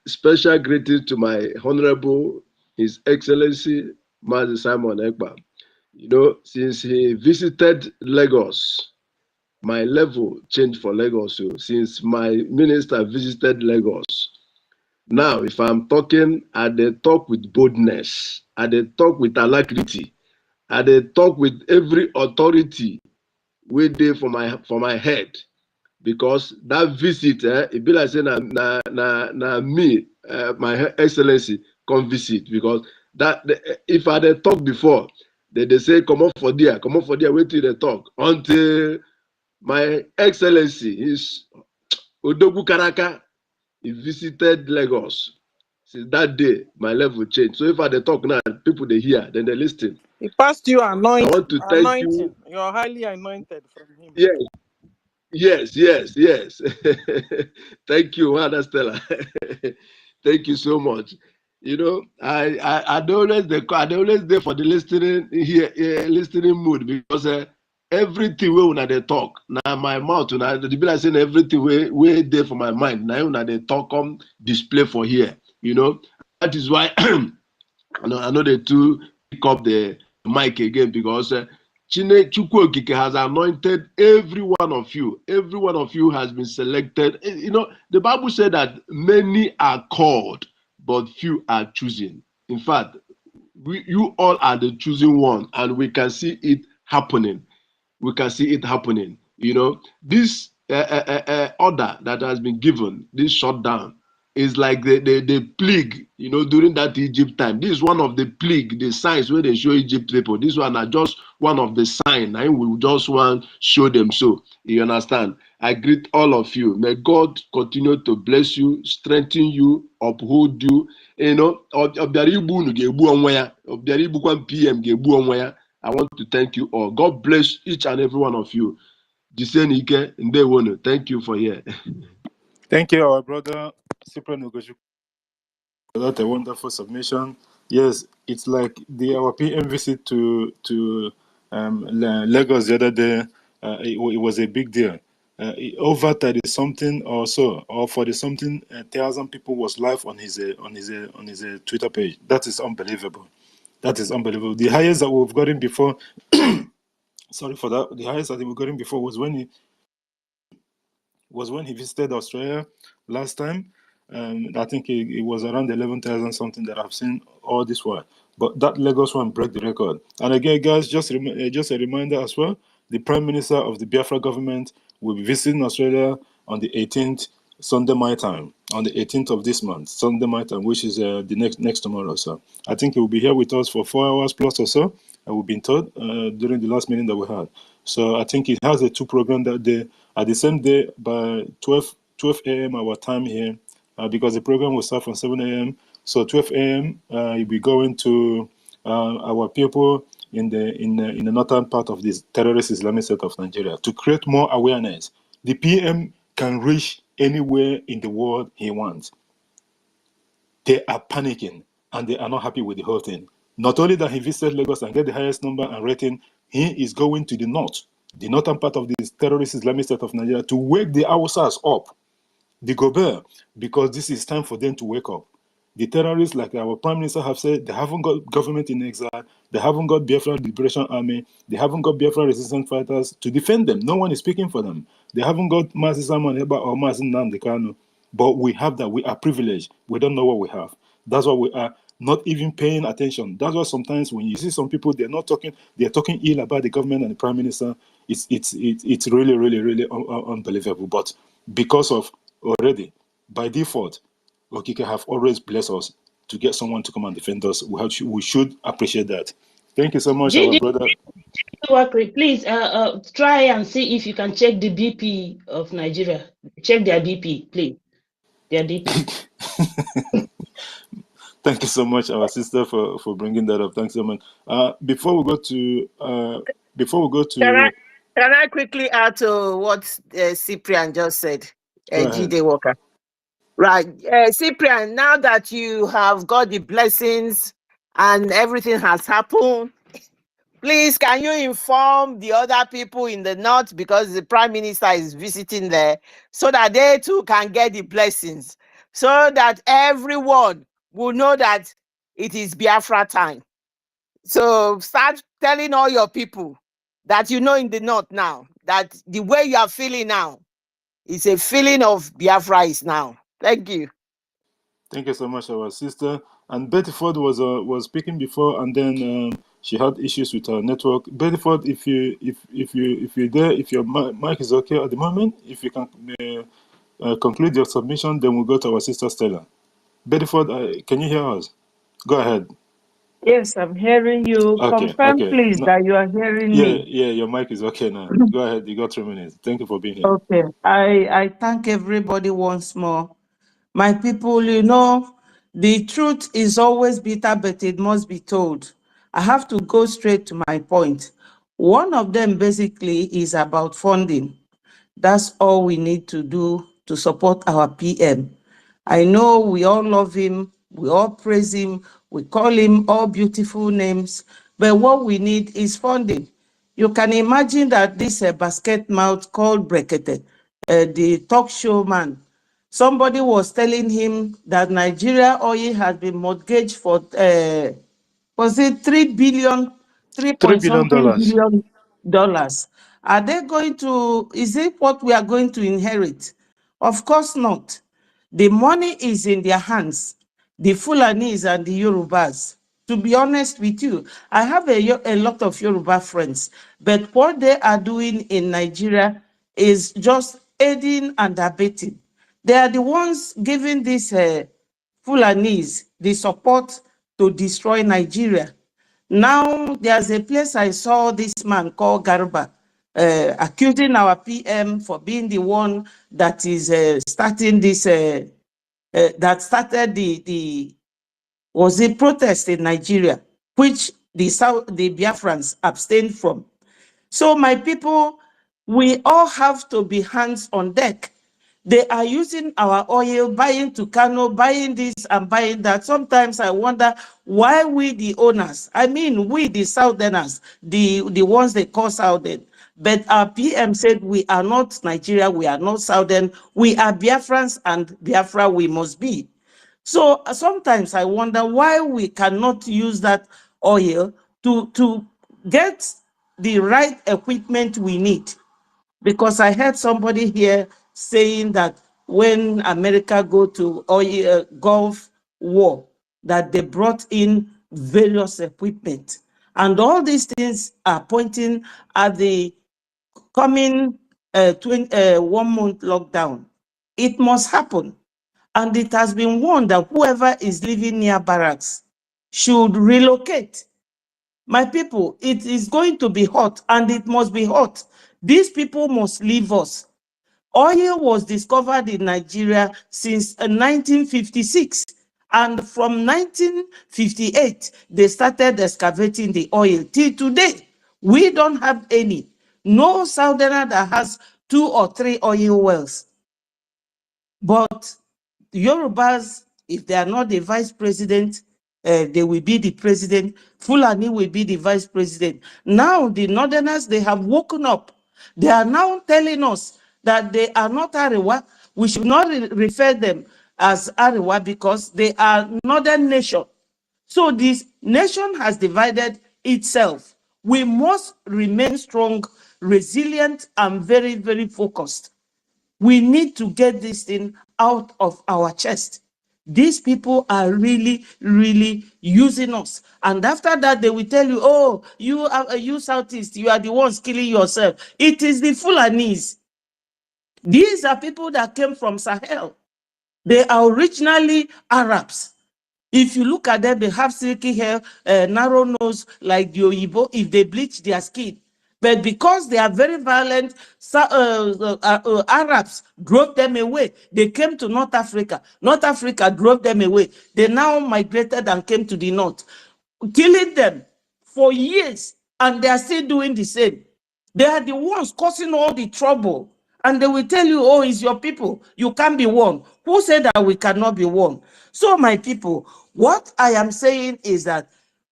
special greeting to my Honorable His Excellency Mazi Simon Ekpa. You know, since he visited Lagos, my level changed for Lagos. So since my minister visited Lagos, now if I'm talking, I dey talk with boldness, I dey talk with alacrity, I dey talk with every authority wey dey for my head, because that visit, it be like say na me, my excellency, come visit, because if I dey talk before, they say come up for there, wait till they talk, until my excellency is Odogwu Karaka, he visited Lagos. Since that day, my level changed. So if I dey talk now, people they hear, then they listen. He passed you anointing. I want to thank you. You are highly anointed from him. Yes. Thank you, Hannah Stella. Thank you so much. You know, I always there for the listening mood, because everything we una dey talk, now my mouth, the be like saying everything we there for my mind. Now una dey talk come display for here. You know, that is why I know they too pick up the mic again, because Chukwu Okike has anointed every one of you. Every one of you has been selected. You know, the Bible said that many are called, but few are chosen. In fact, you all are the chosen one, and we can see it happening. We can see it happening. You know, this order that has been given, this shutdown, is like the plague, you know, during that Egypt time. This is one of the plague, the signs where they show Egypt people. This one are just one of the signs. I will just want to show them. So you understand. I greet all of you. May God continue to bless you, strengthen you, uphold you. You know, I want to thank you all. God bless each and every one of you. Thank you for here. Thank you, our brother Cyprian Ugochukwu. That's a wonderful submission. Yes, it's like our PM visit to Lagos the other day. It was a big deal. Over 30 something or so, or 40 something thousand people was live on his Twitter page. That is unbelievable. That is unbelievable. The highest that we've gotten before. Sorry for that. The highest that we've gotten before was when he visited Australia last time. I think it was around 11,000 something that I've seen all this while. But that Lagos one broke the record. And again, guys, just a reminder as well, the Prime Minister of the Biafra government will be visiting Australia on the 18th, Sunday my time, on the 18th of this month, Sunday my time, which is the next tomorrow. So I think he will be here with us for 4 hours plus or so. We've been told during the last meeting that we had. So I think he has a 2 program that day. At the same day, by 12 a.m. our time here, because the program will start from 7 a.m. So 12 a.m. You'll be going to our people in the northern part of this terrorist Islamic state of Nigeria to create more awareness. The PM can reach anywhere in the world he wants. They are panicking and they are not happy with the whole thing. Not only that he visited Lagos and get the highest number and rating, he is going to the northern part of this terrorist Islamic state of Nigeria to wake the Hausas up, the Gobert, because this is time for them to wake up. The terrorists, like our Prime Minister have said, they haven't got government in exile, they haven't got Biafra Liberation Army, they haven't got Biafra resistance fighters to defend them. No one is speaking for them. They haven't got Mazi Simon Eba or Mazi Nnamdi Kanu. But we have that. We are privileged. We don't know what we have. That's why we are not even paying attention. That's why sometimes when you see some people, they're talking ill about the government and the Prime Minister. It's really, really, really unbelievable. But because of already, by default, Okike have always blessed us to get someone to come and defend us. We should appreciate that. Thank you so much, our brother. Please try and see if you can check the BP of Nigeria. Check their BP, please. Their BP. Thank you so much, our sister, for bringing that up. Thanks so much. Before we go to can I quickly add to what Cyprian just said? Jide Walker. Right, Cyprian. Now that you have got the blessings and everything has happened, please, can you inform the other people in the north, because the Prime Minister is visiting there, so that they too can get the blessings, so that everyone will know that it is Biafra time. So start telling all your people that you know in the north now, that the way you are feeling now is a feeling of Biafra is now. Thank you. Thank you so much, our sister. And Betty Ford was speaking before, and then she had issues with her network. Betty Ford, if you're there, if your mic is okay at the moment, if you can conclude your submission, then we'll go to our sister Stella. Betty Ford, can you hear us? Go ahead. Yes, I'm hearing you. Okay, Confirm, please, that you are hearing me. Yeah, your mic is okay now. Go ahead. You got 3 minutes. Thank you for being here. Okay. I thank everybody once more. My people, you know, the truth is always bitter, but it must be told. I have to go straight to my point. One of them basically is about funding. That's all we need to do to support our PM. I know we all love him, we all praise him, we call him all beautiful names, but what we need is funding. You can imagine that this basket mouth called Brekete, the talk show man, somebody was telling him that Nigeria oil has been mortgaged for, was it $3 billion, $3 billion dollars. Are they going to, is it what we are going to inherit? Of course not. The money is in their hands, the Fulanis and the Yorubas. To be honest with you, I have a lot of Yoruba friends, but what they are doing in Nigeria is just aiding and abetting. They are the ones giving these Fulanis the support to destroy Nigeria. Now, there's a place I saw this man called Garba accusing our PM for being the one that is starting this, that started the protest in Nigeria, which the Biafrans abstained from. So my people, we all have to be hands on deck. They are using our oil, buying Tucano, buying this and buying that. Sometimes I wonder why we, the owners, I mean, we, the Southerners, the ones they call Southern, but our PM said we are not Nigeria, we are not Southern, we are Biafrans, and Biafra we must be. So sometimes I wonder why we cannot use that oil to get the right equipment we need. Because I heard somebody here saying that when America go to oil Gulf War, that they brought in various equipment. And all these things are pointing at the coming 1-month lockdown. It must happen. And it has been warned that whoever is living near barracks should relocate. My people, it is going to be hot, and it must be hot. These people must leave us. Oil was discovered in Nigeria since 1956, And from 1958, they started excavating the oil. Till today, we don't have any. No Southerner that has 2 or 3 oil wells. But Yorubas, if they are not the vice president, they will be the president. Fulani will be the vice president. Now the Northerners, they have woken up. They are now telling us that they are not Arewa. We should not refer them as Arewa because they are Northern nation. So this nation has divided itself. We must remain strong, resilient, and very, very focused. We need to get this thing out of our chest. These people are really, really using us. And after that, they will tell you, oh, you Southeast, you are the ones killing yourself. It is the Fulanis. These are people that came from Sahel. They are originally Arabs. If you look at them, they have silky hair, narrow nose like the Oyibo if they bleach their skin. But because they are very violent, Arabs drove them away. They came to North Africa. North Africa drove them away. They now migrated and came to the north, killing them for years, and they are still doing the same. They are the ones causing all the trouble. And they will tell you, oh, it's your people. You can't be won. Who said that we cannot be won? So, my people, what I am saying is that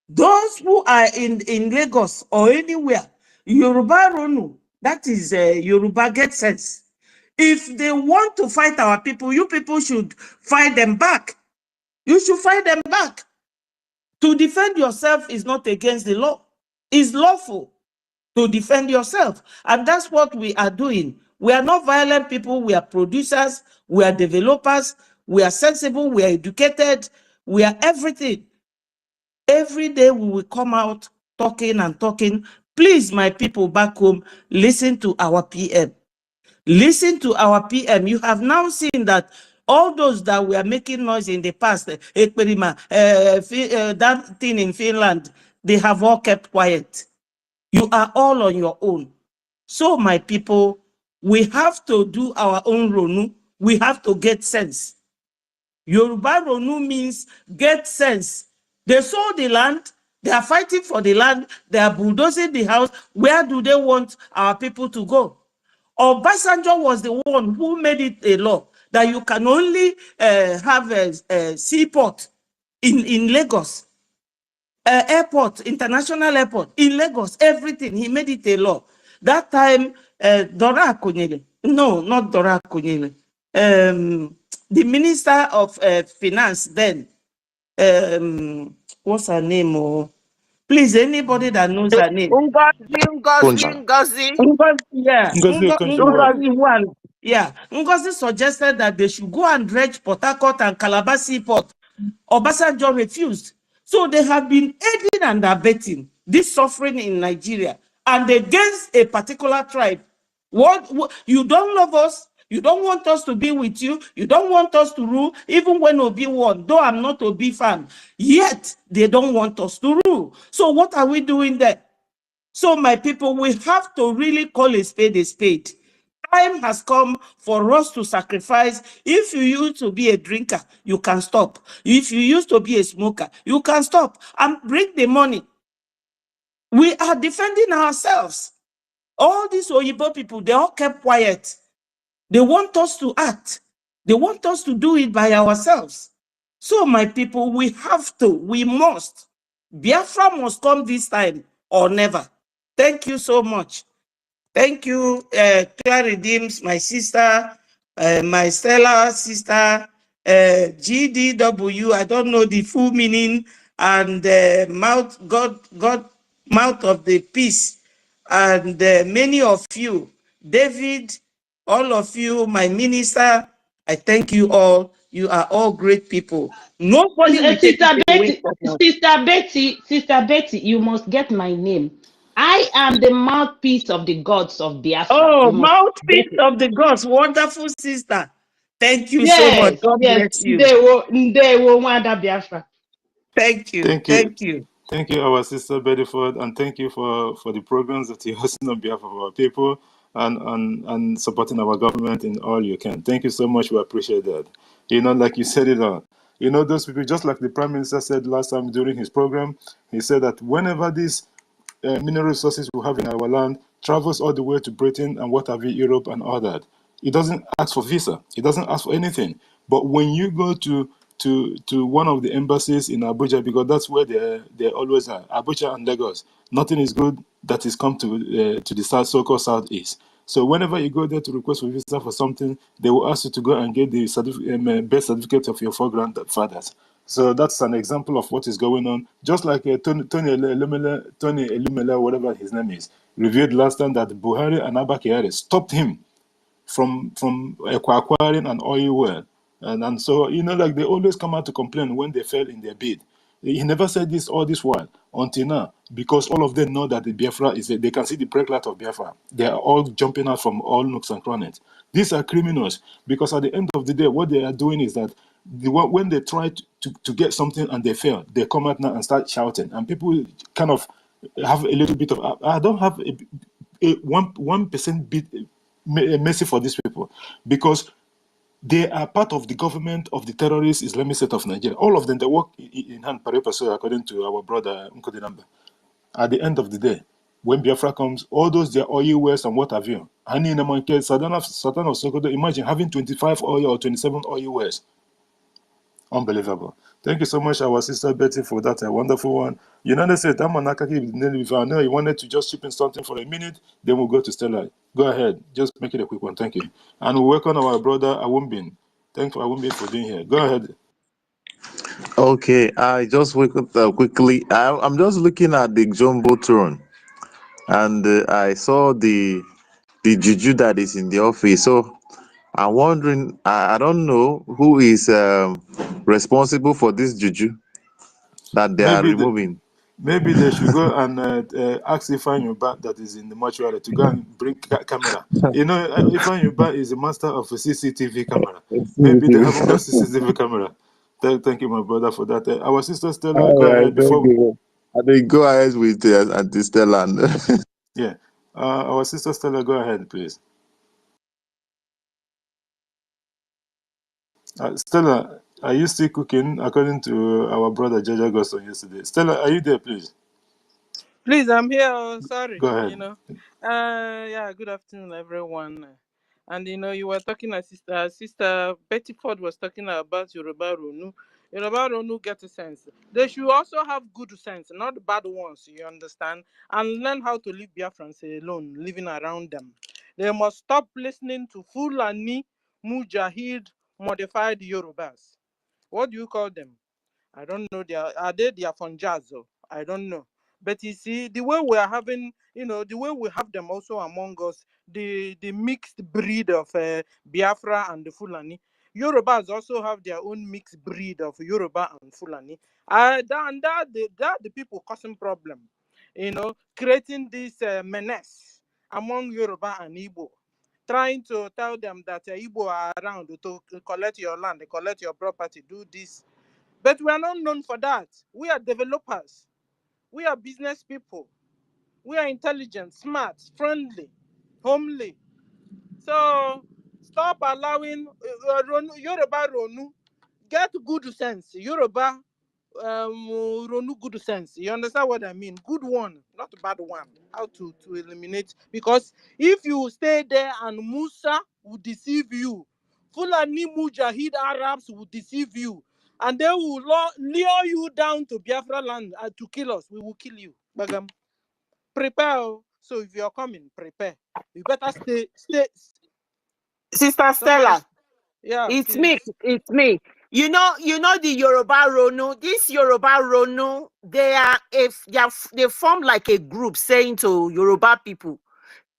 those who are in Lagos or anywhere, Yoruba Ronu, that is Yoruba get sense. If they want to fight our people, you people should fight them back. You should fight them back. To defend yourself is not against the law. It's lawful to defend yourself. And that's what we are doing. We are not violent people. We are producers. We are developers. We are sensible. We are educated. We are everything. Every day we will come out talking and talking. Please, my people back home, listen to our PM. Listen to our PM. You have now seen that all those that were making noise in the past, that thing in Finland, they have all kept quiet. You are all on your own. So, my people, we have to do our own Ronu. We have to get sense. Yoruba Ronu means get sense. They sold the land. They are fighting for the land. They are bulldozing the house. Where do they want our people to go? Obasanjo was the one who made it a law that you can only have a seaport in Lagos. Airport, international airport in Lagos, everything. He made it a law. That time, Dora Akunyele, no, not Dora Akunyele, the Minister of Finance then, what's her name? Oh, please, anybody that knows her name. Ngozi. Yeah, Ngozi one. Yeah, Ngozi suggested that they should go and dredge Port Harcourt and Calabar Seaport. Obasanjo refused. So they have been aiding and abetting this suffering in Nigeria and against a particular tribe. What you don't love us, you don't want us to be with you, you don't want us to rule, even when Obi won, though I'm not Obi fan, yet they don't want us to rule. So what are we doing there? So my people, we have to really call a spade a spade. Time has come for us to sacrifice. If you used to be a drinker, you can stop. If you used to be a smoker, you can stop and bring the money. We are defending ourselves. All these Oyibo people, they all kept quiet. They want us to act. They want us to do it by ourselves. So my people, we have to, we must. Biafra must come this time or never. Thank you so much. Thank you, Claire Redeems, my sister, my Stella sister, GDW, I don't know the full meaning, and mouth of the peace, and many of you, David, all of you, my minister, I thank you all. You are all great people. Nobody will take it away from us. Sister Betty, you must get my name. I am the mouthpiece of the gods of Biafra. Oh, mouthpiece of the gods, wonderful sister. Thank you so much. God bless you. Biafra. Thank you. Thank you. Thank you, our sister Bedford, and thank you for the programs that you're hosting on behalf of our people and supporting our government in all you can. Thank you so much. We appreciate that. You know, like you said it all, You know, those people, just like the Prime Minister said last time during his program, he said that whenever these mineral resources we have in our land travels all the way to Britain and what have you, Europe and all that, it doesn't ask for visa. It doesn't ask for anything. But when you go to one of the embassies in Abuja, because that's where they always are, Abuja and Lagos, nothing is good that is come to the south, so-called southeast. So whenever you go there to request for visa for something, they will ask you to go and get the birth certificate of your four grandfathers. So that's an example of what is going on. Just like Tony Elumele, whatever his name is, revealed last time that Buhari and Abba Kyari stopped him from acquiring an oil well. And so, you know, like they always come out to complain when they fail in their bid. He never said this all this while until now, because all of them know that the Biafra is, they can see the break light of Biafra. They are all jumping out from all nooks and crannies. These are criminals, because at the end of the day, what they are doing is that when they try to get something and they fail, they come out now and start shouting. And people kind of have a little bit of, I don't have a 1% bit mercy for these people, because they are part of the government of the terrorist Islamic State of Nigeria. All of them, they work in hand, according to our brother Nkodinamba. At the end of the day, when Biafra comes, all those their oil wells and what have you, Satan of Sokoto, imagine having 25 oil or 27 oil wells. Unbelievable. Thank you so much, our sister Betty, for that wonderful one. United States, I know you wanted to just chip in something for a minute, then we'll go to Stella. Go ahead, just make it a quick one. Thank you. And we welcome our brother Awumbin. Thank you, Awumbin, for being here. Go ahead. Okay, I just wake up quickly. I'm just looking at the Jumbotron, and I saw the juju that is in the office. So I'm wondering, I don't know who is responsible for this juju that they are removing. Maybe they should go and ask Ifan Yuba that is in the mortuary to go and bring camera. You know, Ifan Yuba is the master of a CCTV camera. Maybe they haven't got CCTV camera. Thank you, my brother, for that. Our sister Stella, go ahead before. I think go ahead with Auntie Stella. Yeah, our sister Stella, go ahead, please. Stella, are you still cooking according to our brother Jaja Gosson yesterday? Stella, are you there, please? Please, I'm here. Oh, sorry. Go ahead. You know. Yeah. Good afternoon, everyone. And you know, you were talking, sister Betty Ford was talking about Yoruba Ronu. Yoruba Ronu get a sense. They should also have good sense, not the bad ones. You understand, and learn how to leave Biafrans alone, living around them. They must stop listening to Fulani Mujahid modified Yorubas. What do you call them? I don't know. Are they from Jazo? I don't know. But you see, the way we are having, you know, the way we have them also among us, the mixed breed of Biafra and the Fulani. Yorubas also have their own mixed breed of Yoruba and Fulani. That the people causing problem, you know, creating this menace among Yoruba and Igbo, trying to tell them that Igbo are around to collect your land, collect your property, do this. But we are not known for that. We are developers. We are business people. We are intelligent, smart, friendly, homely. So stop allowing Yoruba Ronu. Get good sense. Yoruba Ronu good sense. You understand what I mean? Good one, not a bad one. How to eliminate. Because if you stay there and Musa will deceive you, Fulani Mujahid Arabs will deceive you, and they will lure you down to Biafra land to kill us. We will kill you. Bagam. Prepare. So if you're coming, prepare. You better stay. Sister Stella. Yeah, it's please. me. It's me. You know the Yoruba Ronu. This Yoruba Ronu, they form like a group saying to Yoruba people,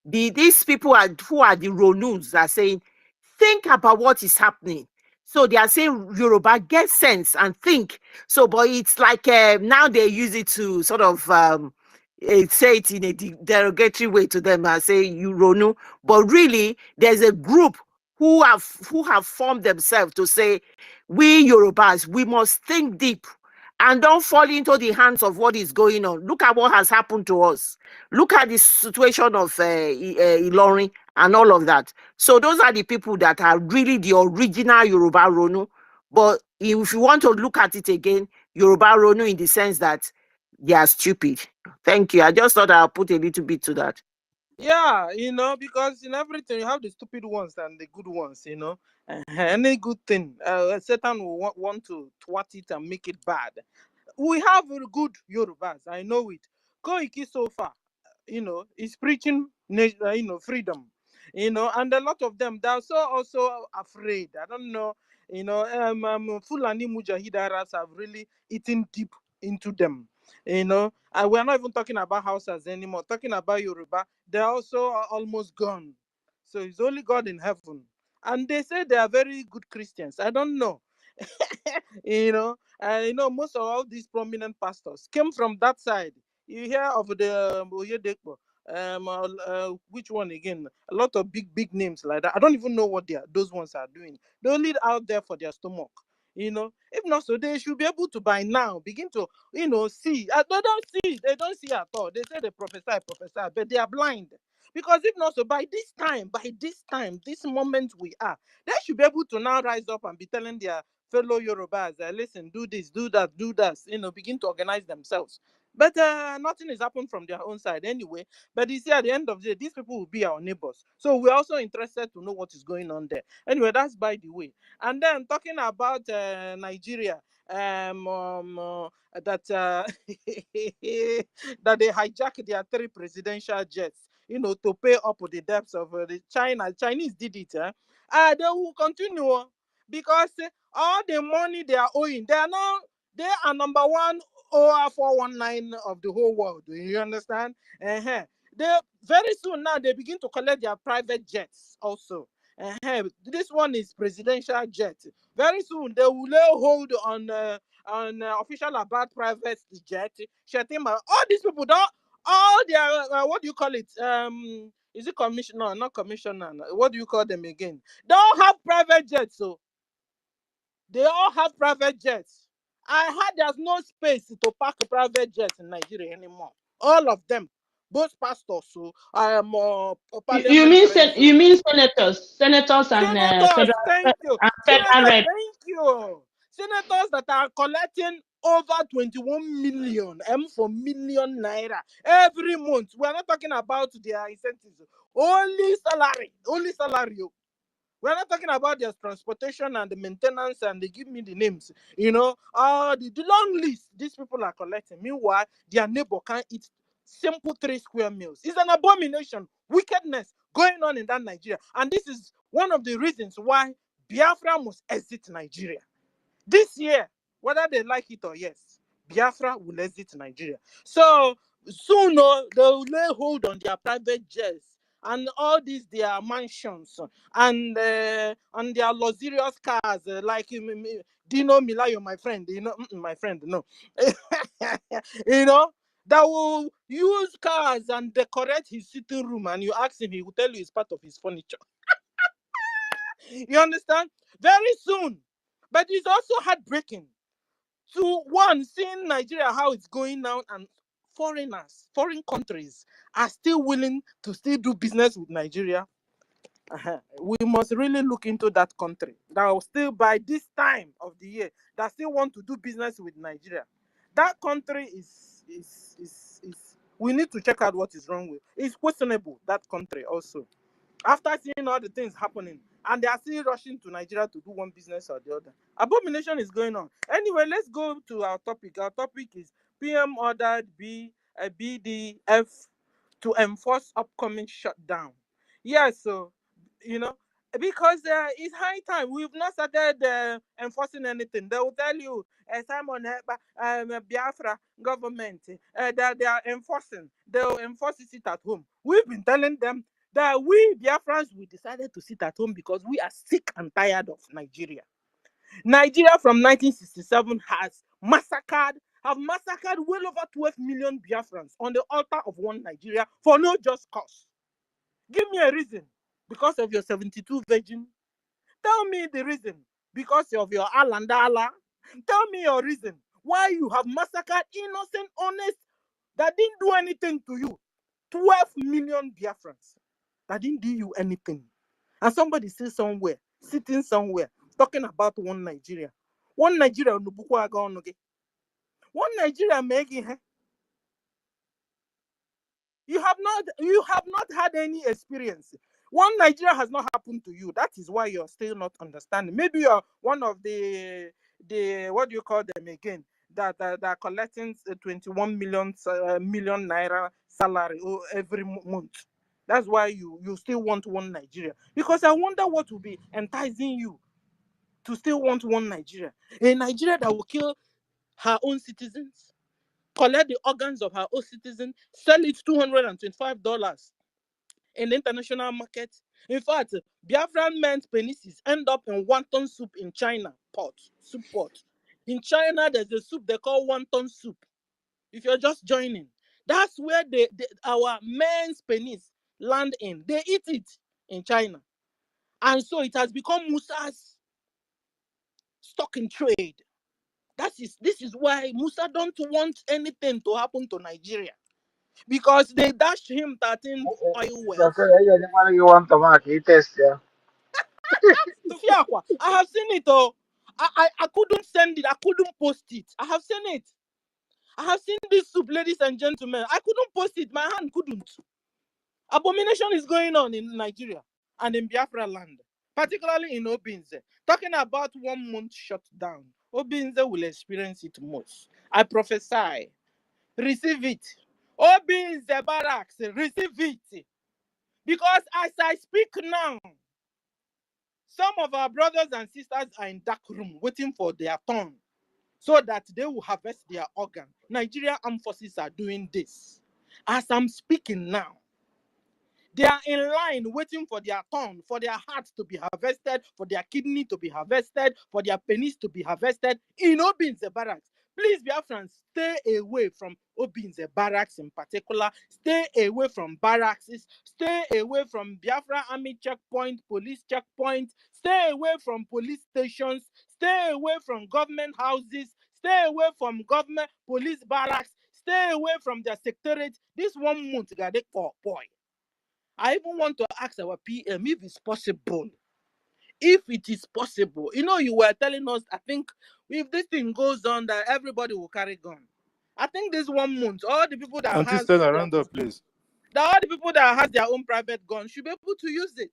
these people who are the Ronus are saying, think about what is happening. So they are saying Yoruba, get sense and think. So, but it's like now they use it to sort of say it in a derogatory way to them and say you Ronu. But really, there's a group who have formed themselves to say, we Yorubas, we must think deep and don't fall into the hands of what is going on. Look at what has happened to us. Look at the situation of Ilorin and all of that. So those are the people that are really the original Yoruba Ronu. But if you want to look at it again, Yoruba Ronu in the sense that they are stupid. Thank you. I just thought I'll put a little bit to that. Yeah, because in everything you have the stupid ones and the good ones, Any good thing, Satan will want to twat it and make it bad. We have good Yorubas, I know it. Koiki so far, is preaching, freedom, and a lot of them, they're also afraid. I don't know, Fulani Mujahidaras have really eaten deep into them, and we're not even talking about Hausas anymore, talking about Yoruba, they're also almost gone. So it's only God in heaven. And they say they are very good Christians. I don't know. Most of all these prominent pastors came from that side. You hear of the Oyedekpo, which one again? A lot of big names like that. I don't even know what those ones are doing. They only out there for their stomach. If not so, they should be able to by now begin to, see. They don't see. They don't see at all. They say they prophesy, but they are blind. Because if not so, by this time, this moment we are, they should be able to now rise up and be telling their fellow Yorubas, listen, do this, do that, begin to organize themselves. But nothing is happening from their own side anyway. But you see, at the end of the day, these people will be our neighbors. So we're also interested to know what is going on there. Anyway, that's by the way. And then talking about Nigeria, that that they hijacked their 3 presidential jets, to pay up the debts of the Chinese did it. They will continue because all the money they are owing, they are number one OR 419 of the whole world. Do you understand? They very soon now they begin to collect their private jets also. This one is presidential jet. Very soon they will lay hold on official about private jet. Shetima, all these people don't. All their what do you call it? Is it commissioner? Not commissioner. What do you call them again? They all have private jets, so they all have private jets. I heard there's no space to park a private jet in Nigeria anymore. All of them, both pastors, so You mean senators and senators. Thank you, federal senators. rep? Thank you, senators that are collecting over 21 million for million naira every month. We're not talking about their incentives. Only salary. We're not talking about their transportation and the maintenance, and they give me the names. The long list these people are collecting. Meanwhile, their neighbor can't eat simple 3 square meals. It's an abomination, wickedness going on in that Nigeria. And this is one of the reasons why Biafra must exit Nigeria. This year, whether they like it or yes, Biafra will exit Nigeria. So soon they'll lay hold on their private jets and all these their mansions and their luxurious cars like Dino Milayo, my friend. My friend, no. That will use cars and decorate his sitting room, and you ask him, he will tell you it's part of his furniture. You understand? Very soon. But it's also heartbreaking to one, seeing Nigeria, how it's going now, and foreign countries are still willing to still do business with Nigeria. We must really look into that country that will still, by this time of the year, that still want to do business with Nigeria. That country is we need to check out what is wrong with. It's questionable, that country also. After seeing all the things happening, and they are still rushing to Nigeria to do one business or the other. Abomination is going on. Anyway, let's go to our topic. Our topic is PM ordered BDF to enforce upcoming shutdown. Yes, so, because it's high time. We've not started enforcing anything. They will tell you, Simon Biafra government, that they are enforcing. They will enforce it at home. We've been telling them that we Biafrans, we decided to sit at home because we are sick and tired of Nigeria. Nigeria from 1967 have massacred well over 12 million Biafrans on the altar of one Nigeria for no just cause. Give me a reason. Because of your 72 virgin? Tell me the reason. Because of your Allah. Tell me your reason. Why you have massacred innocent, honest, that didn't do anything to you. 12 million Biafrans that didn't do you anything. And somebody sitting somewhere, talking about one Nigeria. One Nigeria no bukwa aga onu gi. One Nigeria making her. You have not had any experience. One Nigeria has not happened to you. That is why you're still not understanding. Maybe you're one of the what do you call them again? That are collecting 21 million naira salary every month. That's why you still want one Nigeria. Because I wonder what will be enticing you to still want one Nigeria. A Nigeria that will kill her own citizens, collect the organs of her own citizens, sell it $225 in the international market. In fact, Biafran men's penises end up in wonton soup in China, soup pot. In China, there's a soup they call wonton soup. If you're just joining, that's where our men's penis land in. They eat it in China. And so it has become Musa's stock in trade. This is why Musa don't want anything to happen to Nigeria. Because they dashed him 13 oil wells. You want to mark it test, yeah. I have seen it. Oh, I couldn't send it. I couldn't post it. I have seen it. I have seen this soup, ladies and gentlemen. I couldn't post it. My hand couldn't. Abomination is going on in Nigeria and in Biafra land, particularly in Obinze. Talking about 1 month shutdown. Obinze will experience it most. I prophesy. Receive it. Obinze barracks, receive it. Because as I speak now, some of our brothers and sisters are in dark room waiting for their turn so that they will harvest their organ. Nigeria Armed Forces are doing this. As I'm speaking now, they are in line waiting for their turn, for their hearts to be harvested, for their kidney to be harvested, for their penis to be harvested in Obinze barracks. Please, Biafrans, stay away from Obinze barracks in particular. Stay away from barracks. Stay away from Biafra army checkpoint, police checkpoint. Stay away from police stations. Stay away from government houses. Stay away from government police barracks. Stay away from their secretariat. This 1 month, boy. I even want to ask our PM if it's possible. If it is possible, you were telling us, I think, if this thing goes on, that everybody will carry gun. I think this 1 month, all the people that has around up, please. All the people that has their own private gun should be able to use it.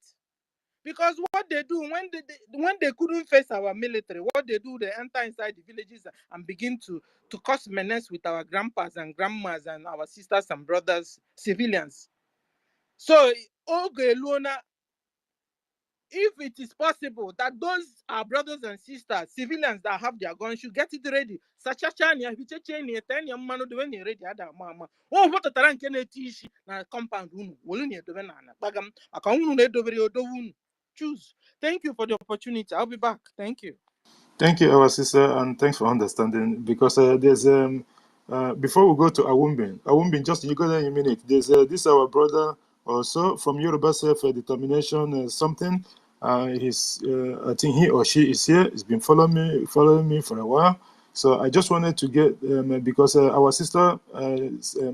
Because what they do when they couldn't face our military, what they do, they enter inside the villages and begin to cause menace with our grandpas and grandmas and our sisters and brothers, civilians. So, Luna, if it is possible that those are brothers and sisters, civilians that have their guns, should get it ready. Oh, what a tarank na compound. Choose. Thank you for the opportunity. I'll be back. Thank you. Thank you, our sister, and thanks for understanding. Because there's before we go to Awumbin, just you go there in a minute. There's this our brother also from Yoruba Self-Determination something. I think he or she is here. He's been following me for a while. So I just wanted to get because our sister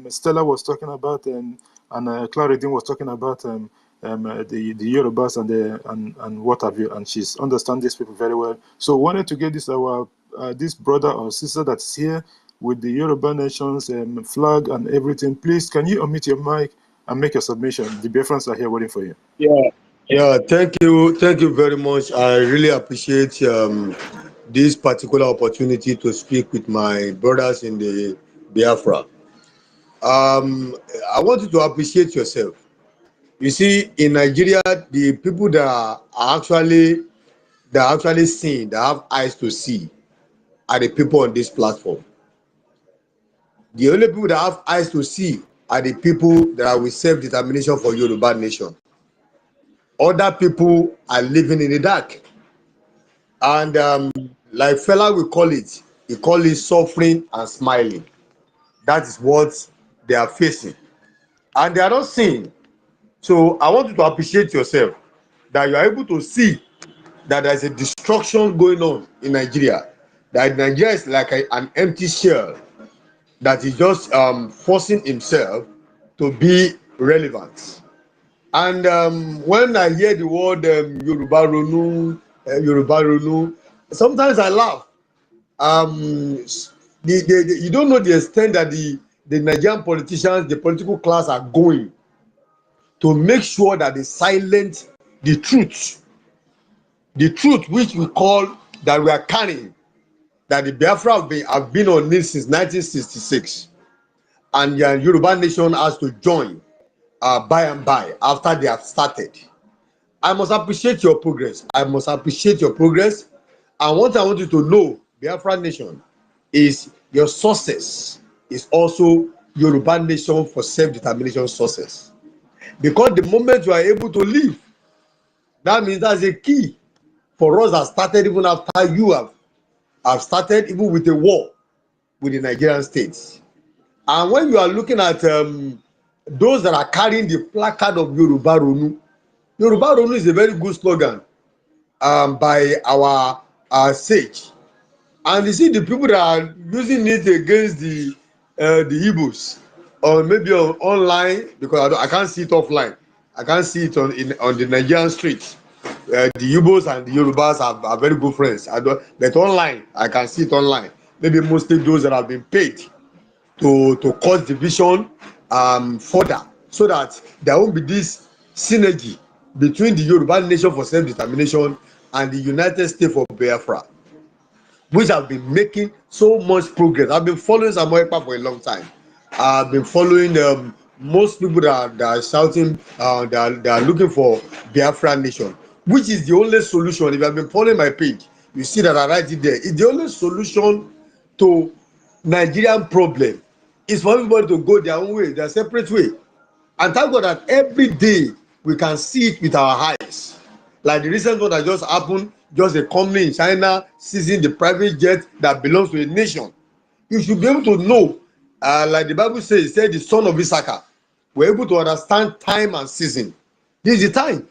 Stella was talking about and Claridine was talking about the Yorubas and what have you, and she's understand these people very well. So wanted to get this our this brother or sister that's here with the Yoruba Nation's flag and everything. Please, can you unmute your mic and make your submission? The Biafrans are here waiting for you. Yeah, thank you very much. I really appreciate this particular opportunity to speak with my brothers in the Biafra. I want you to appreciate yourself. You see, in Nigeria, the people that are actually seeing, that have eyes to see, are the people on this platform. The only people that have eyes to see are the people that are with self-determination for Yoruba nation. Other people are living in the dark. And like fella will call it, he call it suffering and smiling. That is what they are facing. And they are not seeing. So I want you to appreciate yourself that you are able to see that there is a destruction going on in Nigeria. That Nigeria is like an empty shell that is just forcing himself to be relevant. And when I hear the word Yoruba Ronu, sometimes I laugh you don't know the extent that the Nigerian politicians, the political class are going to make sure that they silence the truth which we call that we are carrying, that the Biafra have been on this since 1966, and the Yoruba nation has to join by and by after they have started. I must appreciate your progress. And what I want you to know, Biafra nation, is your success is also Yoruba nation for self-determination success. Because the moment you are able to live, that means that's a key for us that started even after you have started, even with a war with the Nigerian states. And when you are looking at those that are carrying the placard of Yoruba Ronu is a very good slogan by our sage. And you see the people that are using it against the Igbos, or maybe online, because I can't see it offline. I can't see it on the Nigerian streets. The Igbos and the Yorubas are very good friends. But online, I can see it online. Maybe mostly those that have been paid to cause division further, so that there won't be this synergy between the Yoruba nation for self-determination and the United States for Biafra, which have been making so much progress. I've been following Samuel Ekpa for a long time. I've been following most people that are shouting, that are looking for Biafra nation, which is the only solution. If you have been following my page, you see that I write it there. It's the only solution to Nigerian problem is for everybody to go their own way, their separate way. And thank God that every day we can see it with our eyes. Like the recent one that just happened, just a company in China seizing the private jet that belongs to a nation. You should be able to know, like the Bible says, it said the son of Issachar, we're able to understand time and season. This is the time.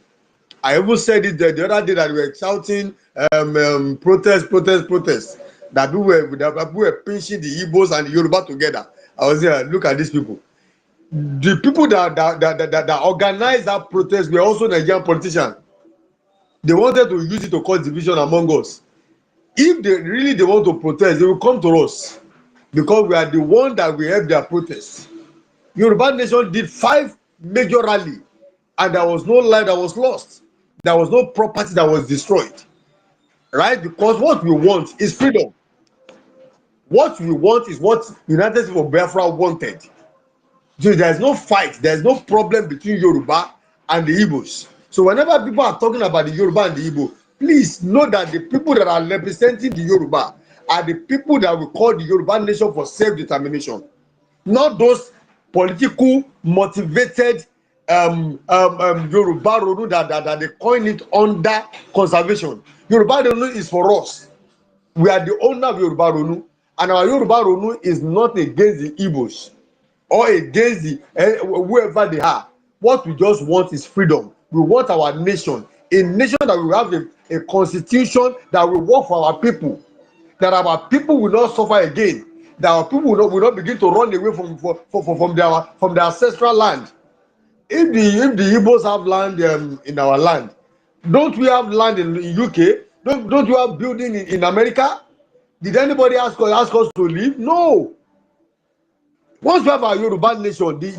I even said it the other day that we were shouting protest. That we were pinching the Igbos and the Yoruba together. I was there, look at these people. The people that organized that protest were also Nigerian politicians. They wanted to use it to cause division among us. If they want to protest, they will come to us, because we are the one that will help their protest. Yoruba nation did 5 major rally, and there was no life that was lost. There was no property that was destroyed. Right? Because what we want is freedom. What we want is what United States of Biafra wanted. So there's no fight, there's no problem between Yoruba and the Igbos. So whenever people are talking about the Yoruba and the Igbo, please know that the people that are representing the Yoruba are the people that we call the Yoruba nation for self-determination. Not those political motivated Yoruba Ronu that they coin it under conservation. Yoruba Ronu is for us. We are the owner of Yoruba Ronu, and our Yoruba Ronu is not against the Igbos or against the whoever they are. What we just want is freedom. We want our nation, a nation that will have a constitution that will work for our people, that our people will not suffer again, that our people will not begin to run away from their ancestral land. If the Igbos have land in our land, don't we have land in UK? Don't we have building in America? Did anybody ask us to leave? No. Once we have our Yoruba nation, the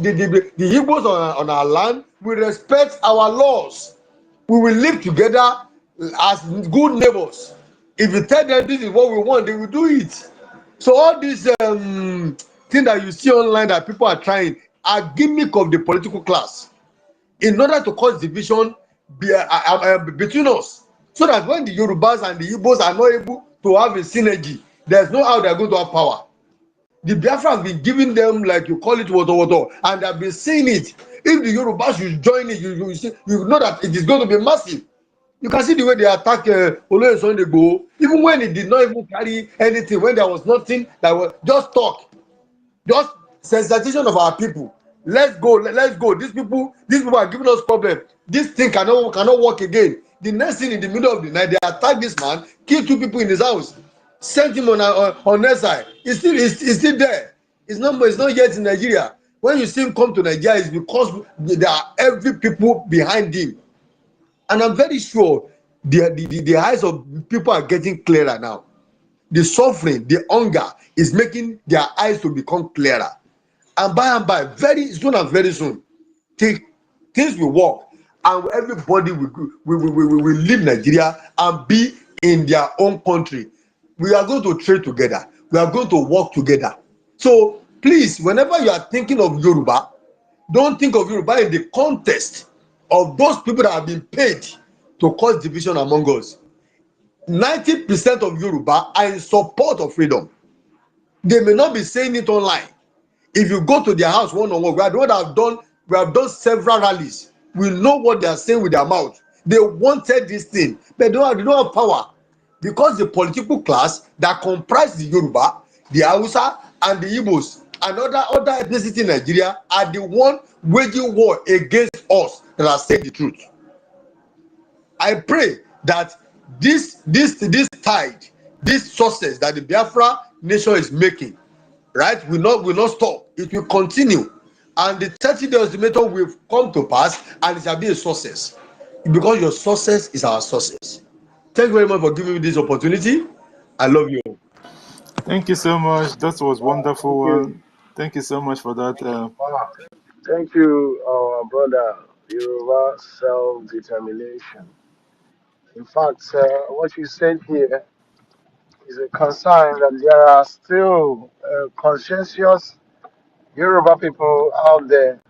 Igbos on our land, we respect our laws. We will live together as good neighbors. If you tell them this is what we want, they will do it. So all these thing that you see online that people are trying are gimmick of the political class in order to cause division between us, so that when the Yorubas and the Igbos are not able to have a synergy, there's no how they're going to have power. The Biafra has been giving them, like you call it, water, and they've been saying it. If the Yorubas should join it, you know that it is going to be massive. You can see the way they attack Oloye Sunday Igboho, even when he did not even carry anything, when there was nothing, that was just talk, just sensitization of our people. Let's go. These people are giving us problem. This thing cannot work again. The next thing, in the middle of the night, they attack this man, kill 2 people in his house, sent him on their side. It's still there. It's not yet in Nigeria. When you see him come to Nigeria, it's because there are every people behind him. And I'm very sure the eyes of people are getting clearer now. the suffering, the hunger is making their eyes to become clearer. And by, very soon and very soon, things will work, and everybody will leave Nigeria and be in their own country. We are going to trade together. We are going to work together. So please, whenever you are thinking of Yoruba, don't think of Yoruba in the context of those people that have been paid to cause division among us. 90% of Yoruba are in support of freedom. They may not be saying it online. If you go to their house one-on-one, we have done several rallies. We know what they are saying with their mouth. They wanted this thing, but they don't have power, because the political class that comprise the Yoruba, the Hausa, and the Igbos and other ethnicities in Nigeria are the one waging war against us that are saying the truth. I pray that this tide, this success that the Biafra nation is making, right, will not stop. It will continue, and the 30-day ultimatum will come to pass, and it shall be a success, because your success is our success. Thank you very much for giving me this opportunity. I love you. Thank you so much. That was wonderful Thank you. one. Thank you so much for that. Wow. Thank you, our brother. Yoruba self-determination. In fact, what you said here is a concern that there are still conscientious Yoruba people out there.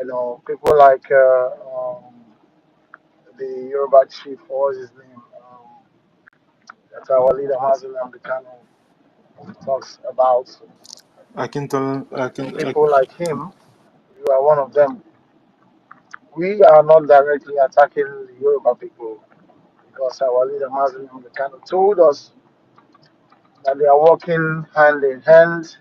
You know, people like the Yoruba chief, what was his name? That's our leader, Mazen Amdekano, talks about. People like him, you are one of them. We are not directly attacking the Yoruba people because our leader, Mazen Amdekano, told us that they are working hand in hand.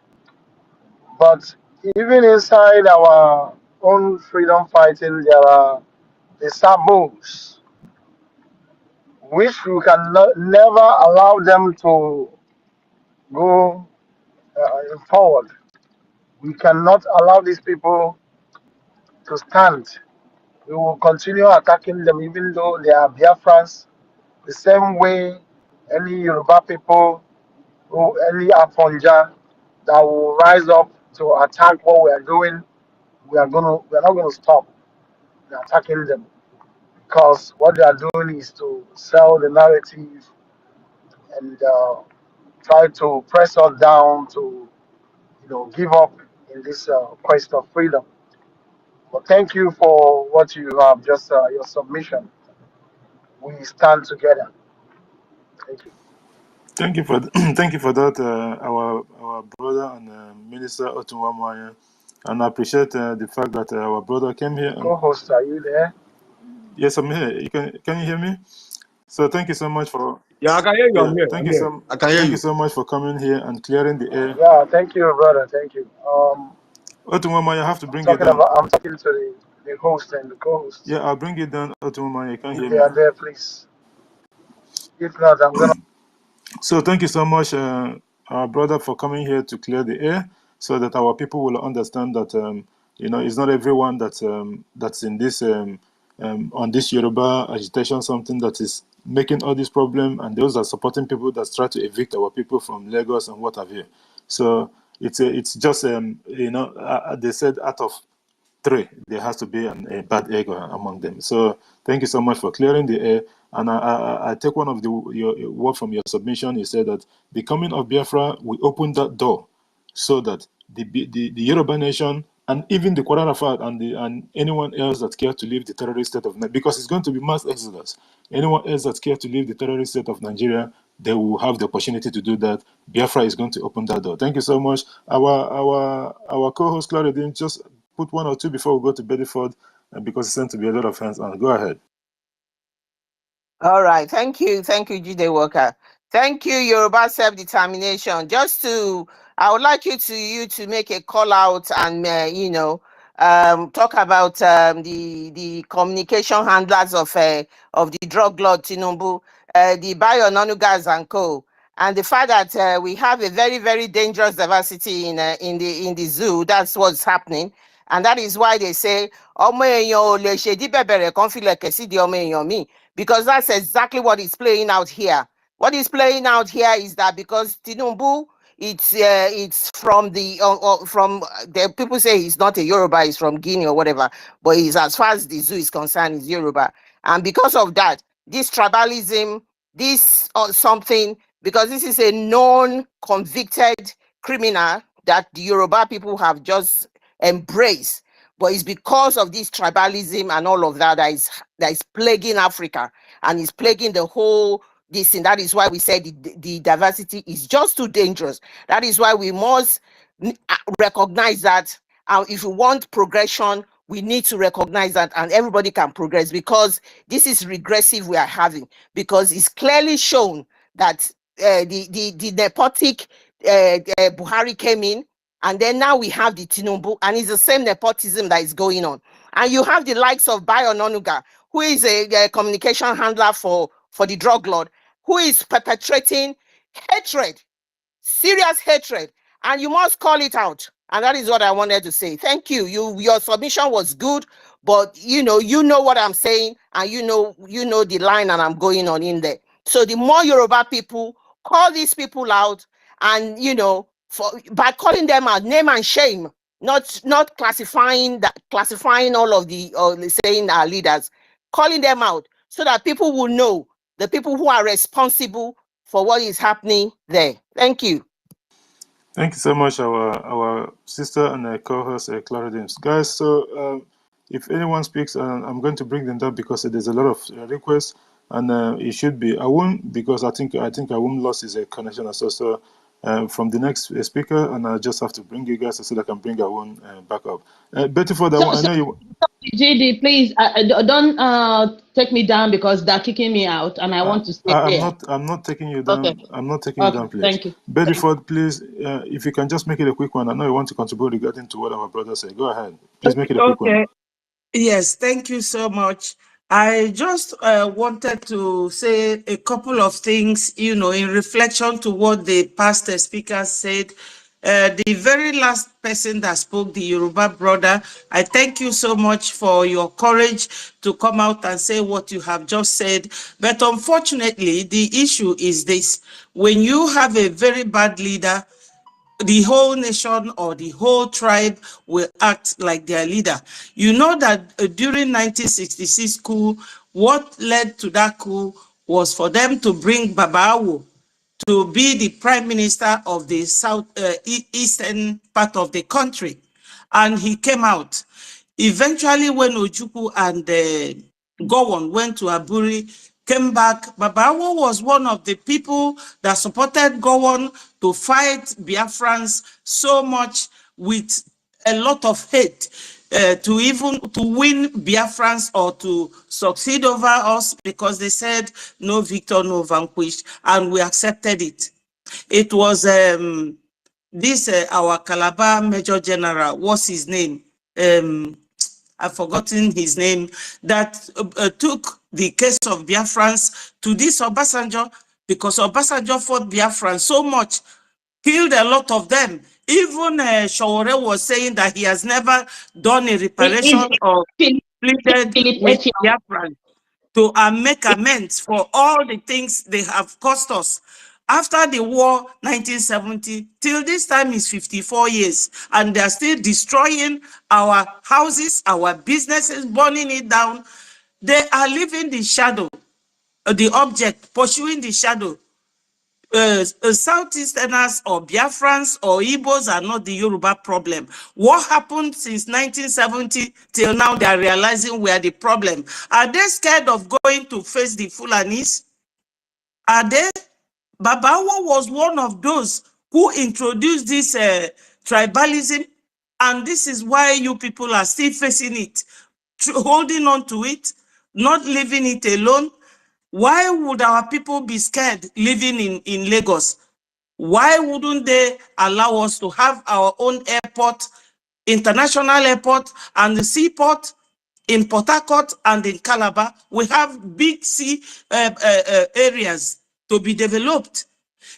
But even inside our own freedom fighting, there are the sabos, which we can never allow them to go forward. We cannot allow these people to stand. We will continue attacking them even though they are Biafrans, the same way any Yoruba people or any Afonja that will rise up to attack what we are doing. We are not gonna stop attacking them, because what they are doing is to sell the narrative and try to press us down to give up in this quest of freedom. But thank you for what you have just your submission. We stand together. Thank you. Thank you for thank you for that, our brother and Minister Otunwamaya, and I appreciate the fact that our brother came here. Co-host, are you there? Yes, I'm here. Can you hear me? So thank you so much for. Yeah, I can hear you. Yeah, I'm here. thank you I can hear thank you. you so much for coming here and clearing the air. Yeah, thank you, brother. Thank you. Otunwamaya, you have to bring it down. I'm talking to the host and the co-host. Yeah, I'll bring it down, Otunwamaya. You can't If hear they me. are there, please. If not, I'm gonna. So thank you so much, our brother, for coming here to clear the air, so that our people will understand that it's not everyone that's in this on this Yoruba agitation, something that is making all this problem, and those are supporting people that try to evict our people from Lagos and what have you. So it's just they said out of 3, there has to be a bad egg among them. So thank you so much for clearing the air. And I take one of your word from your submission. You said that the coming of Biafra will open that door, so that the Yoruba nation and even the Kwara Rafat and anyone else that care to leave the terrorist state of Nigeria, because it's going to be mass exodus. Anyone else that care to leave the terrorist state of Nigeria, they will have the opportunity to do that. Biafra is going to open that door. Thank you so much. Our co-host Claudine, just put 1 or 2 before we go to Bedford, because it's going to be a lot of hands on. Go ahead. All right. Thank you, Jide Walker. Thank you, Yoruba Self-Determination. I would like you to make a call out and talk about the communication handlers of the drug lord Tinubu, the Bayo Nanugas and Co. And the fact that we have a very, very dangerous diversity in the zoo. That's what's happening. And that is why they say, because that's exactly what is playing out here. What is playing out here is that because Tinubu, it's from the people say he's not a Yoruba, he's from Guinea or whatever, but he's, as far as the zoo is concerned, he's Yoruba. And because of that, this tribalism, this something, because this is a known convicted criminal that the Yoruba people have just embraced. But it's because of this tribalism and all of that that is plaguing Africa and is plaguing the whole this thing. That is why we said the diversity is just too dangerous. That is why we must recognize that. If we want progression, we need to recognize that, and everybody can progress, because this is regressive we are having, because it's clearly shown that the nepotic Buhari came in, and then now we have the Tinubu, and it's the same nepotism that is going on. And you have the likes of Bayo Nonuga, who is a communication handler for the drug lord, who is perpetrating hatred, serious hatred, and you must call it out. And that is what I wanted to say. Thank you. Your submission was good, but you know what I'm saying, and you know the line that I'm going on in there. So the more Yoruba people call these people out, and by calling them out, name and shame, not classifying all of the saying our leaders, calling them out so that people will know the people who are responsible for what is happening there. Thank you. Thank you so much, our sister and co-host, Clara. Guys, so if anyone speaks, I'm going to bring them down because there's a lot of requests, and it should be Awun, because I think Awun lost his connection as well. So from the next speaker, and I just have to bring you guys so that I can bring Awun back up. Betty Ford, I know you. JD, please don't take me down because they're kicking me out, and I want to stay here. I'm not taking you down. Okay. I'm not taking you down, please. Thank you. Betty Ford, please, if you can just make it a quick one. I know you want to contribute regarding to what our brother said. Go ahead. Please make it a quick one. Yes, thank you so much. I just wanted to say a couple of things, in reflection to what the past speaker said. The very last person that spoke, the Yoruba brother, I thank you so much for your courage to come out and say what you have just said. But unfortunately, the issue is this: when you have a very bad leader, the whole nation or the whole tribe will act like their leader. You know that during 1966 coup, what led to that coup was for them to bring Babawo to be the prime minister of the eastern part of the country. And he came out. Eventually, when Ojukwu and Gowon went to Aburi, came back, Babawo was one of the people that supported Gowon to fight Biafrans so much with a lot of hate to win Biafrans or to succeed over us, because they said no victor, no vanquished, and we accepted it. It was this our Calabar Major General, what's his name? I've forgotten his name, that took the case of Biafrans to this Obasanjo, because Obasanjo fought Biafrans so much, killed a lot of them. Even Shawore was saying that he has never done a reparation or pleaded with Biafrans to make amends for all the things they have cost us. After the war, 1970, till this time is 54 years, and they're still destroying our houses, our businesses, burning it down. They are living the shadow, the object, pursuing the shadow. Southeasterners or Biafrans or Igbos are not the Yoruba problem. What happened since 1970 till now, they are realizing we are the problem. Are they scared of going to face the Fulanis? Are they? Babawo was one of those who introduced this tribalism, and this is why you people are still facing it, holding on to it, not leaving it alone. Why would our people be scared living in Lagos? Why wouldn't they allow us to have our own airport, international airport, and the seaport in Port Harcourt and in Calabar? We have big sea areas to be developed.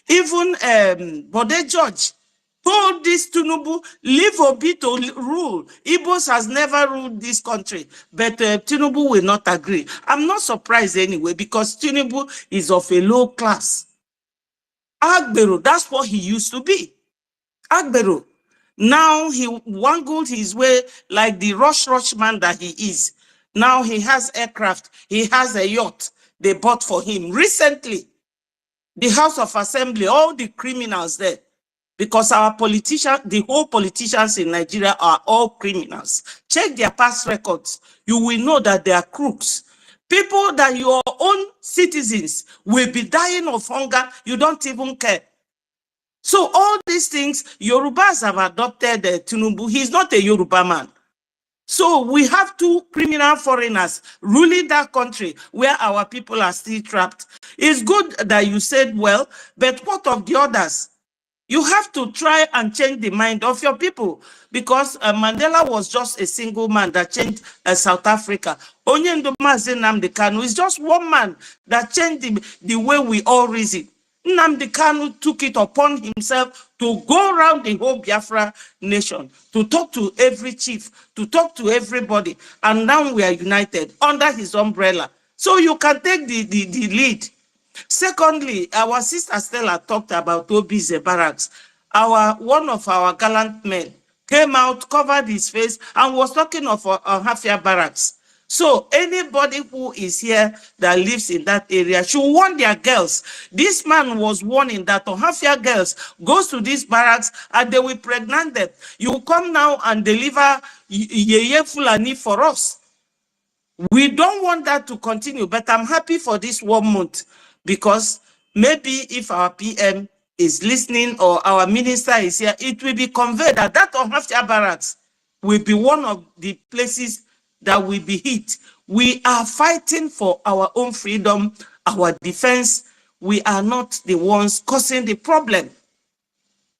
Even Bode George told this Tinubu, leave Obi to rule. Igbos has never ruled this country, but Tinubu will not agree. I'm not surprised anyway, because Tinubu is of a low class. Agbero, that's what he used to be. Agbero. Now he wangled his way like the rush man that he is. Now he has aircraft. He has a yacht they bought for him recently. The House of Assembly, all the criminals there, because our politicians, the whole politicians in Nigeria are all criminals. Check their past records. You will know that they are crooks. People that your own citizens will be dying of hunger, you don't even care. So all these things, Yorubas have adopted Tinubu. He's not a Yoruba man. So we have two criminal foreigners ruling that country where our people are still trapped. It's good that you said, well, but what of the others? You have to try and change the mind of your people, because Mandela was just a single man that changed South Africa. Onyendo Mazi Nnamdi Kanu is just one man that changed the way we all reason. Nnamdi Kanu took it upon himself to go around the whole Biafra nation, to talk to every chief, to talk to everybody, and now we are united under his umbrella. So you can take the lead. Secondly, our sister Stella talked about Obize barracks. One of our gallant men came out, covered his face, and was talking of Hafia barracks. So anybody who is here that lives in that area should warn their girls. This man was warning that Hafia girls goes to these barracks and they will pregnant them. You come now and deliver Yeye Fulani for us. We don't want that to continue, but I'm happy for this 1 month, because maybe if our PM is listening or our minister is here, it will be conveyed that Ohafia barracks will be one of the places that will be hit. We are fighting for our own freedom, our defense. We are not the ones causing the problem.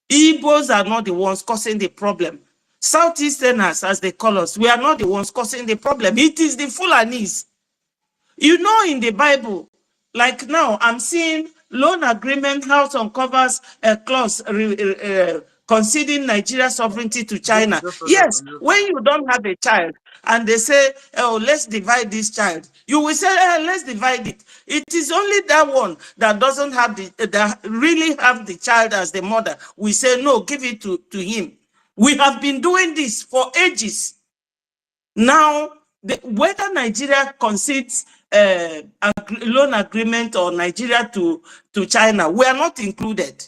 Igbos are not the ones causing the problem. Southeasterners, as they call us, we are not the ones causing the problem. It is the Fulanis. You know, in the Bible, like now, I'm seeing loan agreement, House uncovers a clause conceding Nigeria's sovereignty to China. Yes, when you don't have a child and they say, oh, let's divide this child, you will say, let's divide it. It is only that one that doesn't have that really have the child as the mother. We say, no, give it to him. We have been doing this for ages. Now, whether Nigeria concedes a loan agreement or Nigeria to China, we are not included.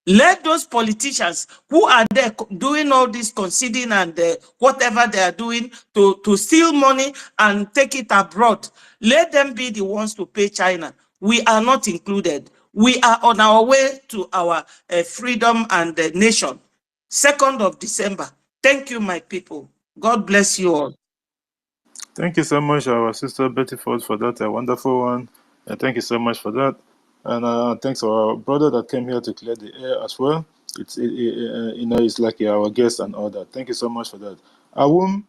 Let those politicians who are there doing all this conceding and whatever they are doing to steal money and take it abroad, let them be the ones to pay China. We are not included. We are on our way to our freedom and nation. 2nd of December. Thank you, my people. God bless you all. Thank you so much, our sister Betty Ford, for that wonderful one. And thank you so much for that. And thanks to our brother that came here to clear the air as well. It's it's like our guest and all that. Thank you so much for that. Awum,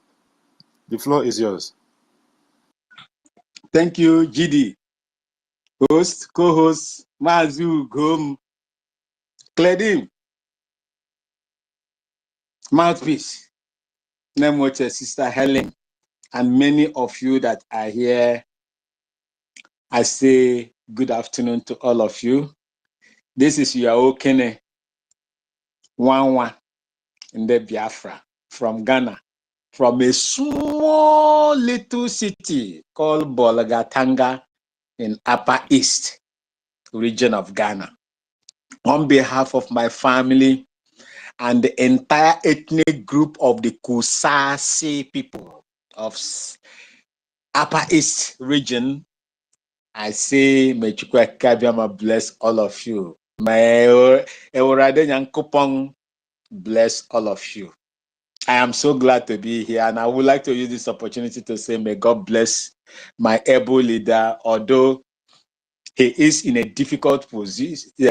the floor is yours. Thank you, GD. Host, co-host, Mazu, Gom, Kledim, Mouthpiece, Nemoche, Sister Helen, and many of you that are here. I say good afternoon to all of you. This is your Okene Wanwa in the Biafra from Ghana, from a small little city called Bolagatanga in Upper East region of Ghana. On behalf of my family and the entire ethnic group of the Kusasi people of Upper East region, I say, may EKID bless all of you. May Eurade Nyankopong bless all of you. I am so glad to be here, and I would like to use this opportunity to say, may God bless my able leader, although he is in a difficult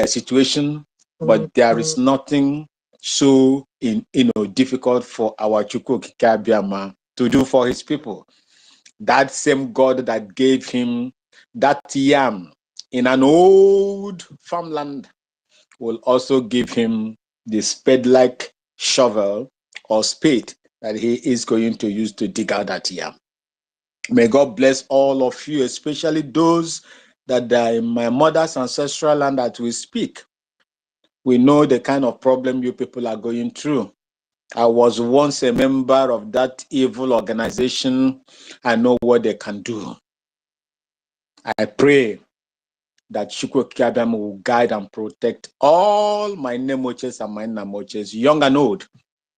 situation, but there is nothing so difficult for our EKID to do for his people. That same God that gave him that yam in an old farmland will also give him the spade-like shovel or spade that he is going to use to dig out that yam. May God bless all of you, especially those that are in my mother's ancestral land that we speak. We know the kind of problem you people are going through. I was once a member of that evil organization. I know what they can do. I pray that Chukwu Kiabam will guide and protect all my Nemoches and my Namoches, young and old,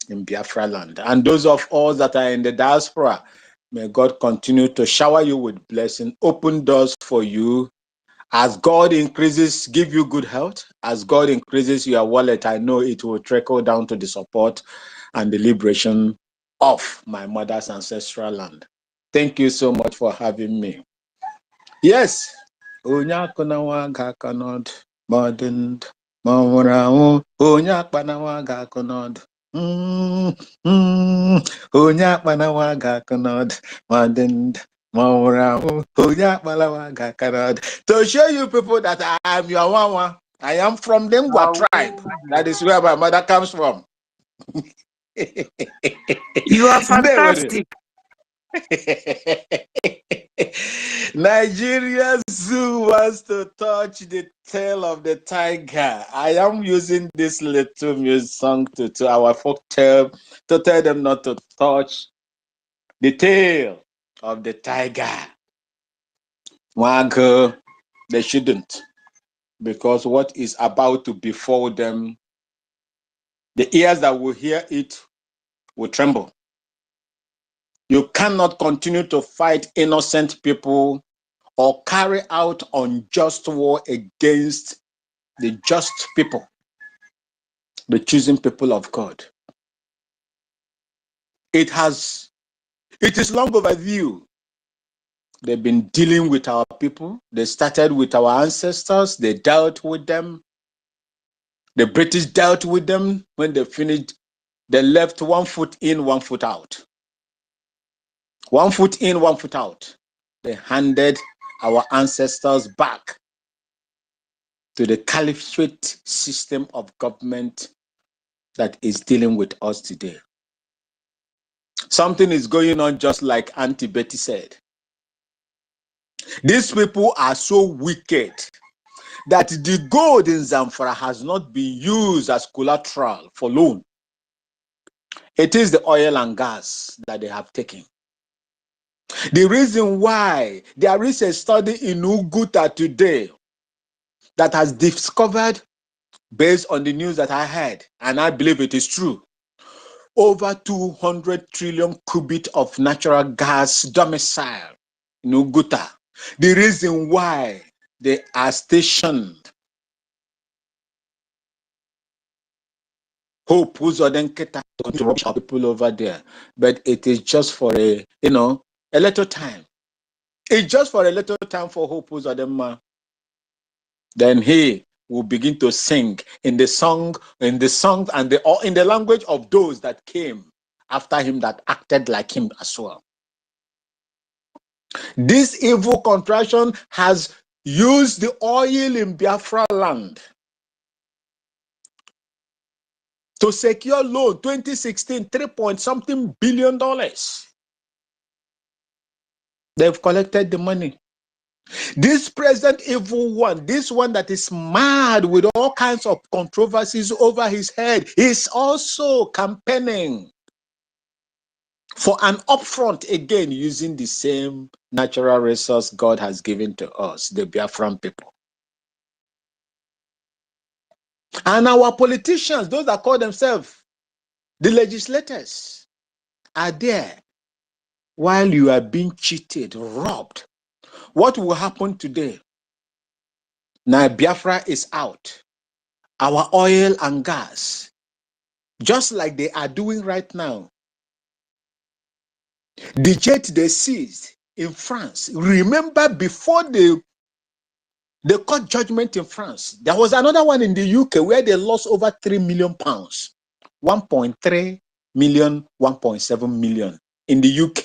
in Biafra land. And those of us that are in the diaspora, may God continue to shower you with blessing, open doors for you. As God increases, give you good health. As God increases your wallet, I know it will trickle down to the support and the liberation of my mother's ancestral land. Thank you so much for having me. Yes. Onyakunawa gakonod, modend, mawrao, Onyakpanawa gakonod. Onyakpanawa gakonod, modend, mawrao, Onyakpanawa gakonod. To show you people that I am your Wawa, I am from the Ngwa tribe. That is where my mother comes from. You are fantastic. Nigeria Zoo wants to touch the tail of the tiger. I am using this little music song to our folk tale to tell them not to touch the tail of the tiger. Wago, they shouldn't, because what is about to befall them, the ears that will hear it will tremble. You cannot continue to fight innocent people or carry out unjust war against the just people, the chosen people of God. It is long overdue. They've been dealing with our people. They started with our ancestors. They dealt with them. The British dealt with them. When they finished, they left 1 foot in, 1 foot out. 1 foot in, 1 foot out. They handed our ancestors back to the caliphate system of government that is dealing with us today. Something is going on, just like Auntie Betty said. These people are so wicked that the gold in Zamfara has not been used as collateral for loan. It is the oil and gas that they have taken. The reason why there is a study in Uguta today that has discovered, based on the news that I heard, and I believe it is true, over 200 trillion cubic of natural gas domicile in Uguta. The reason why they are stationed Hope who's people over there, but it is just for a little time. It's just for a little time for Hope who's then he will begin to sing in the song and or in the language of those that came after him, that acted like him as well. This evil contraction has used the oil in Biafra land to secure loan 2016, $3-point-something billion. They've collected the money. This present evil one, this one that is mad with all kinds of controversies over his head, is also campaigning for an upfront, again using the same natural resource God has given to us, the Biafran people. And our politicians, those that call themselves the legislators, are there while you are being cheated, robbed. What will happen today? Now Biafra is out. Our oil and gas, just like they are doing right now. The jet they seized in France. Remember, before the court judgment in France, there was another one in the UK where they lost over £3 million. 1.3 million, 1.7 million in the UK.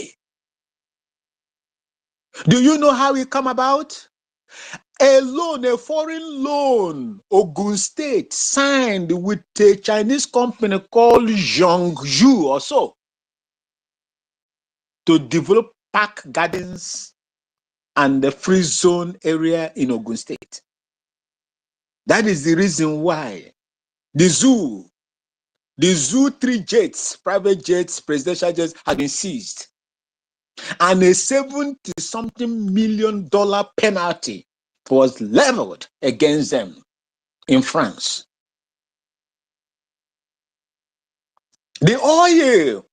Do you know how it come about? A loan, a foreign loan, Ogun State signed with a Chinese company called Zhongzhou or so to develop park gardens and the free zone area in Ogun State. That is the reason why The zoo 3 jets, private jets, presidential jets, have been seized. And a $70-something million penalty was leveled against them in France. The oil,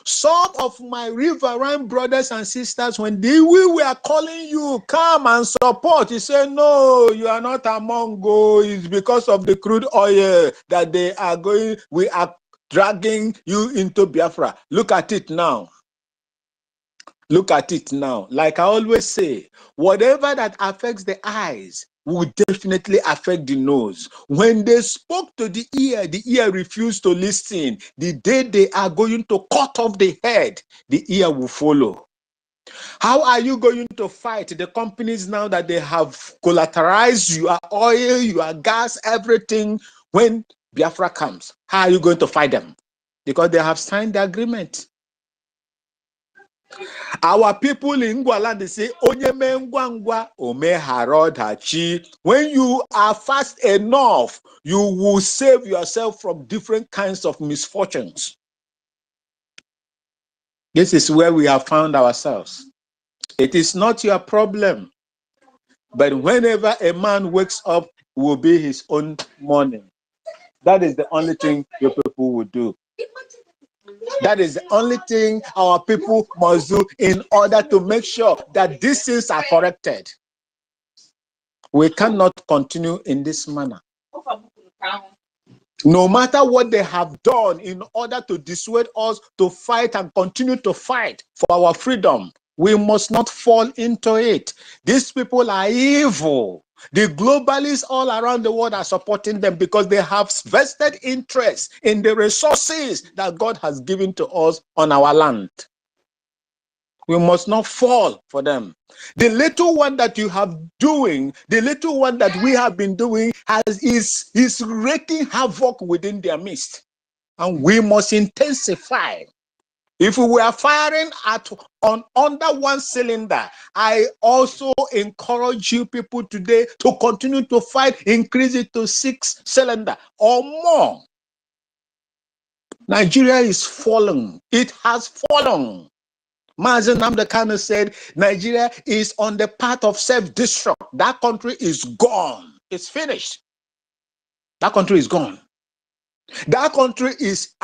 some of my riverine brothers and sisters, when we were calling you, come and support, you say, no, you are not among us. It's because of the crude oil that we are dragging you into Biafra. Look at it now. Look at it now. Like I always say, whatever that affects the eyes will definitely affect the nose. When they spoke to the ear refused to listen. The day they are going to cut off the head, the ear will follow. How are you going to fight the companies now that they have collateralized your oil, your gas, everything when Biafra comes? How are you going to fight them? Because they have signed the agreement. Our people in Ngwala, they say, Onye me ngwa ome harodachi. When you are fast enough, you will save yourself from different kinds of misfortunes. This is where we have found ourselves. It is not your problem. But whenever a man wakes up, it will be his own morning. That is the only thing your people will do. That is the only thing our people must do in order to make sure that these things are corrected. We cannot continue in this manner. No matter what they have done in order to dissuade us to fight and continue to fight for our freedom, we must not fall into it. These people are evil. The globalists all around the world are supporting them because they have vested interest in the resources that God has given to us on our land. We must not fall for them. The little one that you have doing, the little one that we have been doing is wreaking havoc within their midst. And we must intensify. If we were firing on under one cylinder, I also encourage you people today to continue to fight, increase it to 6 cylinder or more. Nigeria is falling. It has fallen. Mazen Namdekano said, Nigeria is on the path of self-destruct. That country is gone. It's finished. That country is gone. That country is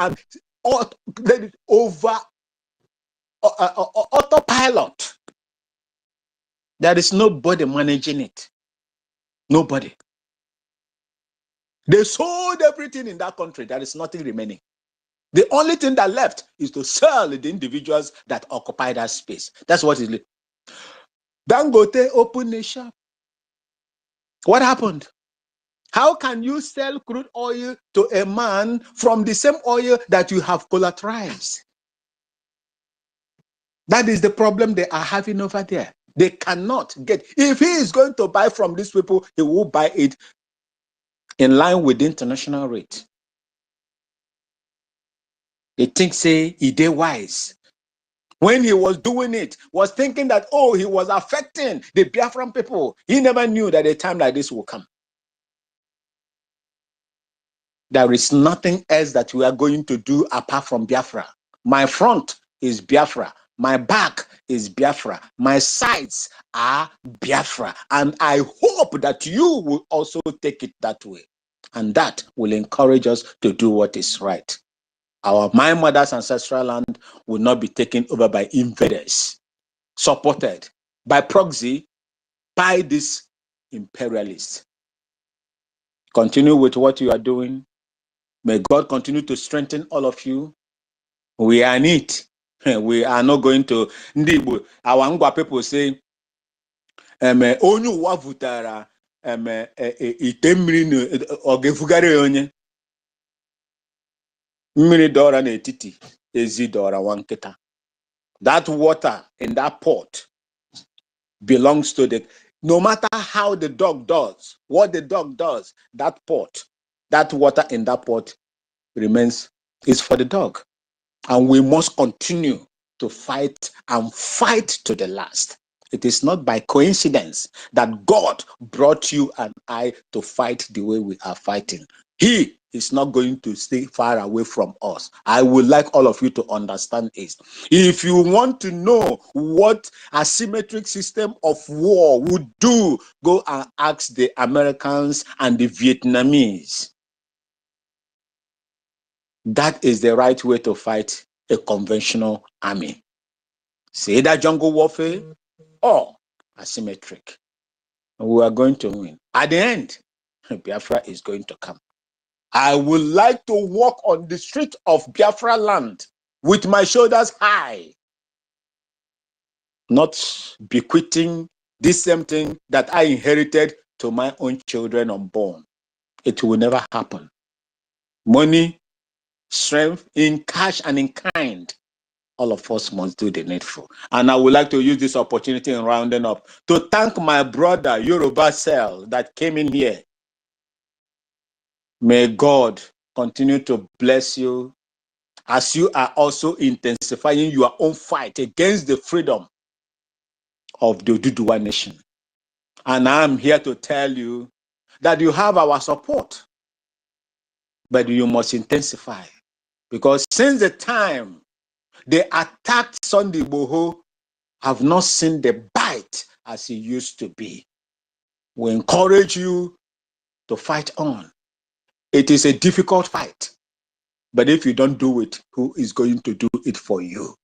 over autopilot. There is nobody managing it. Nobody. They sold everything in that country. There is nothing remaining. The only thing that left is to sell the individuals that occupy that space. That's what is left. Dangote opened a shop. What happened? How can you sell crude oil to a man from the same oil that you have collateralized? That is the problem they are having over there. They cannot get. If he is going to buy from these people, he will buy it in line with the international rate. They think, say, he did wise. When he was doing it, was thinking that, oh, he was affecting the Biafran people. He never knew that a time like this will come. There is nothing else that we are going to do apart from Biafra. My front is Biafra. My back is Biafra. My sides are Biafra. And I hope that you will also take it that way. And that will encourage us to do what is right. My mother's ancestral land will not be taken over by invaders, supported by proxy by these imperialists. Continue with what you are doing. May God continue to strengthen all of you. We are in it. We are not going to. Our Ngwa people say, onye ụwa vụtara ite mmiri ọ ga-efugara onye mmiri dọra n'etiti ezi dọra nwa nkịta. That water in that pot belongs to no matter how the dog does, what the dog does, that pot, that water in that pot is for the dog. And we must continue to fight and fight to the last. It is not by coincidence that God brought you and I to fight the way we are fighting. He is not going to stay far away from us. I would like all of you to understand this. If you want to know what asymmetric system of war would do, go and ask the Americans and the Vietnamese. That is the right way to fight a conventional army. It's either jungle warfare or asymmetric. We are going to win. At the end, Biafra is going to come. I would like to walk on the street of Biafra land with my shoulders high, not bequeathing this same thing that I inherited to my own children unborn. It will never happen. Money, strength, in cash and in kind, all of us must do the needful. And I would like to use this opportunity in rounding up to thank my brother Yoruba Cell that came in here. May God continue to bless you as you are also intensifying your own fight against the freedom of the Oduduwa nation. And I'm here to tell you that you have our support, but you must intensify. Because since the time they attacked Sunday Igboho, have not seen the bite as it used to be. We encourage you to fight on. It is a difficult fight, but if you don't do it, who is going to do it for you?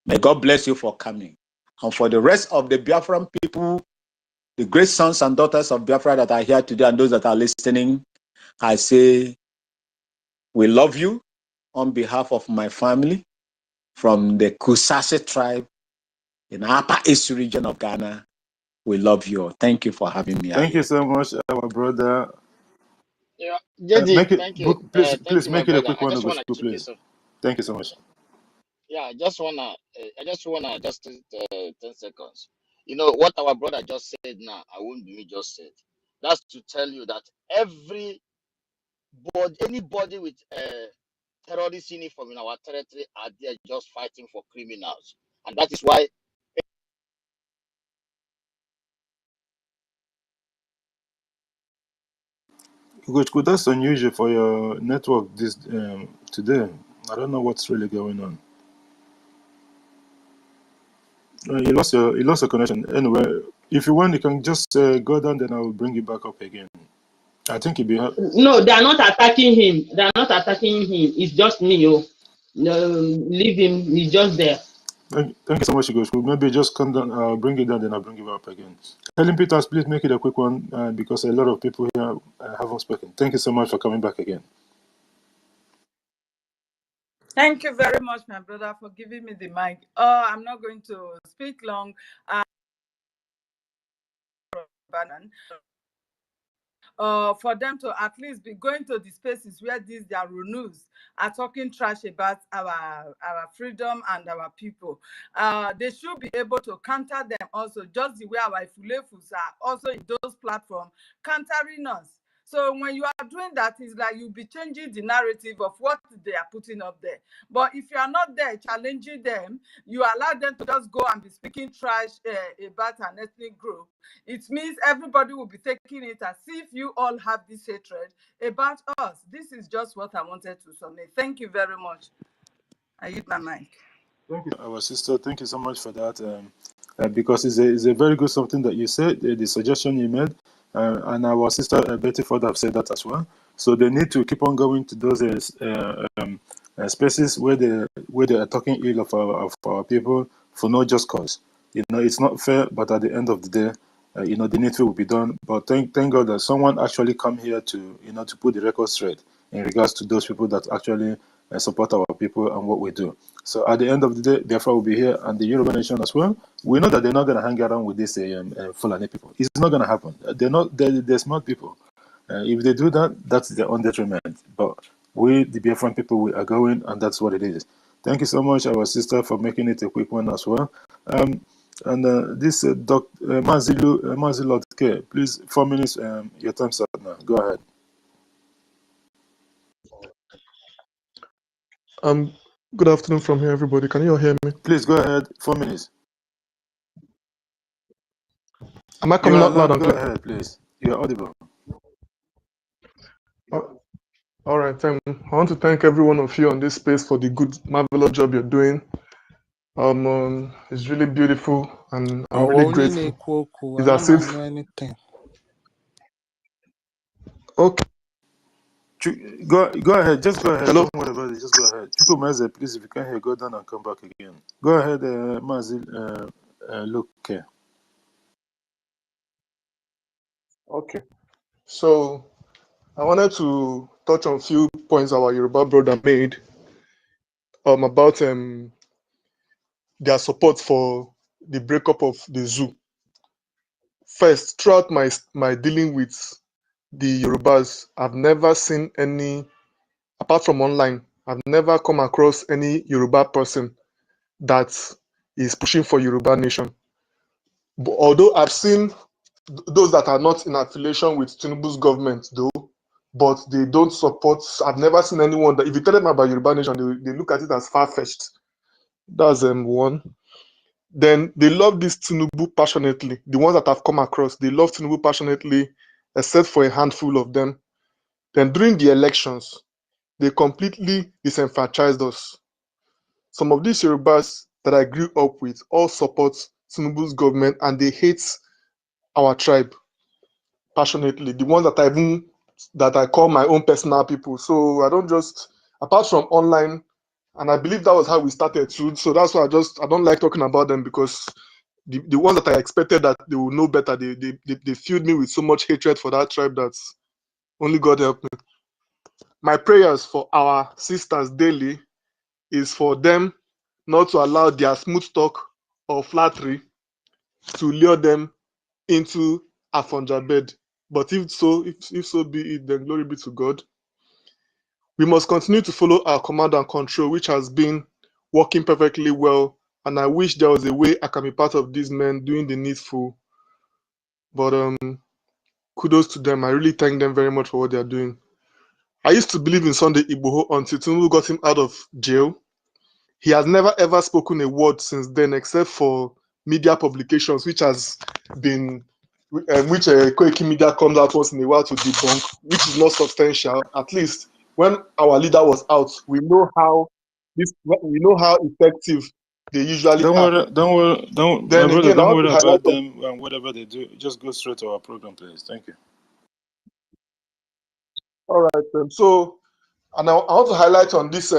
May God bless you for coming. And for the rest of the Biafran people, the great sons and daughters of Biafra that are here today and those that are listening, I say, we love you on behalf of my family from the Kusase tribe in the Upper East region of Ghana. We love you. Thank you for having me. Thank you so much, our brother. Yeah, JD, thank you. Please Thank you, my make it a brother. quick I one, just wanna Ogochukwu, chip please. this up. Thank you so much. Yeah, I just wanna 10 seconds. You know what our brother just said now. I won't be me just said. That's to tell you that anybody with terrorist uniform in our territory are there just fighting for criminals, and that is why. Ogochukwu, that's unusual for your network this today. I don't know what's really going on. You lost your connection. Anyway, if you want, you can just go down. Then I will bring you back up again. I think it'd be. No, they are not attacking him. They are not attacking him. It's just me. Oh, no, leave him. He's just there. Thank you so much, Ogochukwu. Maybe just come down. I'll bring you down. Then I'll bring you up again. Helen Peters, please make it a quick one because a lot of people here haven't spoken. Thank you so much for coming back again. Thank you very much, my brother, for giving me the mic. I'm not going to speak long. For them to at least be going to the spaces where their renewals are talking trash about our freedom and our people. They should be able to counter them also, just the way our Ifulefus are also in those platforms countering us. So when you are doing that, it's like you'll be changing the narrative of what they are putting up there. But if you are not there challenging them, you allow them to just go and be speaking trash about an ethnic group. It means everybody will be taking it as if you all have this hatred about us. This is just what I wanted to submit. Thank you very much. I hit my mic. Thank you, our sister. Thank you so much for that. Because it's a very good something that you said, the suggestion you made, and our sister Betty Ford have said that as well. So they need to keep on going to those spaces where they are talking ill of our people for no just cause. You know, it's not fair, but at the end of the day, the needful will be done. But thank God that someone actually come here to to put the record straight in regards to those people that actually support our people and what we do. So at the end of the day, Biafra will be here and the Yoruba nation as well. We know that they're not going to hang around with these Fulani people. It's not going to happen. They're smart people. If they do that, that's their own detriment. But we, the Biafran people, we are going, and that's what it is. Thank you so much, our sister, for making it a quick one as well. And this Dr. Mazilu K, please, 4 minutes. Your time's up now. Go ahead. Good afternoon from here, everybody. Can you all hear me? Please go ahead. 4 minutes. Am I coming out loud and clear? clear? Go ahead, please. You're audible. All right, I want to thank every one of you on this space for the good, marvelous job you're doing. It's really beautiful, and I'm really grateful. It's as if okay. Go ahead. Just go ahead. Hello. Don't worry about it. Just go ahead. Chukwuemeze, please, if you can hear, go down and come back again. Go ahead, Mazi. Look. Okay. So I wanted to touch on a few points our Yoruba brother made about their support for the breakup of the zoo. First, throughout my dealing with the Yorubas, I've never seen any, apart from online, I've never come across any Yoruba person that is pushing for Yoruba nation. But although I've seen those that are not in affiliation with Tinubu's government, though, but they don't support. I've never seen anyone that, if you tell them about Yoruba nation, they look at it as far-fetched. That's one. Then they love this Tinubu passionately. The ones that I've come across, they love Tinubu passionately, except for a handful of them. Then during the elections, they completely disenfranchised us. Some of these Yorubas that I grew up with all support Tinubu's government, and they hate our tribe passionately. The ones that I call my own personal people. So I don't just, apart from online, and I believe that was how we started too. So that's why I don't like talking about them, because the ones that I expected that they will know better, they filled me with so much hatred for that tribe that only God help me. My prayers for our sisters daily is for them not to allow their smooth talk or flattery to lure them into a funja bed. But if so be it, then glory be to God. We must continue to follow our command and control, which has been working perfectly well. And I wish there was a way I can be part of these men doing the needful. But kudos to them. I really thank them very much for what they are doing. I used to believe in Sunday Igboho until Tinubu got him out of jail. He has never ever spoken a word since then, except for media publications, which has been, which Koiki Media comes out once in a while to debunk, which is not substantial. At least when our leader was out, we know how effective they usually Don't are. worry. Then My brother, again, I don't want worry to highlight. about them and whatever they do. Just go straight to our program, please. Thank you. All right, so, and I want to highlight on this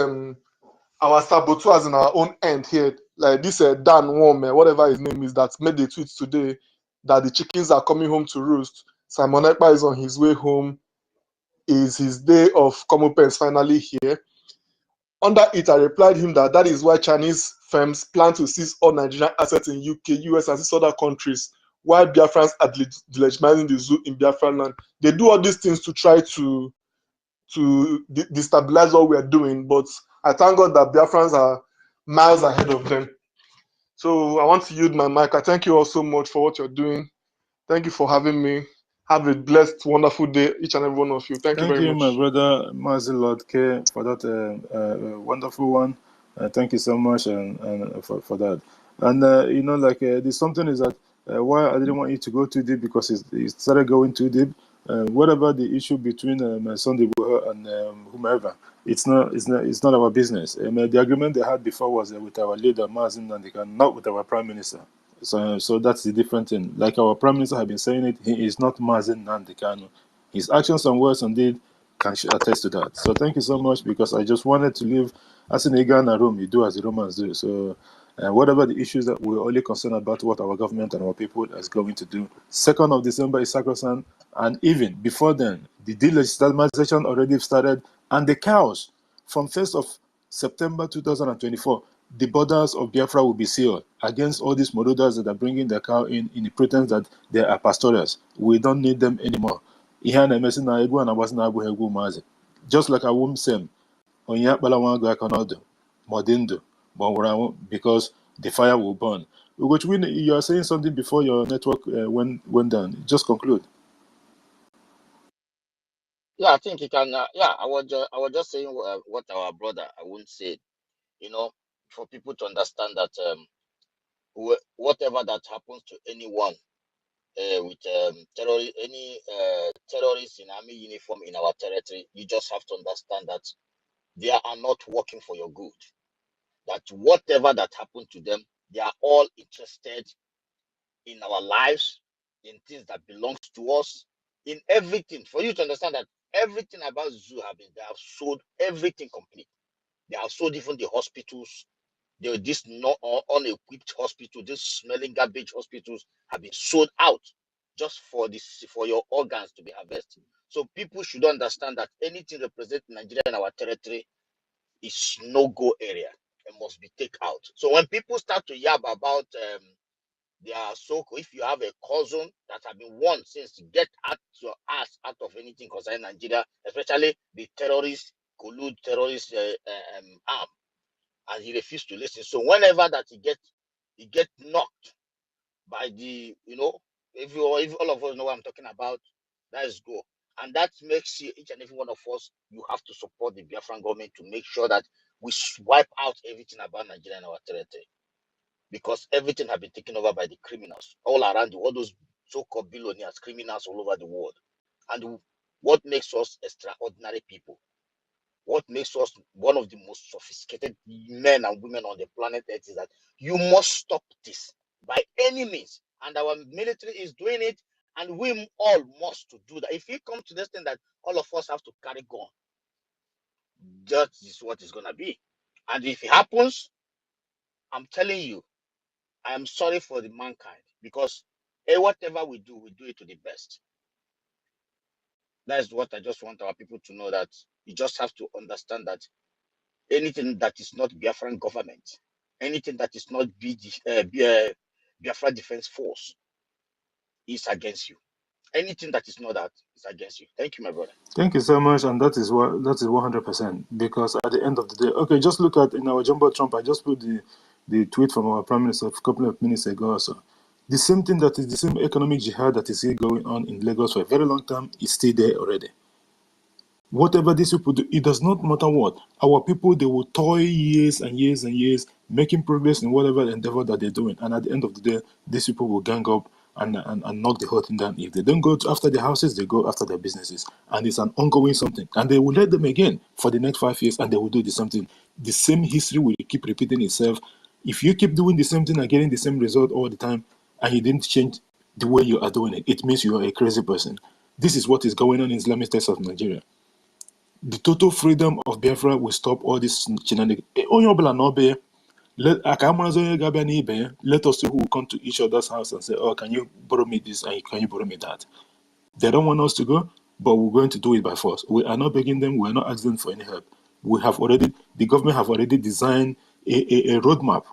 our saboteurs in our own end here, like this Dan Worm, whatever his name is, that made the tweet today that the chickens are coming home to roost. Simon Ekpa is on his way home. Is his day of comeuppance finally here? Under it, I replied him that is why Chinese firms plan to seize all Nigerian assets in UK, US, and 6 other countries, while Biafrans are delegitimizing the zoo in Biafra land. They do all these things to try to destabilize what we are doing, but I thank God that Biafrans are miles ahead of them. So I want to yield my mic. I thank you all so much for what you're doing. Thank you for having me. Have a blessed, wonderful day, each and every one of you. Thank you Thank very you, my much. brother Mazi Lord K, for that wonderful one. Thank you so much and for that. And there's something is that why I didn't want you to go too deep, because it started going too deep. What about the issue between Sunday Igboho and whomever? It's not our business. The agreement they had before was with our leader Mazi Nnamdi, not with our prime minister. So that's the different thing. Like our prime minister have been saying it, he is not Mazi Nnamdi Kanu. His actions and words indeed can attest to that. So thank you so much, because I just wanted to live as in a Ghana Rome. You do as the Romans do. So whatever the issues, that we're only concerned about what our government and our people is going to do. 2nd of December is sacrosanct, and even before then, the delegitimization already started, and the cows from 1st of September 2024, the borders of Biafra will be sealed against all these Morodas that are bringing their cow in the pretense that they are pastorals. We don't need them anymore. Ihe a na-emesi na egwu a na-agbasi na-abụghị egwu ụmụazị, just like a womb same, onye akpala nwa agụ aka n'ọdụ ma ọ dị ndụ ma ọ nwụrụ anwụ, because the fire will burn. Ugochukwu, you are saying something before your network went down. Just conclude. Yeah, I think you can. Yeah, I was just saying what our brother. I wouldn't say it, for people to understand that whatever that happens to anyone with any terrorists in army uniform in our territory, you just have to understand that they are not working for your good. That whatever that happened to them, they are all interested in our lives, in things that belongs to us, in everything. For you to understand that everything about zoo they have sold everything complete. They have sold even the hospitals. This not unequipped hospital, this smelling garbage hospitals have been sold out just for your organs to be harvested. So people should understand that anything representing Nigeria in our territory is no-go area. It must be taken out. So when people start to yab about if you have a cousin that have been warned since to get your ass out of anything concerning Nigeria, especially the terrorist collude terrorist arm, and he refused to listen. So whenever that he get knocked by the if all of us know what I'm talking about, that is go. And that makes you, each and every one of us, you have to support the Biafran government to make sure that we swipe out everything about Nigeria in our territory. Because everything has been taken over by the criminals all around the world, those so-called billionaires, criminals all over the world. And what makes us extraordinary people, what makes us one of the most sophisticated men and women on the planet Earth is that you must stop this by any means. And our military is doing it, and we all must to do that. If we come to this thing that all of us have to carry gun, that is what it's going to be. And if it happens, I'm telling you, I am sorry for the mankind, because whatever we do it to the best. That's what I just want our people to know, that you just have to understand that anything that is not Biafran government, anything that is not Biafra Defense Force is against you. Anything that is not that is against you. Thank you, my brother. Thank you so much, and that is 100%. Because at the end of the day, okay, just look at in our jumbo Trump. I just put the tweet from our prime minister a couple of minutes ago or so. The same thing, that is the same economic jihad that is still going on in Lagos for a very long time, is still there already. Whatever these people do, it does not matter what. Our people, they will toil years and years and years, making progress in whatever endeavor that they're doing. And at the end of the day, these people will gang up and knock the whole thing down. If they don't go after their houses, they go after their businesses. And it's an ongoing something. And they will let them again for the next 5 years, and they will do the same thing. The same history will keep repeating itself. If you keep doing the same thing and getting the same result all the time, and you didn't change the way you are doing it, it means you are a crazy person. This is what is going on in Islamic States of Nigeria. The total freedom of Biafra will stop all this shenanigans. Let us see who will come to each other's house and say, oh, can you borrow me this and can you borrow me that? They don't want us to go, but we're going to do it by force. We are not begging them. We are not asking them for any help. The government have already designed a roadmap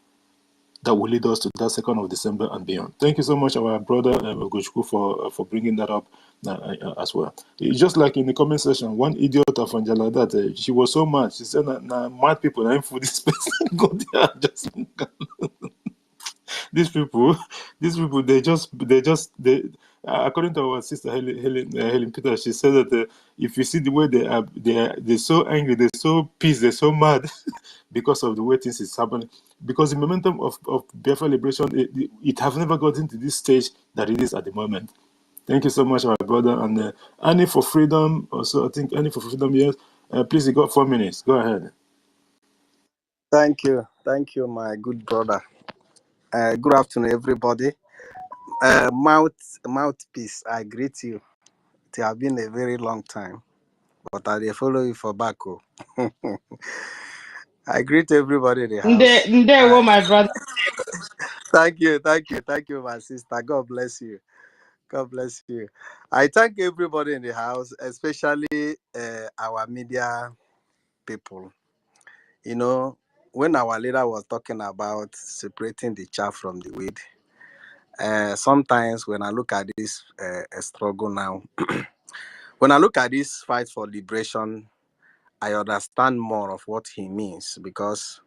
that will lead us to that 2nd of December and beyond. Thank you so much, our brother Ogochukwu, for bringing that up as well. It's just like in the comment section, one idiot of Angela, that she was so mad. She said, nah, mad people, I'm for this person. Go there, just these people, they according to our sister Helen Peter, she said that if you see the way they're so angry, they're so pissed, they're so mad because of the way things is happening. Because the momentum of Biafra liberation, it has never gotten to this stage that it is at the moment. Thank you so much, my brother. And Annie for Freedom, also, I think Annie for Freedom, yes. Please, you got 4 minutes. Go ahead. Thank you, my good brother. Good afternoon, everybody. Mouthpiece, I greet you. It has been a very long time, but I follow you for back. I greet everybody in the house. My brother. Thank you, my sister. God bless you. God bless you. I thank everybody in the house, especially our media people. You know, when our leader was talking about separating the chaff from the weed, sometimes when I look at this struggle now, when I look at this fight for liberation, I understand more of what he means, because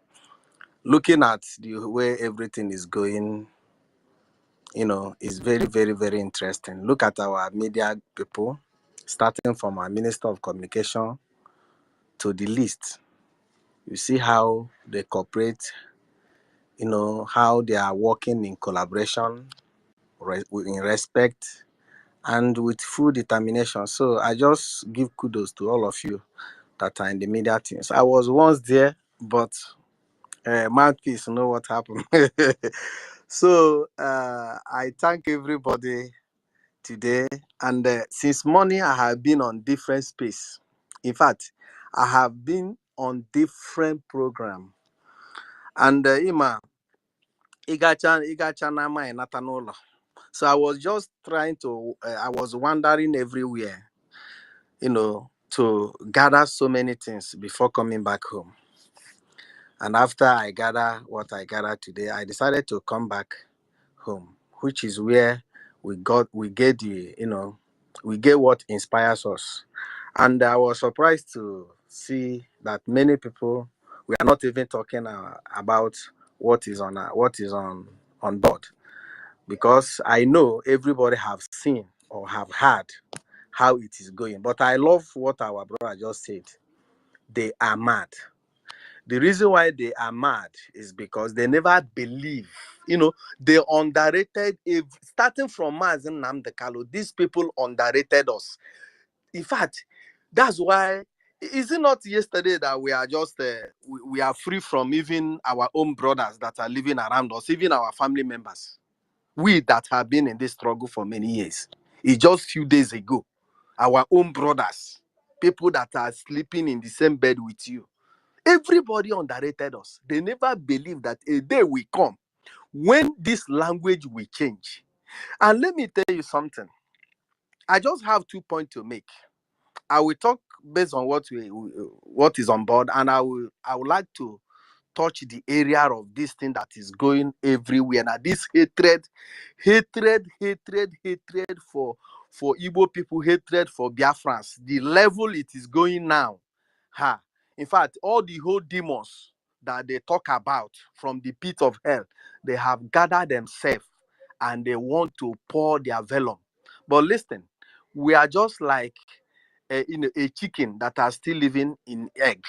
looking at the way everything is going, is very, very, very interesting. Look at our media people, starting from our Minister of Communication to the list. You see how they cooperate, how they are working in collaboration. in respect and with full determination. So I just give kudos to all of you that are in the media teams. I was once there, but mouthpiece know what happened. So I thank everybody today. And since morning, I have been on different space. In fact, I have been on different program. And Ima, Igacha Nama and Natanola. So I was just trying to, I was wandering everywhere, to gather so many things before coming back home. And after I gather what I gathered today, I decided to come back home, which is where we get what inspires us. And I was surprised to see that many people, we are not even talking about what is on board, because I know everybody have seen or have heard how it is going. But I love what our brother just said. They are mad. The reason why they are mad is because they never believe. They underrated. Starting from Mazen Namdekalo, these people underrated us. In fact, that's why. Is it not yesterday that we are just we are free from even our own brothers that are living around us, even our family members? We that have been in this struggle for many years. It's just few days ago, our own brothers, people that are sleeping in the same bed with you. Everybody underrated us. They never believed that a day will come when this language will change. And let me tell you something. I just have 2 points to make. I will talk based on what is on board, and I would like to touch the area of this thing that is going everywhere. Now, this hatred for Igbo people, hatred for Biafrans, the level it is going now. In fact, all the whole demons that they talk about from the pit of hell, they have gathered themselves and they want to pour their venom. But listen, we are just like a chicken that are still living in egg.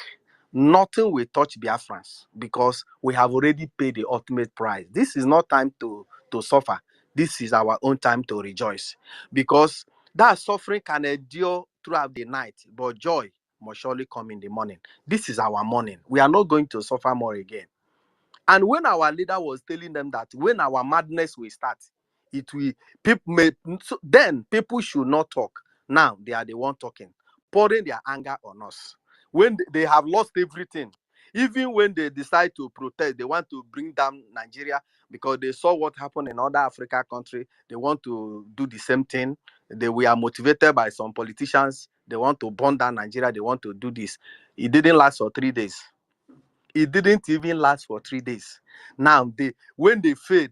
Nothing will touch Biafrans because we have already paid the ultimate price. This is not time to suffer. This is our own time to rejoice, because that suffering can endure throughout the night, but joy must surely come in the morning. This is our morning. We are not going to suffer more again. And when our leader was telling them that when our madness will start, then people should not talk. Now they are the one talking, pouring their anger on us. When they have lost everything, even when they decide to protest, they want to bring down Nigeria because they saw what happened in other African countries. They want to do the same thing. We are motivated by some politicians. They want to burn down Nigeria. They want to do this. It didn't last for 3 days. It didn't even last for 3 days. Now, when they failed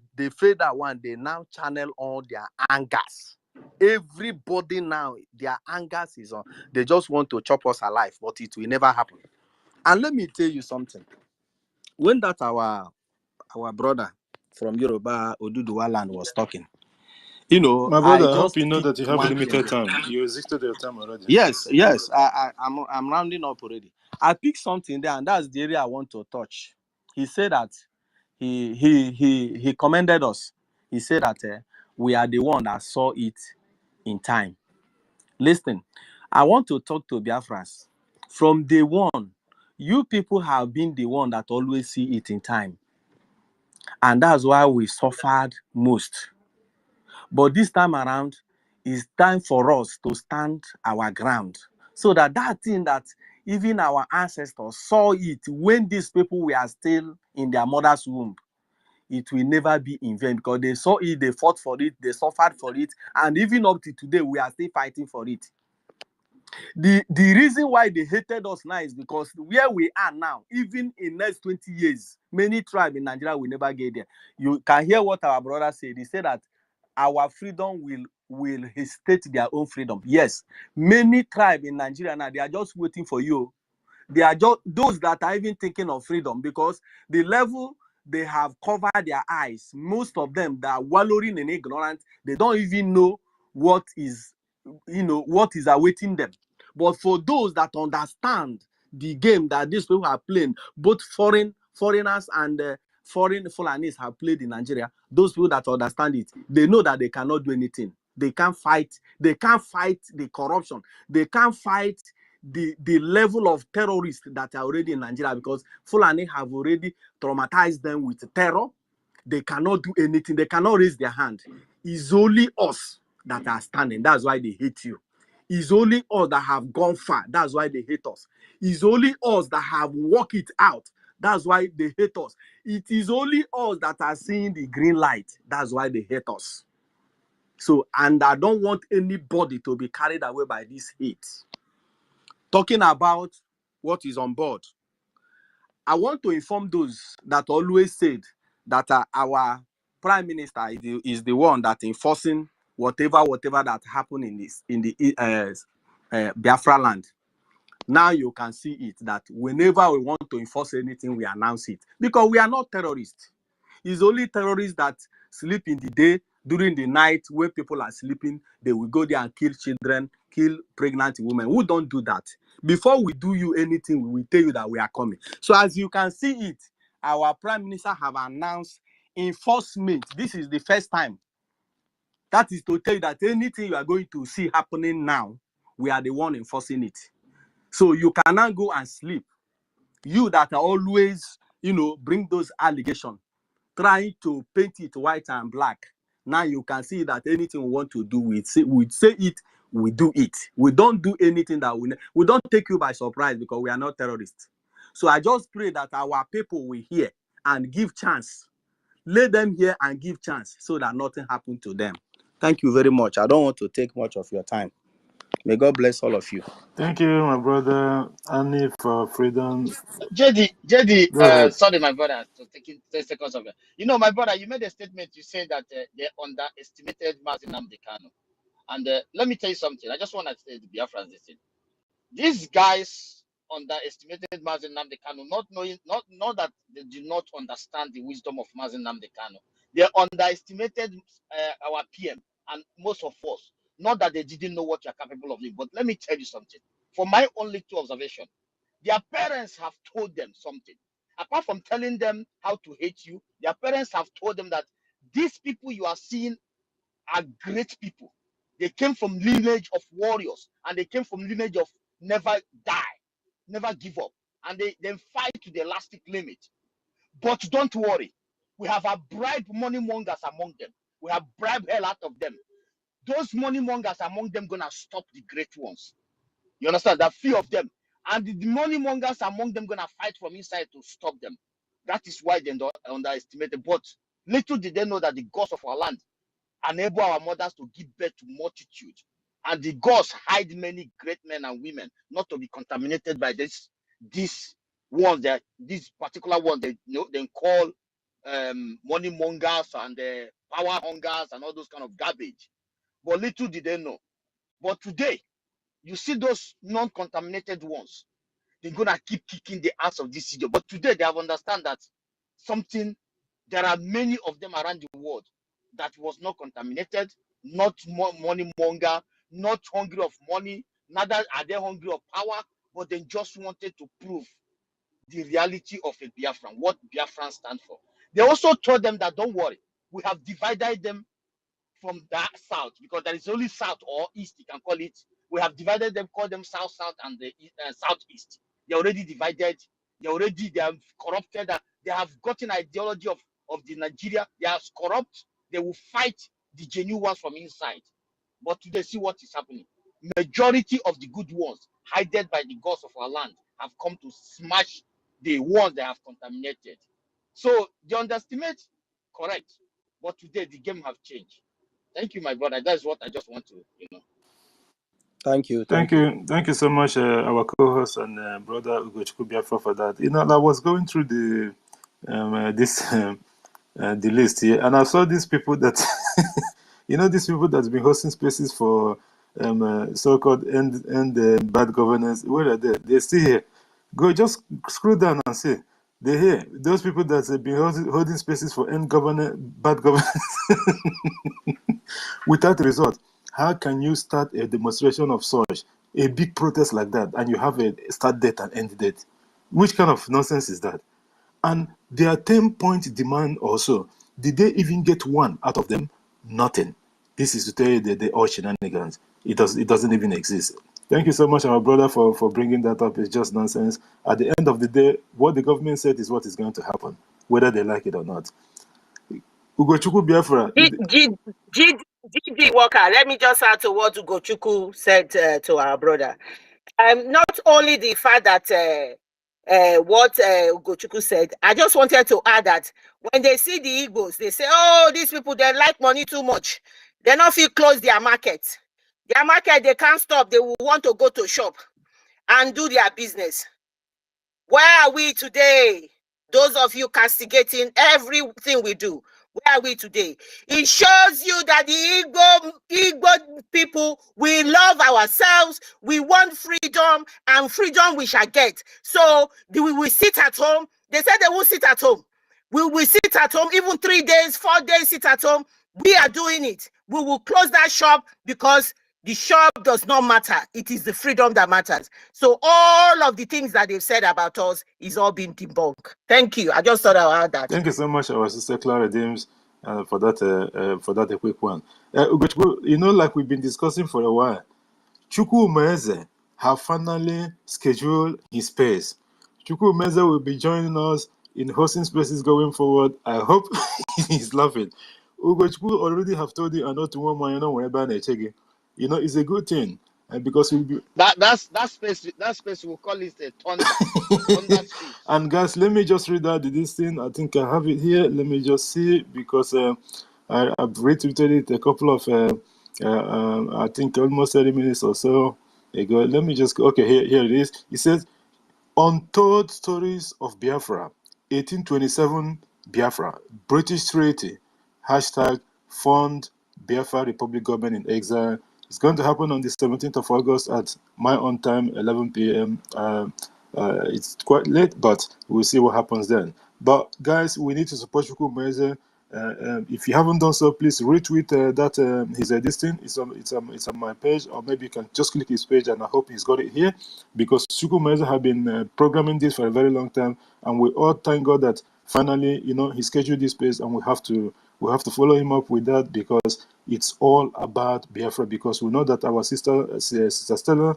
that one, they now channel all their angers. Everybody now, their angers is on. They just want to chop us alive, but it will never happen. And let me tell you something. When that our brother from Yoruba Oduduwa land was talking, My brother, I hope you know that you have a limited thing. time. You exhausted your time already. Yes. I'm rounding up already. I picked something there, and that's the area I want to touch. He said that he commended us. He said that we are the one that saw it in time. Listen, I want to talk to Biafrans. From day one, you people have been the one that always see it in time. And that's why we suffered most. But this time around, it's time for us to stand our ground. So that thing that even our ancestors saw it when these people were still in their mother's womb, it will never be in vain, because they saw it, they fought for it, they suffered for it, and even up to today, we are still fighting for it. The reason why they hated us now is because where we are now, even in next 20 years, many tribes in Nigeria will never get there. You can hear what our brother said. He said that our freedom will hesitate their own freedom. Yes, many tribes in Nigeria now, they are just waiting for you. They are just those that are even thinking of freedom, because the level they have covered their eyes. Most of them that are wallowing in ignorance, they don't even know what is awaiting them. But for those that understand the game that these people are playing, both foreigners and foreign Fulanis have played in Nigeria, those people that understand it, they know that they cannot do anything. They can't fight the corruption. They can't fight the level of terrorists that are already in Nigeria, because Fulani have already traumatized them with terror. They cannot do anything. They cannot raise their hand. It's only us that are standing. That's why they hate you. It's only us that have gone far. That's why they hate us. It's only us that have worked it out. That's why they hate us. It is only us that are seeing the green light. That's why they hate us. So, and I don't want anybody to be carried away by this hate. Talking about what is on board, I want to inform those that always said that our prime minister is the one that enforcing whatever that happened in the Biafra land. Now you can see it, that whenever we want to enforce anything, we announce it, because we are not terrorists. It's only terrorists that sleep in the day. During the night, when people are sleeping, they will go there and kill children, kill pregnant women. We don't do that. Before we do you anything, we will tell you that we are coming. So as you can see it, our prime minister have announced enforcement. This is the first time. That is to tell you that anything you are going to see happening now, we are the one enforcing it. So you cannot go and sleep. You that are always, bring those allegations, trying to paint it white and black. Now you can see that anything we want to do, we say it, we do it. We don't do anything that we don't take you by surprise, because we are not terrorists. So I just pray that our people will hear and give chance. Let them hear and give chance, so that nothing happens to them. Thank you very much. I don't want to take much of your time. May God bless all of you. Thank you, my brother Annie, for freedom. JD, sorry, my brother, to taking 10 seconds of it. My brother, you made a statement. You said that they underestimated Mazin Nnamdi Kanu. And let me tell you something. I just want to say to Biafrans this thing. These guys underestimated Mazin Nnamdi Kanu, not that they do not understand the wisdom of Mazin Nnamdi Kanu. They underestimated our PM and most of us. Not that they didn't know what you're capable of doing, but let me tell you something. From my only two observations, their parents have told them something. Apart from telling them how to hate you, their parents have told them that these people you are seeing are great people. They came from lineage of warriors, and they came from lineage of never die, never give up, and they fight to the elastic limit. But don't worry, we have a bribe money mongers among them. We have bribed hell out of them. Those money mongers among them gonna stop the great ones. You understand? That few of them, and the money mongers among them gonna fight from inside to stop them. That is why they underestimated. But little did they know that the gods of our land enable our mothers to give birth to multitude, and the gods hide many great men and women not to be contaminated by these ones, that these particular ones they call money mongers and power hungers and all those kind of garbage. But little did they know. But today, you see those non-contaminated ones, they're gonna keep kicking the ass of this idiot. But today they have understand that there are many of them around the world that was not contaminated, not money monger, not hungry of money, neither are they hungry of power, but they just wanted to prove the reality of a Biafran, what Biafran stands for. They also told them that don't worry, we have divided them from that south, because there is only south or east, you can call it. We have divided them, call them south, and the southeast. They're already divided. They have corrupted. They have gotten ideology of the Nigeria. They are corrupt. They will fight the genuine ones from inside. But today, see what is happening. Majority of the good ones, hidden by the gods of our land, have come to smash the ones they have contaminated. So the underestimate, correct. But today the game have changed. Thank you, my brother. That's what I just want to, Thank you. Thank you so much, our co-host and brother Ugochukwu Biafra, for that. I was going through the list here, and I saw these people that these people that's been hosting spaces for so-called end bad governance. Where are they? They're still here. Go just scroll down and see. They're here. Those people that have been holding spaces for bad governance without result. How can you start a demonstration of such, a big protest like that, and you have a start date and end date? Which kind of nonsense is that? And their 10-point demand also, did they even get one out of them? Nothing. This is to tell you that they all shenanigans. It doesn't even exist. Thank you so much, our brother, for bringing that up. It's just nonsense. At the end of the day, what the government said is what is going to happen, whether they like it or not. Ugochukwu Biafra. GD Walker, let me just add to what Ugochukwu said to our brother. Not only the fact that what Ugochukwu said, I just wanted to add that when they see the Igbos, they say, oh, these people, they like money too much. They not feel close their market. Their market, they can't stop. They will want to go to shop and do their business. Where are we today? Those of you castigating everything we do, where are we today? It shows you that the Igbo people, we love ourselves, we want freedom, and freedom we shall get. So we will sit at home. They said they will sit at home. We will sit at home, even 3 days, 4 days, sit at home. We are doing it. We will close that shop because the shop does not matter. It is the freedom that matters. So all of the things that they've said about us is all being debunked. Thank you. I just thought I'd add that. Thank you so much, our sister Clara James, for that a quick one. Ugochukwu, you know, like we've been discussing for a while, Chukwu Umeze have finally scheduled his space. Chukwu Umeze will be joining us in hosting spaces going forward. I hope he's laughing. Ugochukwu already have told you, I know tomorrow morning, wherever they check it. You know, it's a good thing because we'll be that space we'll call it a thunder space. And guys, let me just read out this thing. I think I have it here. Let me just see because I've retweeted it a couple of I think almost 30 minutes or so ago. Let me just okay, here it is. It says Untold Stories of Biafra, 1827 Biafra, British Treaty, hashtag Fund Biafra Republic Government in Exile. It's going to happen on the 17th of August at my own time, 11 p.m. It's quite late, but we'll see what happens then. But guys, we need to support Chukwu Umeze. If you haven't done so, please retweet his this thing. It's on my page, or maybe you can just click his page, and I hope he's got it here because Chukwu Umeze have been programming this for a very long time, and we all thank God that finally, you know, he scheduled this space, and we have to follow him up with that because it's all about Biafra. Because we know that our sister Stella,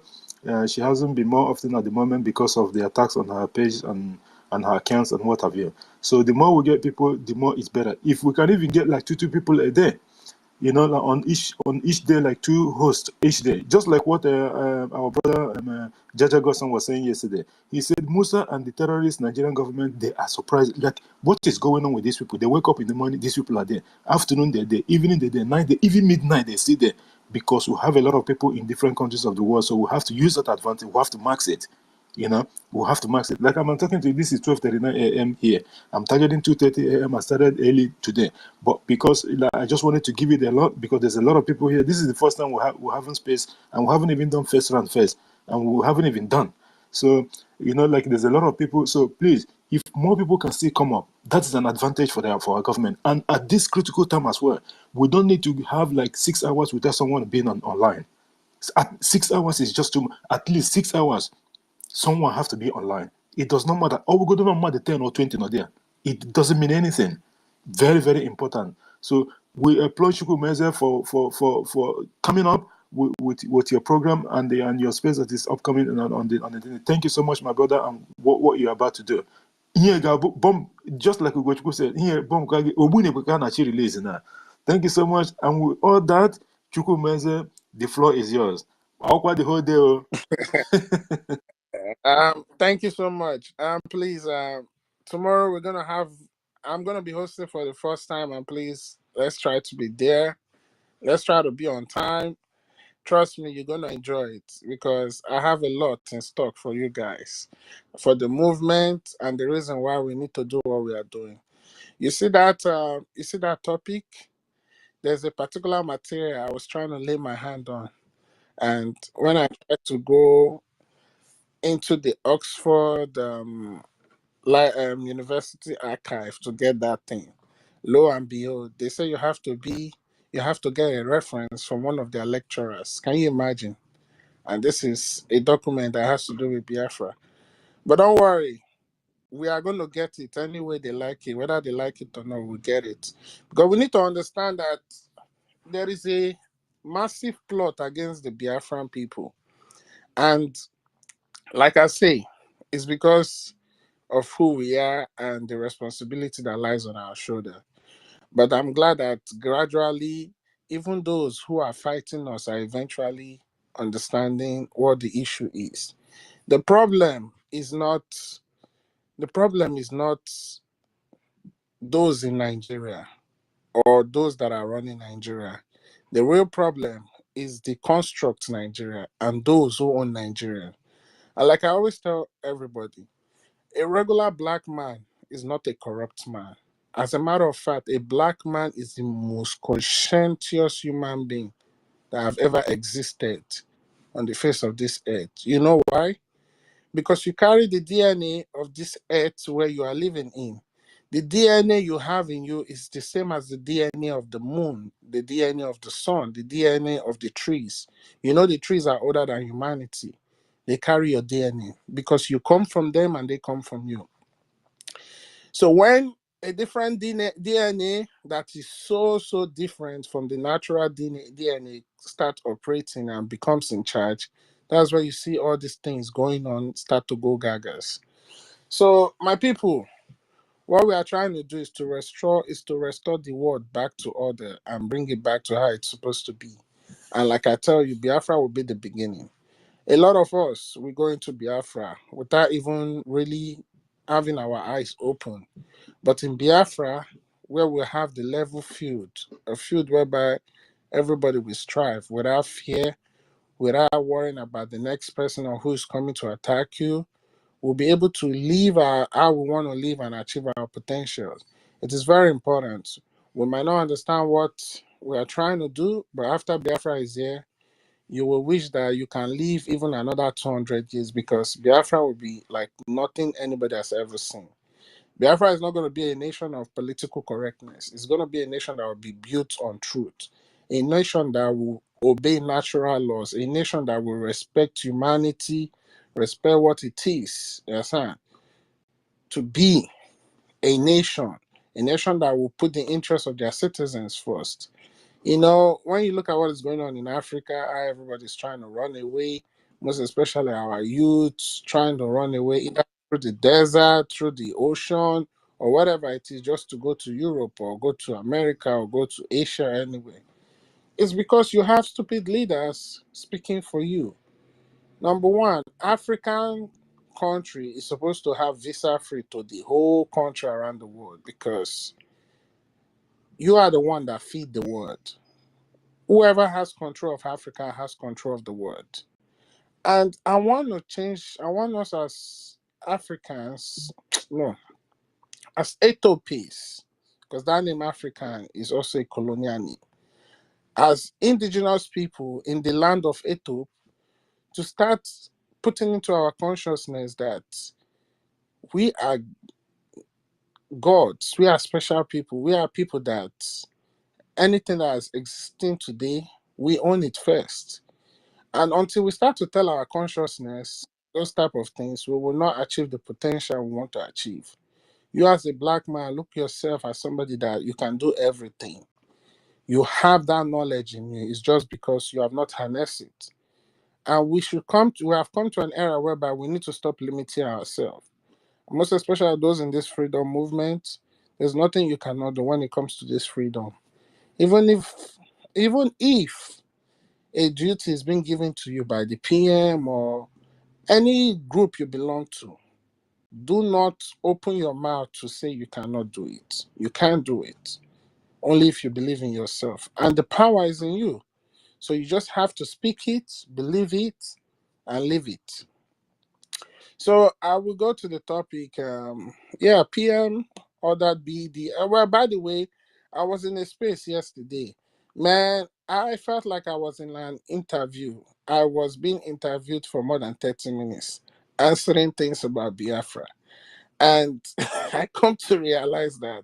she hasn't been more often at the moment because of the attacks on her page and her accounts and what have you. So the more we get people, the more it's better. If we can even get like two people a day, you know, like on each day, like 2 hosts each day, just like what our brother Jaja Gosson was saying yesterday. He said Musa and the terrorist Nigerian government, they are surprised. Like, what is going on with these people? They wake up in the morning, these people are there. Afternoon, they're there. Evening, they're there. Night, even midnight, they're still there. Because we have a lot of people in different countries of the world, so we have to use that advantage. We have to max it. You know, we'll have to max it. Like I'm talking to you, this is 12:39 a.m. here. I'm targeting 2:30 a.m. I started early today, but because I just wanted to give it a lot because there's a lot of people here. This is the first time we haven't space, and we haven't even done first round first, and we haven't even done. So you know, like there's a lot of people. So please, if more people can still come up, that is an advantage for our government. And at this critical time as well, we don't need to have like 6 hours without someone being online. At 6 hours is just too. At least 6 hours. Someone have to be online. It does not matter. Oh, we go to matter 10 or 20 not there. It doesn't mean anything. Very, very important. So we applaud Chukwu Umeze for coming up with your program and your space that is upcoming on the. Thank you so much, my brother, and what you're about to do. Here, bomb, just like Ugochukwu said, here, bomb, release now. Thank you so much. And with all that, Chukwu Umeze, the floor is yours. I'll the whole day. Thank you so much. Please, tomorrow I'm gonna be hosting for the first time, and please, let's try to be there. Let's try to be on time. Trust me, you're gonna enjoy it because I have a lot in stock for you guys, for the movement and the reason why we need to do what we are doing. You see that? You see that topic? There's a particular material I was trying to lay my hand on, and when I tried to go into the Oxford university archive to get that thing, lo and behold, they say you have to get a reference from one of their lecturers. Can you imagine? And this is a document that has to do with Biafra. But don't worry, we are going to get it any way they like it, whether they like it or not, we get it. Because we need to understand that there is a massive plot against the Biafran people. And like I say, it's because of who we are and the responsibility that lies on our shoulder. But I'm glad that gradually, even those who are fighting us are eventually understanding what the issue is. The problem is not those in Nigeria or those that are running Nigeria. The real problem is the construct Nigeria and those who own Nigeria. And like I always tell everybody, a regular black man is not a corrupt man. As a matter of fact, a black man is the most conscientious human being that have ever existed on the face of this earth. You know why? Because you carry the DNA of this earth where you are living in. The DNA you have in you is the same as the DNA of the moon, the DNA of the sun, the DNA of the trees. You know, the trees are older than humanity. They carry your DNA because you come from them and they come from you. So when a different DNA that is so different from the natural DNA start operating and becomes in charge, that's where you see all these things going on start to go gagas. So my people, what we are trying to do is to restore the world back to order and bring it back to how it's supposed to be. And like I tell you, Biafra will be the beginning. A lot of us, we go into Biafra without even really having our eyes open. But in Biafra, where we have the level field, a field whereby everybody will strive without fear, without worrying about the next person or who is coming to attack you, we'll be able to live how we want to live and achieve our potential. It is very important. We might not understand what we are trying to do, but after Biafra is here, you will wish that you can live even another 200 years because Biafra will be like nothing anybody has ever seen. Biafra is not going to be a nation of political correctness. It's going to be a nation that will be built on truth, a nation that will obey natural laws, a nation that will respect humanity, respect what it is, you understand, to be a nation that will put the interests of their citizens first. You know, when you look at what is going on in Africa, how everybody's trying to run away, most especially our youths trying to run away either through the desert, through the ocean, or whatever it is, just to go to Europe or go to America or go to Asia anyway. It's because you have stupid leaders speaking for you. Number one, African country is supposed to have visa free to the whole country around the world because you are the one that feed the world. Whoever has control of Africa has control of the world. And I want us as Africans, no, as Ethiopians, because that name African is also a colonial name, as indigenous people in the land of Ethiopia, to start putting into our consciousness that we are gods, we are special people, we are people that anything that is existing today, we own it first. And until we start to tell our consciousness those type of things, we will not achieve the potential we want to achieve. You as a black man, look yourself as somebody that you can do everything. You have that knowledge in you. It's just because you have not harnessed it. And we have come to an era whereby we need to stop limiting ourselves. Most especially those in this freedom movement, there's nothing you cannot do when it comes to this freedom. Even if a duty is being given to you by the PM or any group you belong to, do not open your mouth to say you cannot do it. You can't do it. Only if you believe in yourself. And the power is in you. So you just have to speak it, believe it, and live it. So I will go to the topic. PM ordered BD. Well, by the way, I was in a space yesterday. Man, I felt like I was in an interview. I was being interviewed for more than 30 minutes, answering things about Biafra. And I come to realize that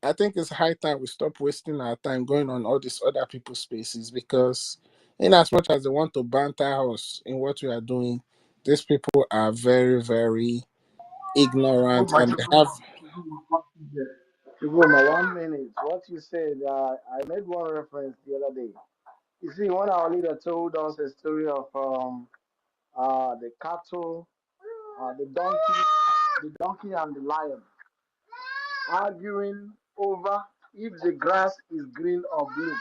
I think it's high time we stop wasting our time going on all these other people's spaces because, in as much as they want to banter us in what we are doing, these people are very, very ignorant, My and they have. Shuguma, 1 minute. What you said, I made one reference the other day. You see, when our leader told us a story of the cattle, the donkey and the lion arguing over if the grass is green or blue.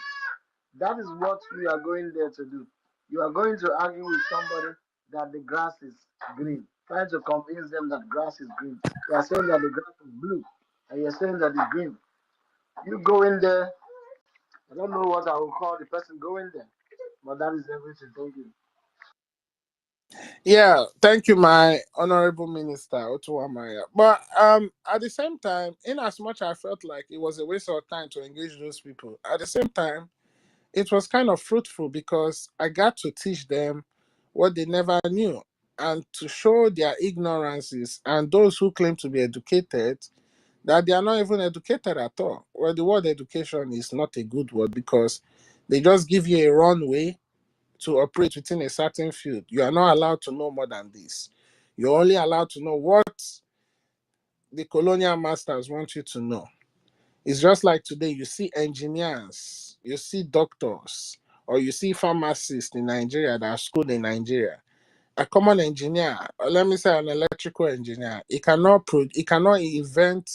That is what we are going there to do. You are going to argue with somebody that the grass is green, trying to convince them that grass is green. You are saying that the grass is blue, and you're saying that it's green. You go in there. I don't know what I will call the person going there, but that is everything. Thank you. Yeah, thank you, my honorable minister, Otuamaya. But at the same time, in as much I felt like it was a waste of time to engage those people, at the same time, it was kind of fruitful because I got to teach them what they never knew and to show their ignorances and those who claim to be educated that they are not even educated at all. Well, the word education is not a good word because they just give you a runway to operate within a certain field. You are not allowed to know more than this. You're only allowed to know what the colonial masters want you to know. It's just like today, you see engineers, you see doctors, or you see pharmacists in Nigeria that are schooled in Nigeria. A common engineer, or let me say an electrical engineer, he cannot invent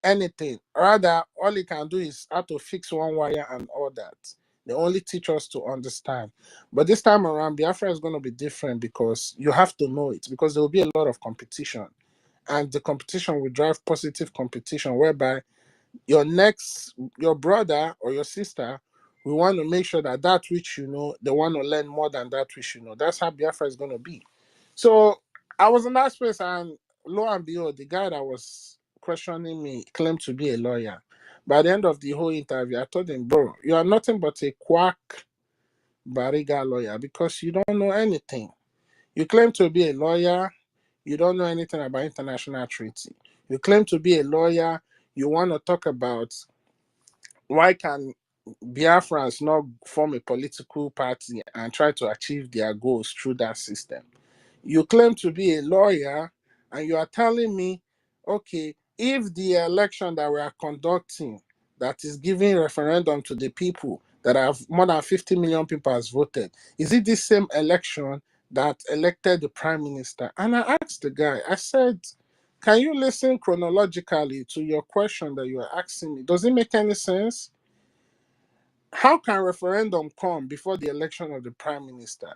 anything. Rather, all he can do is how to fix one wire and all that. They only teach us to understand. But this time around, Biafra is going to be different because you have to know it, because there will be a lot of competition. And the competition will drive positive competition, whereby your brother or your sister, we want to make sure that that which you know, they want to learn more than that which you know. That's how Biafra is going to be. So I was in that space, and lo and behold, the guy that was questioning me claimed to be a lawyer. By the end of the whole interview, I told him, bro, you are nothing but a quack barriga lawyer because you don't know anything. You claim to be a lawyer, you don't know anything about international treaty. You claim to be a lawyer, you want to talk about why can Biafrans not form a political party and try to achieve their goals through that system. You claim to be a lawyer and you are telling me, okay, if the election that we are conducting that is giving referendum to the people that have more than 50 million people has voted, is it the same election that elected the prime minister? And I asked the guy, I said, can you listen chronologically to your question that you are asking me? Does it make any sense? How can referendum come before the election of the prime minister?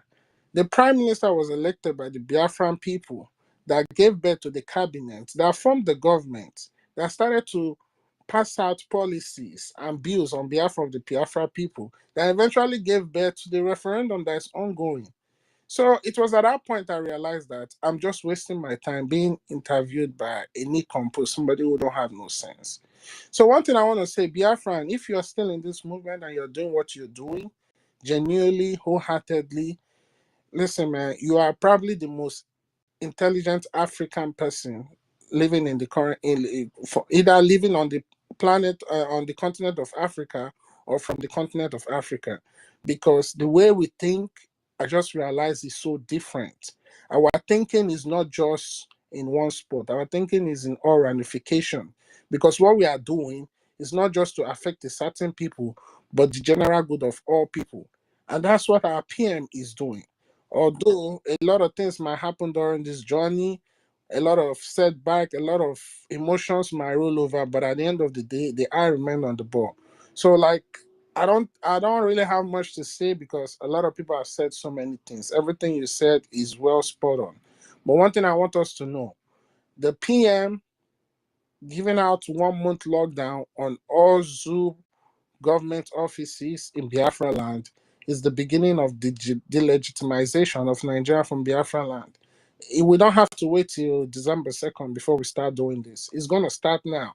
The prime minister was elected by the Biafran people that gave birth to the cabinet, that formed the government, that started to pass out policies and bills on behalf of the Biafra people, that eventually gave birth to the referendum that is ongoing. So it was at that point I realized that I'm just wasting my time being interviewed by a nincompoop, somebody who don't have no sense. So one thing I want to say, Biafran, if you're still in this movement and you're doing what you're doing, genuinely, wholeheartedly, listen, man, you are probably the most intelligent African person living in the current, either living on the planet, on the continent of Africa, or from the continent of Africa, because the way we think, I just realized, is so different. Our thinking is not just in one spot. Our thinking is in all ramification, because what we are doing is not just to affect a certain people, but the general good of all people, and that's what our PM is doing. Although a lot of things might happen during this journey, a lot of setback, a lot of emotions might roll over, but at the end of the day, the eye remain on the ball. So like I don't really have much to say because a lot of people have said so many things. Everything you said is well spot on. But one thing I want us to know, the PM giving out 1 month lockdown on all zoo government offices in Biafra land is the beginning of the delegitimization of Nigeria from Biafra land. We don't have to wait till December 2nd before we start doing this. It's going to start now.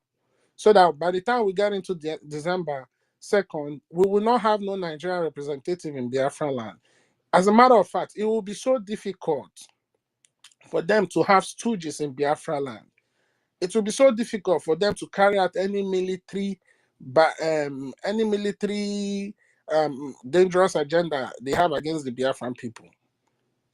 So that by the time we get into December 2nd, we will not have no Nigerian representative in Biafra land. As a matter of fact, it will be so difficult for them to have stooges in Biafra land. It will be so difficult for them to carry out any military, dangerous agenda they have against the Biafran people.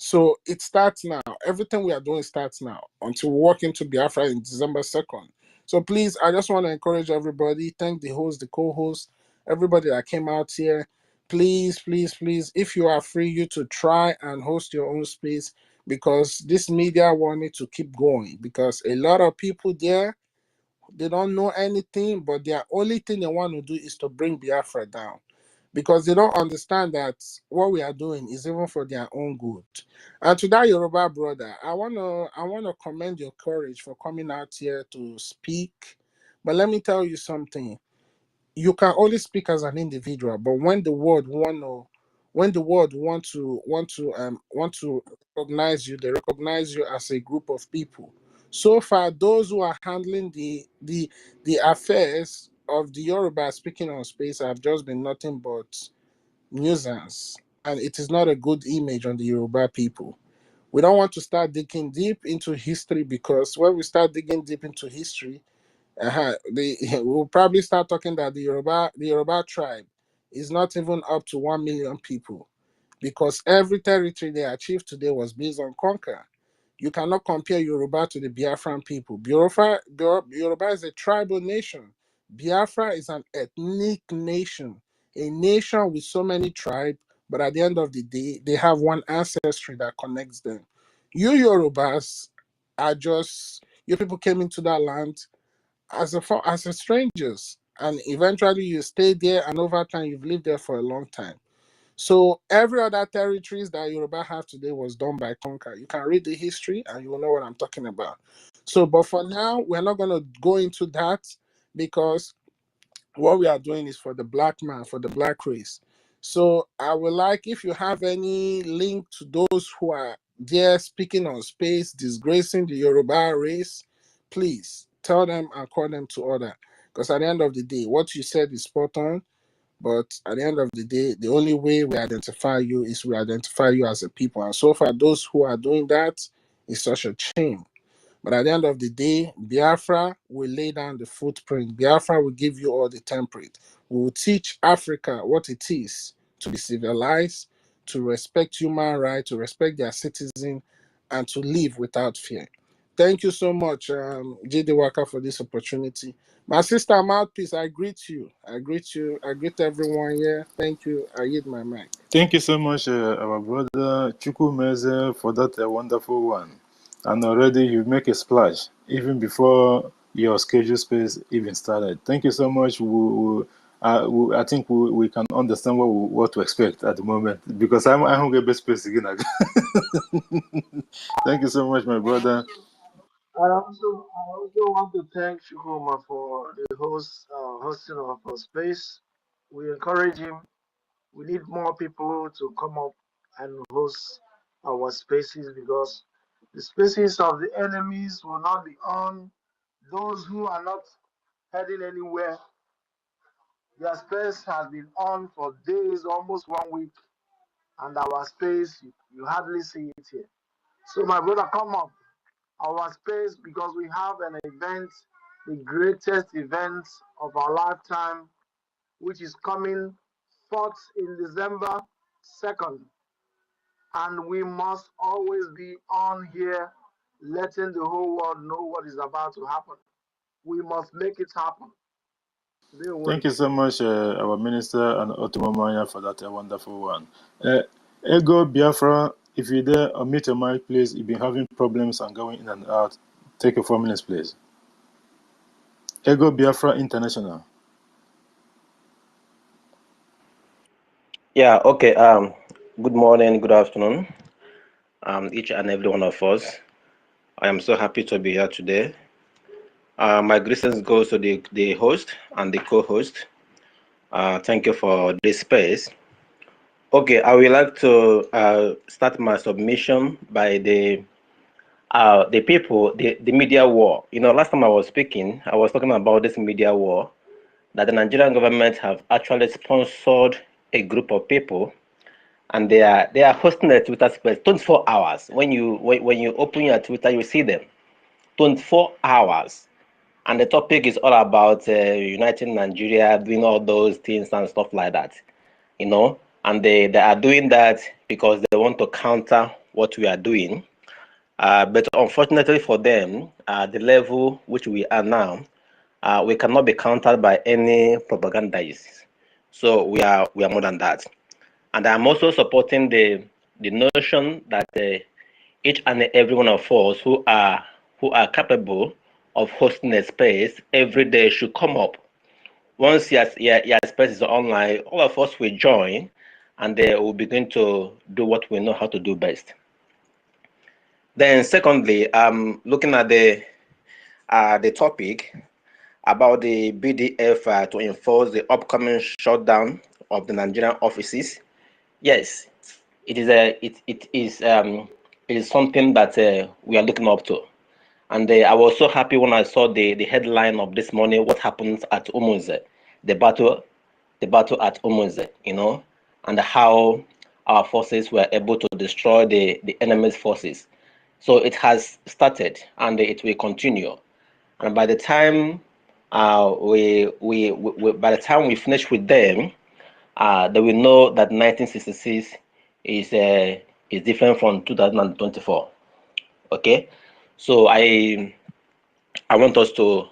So it starts now. Everything we are doing starts now until we walk into Biafra in December 2nd. So please, I just want to encourage everybody, thank the host, the co-host, everybody that came out here. Please, please, please, if you are free, you to try and host your own space, because this media want it to keep going, because a lot of people there, they don't know anything, but their only thing they want to do is to bring Biafra down, because they don't understand that what we are doing is even for their own good. And to that Yoruba brother, I wanna commend your courage for coming out here to speak. But let me tell you something. You can only speak as an individual, but when the world want to recognize you, they recognize you as a group of people. So far, those who are handling the affairs of the Yoruba speaking on space have just been nothing but nuisance, and it is not a good image on the Yoruba people. We don't want to start digging deep into history, because when we start digging deep into history, we'll probably start talking that the Yoruba tribe is not even up to 1 million people, because every territory they achieved today was based on conquer. You cannot compare Yoruba to the Biafran people. Yoruba is a tribal nation. Biafra is an ethnic nation, a nation with so many tribes, but at the end of the day, they have one ancestry that connects them. You Yorubas are just, you people came into that land as a strangers, and eventually you stay there, and over time you've lived there for a long time. So every other territories that Yoruba have today was done by conquer. You can read the history and you will know what I'm talking about. So, but for now, we're not going to go into that, because what we are doing is for the black man, for the black race. So I would like, if you have any link to those who are there speaking on space, disgracing the Yoruba race, please tell them and call them to order. Because at the end of the day, what you said is spot on. But at the end of the day, the only way we identify you is we identify you as a people. And so far, those who are doing that is such a shame. But at the end of the day, Biafra will lay down the footprint. Biafra will give you all the template. We will teach Africa what it is to be civilized, to respect human rights, to respect their citizens, and to live without fear. Thank you so much, JD Waka, for this opportunity. My sister Mouthpiece, I greet you. I greet you. I greet everyone here. Thank you. I yield my mic. Thank you so much, our brother Chukwumeze, for that wonderful one. And already you make a splash even before your schedule space even started. Thank you so much. I think we can understand what to expect at the moment, because I'm going to get space again. Thank you so much, my brother. I also want to thank Shukuma for the hosting of our space. We encourage him. We need more people to come up and host our spaces, because the spaces of the enemies will not be on. Those who are not heading anywhere, their space has been on for days, almost 1 week, and our space, you hardly see it here. So, my brother, come up our space, because we have an event, the greatest event of our lifetime, which is coming forth in December 2nd. And we must always be on here, letting the whole world know what is about to happen. We must make it happen. Thank you so much, our minister and Otumomanya, for that wonderful one. Ego Biafra, if you're there, unmute your mic, please. You've been having problems and going in and out. Take your 4 minutes, please. Ego Biafra International. Yeah, okay. Good morning, good afternoon, each and every one of us. I am so happy to be here today. My greetings goes to the host and the co-host. Thank you for this space. Okay, I would like to start my submission by the people, the media war. You know, last time I was speaking, I was talking about this media war, that the Nigerian government have actually sponsored a group of people, and they are hosting a Twitter space 24 hours. When you open your Twitter, you see them 24 hours, and the topic is all about uniting Nigeria, doing all those things and stuff like that, you know. And they are doing that because they want to counter what we are doing. But unfortunately for them, the level which we are now, we cannot be countered by any propagandists. So we are more than that. And I'm also supporting the notion that each and every one of us who are capable of hosting a space every day should come up. Once your space is online, all of us will join, and we'll begin to do what we know how to do best. Then secondly, looking at the topic about the BDF to enforce the upcoming shutdown of the Nigerian offices. Yes, it is something that we are looking up to, and I was so happy when I saw the headline of this morning. What happens at Umuze, the battle at Umuze, and how our forces were able to destroy the enemy's forces. So it has started, and it will continue. And by the time we finish with them, they will know that 1966 is different from 2024. Okay, so I want us to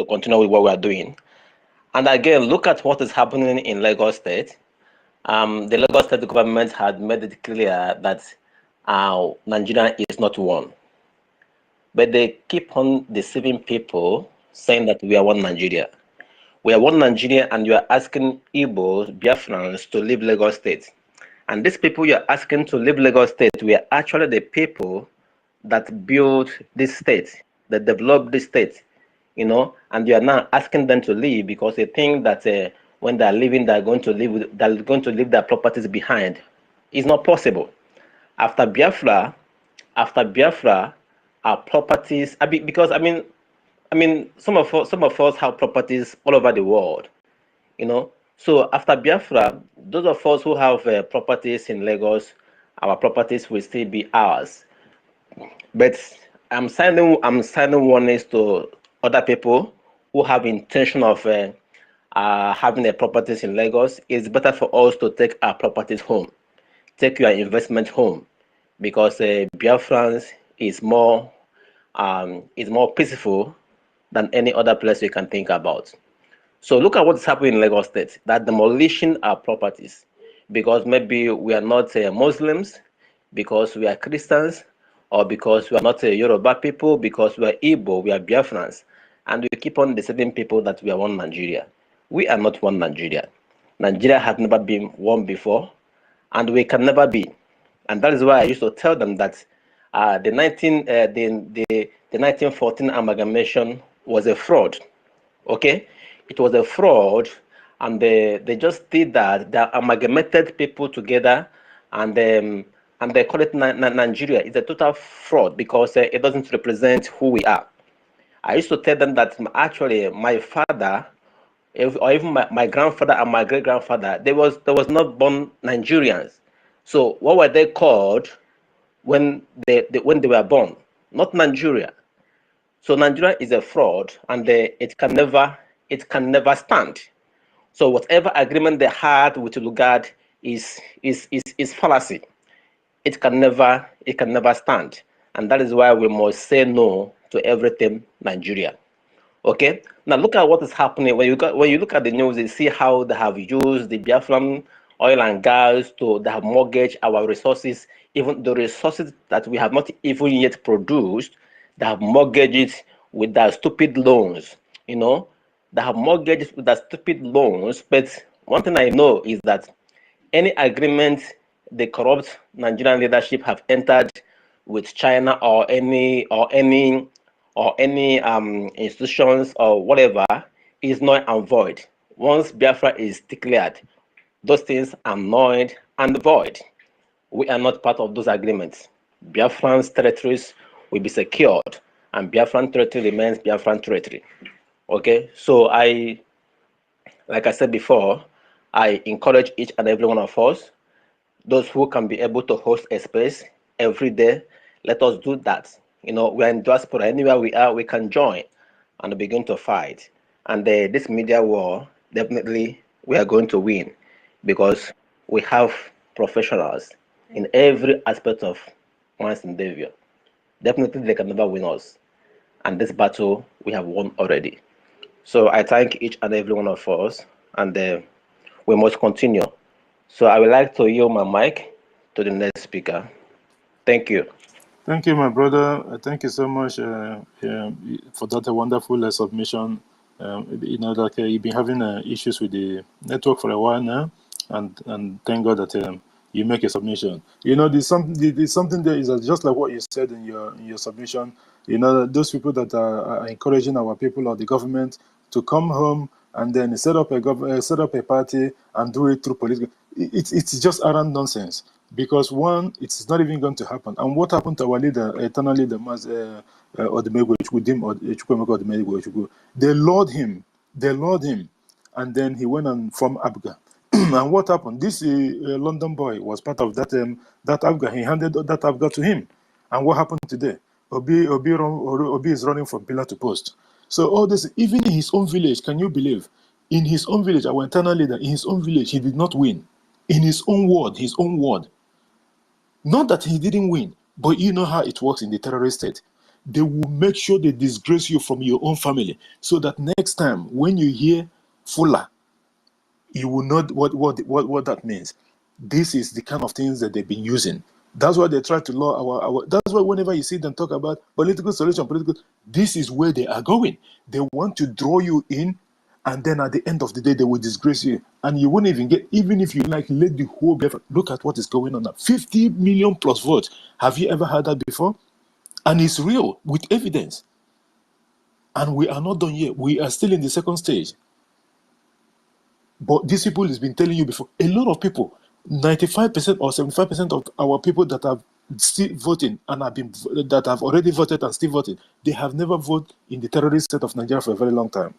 continue with what we are doing. And again, look at what is happening in Lagos State. The Lagos State government had made it clear that Nigeria is not one. But they keep on deceiving people, saying that we are one Nigeria. We are one Nigeria, and you are asking Igbos, Biafrans to leave Lagos State. And these people you are asking to leave Lagos State, we are actually the people that built this state, that developed this state, and you are now asking them to leave because they think that when they are leaving, they're going to leave their properties behind. It's not possible. After Biafra, our properties, because some of us have properties all over the world, So after Biafra, those of us who have properties in Lagos, our properties will still be ours. But I'm sending warnings to other people who have intention of having their properties in Lagos. It's better for us to take our properties home, take your investment home, because Biafrans is more peaceful than any other place you can think about. So look at what's happening in Lagos State, that demolishing our properties, because maybe we are not Muslims, because we are Christians, or because we are not Yoruba people, because we are Igbo, we are Biafrans, and we keep on deceiving people that we are one Nigeria. We are not one Nigeria. Nigeria has never been one before, and we can never be. And that is why I used to tell them that the 1914 amalgamation was a fraud. Okay, it was a fraud, and they just did that. They amalgamated people together, and they call it Nigeria. It's a total fraud because it doesn't represent who we are. I used to tell them that actually my father, or even my grandfather and my great grandfather, they was not born Nigerians. So what were they called when they were born? Not Nigeria. So Nigeria is a fraud, and it can never stand. So whatever agreement they had with Lugard is fallacy. It can never stand, and that is why we must say no to everything Nigeria. Okay. Now look at what is happening when you look at the news. You see how they have used the Biafran oil and gas they have mortgaged our resources, even the resources that we have not even yet produced. They have mortgaged it with their stupid loans. They have mortgaged it with their stupid loans. But one thing I know is that any agreement the corrupt Nigerian leadership have entered with China or any institutions or whatever is null and void. Once Biafra is declared, those things are null and void. We are not part of those agreements. Biafran's territories will be secured, and Biafran territory remains Biafran territory. Okay, so like I said before, I encourage each and every one of us, those who can be able to host a space every day, let us do that. We're in diaspora. Anywhere we are, we can join and begin to fight. And this media war, definitely we are going to win, because we have professionals in every aspect of once in Davia. Definitely they can never win us. And this battle we have won already. So I thank each and every one of us, and we must continue. So I would like to yield my mic to the next speaker. Thank you. Thank you, my brother. Thank you so much for that wonderful submission. You know that you've been having issues with the network for a while now, and thank God that you make a submission. You know, there's something there is just like what you said in your submission. You know, those people that are encouraging our people or the government to come home and then set up a party and do it through political. It's just arrant nonsense. Because one, it's not even going to happen. And what happened to our leader, eternal leader, Odemegwu Chukwu? They lured him. And then he went and formed ABGA. And what happened? This London boy was part of that ABGA. He handed that ABGA to him. And what happened today? Obi is running from pillar to post. So all this, even in his own village, can you believe? In his own village, our eternal leader, in his own village, he did not win. In his own ward. Not that he didn't win, but you know how it works in the terrorist state. They will make sure they disgrace you from your own family, so that next time when you hear Fuller, you will know what that means. This is the kind of things that they've been using. That's why they try to law our. That's why whenever you see them talk about political solution, this is where they are going. They want to draw you in, and then at the end of the day, they will disgrace you. And you won't even get, even if you let the whole Biafra, look at what is going on now. 50 million plus votes. Have you ever heard that before? And it's real, with evidence. And we are not done yet. We are still in the second stage. But these people has been telling you before, a lot of people, 95% or 75% of our people that have still voting and that have already voted and still voting, they have never voted in the terrorist state of Nigeria for a very long time.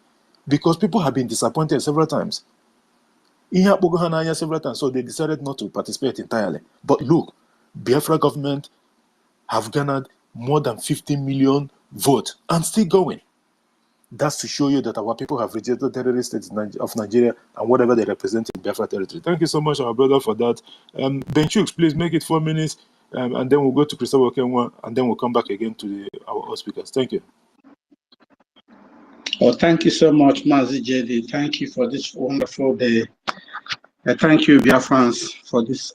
Because people have been disappointed several times. Several times, so they decided not to participate entirely. But look, Biafra government have garnered more than 50 million votes and still going. That's to show you that our people have rejected the terrorist states of Nigeria and whatever they represent in Biafra territory. Thank you so much, our brother, for that. Ben Chooks, please make it 4 minutes, and then we'll go to Christopher Kenwa, and then we'll come back again to our host speakers. Thank you. Oh, thank you so much, Mazi JD. Thank you for this wonderful day. Thank you, Biafrans, for this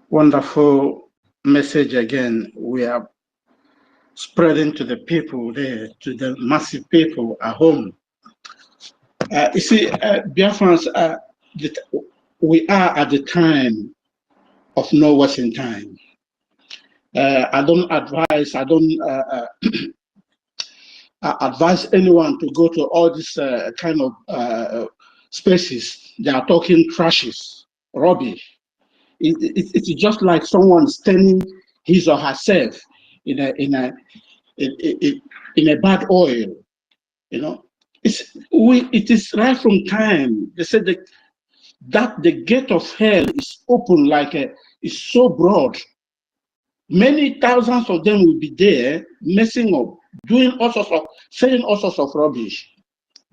wonderful message again. We are spreading to the people there, to the massive people at home. You see, Biafrans, we are at the time of no wasting time. I don't advise anyone to go to all this kind of spaces. They are talking trashes, rubbish. It's just like someone standing his or herself in a bad oil, you know. It is right from time. They said that the gate of hell is open is so broad. Many thousands of them will be there messing up, doing all sorts of, saying all sorts of rubbish.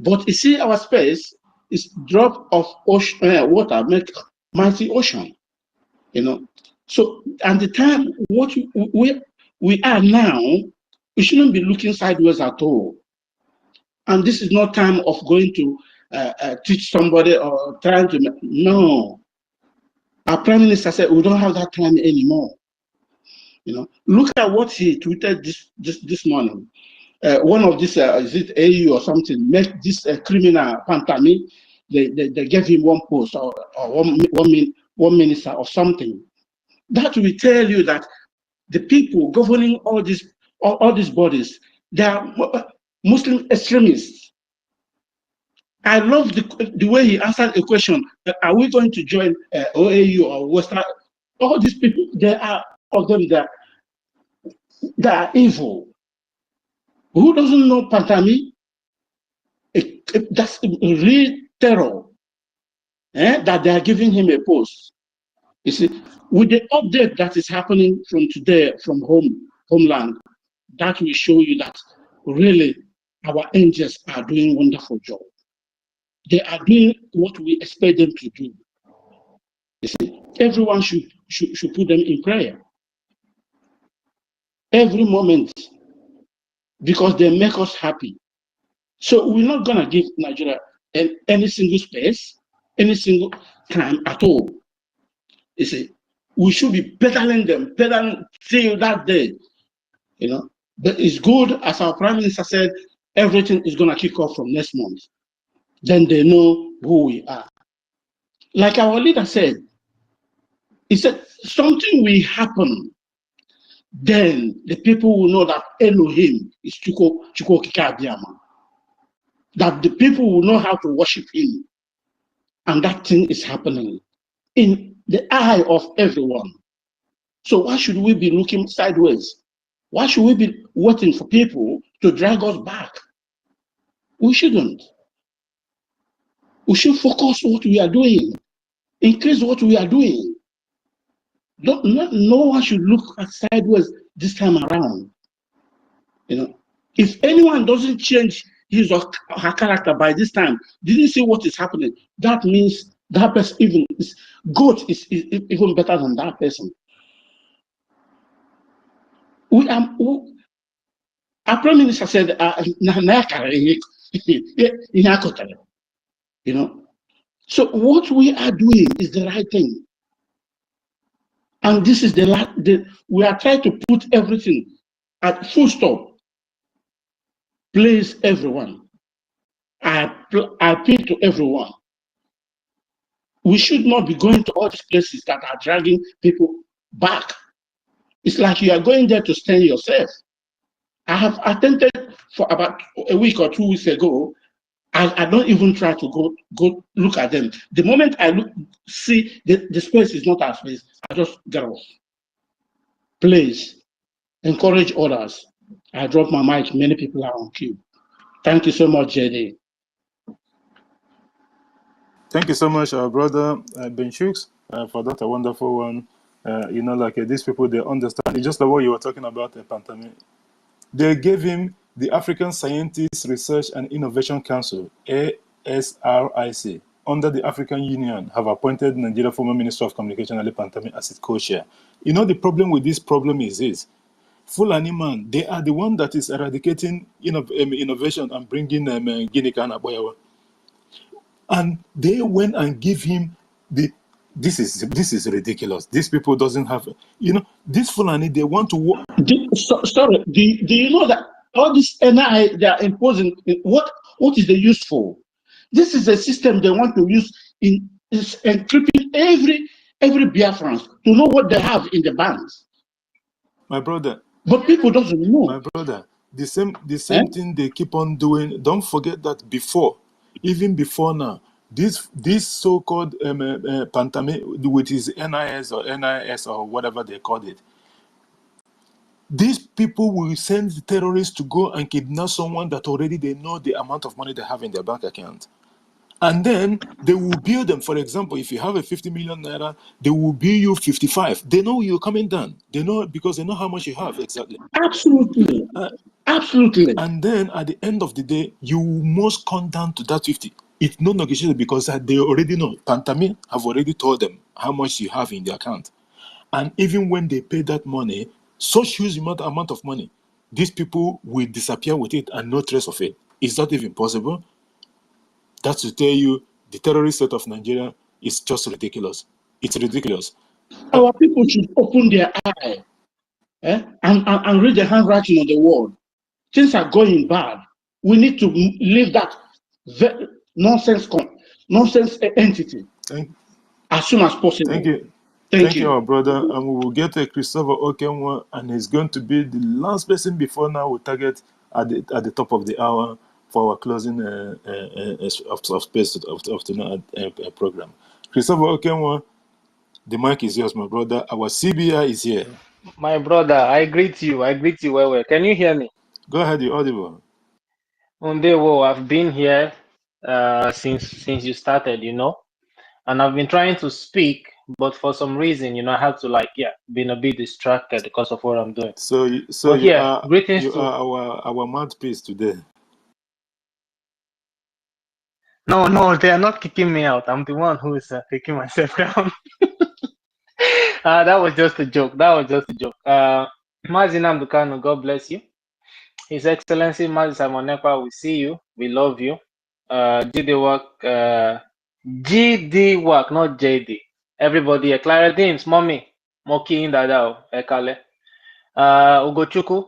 But you see, our space is drop of ocean, water make mighty ocean, you know. So at the time we are now, we shouldn't be looking sideways at all. And this is not time of going to teach somebody or trying to, no. Our Prime Minister said we don't have that time anymore. You know, look at what he tweeted this morning. One of this, is it AU or something, make this criminal Pantami, they gave him one post or one minister or something. That will tell you that the people governing all these bodies, they are Muslim extremists. I love the way he answered a question. Are we going to join OAU or Western? All these people, they are of them that are evil. Who doesn't know Pantami? That's real terror. That they are giving him a post. You see, with the update that is happening from today from homeland, that will show you that really our angels are doing wonderful job. They are doing what we expect them to do. You see, everyone should put them in prayer. every moment because they make us happy. So we're not going to give Nigeria any single space, any single time at all. You see, we should be pedaling them, pedaling till that day, you know. But it's good, as our Prime Minister said, everything is going to kick off from next month. Then they know who we are. Like our leader said, he said, something will happen. Then the people will know that Elohim is Chuko Okike Abiyama. That the people will know how to worship him. And that thing is happening in the eye of everyone. So why should we be looking sideways? Why should we be waiting for people to drag us back? We shouldn't. We should focus on what we are doing. Increase what we are doing. No one should look sideways this time around. You know, if anyone doesn't change his or her character by this time, didn't see what is happening, that means that person even is God is even better than that person. Our Prime Minister said, you know. So what we are doing is the right thing. And this is we are trying to put everything at full stop. Please, everyone, I appeal to everyone. We should not be going to all these places that are dragging people back. It's like you are going there to stand yourself. I have attended for about a week or 2 weeks ago. I don't even try to go look at them. The moment I see the space is not our space, I just get off. Please encourage others. I drop my mic. Many people are on queue. Thank you so much, JD. Thank you so much, our brother Ben Shooks, for that a wonderful one. You know, like these people, they understand. It's just like what you were talking about, Pantami. They gave him the African Scientists Research and Innovation Council, ASRIC, under the African Union, have appointed Nigeria former Minister of Communication, Ali Pantami, as its co-chair. You know, the problem with this problem is this. Fulani man, they are the one that is eradicating innovation and bringing Guinea Kana Boyawa. And they went and give him this is ridiculous. These people doesn't have, you know, this Fulani, they want to work. Sorry, do you know that all this NI they are imposing, what is the use for? This is a system they want to use in encrypting every Biafran to know what they have in the banks. My brother. But people doesn't know. My brother, the same thing they keep on doing. Don't forget that even before now, this so-called Pantame, which is NIS or whatever they called it, these people will send the terrorists to go and kidnap someone that already they know the amount of money they have in their bank account. And then they will bill them. For example, if you have a 50 million naira, they will bill you 55. They know you're coming down. They know because they know how much you have exactly. Absolutely. Absolutely. And then at the end of the day, you must come down to that 50. It's not negotiable because they already know. Pantami have already told them how much you have in the account. And even when they pay that money, such huge amount of money, these people will disappear with it and no trace of it. Is that even possible? That's to tell you the terrorist state of Nigeria is just ridiculous. It's ridiculous. Our people should open their eye and read the handwriting on the wall. Things are going bad. We need to leave that nonsense entity as soon as possible. Thank you. Thank you, our brother. And we will get a Christopher Okenwa, and he's going to be the last person before now we target at the top of the hour for our closing of space of tonight program. Christopher Okenwa, the mic is yours, my brother. Our CBI is here. My brother, I greet you. I greet you well. Can you hear me? Go ahead, you're audible. I've been here since you started, you know, and I've been trying to speak, but for some reason, you know, I have to been a bit distracted because of what I'm doing. Greetings to our mouthpiece today. No, they are not kicking me out. I'm the one who is kicking myself down. That was just a joke. Mazi Namdukano, God bless you. His Excellency Mazi Simonekwa, we see you. We love you. GD work, GD work, not JD. Everybody, Clara Deems, Mommy, Moki Indadao, Ekale. Ugochuku,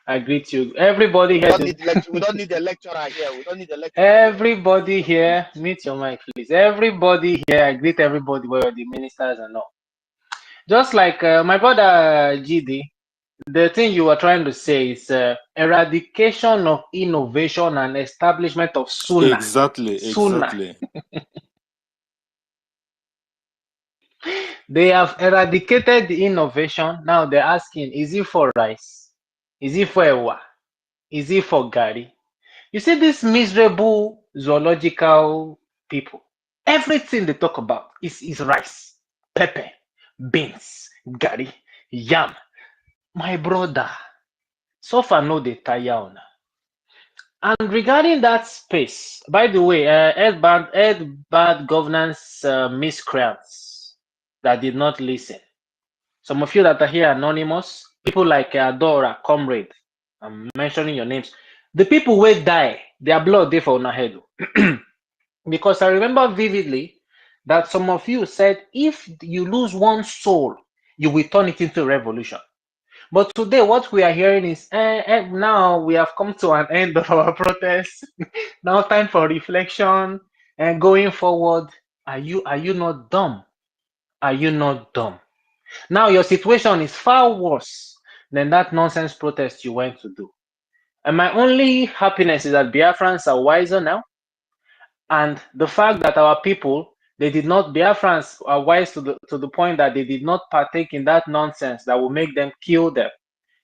I greet you. Everybody here. We don't need a lecturer here. We don't need a lecturer. Everybody here, mute your mic, please. Everybody here, I greet everybody, where the ministers and all. Just like my brother GD, the thing you were trying to say is eradication of innovation and establishment of SUNA. Exactly. They have eradicated the innovation. Now they're asking, is it for rice? Is it for ewa? Is it for gari? You see, these miserable zoological people, everything they talk about is rice, pepper, beans, gari, yam. My brother, so far no they tire on. And regarding that space, by the way, bad governance miscreants that did not listen. Some of you that are here anonymous, people like Adora, Comrade, I'm mentioning your names. The people will die, their blood they for una head. Because I remember vividly that some of you said if you lose one soul, you will turn it into a revolution. But today, what we are hearing is now we have come to an end of our protest. Now, time for reflection and going forward. Are you not dumb? Are you not dumb? Now, your situation is far worse than that nonsense protest you went to do. And my only happiness is that Biafrans are wiser now. And the fact that our people, Biafrans are wise to the point that they did not partake in that nonsense that will make them kill them.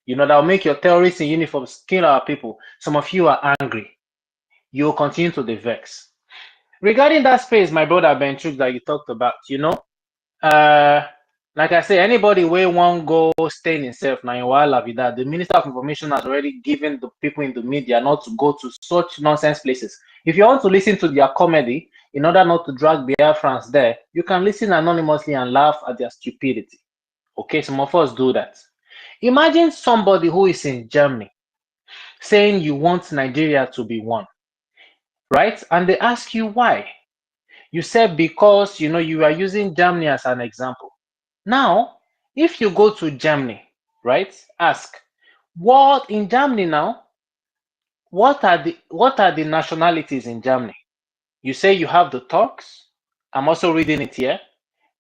You know, that will make your terrorists in uniforms kill our people. Some of you are angry. You will continue to be vexed. Regarding that space, my brother Ben Chuk that you talked about, you know, like I say, anybody where won't go stay in himself now in Wala Vida, the Minister of Information has already given the people in the media not to go to such nonsense places. If you want to listen to their comedy, in order not to drag Biafrans there, you can listen anonymously and laugh at their stupidity. Okay, some of us do that. Imagine somebody who is in Germany saying you want Nigeria to be one, right? And they ask you why. You said because, you know, you are using Germany as an example. Now, if you go to Germany, right, ask, what in Germany now, what are the nationalities in Germany? You say you have the Turks. I'm also reading it here.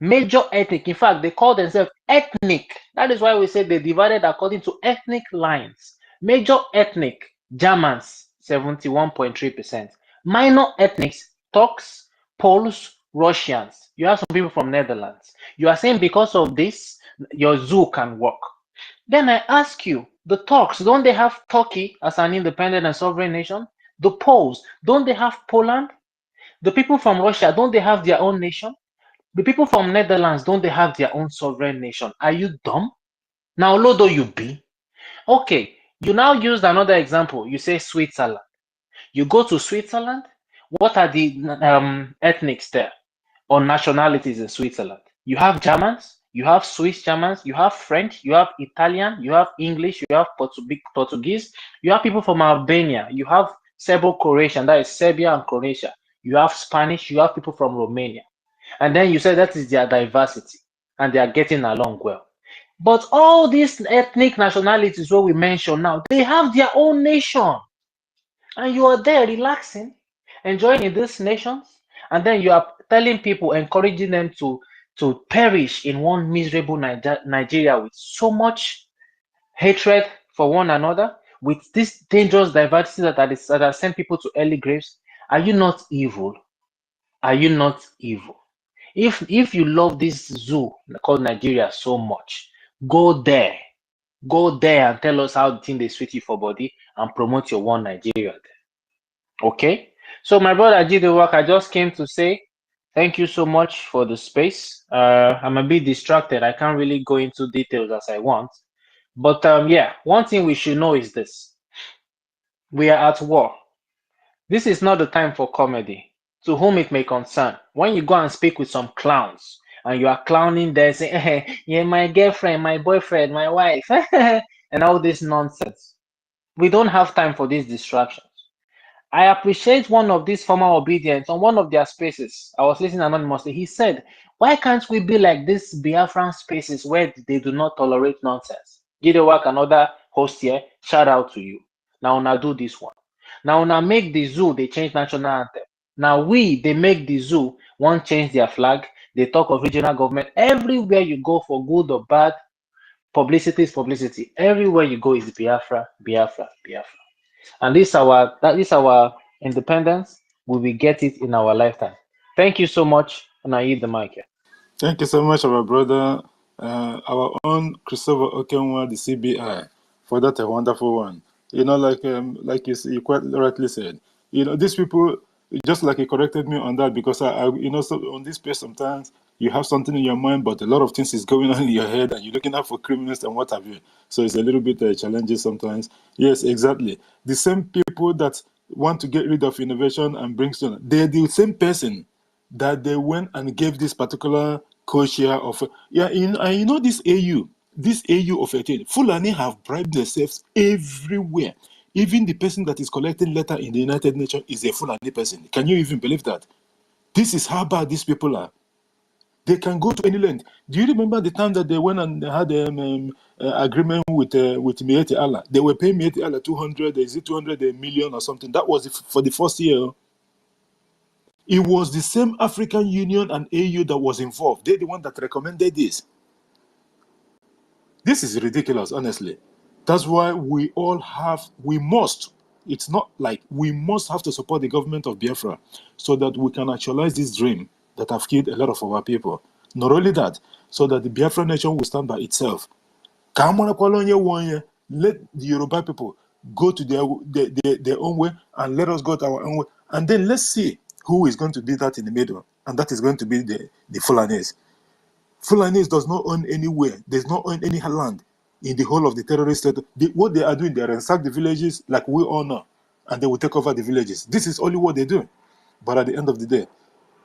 Major ethnic, in fact, they call themselves ethnic. That is why we say they divided according to ethnic lines. Major ethnic, Germans, 71.3%. Minor ethnics, Turks, Poles, Russians. You have some people from Netherlands. You are saying because of this, your zoo can work. Then I ask you, the Turks, don't they have Turkey as an independent and sovereign nation? The Poles, don't they have Poland? The people from Russia, don't they have their own nation? The people from Netherlands, don't they have their own sovereign nation? Are you dumb? Now, Lodo, you be. Okay, you now used another example. You say Switzerland. You go to Switzerland. What are the ethnics there or nationalities in Switzerland? You have Germans, you have Swiss Germans, you have French, you have Italian, you have English, you have Portuguese, you have people from Albania, you have Serbo-Croatian, that is Serbia and Croatia. You have Spanish, you have people from Romania. And then you say that is their diversity and they are getting along well. But all these ethnic nationalities what we mentioned now, they have their own nation. And you are there relaxing, enjoying in these nations. And then you are telling people, encouraging them to perish in one miserable Nigeria with so much hatred for one another, with this dangerous diversity that has sent people to early graves. Are you not evil? Are you not evil? If you love this zoo called Nigeria so much, go there and tell us how the thing they sweet you for body and promote your one Nigeria there. Okay, so my brother did the work. I just came to say thank you so much for the space. I'm a bit distracted. I can't really go into details as I want, but yeah, one thing we should know is this: we are at war. This is not the time for comedy. To whom it may concern, when you go and speak with some clowns and you are clowning there saying, hey, yeah, my girlfriend, my boyfriend, my wife, and all this nonsense. We don't have time for these distractions. I appreciate one of these former obedience on one of their spaces. I was listening anonymously. He said, why can't we be like these Biafran spaces where they do not tolerate nonsense? Gidewak, another host here, shout out to you. Now, now do this one. Now, now make the zoo, they change national anthem. Now, they make the zoo, one change their flag. They talk of regional government. Everywhere you go, for good or bad, publicity is publicity. Everywhere you go is Biafra, Biafra, Biafra. And this our independence. We will get it in our lifetime. Thank you so much, and I yield the mic here. Thank you so much, our brother, our own Christopher Okenwa, the CBI, for that a wonderful one. You know, like you quite rightly said, you know, these people, just like he corrected me on that, because I you know, so on this page sometimes you have something in your mind, but a lot of things is going on in your head, and you're looking out for criminals and what have you. So it's a little bit challenging sometimes. Yes, exactly. The same people that want to get rid of innovation and bring students, they're the same person that they went and gave this particular co-chair of you know this AU of 18 Fulani have bribed themselves everywhere. Even the person that is collecting letter in the United Nations is a Fulani person. Can you even believe that? This is how bad these people are. They can go to any length. Do you remember the time that they went and they had agreement with Mieti Allah? They were paying Mieti Allah 200 million or something. That was for the first year. It was the same African Union and AU that was involved. They're the one that recommended this. This is ridiculous, honestly. That's why we must, it's not like we must have to support the government of Biafra so that we can actualize this dream that have killed a lot of our people. Not only that, so that the Biafra nation will stand by itself. Let the Yoruba people go to their own way, and let us go to our own way. And then let's see who is going to be that in the middle. And that is going to be the Fulanese. Fulanese does not own anywhere. Does not own any land in the whole of the terrorist state. What they are doing, they ransack the villages like we all know. And they will take over the villages. This is only what they do. But at the end of the day,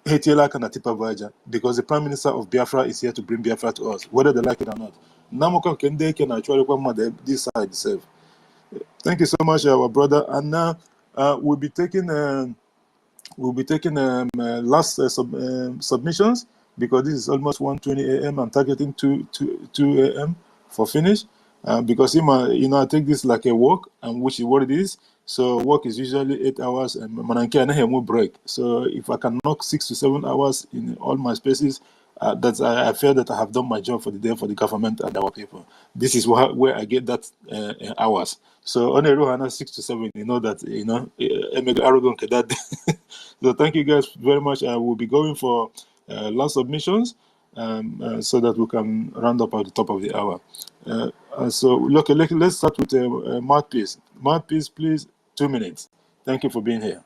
because the Prime Minister of Biafra is here to bring Biafra to us, whether they like it or not. This side itself. Thank you so much, our brother. And now we'll be taking last submissions, because this is almost 1:20 a.m. I'm targeting 2 a.m. for finish. Because I take this like a walk, and which is what it is. So work is usually 8 hours, and mananke break. So if I can knock 6 to 7 hours in all my spaces, I feel that I have done my job for the day for the government and our people. This is where I get that hours. So on a row 6 to 7, that arrogant that. So thank you guys very much. I will be going for last submissions, so that we can round up at the top of the hour. So look, let's start with Mouthpiece. Mouthpiece, please, 2 minutes. Thank you for being here.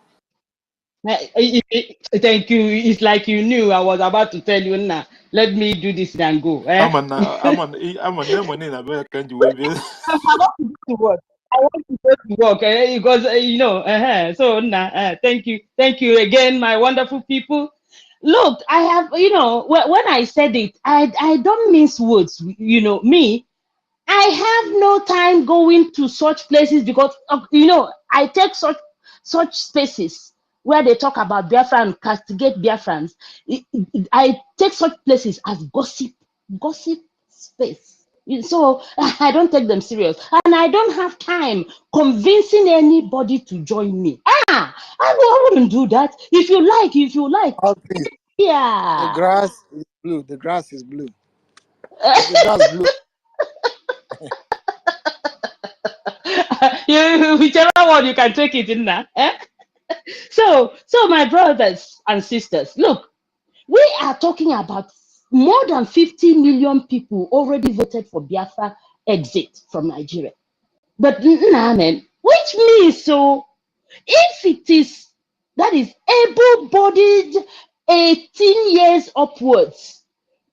Thank you. It's like you knew I was about to tell you now. Let me do this and go. I'm on name in America. You will be. I want to go to work. I want to go to work because So thank you again, my wonderful people. Look, I have when I said it, I don't mince words. Me. I have no time going to such places because I take such spaces where they talk about Biafra and castigate Biafrans. I take such places as gossip space. So I don't take them serious, and I don't have time convincing anybody to join me. I wouldn't do that. If you like. Okay. Yeah. The grass is blue. The grass is blue. The grass blue. Whichever one you can take it in now. So my brothers and sisters, look, we are talking about more than 50 million people already voted for Biafra exit from Nigeria. But which means if it is that is able-bodied 18 years upwards,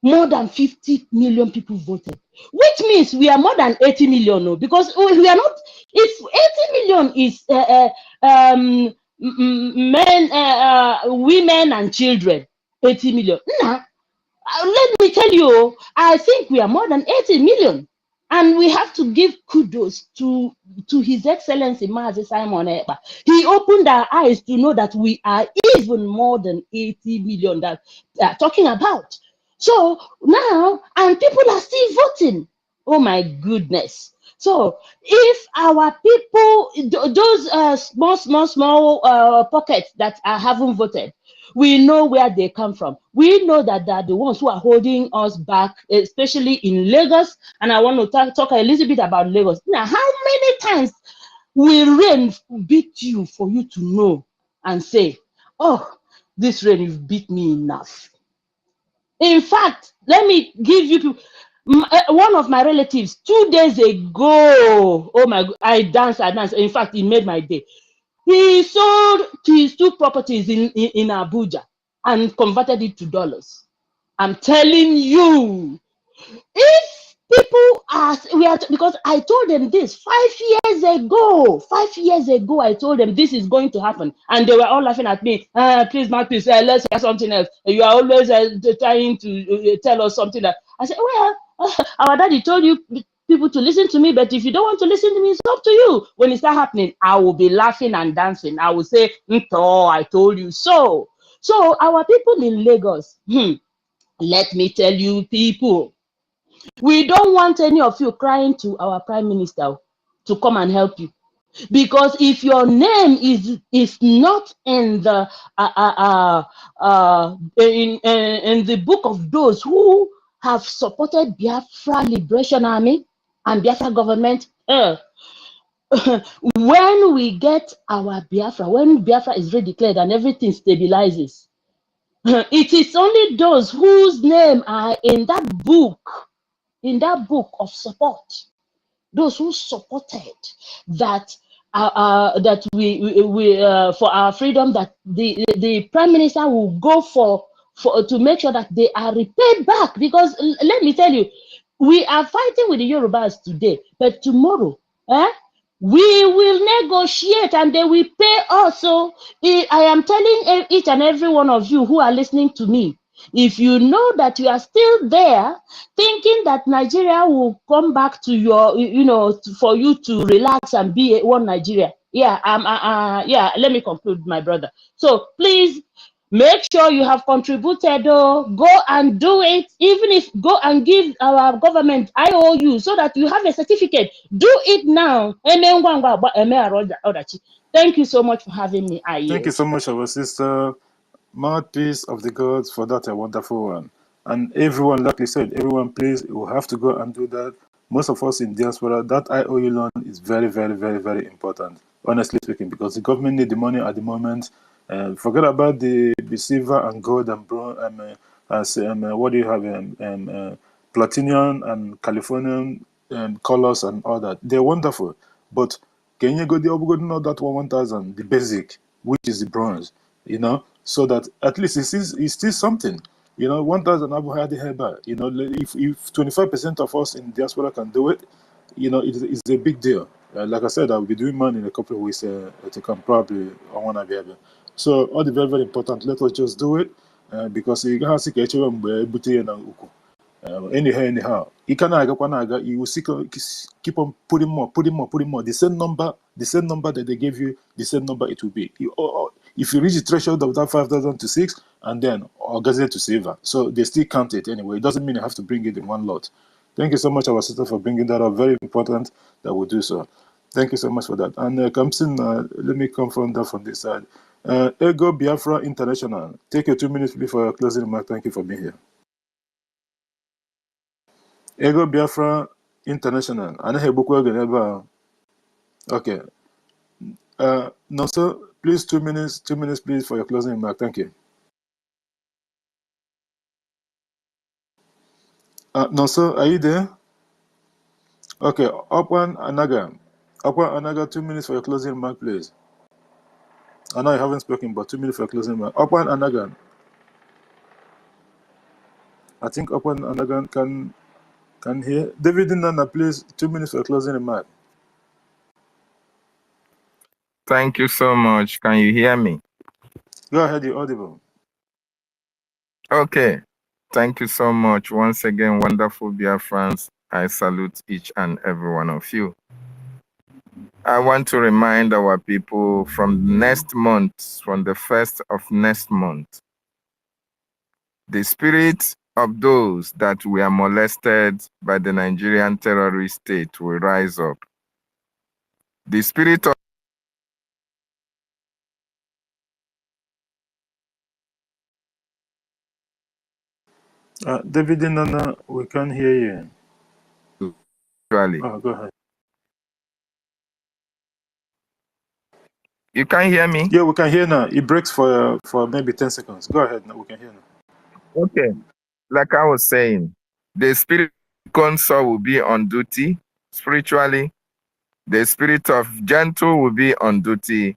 more than 50 million people voted, which means we are more than 80 million, because we are not. If 80 million is men, women, and children, 80 million. let me tell you, I think we are more than 80 million. And we have to give kudos to His Excellency Mazi Simon Ekpa. He opened our eyes to know that we are even more than 80 million that they are talking about. So now, and people are still voting. Oh my goodness. So if our people, those small pockets that haven't voted, we know where they come from. We know that they're the ones who are holding us back, especially in Lagos. And I want to talk a little bit about Lagos. Now, how many times will rain beat you for you to know and say, oh, this rain, you've beat me enough? In fact, let me give you one of my relatives 2 days ago. Oh my God, I danced. In fact, it made my day. He sold his 2 properties in Abuja and converted it to dollars. I'm telling you, if people because I told them this 5 years ago. 5 years ago, I told them this is going to happen, and they were all laughing at me. Please, Marcus, let's hear something else. You are always trying to tell us something that I said. Well, our daddy told you people to listen to me, but if you don't want to listen to me, it's up to you. When it start happening, I will be laughing and dancing. I will say, I told you so. So our people in Lagos, let me tell you, people, we don't want any of you crying to our prime minister to come and help you, because if your name is not in the in the book of those who have supported Biafra Liberation Army and Biafra government, when we get our Biafra, when Biafra is redeclared and everything stabilizes, it is only those whose name are in that book of support, those who supported that that we for our freedom, that the prime minister will go for to make sure that they are repaid back. Because let me tell you, we are fighting with the Yorubas today, but tomorrow, we will negotiate and they will pay us. So I am telling each and every one of you who are listening to me, if you know that you are still there thinking that Nigeria will come back to your, for you to relax and be one Nigeria. Yeah, let me conclude, my brother. So please make sure you have contributed. Go and do it. Even if go and give our government IOU so that you have a certificate. Do it now. Thank you so much for having me. Thank you so much, our sister, mouthpiece of the gods, for that a wonderful one. And everyone, like you said, everyone, please, you have to go and do that. Most of us in diaspora, that IOU loan is very, very, very, very important, honestly speaking, because the government need the money at the moment. Forget about the silver and gold and bronze, what do you have, platinum and Californian colors and all that. They're wonderful. But can you go know that 1,000, the basic, which is the bronze, so that at least it's still something. 1,000 Abu Hadi Heba, if 25% of us in diaspora can do it, it's a big deal. Like I said, I'll be doing mine in a couple of weeks to come, probably on one of the other. So all the very, very important, let us just do it, because you can see anyhow, you will keep on putting more. The same number that they gave you, the same number it will be. If you reach the threshold of that 5,000 to 6, and then Gazette to Silver, so they still count it anyway. It doesn't mean you have to bring it in one lot. Thank you so much, our sister, for bringing that up. Very important that we do so. Thank you so much for that. And Kamsin, let me confirm that from this side. Ego Biafra International. Take your 2 minutes before your closing remark. Thank you for being here. Ego Biafra International. Okay. No, sir. Please, 2 minutes. 2 minutes, please, for your closing remark. Thank you. No, sir. Are you there? Okay. Upwan Anaga. 2 minutes for your closing remark, please. I know you haven't spoken, but 2 minutes for your closing remark. Upwan Anaga. I think Upwan Anaga can hear. David Nana, please. 2 minutes for your closing remark. Thank you so much. Can you hear me? Go ahead, you're audible. Okay. Thank you so much. Once again, wonderful Biafrans. I salute each and every one of you. I want to remind our people from next month, from the 1st of next month, the spirit of those that were molested by the Nigerian terrorist state will rise up. The spirit of David Nana, we can't hear you. actually. Oh, go ahead. You can hear me? Yeah, we can hear now. It breaks for maybe 10 seconds. Go ahead now. We can hear now. Okay. Like I was saying, the spirit of counsel will be on duty spiritually. The spirit of gentle will be on duty.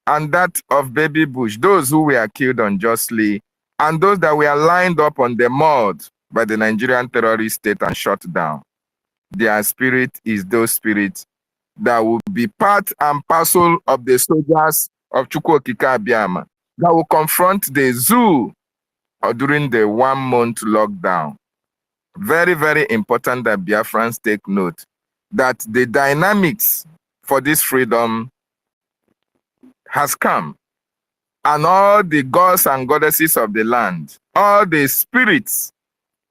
And that of baby bush, those who were killed unjustly, and those that were lined up on the mud by the Nigerian terrorist state and shot down. Their spirit is those spirits that will be part and parcel of the soldiers of EFIK-IBIBIO that will confront the zoo during the 1 month lockdown. Very, very important that Biafrans take note that the dynamics for this freedom has come. And all the gods and goddesses of the land, all the spirits,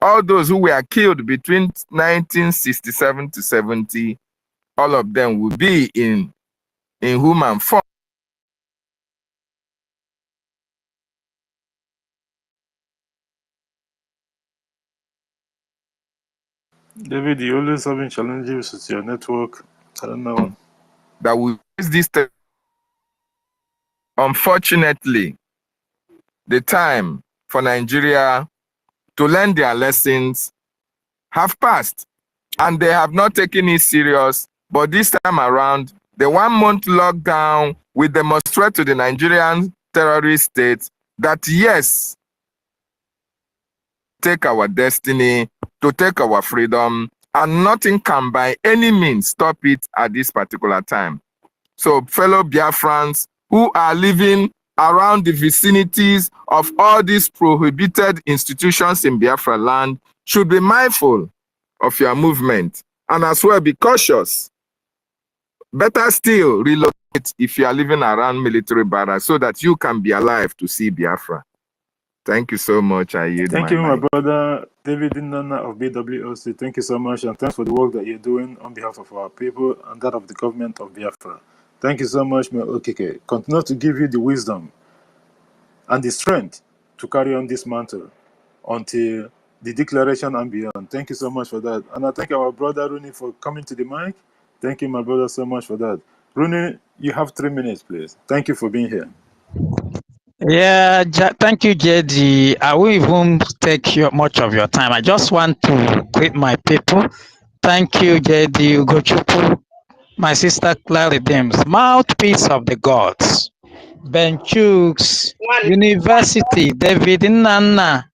all those who were killed between 1967 to 70, all of them will be in human form. David, you always having challenges with your network. I don't know. That will use this. Unfortunately, the time for Nigeria to learn their lessons have passed, and they have not taken it serious. But this time around, the 1 month lockdown will demonstrate to the Nigerian terrorist state that yes, take our destiny, to take our freedom, and nothing can by any means stop it at this particular time. So fellow Biafrans who are living around the vicinities of all these prohibited institutions in Biafra land should be mindful of your movement and as well be cautious. Better still, relocate if you are living around military barracks so that you can be alive to see Biafra. Thank you so much. I yield Thank you, my mic. brother David Nana of BWOC. Thank you so much, and thanks for the work that you're doing on behalf of our people and that of the government of Biafra. Thank you so much, my OKK. Continue to give you the wisdom and the strength to carry on this mantle until the declaration and beyond. Thank you so much for that. And I thank our brother Rooney for coming to the mic. Thank you, my brother, so much for that. Rooney, you have 3 minutes, please. Thank you for being here. Yeah, thank you, JD. I won't even take much of your time. I just want to greet my people. Thank you, JD Ugochukwu, my sister Clary Dims, mouthpiece of the gods. Ben Chooks, University, David Nana,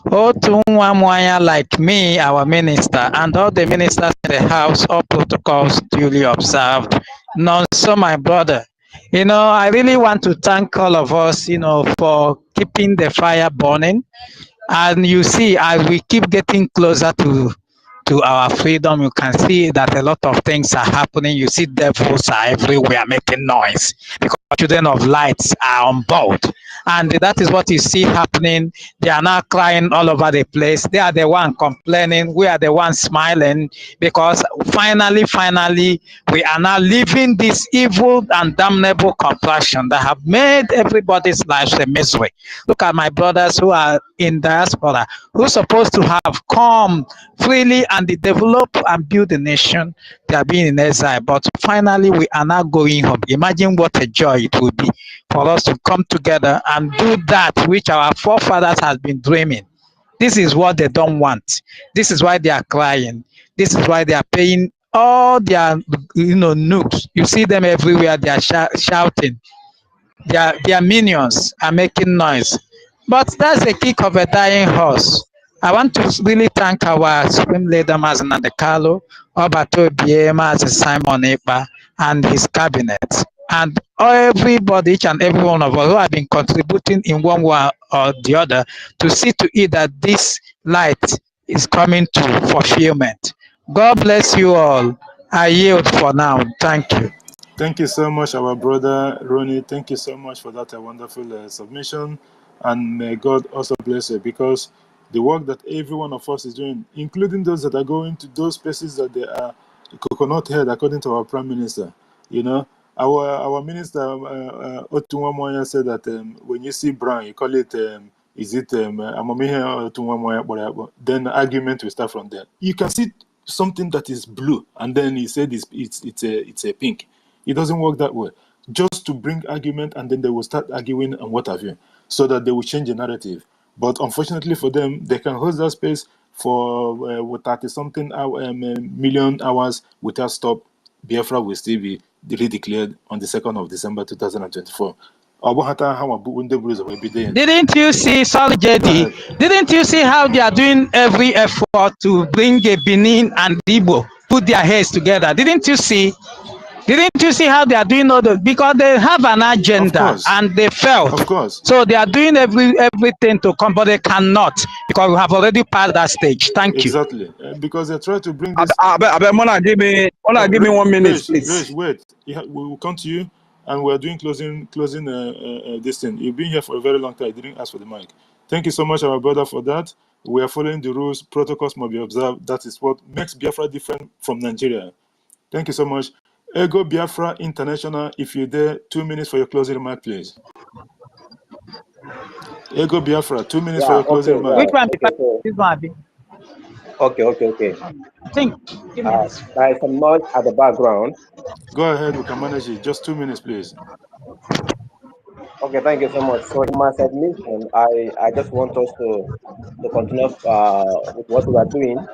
Otu Nwamwanya like me, our minister, and all the ministers in the house, all protocols duly observed. Nonso, my brother. You know, I really want to thank all of us, you know, for keeping the fire burning. And you see, as we keep getting closer to our freedom, you can see that a lot of things are happening. You see devils are everywhere making noise because children of lights are on board. And that is what you see happening. They are now crying all over the place. They are the one complaining. We are the one smiling because finally, we are now living this evil and damnable compassion that have made everybody's lives a misery. Look at my brothers who are in diaspora, who are supposed to have come freely and develop and build a nation. They are being in exile, but finally we are now going home. Imagine what a joy it would be for us to come together and do that which our forefathers have been dreaming. This is what they don't want. This is why they are crying. This is why they are paying all their, nukes. You see them everywhere. They are shouting. Their minions are making noise. But that's the kick of a dying horse. I want to really thank our Supreme Leader, Mazen Nandekalo, Obato Biema, Simon Ekpa, and his cabinet. and everybody, each and every one of us who have been contributing in one way or the other to see to it that this light is coming to fulfillment. God bless you all. I yield for now. Thank you. Thank you so much, our brother Ronnie. Thank you so much for that wonderful submission. And may God also bless you, because the work that every one of us is doing, including those that are going to those places that they are coconut head, according to our Prime Minister. You know, our Minister, Otunwa Moya, said that when you see brown, you call it, is it, then argument will start from there. You can see something that is blue, and then he said it's a pink. It doesn't work that way. Just to bring argument, and then they will start arguing and what have you, so that they will change the narrative. But unfortunately for them, they can hold that space for 30-something million hours without stop. Biafra will still be redeclared on the 2nd of December 2024. Didn't you see, sorry JD, didn't you see how they are doing every effort to bring a Benin and Igbo, put their heads together? Didn't you see? Didn't you see how they are doing all those? Because they have an agenda and they failed. Of course. So they are doing everything to come, but they cannot, because we have already passed that stage. Thank you. Exactly. Because they try to bring this. Mona, give me 1 minute, please. Wait. We will come to you, and we're doing closing this thing. You've been here for a very long time. You didn't ask for the mic. Thank you so much, our brother, for that. We are following the rules. Protocols must be observed. That is what makes Biafra different from Nigeria. Thank you so much. Ego Biafra International, if you're there, 2 minutes for your closing remark, please. Ego Biafra, 2 minutes for your closing remark. Which one? Okay. I think. There is some noise at the background. Go ahead, we can manage it. Just 2 minutes, please. Okay, thank you so much. So in my submission, I just want us to continue with what we are doing.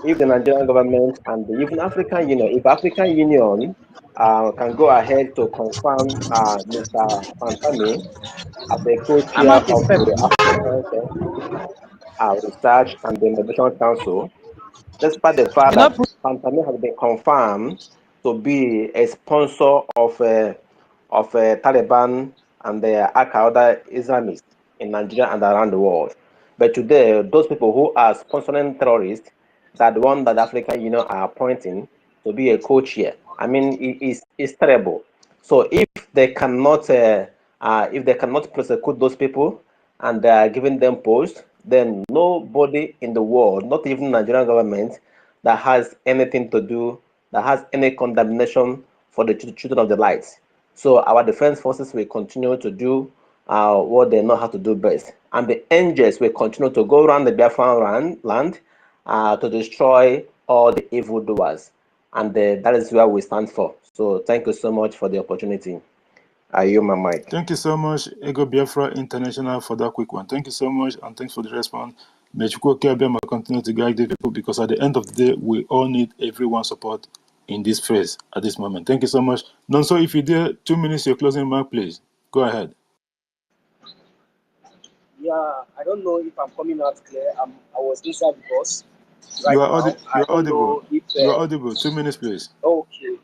If the Nigerian government and even African Union, if African Union can go ahead to confirm Mr. Pantami as a co-chair of the African Scientific Research and Innovation Council, despite the fact that Pantami has been confirmed to be a sponsor of Taliban and the Al-Qaeda Islamists in Nigeria and around the world. But today, those people who are sponsoring terrorists are the one that the African Union are appointing to be a co-chair. I mean, it's terrible. So if they cannot prosecute those people and they are giving them posts, then nobody in the world, not even the Nigerian government, that has anything to do, that has any condemnation for the children of the light. So our defense forces will continue to do what they know how to do best. And the angels will continue to go around the Biafran land to destroy all the evildoers. And that is where we stand for. So thank you so much for the opportunity. I yield my mic. Thank you so much, Ego Biafra International, for that quick one. Thank you so much, and thanks for the response. May Chukwu Okeabia continue to guide the people, because at the end of the day, we all need everyone's support in this phase at this moment. Thank you so much. Nonso, if you dare, 2 minutes, your closing remark, please. Go ahead. Yeah, I don't know if I'm coming out clear. I was inside the bus. Right, you are audible. You are audible. 2 minutes, please. Okay.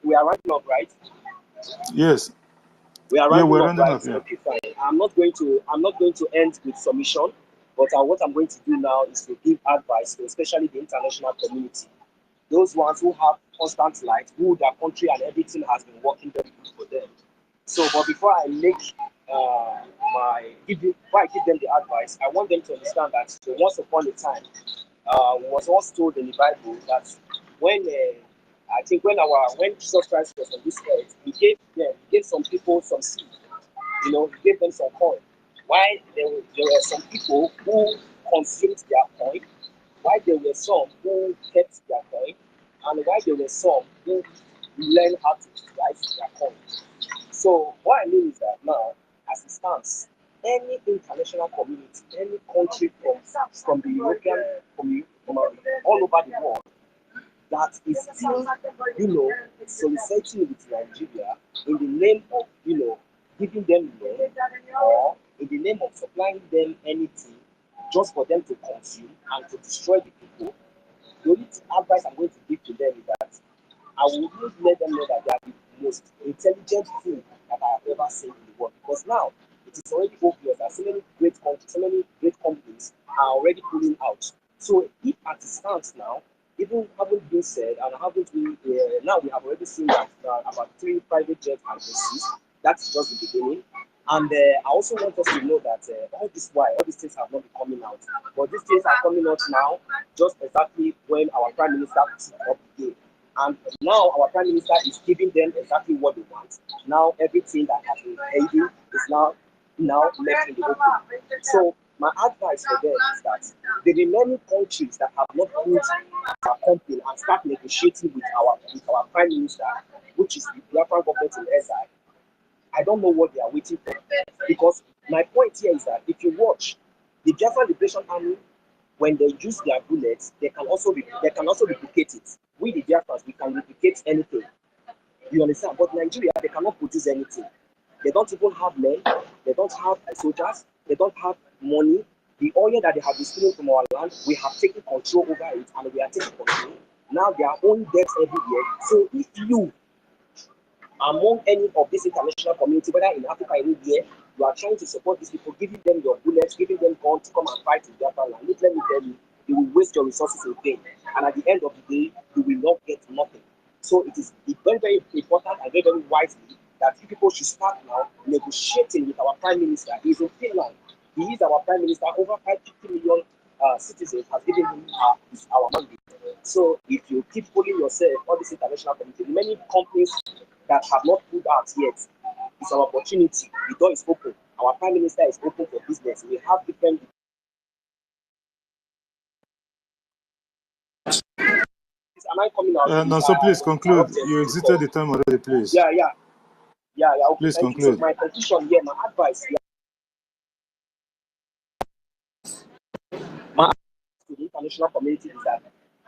We are running up, right? Yes. We are running up, right? Yeah. Okay, fine. I'm not going to end with submission, but what I'm going to do now is to give advice to especially the international community, those ones who have constant light, who their country and everything has been working very good for them. So, but before I make before I give them the advice, I want them to understand that once upon a time, was also told in the Bible that when Jesus Christ was on this earth, he gave some people some seed, he gave them some coin. Why there were some people who consumed their coin, why there were some who kept their coin, and why there were some who learned how to utilize their coin. So what I mean is that now, as it stands, any international community, any country from the European community, from all over the world, that is still, soliciting with Nigeria in the name of, giving them loan, or in the name of supplying them anything just for them to consume and to destroy the people, the only advice I'm going to give to them is that I will let them know that they intelligent thing that I have ever seen in the world. Because now it is already obvious that so many great countries, so many great companies are already pulling out. So if at the stance now, even haven't been said, and haven't been now we have already seen that about 3 private jets have been seized. That's just the beginning. And I also want us to know that all these things have not been coming out. But these things are coming out now, just exactly when our Prime Minister took up the game. And now our Prime Minister is giving them exactly what they want. Now everything that has been hidden is now left in the open. So my advice for them is that the remaining countries that have not put our company and start negotiating with our Prime Minister, which is the Biafra government in exile, I don't know what they are waiting for. Because my point here is that if you watch the Biafra Liberation Army, when they use their bullets, they can also replicate it. We the Biafrans, we can replicate anything. You understand? But Nigeria, they cannot produce anything. They don't even have men. They don't have soldiers. They don't have money. The oil that they have been stealing from our land, we have taken control over it, and we are taking control. Now they are owning debts everywhere. So if you among any of this international community, whether in Africa or anywhere, you are trying to support these people, giving them your bullets, giving them guns to come and fight in Biafra land. Let me tell you, you will waste your resources in vain. And at the end of the day, you will not get nothing. So it is very, very important and very, very wisely that you people should start now negotiating with our Prime Minister. He is in Finland. He is our Prime Minister. Over 550 million citizens have given him our mandate. So if you keep pulling yourself, all this international community, many companies that have not pulled out yet, it's our opportunity. The door is open. Our Prime Minister is open for business. We have different. Am I coming out? No, so please conclude. You exited the time already, please. Yeah. Okay, please thank conclude. You. So my conclusion here, my advice here. My advice to the international community is that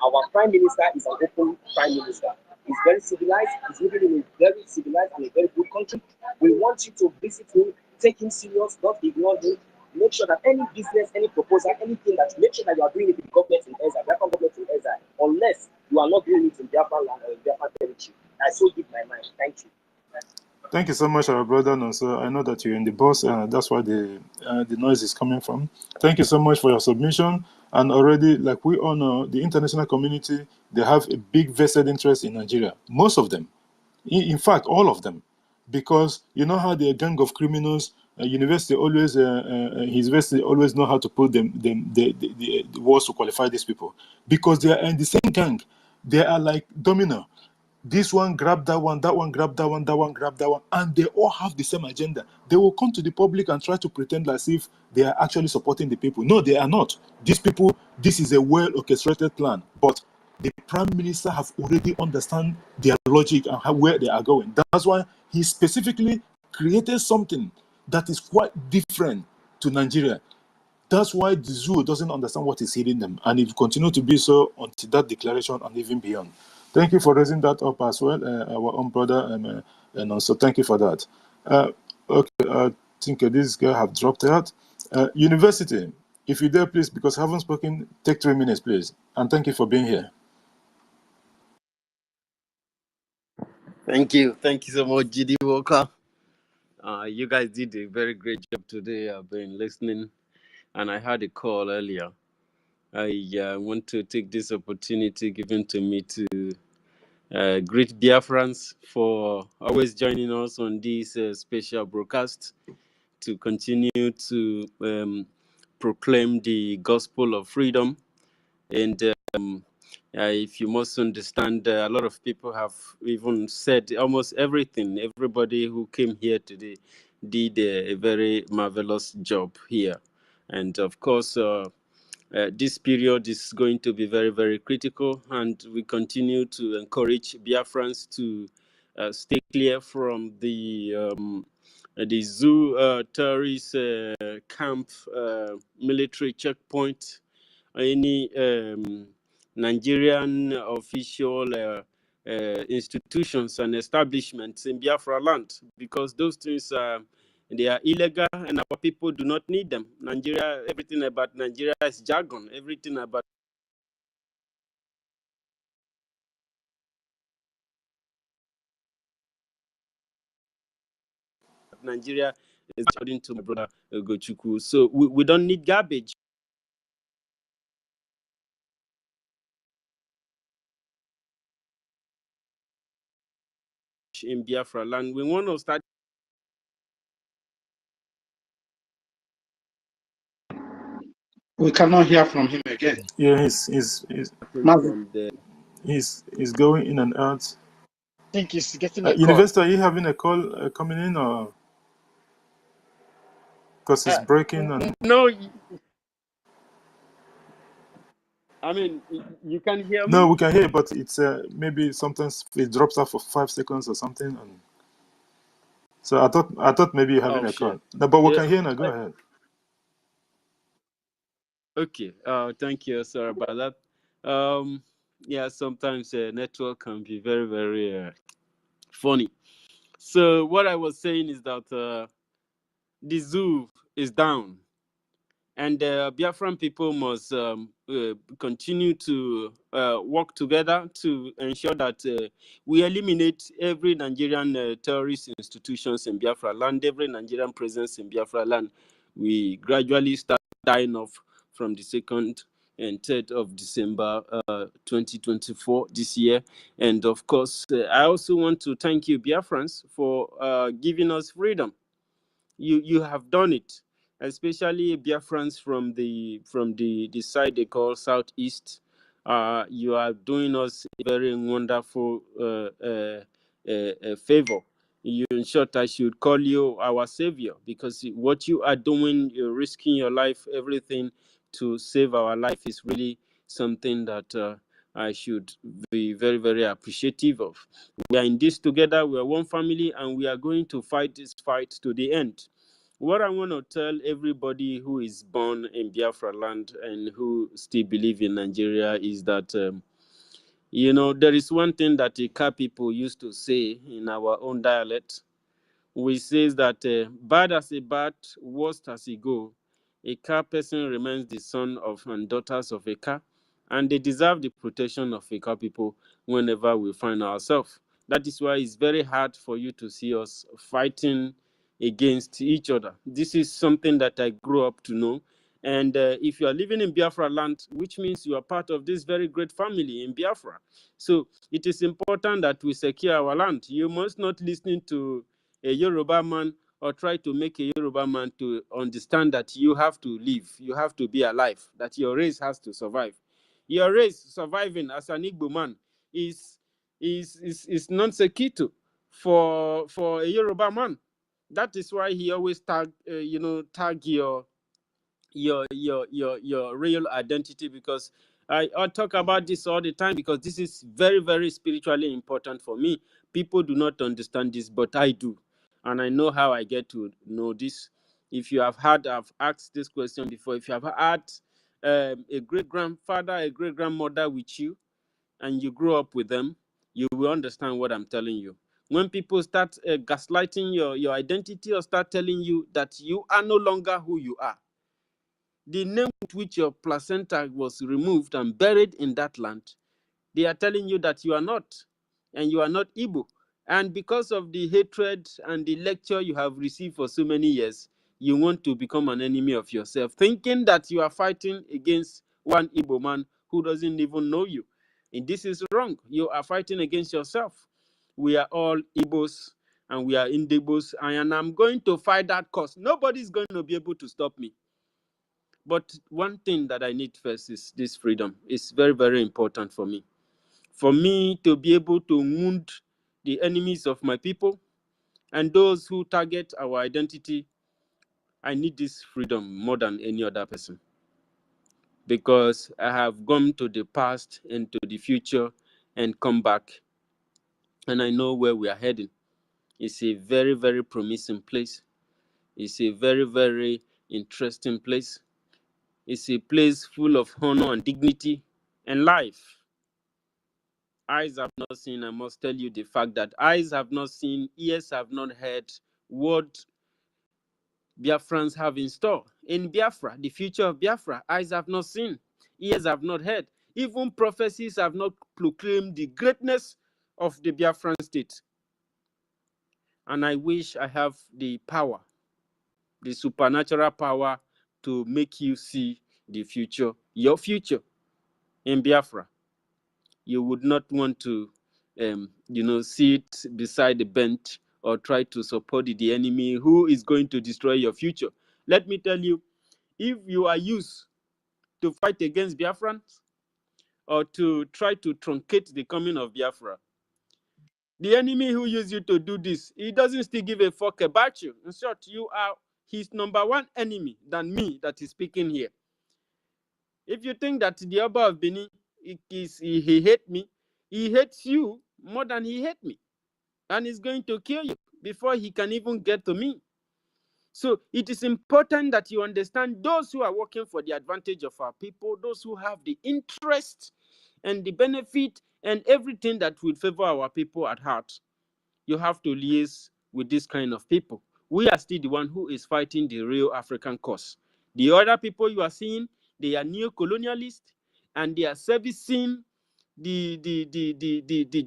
our Prime Minister is an open Prime Minister. He's very civilized. He's living in a very civilized and a very good country. We want you to visit him, take him serious, not ignore him. Make sure that any business, any proposal, anything that make sure that you are doing it with the government in exile, Biafra government in exile, unless you are not doing it in Biafra land or in Biafra territory. I so give my mind. Thank you. Thank you so much, our brother Nonso. I know that you're in the bus, and that's where the noise is coming from. Thank you so much for your submission. And already, like we all know, the international community, they have a big vested interest in Nigeria. Most of them. In fact, all of them. Because you know how they're a gang of criminals, university always, his university always know how to put the words to qualify these people. Because they are in the same gang. They are like domino. This one grab that one grab that one, that one grab that one, and they all have the same agenda. They will come to the public and try to pretend as if they are actually supporting the people. No, they are not. These people, this is a well-orchestrated plan. But the Prime Minister have already understand their logic and where they are going. That's why he specifically created something that is quite different to Nigeria. That's why the zoo doesn't understand what is hitting them, and it will continue to be so until that declaration and even beyond. Thank you for raising that up as well, our own brother, and also thank you for that. Okay, I think this guy have dropped out. University, if you're there, please, because I haven't spoken, take 3 minutes, please, and thank you for being here. Thank you so much, GD Walker. You guys did a very great job today. I've been listening, and I had a call earlier. I want to take this opportunity given to me to greet Biafrans for always joining us on this special broadcast to continue to proclaim the gospel of freedom. And if you must understand, a lot of people have even said almost everything. Everybody who came here today did a very marvelous job here. And of course, this period is going to be very, very critical, and we continue to encourage Biafrans to stay clear from the zoo terrorist camp, military checkpoint, any Nigerian official institutions and establishments in Biafra land, because those things they are illegal and our people do not need them. Nigeria, everything about Nigeria is jargon. Everything about Nigeria is, according to my brother Gochuku. So we don't need garbage. In Biafra land, we want to start. We cannot hear from him again. Yeah, he's From the he's going in and out. I think he's getting a call. University, are you having a call coming in, or because it's breaking? And no, I mean, you can hear me. no, we can hear, but it's maybe sometimes it drops off for 5 seconds or something. And so I thought maybe you're having a call. No, but we can hear now. Go ahead. Okay. Thank you. Sorry about that. Yeah, sometimes network can be very, very funny. So what I was saying is that the zoo is down, and Biafran people must continue to work together to ensure that we eliminate every Nigerian terrorist institutions in Biafra land, every Nigerian presence in Biafra land. We gradually start dying off from the 2nd and 3rd of December 2024 this year. And of course, I also want to thank you, Biafrans, for giving us freedom. You have done it, especially Biafrans from the side they call Southeast. You are doing us a very wonderful favor. You, in short, I should call you our savior, because what you are doing, you're risking your life, everything to save our life, is really something that I should be very, very appreciative of. We are in this together. We are one family, and we are going to fight this fight to the end. What I want to tell everybody who is born in Biafra land and who still believe in Nigeria is that, there is one thing that the Ika people used to say in our own dialect. We say that bad as a bad, worst as a go, a Ika person remains the son of and daughters of a Ika, and they deserve the protection of Ika people whenever we find ourselves. That is why it's very hard for you to see us fighting against each other. This is something that I grew up to know. And if you are living in Biafra land, which means you are part of this very great family in Biafra. So it is important that we secure our land. You must not listen to a Yoruba man or try to make a Yoruba man to understand that you have to live, you have to be alive, that your race has to survive. Your race surviving as an Igbo man is non sequitur for a Yoruba man. That is why he always tag your real identity, because I talk about this all the time, because this is very, very spiritually important for me. People do not understand this, but I do. And I know how I get to know this. If you have had, I've asked this question before, if you have had a great-grandfather, a great-grandmother with you, and you grew up with them, you will understand what I'm telling you. When people start gaslighting your identity, or start telling you that you are no longer who you are, the name with which your placenta was removed and buried in that land, they are telling you that you are not, and you are not Igbo. And because of the hatred and the lecture you have received for so many years, you want to become an enemy of yourself, thinking that you are fighting against one Igbo man who doesn't even know you. And this is wrong. You are fighting against yourself. We are all Igbos and we are Indigbos, and I'm going to fight that cause. Nobody's going to be able to stop me. But one thing that I need first is this freedom. It's very, very important for me. For me to be able to wound the enemies of my people and those who target our identity, I need this freedom more than any other person. Because I have gone to the past and to the future and come back, and I know where we are heading. It's a very, very promising place. It's a very, very interesting place. It's a place full of honor and dignity and life. Eyes have not seen, I must tell you the fact that eyes have not seen, ears have not heard what Biafrans have in store. In Biafra, the future of Biafra, eyes have not seen, ears have not heard. Even prophecies have not proclaimed the greatness of the Biafran state. And I wish I have the power, the supernatural power to make you see the future, your future in Biafra. You would not want to, sit beside the bench or try to support the enemy who is going to destroy your future. Let me tell you, if you are used to fight against Biafrans or to try to truncate the coming of Biafra, the enemy who used you to do this, he doesn't still give a fuck about you. In short, you are his number one enemy than me that is speaking here. If you think that the Oba of Benin, he hates me, he hates you more than he hates me. And he's going to kill you before he can even get to me. So it is important that you understand those who are working for the advantage of our people, those who have the interest and the benefit and everything that will favor our people at heart. You have to liaise with this kind of people. We are still the one who is fighting the real African cause. The other people you are seeing, they are neo-colonialists and they are servicing the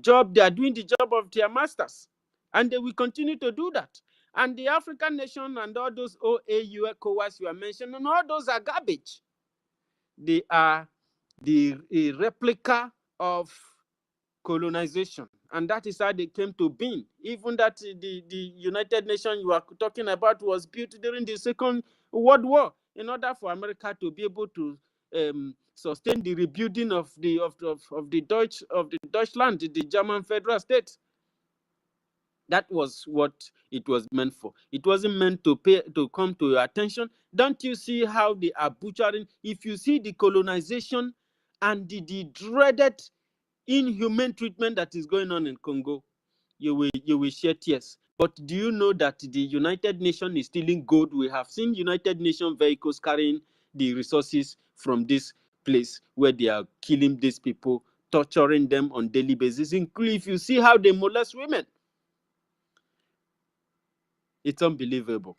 job. They are doing the job of their masters, and they will continue to do that. And the African nation and all those OAU, ECOWAS you are mentioning, all those are garbage. They are a replica of colonization, and that is how they came to being. Even that the United Nations you are talking about was built during the Second World War in order for America to be able to sustain the rebuilding of the Deutschland, the German federal state. That was what it was meant for. It wasn't meant to come to your attention. Don't you see how they are butchering? If you see the colonization and the dreaded inhumane treatment that is going on in Congo, you will shed tears. But do you know that the United Nations is stealing gold? We have seen United Nations vehicles carrying the resources from this place where they are killing these people, torturing them on daily basis. Including if you see how they molest women, it's unbelievable.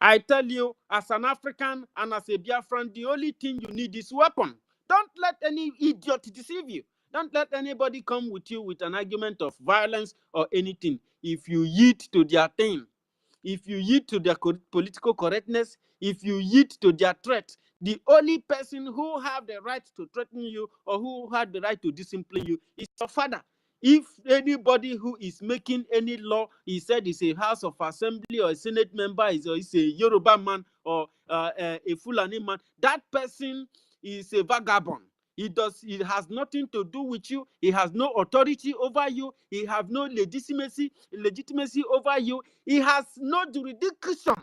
I tell you, as an African and as a Biafran, the only thing you need is weapon. Don't let any idiot deceive you. Don't let anybody come with you with an argument of violence or anything. If you yield to their thing, if you yield to their political correctness, if you yield to their threat, the only person who have the right to threaten you or who had the right to discipline you is your father. If anybody who is making any law, he said is a House of Assembly or a Senate member, is a Yoruba man or a Fulani man, that person is a vagabond. It has nothing to do with you. He has no authority over you. He has no legitimacy over you. He has no jurisdiction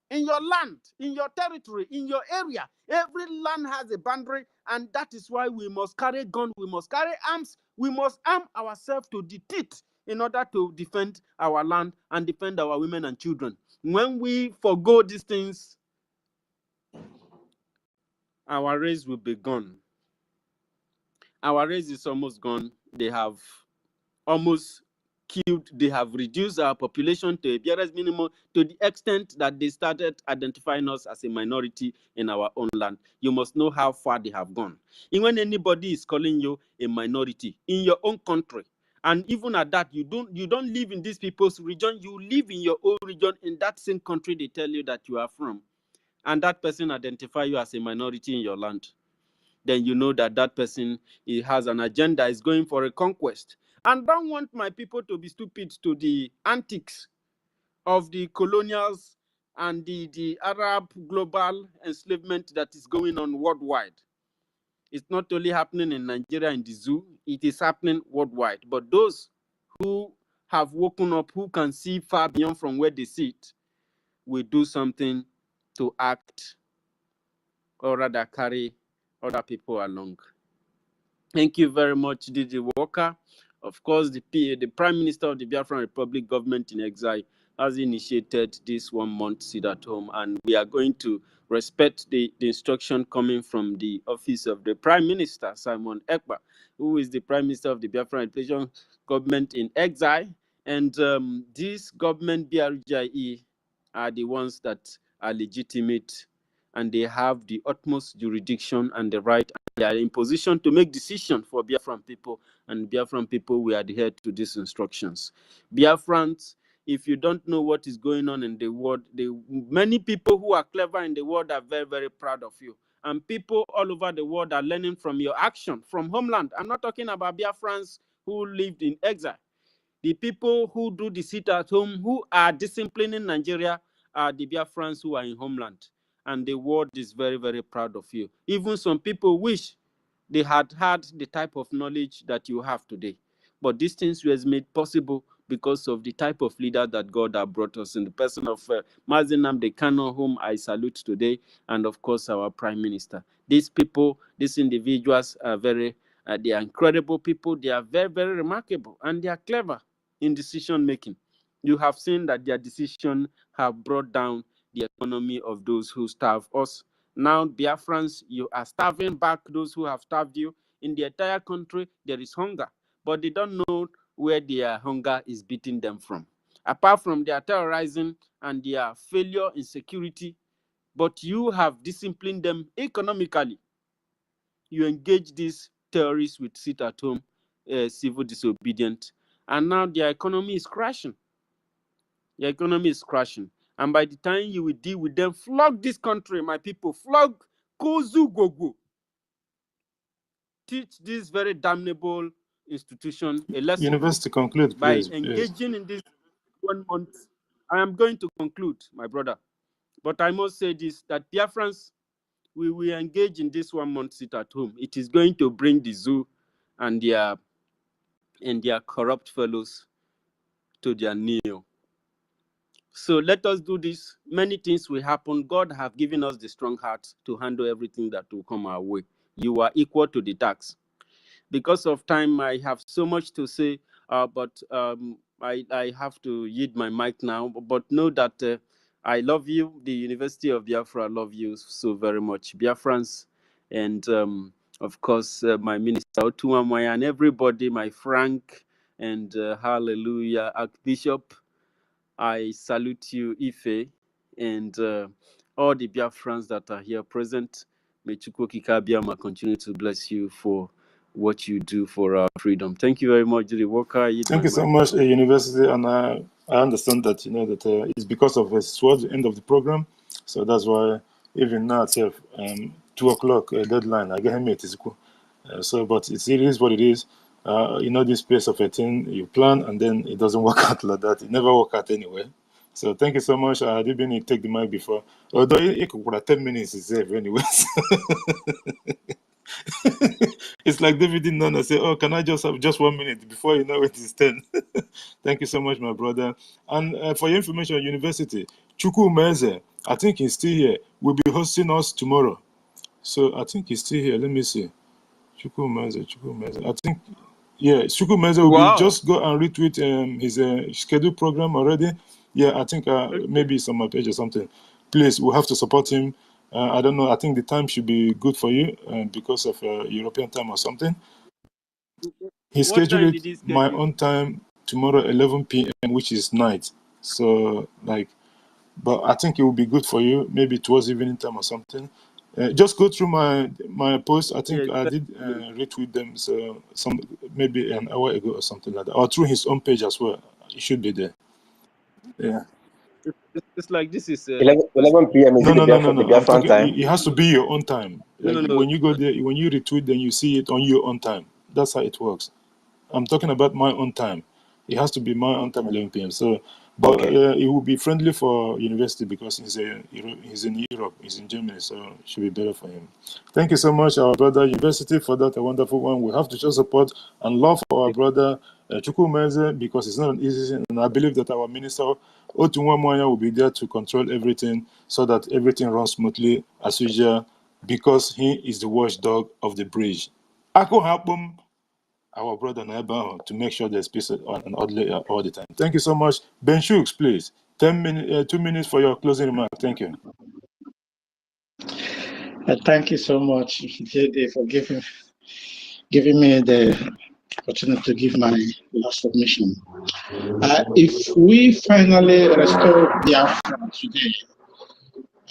in your land, in your territory, in your area. Every land has a boundary, and that is why we must carry gun, we must carry arms, we must arm ourselves to the teeth in order to defend our land and defend our women and children. When we forgo these things, our race will be gone. Our race is almost gone. They have almost killed, they have reduced our population to a barest minimum to the extent that they started identifying us as a minority in our own land. You must know how far they have gone. And when anybody is calling you a minority in your own country, and even at that, you don't live in these people's region, you live in your own region in that same country they tell you that you are from, and that person identify you as a minority in your land, then you know that that person, he has an agenda, is going for a conquest. And don't want my people to be stupid to the antics of the colonials and the Arab global enslavement that is going on worldwide. It's not only happening in Nigeria in the zoo, it is happening worldwide. But those who have woken up, who can see far beyond from where they sit, will do something to act or rather carry other people along. Thank you very much, Didi Walker. Of course, the Prime Minister of the Biafran Republic, government in exile, has initiated this 1 month sit at home, and we are going to respect the instruction coming from the office of the Prime Minister, Simon Ekpa, who is the Prime Minister of the Biafran Republic government in exile. And this government, BRGIE, are the ones that are legitimate and they have the utmost jurisdiction and the right, and they are in position to make decisions for Biafran people, and Biafran people will adhere to these instructions. Biafrans, if you don't know what is going on in the world, many people who are clever in the world are very, very proud of you. And people all over the world are learning from your action, from homeland. I'm not talking about Biafrans who lived in exile. The people who do the sit at home, who are disciplining Nigeria, are the Biafrans who are in homeland. And the world is very, very proud of you. Even some people wish they had had the type of knowledge that you have today. But these things were made possible because of the type of leader that God has brought us in the person of Mazi Nnamdi Kanu, whom I salute today, and of course our Prime Minister. These people, these individuals are they are incredible people. They are very, very remarkable, and they are clever in decision making. You have seen that their decisions have brought down the economy of those who starve us. Now, Biafrans, you are starving back those who have starved you. In the entire country, there is hunger, but they don't know where their hunger is beating them from. Apart from their terrorizing and their failure in security, but you have disciplined them economically. You engage these terrorists with sit-at-home civil disobedience, and now their economy is crashing. The economy is crashing. And by the time you will deal with them, flog this country, my people, flog Kozu Gogo. Teach this very damnable institution a lesson. University, conclude, by please. engaging in this 1 month. I am going to conclude, my brother. But I must say this, that Biafrans, we will engage in this 1 month sit at home. It is going to bring the zoo and their corrupt fellows to their kneel. So let us do this. Many things will happen. God have given us the strong heart to handle everything that will come our way. You are equal to the tax. Because of time, I have so much to say, but I have to yield my mic now. But know that I love you. The University of Biafra love you so very much. Biafrans, and of course, my minister, Otuamaya, and everybody, my Frank, and hallelujah, Archbishop. I salute you, Ife, and all the Biafrans that are here present. May Chukwu Abiyama continue to bless you for what you do for our freedom. Thank you very much, Judy Walker. Thank you so much, University, and I understand that it's because of it's towards the end of the program, so that's why even now it's 2 o'clock deadline. I get him it is cool. But it is what it is. This space of a thing you plan and then it doesn't work out like that. It never work out anyway. So thank you so much. I didn't take the mic before. Although it could put 10 minutes is there anyways. It's like David didn't know. Say, oh, can I just have just 1 minute before you know it is 10? Thank you so much, my brother. And for your information, University, Chukwu Meze, I think he's still here, will be hosting us tomorrow. So I think he's still here. Let me see. Chukwu Meze. I think, yeah, Chukwu Meze will be, just go and retweet his scheduled program already. Yeah, I think maybe it's on my page or something. Please, we have to support him. I don't know. I think the time should be good for you because of European time or something. He scheduled it my own time tomorrow, 11 p.m., which is night. So, but I think it will be good for you, maybe towards evening time or something. Just go through my post. I think I did retweet them maybe an hour ago or something like that. Or through his own page as well. It should be there. Yeah. It's like this is 11 p.m. is No. the Biafran time. It has to be your own time. When you go there, when you retweet, then you see it on your own time. That's how it works. I'm talking about my own time. It has to be my own time, 11 p.m. So, but it will be friendly for University because he's in Europe, he's in Germany, so it should be better for him. Thank you so much, our brother University, for that a wonderful one. We have to show support and love for our brother Chukwu Meze because it's not an easy thing. And I believe that our minister Otunwamoya will be there to control everything so that everything runs smoothly as usual because he is the watchdog of the bridge. Ako Hapum, our brother Naiba, to make sure there's peace and orderly all the time. Thank you so much. Ben Shooks, please. 2 minutes for your closing remark. Thank you. Thank you so much, JD, for giving me the opportunity to give my last submission. If we finally restore Biafra today,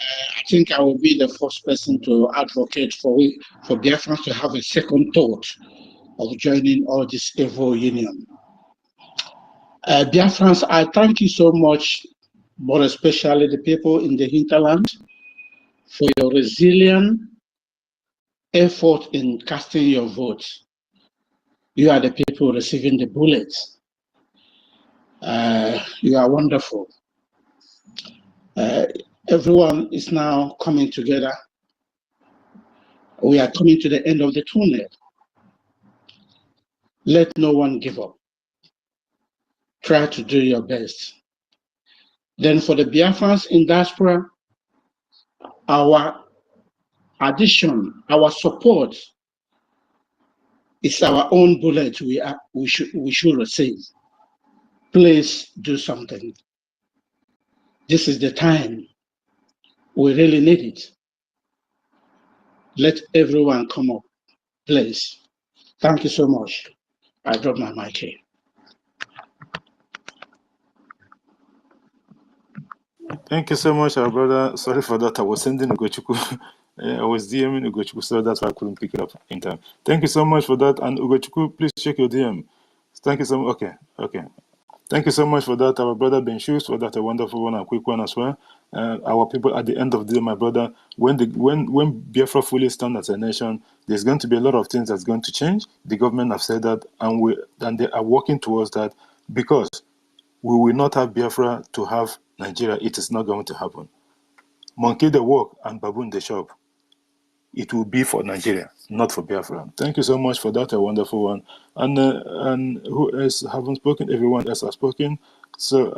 I think I will be the first person to advocate for Biafrans to have a second thought of joining all this evil union. Biafrans, I thank you so much, but especially the people in the hinterland, for your resilient effort in casting your vote. You are the people receiving the bullets. You are wonderful. Everyone is now coming together. We are coming to the end of the tunnel. Let no one give up. Try to do your best. Then for the Biafrans in diaspora, our addition, our support is our own bullet we should receive. Please do something. This is the time. We really need it. Let everyone come up, please. Thank you so much. I drop my mic here. Thank you so much, our brother. Sorry for that. I was sending Ugochukwu. I was DMing Ugochukwu, so that's why I couldn't pick it up in time. Thank you so much for that. And Ugochukwu, please check your DM. Thank you so much. Okay. Thank you so much for that, our brother Ben Shoes, for that a wonderful one and quick one as well. Our people at the end of the day, my brother, when Biafra fully stands as a nation, there's going to be a lot of things that's going to change. The government have said that, and they are working towards that, because we will not have Biafra to have Nigeria. It is not going to happen. Monkey the walk and baboon the shop. It will be for Nigeria, not for Biafra. Thank you so much for that, a wonderful one. And who else haven't spoken? Everyone else has spoken. So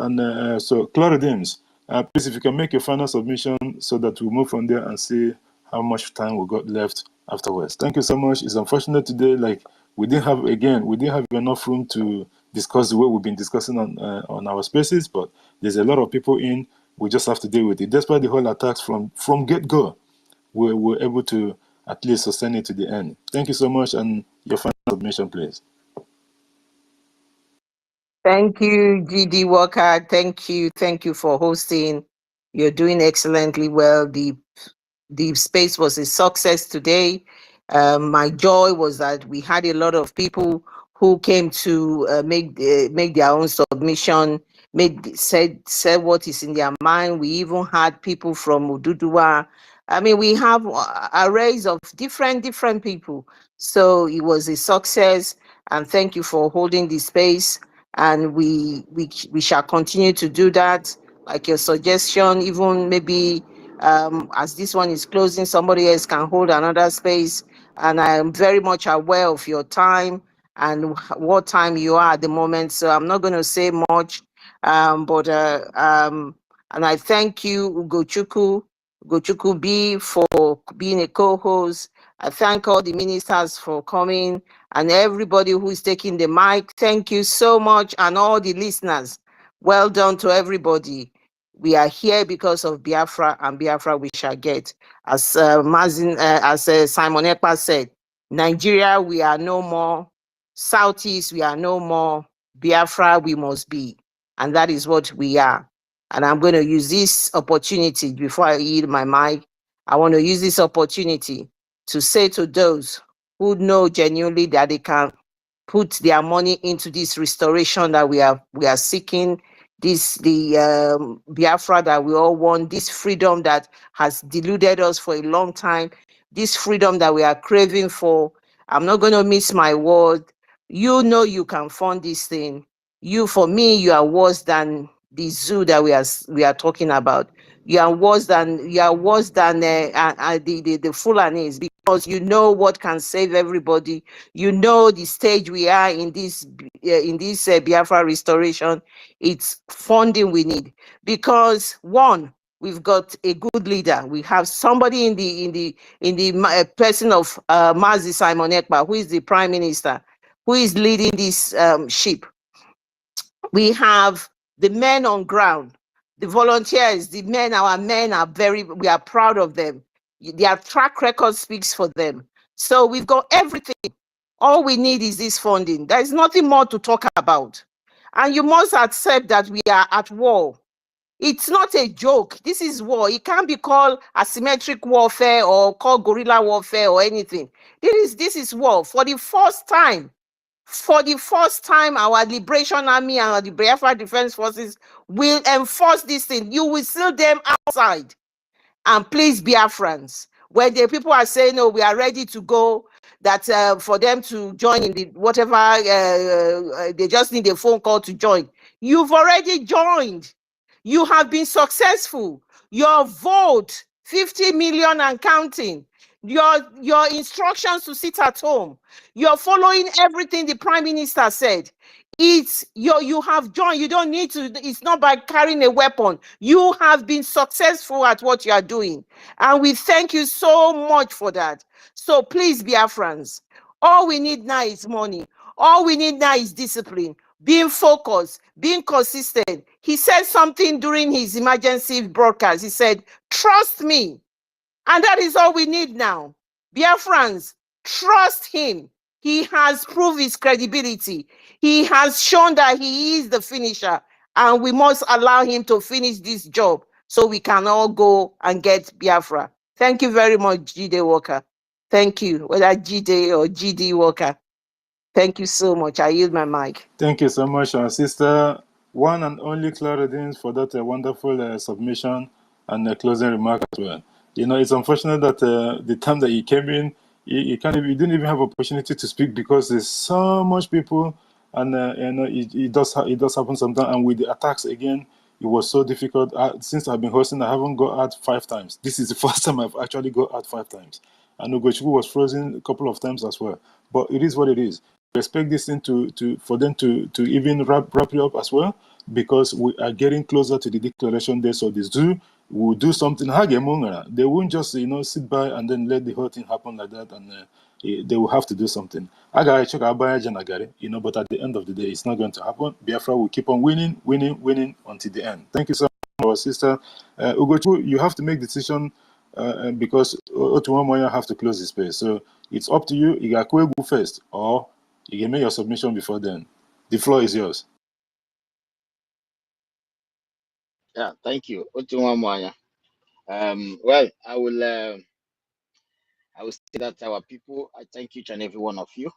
Clara Dims, please, if you can make a final submission so that we move from there and see how much time we got left afterwards. Thank you so much. It's unfortunate today, like we didn't have enough room to discuss the way we've been discussing on our spaces, but there's a lot of people in. We just have to deal with it. Despite the whole attacks from get-go, we're able to at least sustain it to the end. Thank you so much, and your final submission, please. Thank you, GD Walker. Thank you for hosting. You're doing excellently well. The space was a success today. My joy was that we had a lot of people who came to make their own submission, said what is in their mind. We even had people from Oduduwa. I mean, we have arrays of different people. So it was a success, and thank you for holding the space. And we shall continue to do that. Like your suggestion, even maybe as this one is closing, somebody else can hold another space. And I am very much aware of your time and what time you are at the moment. So I'm not going to say much, and I thank you, Ugochukwu B, for being a co-host. I thank all the ministers for coming and everybody who is taking the mic. Thank you so much, and all the listeners. Well done to everybody. We are here because of Biafra, and Biafra we shall get. As Simon Ekpa said, Nigeria, we are no more. Southeast, we are no more. Biafra, we must be. And that is what we are. And I'm going to use this opportunity, before I yield my mic, I want to use this opportunity to say to those who know genuinely that they can put their money into this restoration that we are seeking, the Biafra that we all want, this freedom that has deluded us for a long time, this freedom that we are craving for. I'm not going to miss my word. You know you can fund this thing. For me, you are worse than the zoo that we are talking about. You are worse than the Fulanis, because you know what can save everybody. You know the stage we are in this Biafra restoration. It's funding we need, because one, we've got a good leader. We have somebody in the person of Mazi Simon Ekpa, who is the Prime Minister, who is leading this ship. We have the men on ground, the volunteers, our men are we are proud of them. Their track record speaks for them. So we've got everything. All we need is this funding. There is nothing more to talk about. And you must accept that we are at war. It's not a joke. This is war. It can't be called asymmetric warfare or called guerrilla warfare or anything. This is war. For the first time, our Liberation Army and the Biafra Defense Forces will enforce this thing. You will see them outside. And please, Biafrans, when the people are saying, "Oh, we are ready to go," that for them to join in the whatever, they just need a phone call to join. You've already joined. You have been successful. Your vote, 50 million and counting. Your instructions to sit at home. You're following everything the Prime Minister said. You have joined. You don't need to. It's not by carrying a weapon. You have been successful at what you are doing, and we thank you so much for that. So please, Biafrans, all we need now is money. All we need now is discipline, being focused, being consistent. He said something during his emergency broadcast. He said, "Trust me," and that is all we need now. Biafrans, trust him. He has proved his credibility. He has shown that he is the finisher, and we must allow him to finish this job so we can all go and get Biafra. Thank you very much, Jide Walker. Thank you, whether Jide or GD Walker. Thank you so much. I yield my mic. Thank you so much, our sister. One and only Claudine for that wonderful submission and closing remark as well. You know, it's unfortunate that the time that you came in, you didn't even have opportunity to speak because there's so much people, and you know, it does happen sometimes. And with the attacks again, it was so difficult. Since I've been hosting, I haven't got out 5 times. This is the first time I've actually got out 5 times. And Ugochukwu was frozen a couple of times as well. But it is what it is. Expect this thing for them to even wrap it up as well, because we are getting closer to the declaration day. So the zoo will do something. They won't just sit by and then let the whole thing happen like that, and they will have to do something. But at the end of the day, it's not going to happen. Biafra will keep on winning until the end. Thank you so much, our sister. Ugochukwu, you have to make the decision because Otuwamoya have to close the space. So it's up to you. You go first, or you can make your submission before then. The floor is yours. Yeah, thank you. Well, I will say that our people, I thank each and every one of you.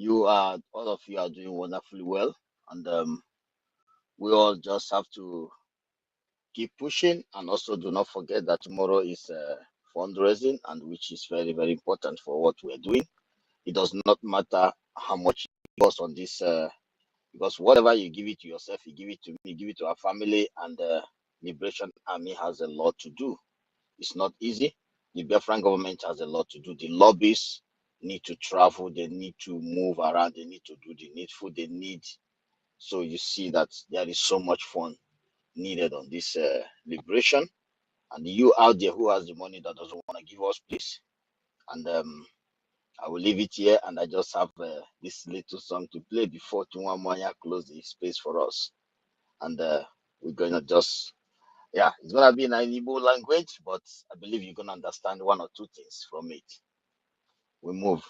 All of you are doing wonderfully well, and we all just have to keep pushing, and also do not forget that tomorrow is fundraising, and which is very, very important for what we're doing. It does not matter how much it costs on this, because whatever you give it to yourself, you give it to me, give it to our family, and the Liberation Army has a lot to do. It's not easy. The Biafran government has a lot to do. The lobbyists need to travel, they need to move around, they need to do the needful, they need. So you see that there is so much fun needed on this liberation. And you out there who has the money that doesn't want to give us, please. And I will leave it here, and I just have this little song to play before Tunwamoya close the space for us. And we're going to just, it's going to be in an Igbo language, but I believe you're going to understand 1 or 2 things from it. We move.